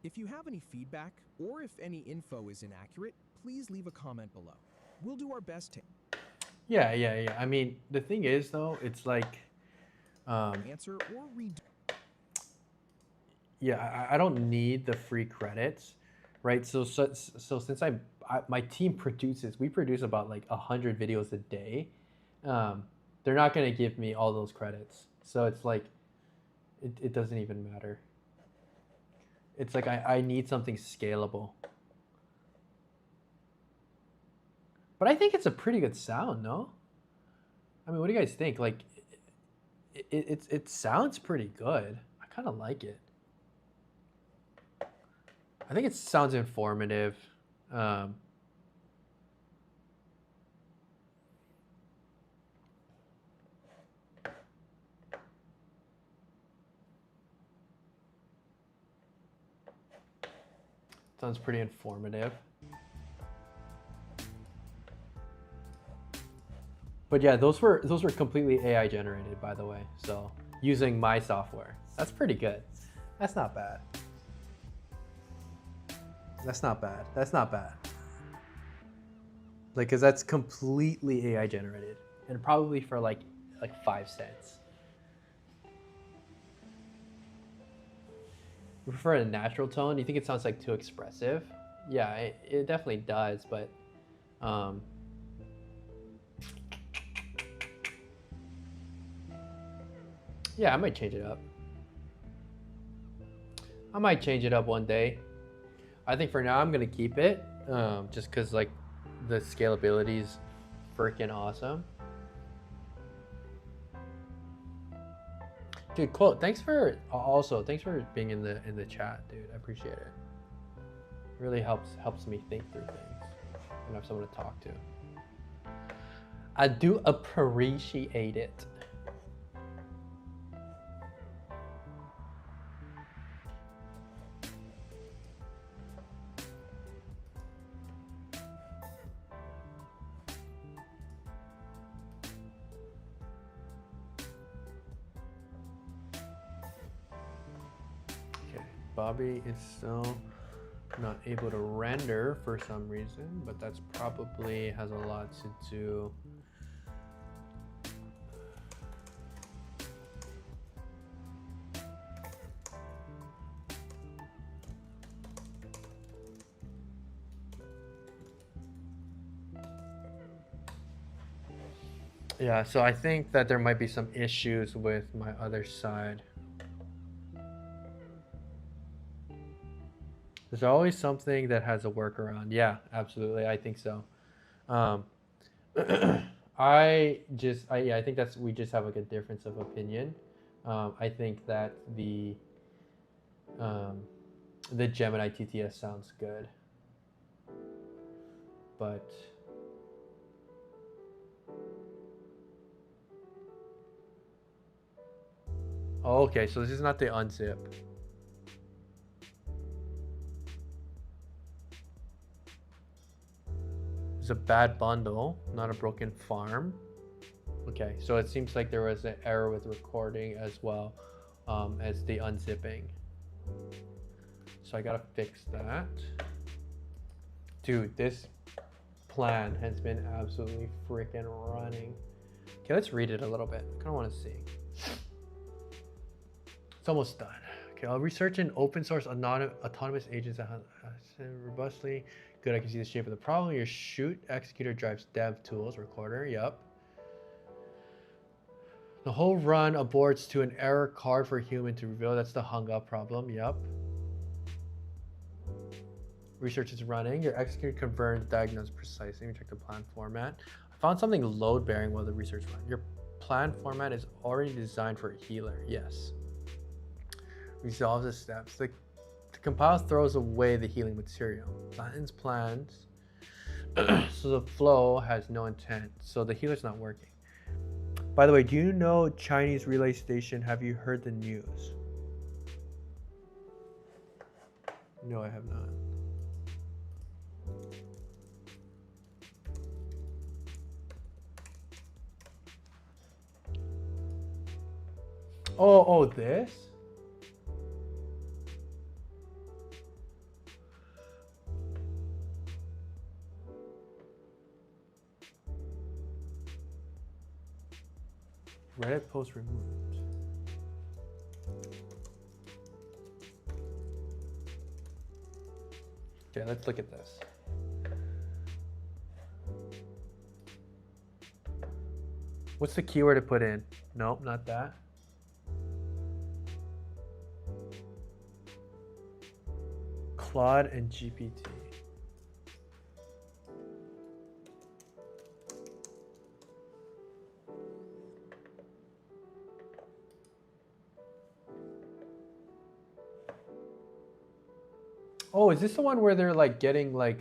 If you have any feedback or if any info is inaccurate, please leave a comment below. We'll do our best to Yeah. I mean, the thing is though, it's like, answer or redo. yeah, I don't need the free credits, right? So since my team we produce about like 100 videos a day, they're not going to give me all those credits. So it's like, it doesn't even matter. It's like I need something scalable. But I think it's a pretty good sound, no? I mean, what do you guys think? Like, it sounds pretty good. I kind of like it. I think it sounds informative. Sounds pretty informative. But yeah, those were completely AI generated, by the way. So using my software, that's pretty good. That's not bad. That's not bad. That's not bad. Like, cause that's completely AI generated, and probably for like 5 cents. You prefer a natural tone? Do you think it sounds like too expressive? Yeah, it definitely does, but yeah, I might change it up. I might change it up one day. I think for now I'm gonna keep it, just cause like the scalability is freaking awesome. Dude, quote, thanks for being in the chat, dude. I appreciate it. Really helps me think through things and have someone to talk to. I do appreciate it. Bobby is still not able to render for some reason, but that's probably has a lot to do. Yeah, so I think that there might be some issues with my other side. There's always something that has a workaround. Yeah, absolutely. I think so. I think we just have like a difference of opinion. I think that the Gemini TTS sounds good, but oh, okay. So this is not the unzip. It's a bad bundle, not a broken farm. Okay, so it seems like there was an error with recording as well as the unzipping. So I gotta fix that. Dude, this plan has been absolutely freaking running. Okay, let's read it a little bit. I kinda wanna see. It's almost done. Okay, I'll research an open source autonomous agents that has robustly. Good, I can see the shape of the problem. Your shoot executor drives dev tools, recorder, yep. The whole run aborts to an error card for human to reveal. That's the hung up problem, yep. Research is running. Your executor confirms diagnose precisely. Let me check the plan format. I found something load bearing while the research ran. Your plan format is already designed for a healer, yes. Resolve the steps. The compile throws away the healing material. Flattens plans. So the flow has no intent. So the healer's not working. By the way, do you know Chinese relay station? Have you heard the news? No, I have not. Oh, this? Reddit post removed. Okay, let's look at this. What's the keyword to put in? Nope, not that. Claude and GPT. Oh, is this the one where they're like getting like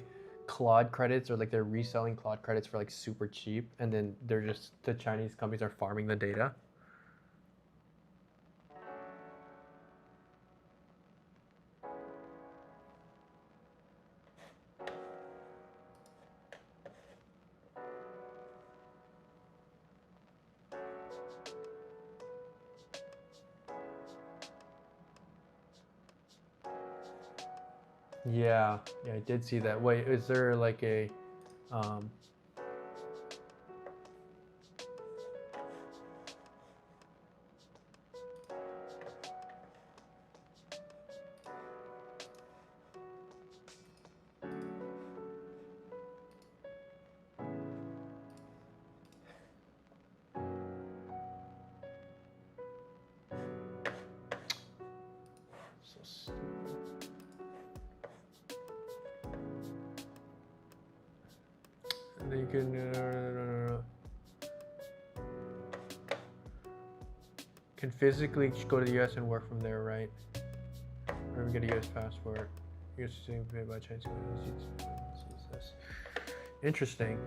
Claude credits, or like they're reselling Claude credits for like super cheap, and then they're just, the Chinese companies are farming the data? Yeah, I did see that. Wait, is there like a so stupid. And then you can physically go to the US and work from there, right? Or even get a US passport. You're being paid by Chinese companies. Interesting.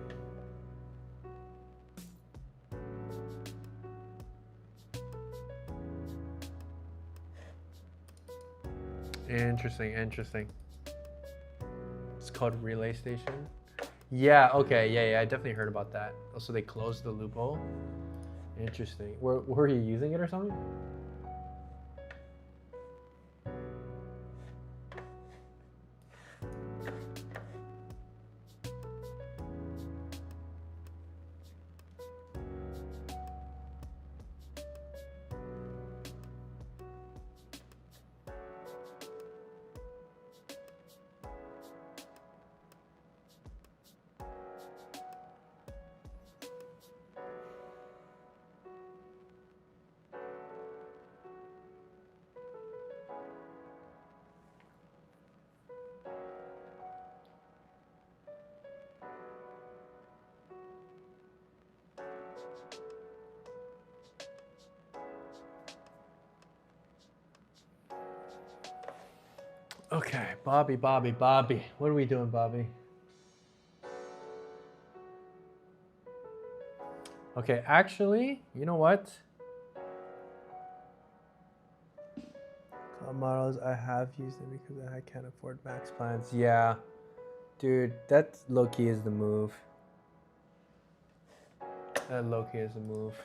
Interesting. It's called Relay Station. Yeah, okay, yeah, I definitely heard about that. Also, they closed the loophole. Interesting. Were you using it or something? Okay, Bobby. What are we doing, Bobby? Okay, actually, you know what? Cloud models, I have used them because I can't afford max plans. Yeah, dude, that low-key is the move. That low-key is the move.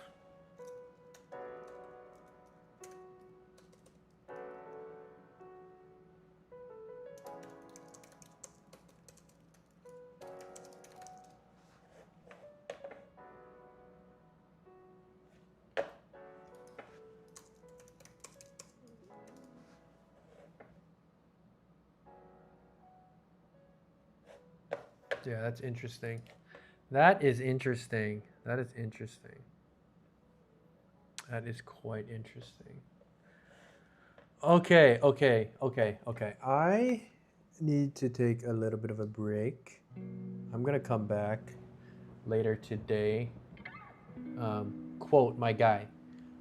Yeah, that's interesting. That is interesting. That is quite interesting. Okay. I need to take a little bit of a break. I'm gonna come back later today. Quote my guy.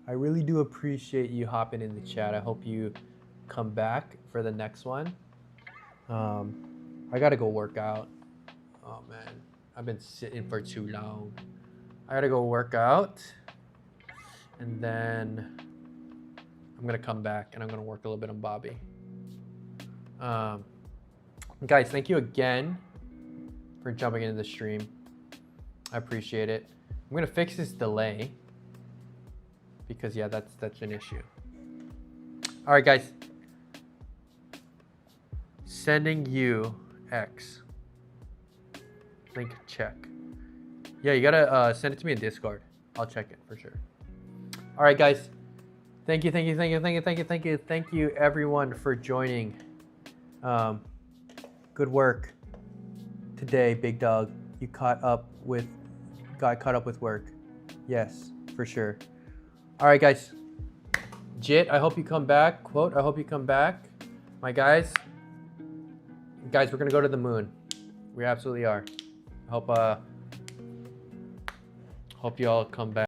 I really do appreciate you hopping in the chat. I hope you come back for the next one. I gotta go work out. Oh man, I've been sitting for too long. I gotta go work out, and then I'm gonna come back and I'm gonna work a little bit on Bobby. Guys, thank you again for jumping into the stream. I appreciate it. I'm gonna fix this delay because yeah, that's an issue. All right, guys. Sending you X. Link check. Yeah, you gotta send it to me in Discord. I'll check it for sure. All right, guys. Thank you everyone for joining. Good work today, big dog. You got caught up with work. Yes. for sure. All right, guys. Jit, I hope you come back. Quote, I hope you come back. My guys. Guys, we're gonna go to the moon. We absolutely are. Hope you all come back.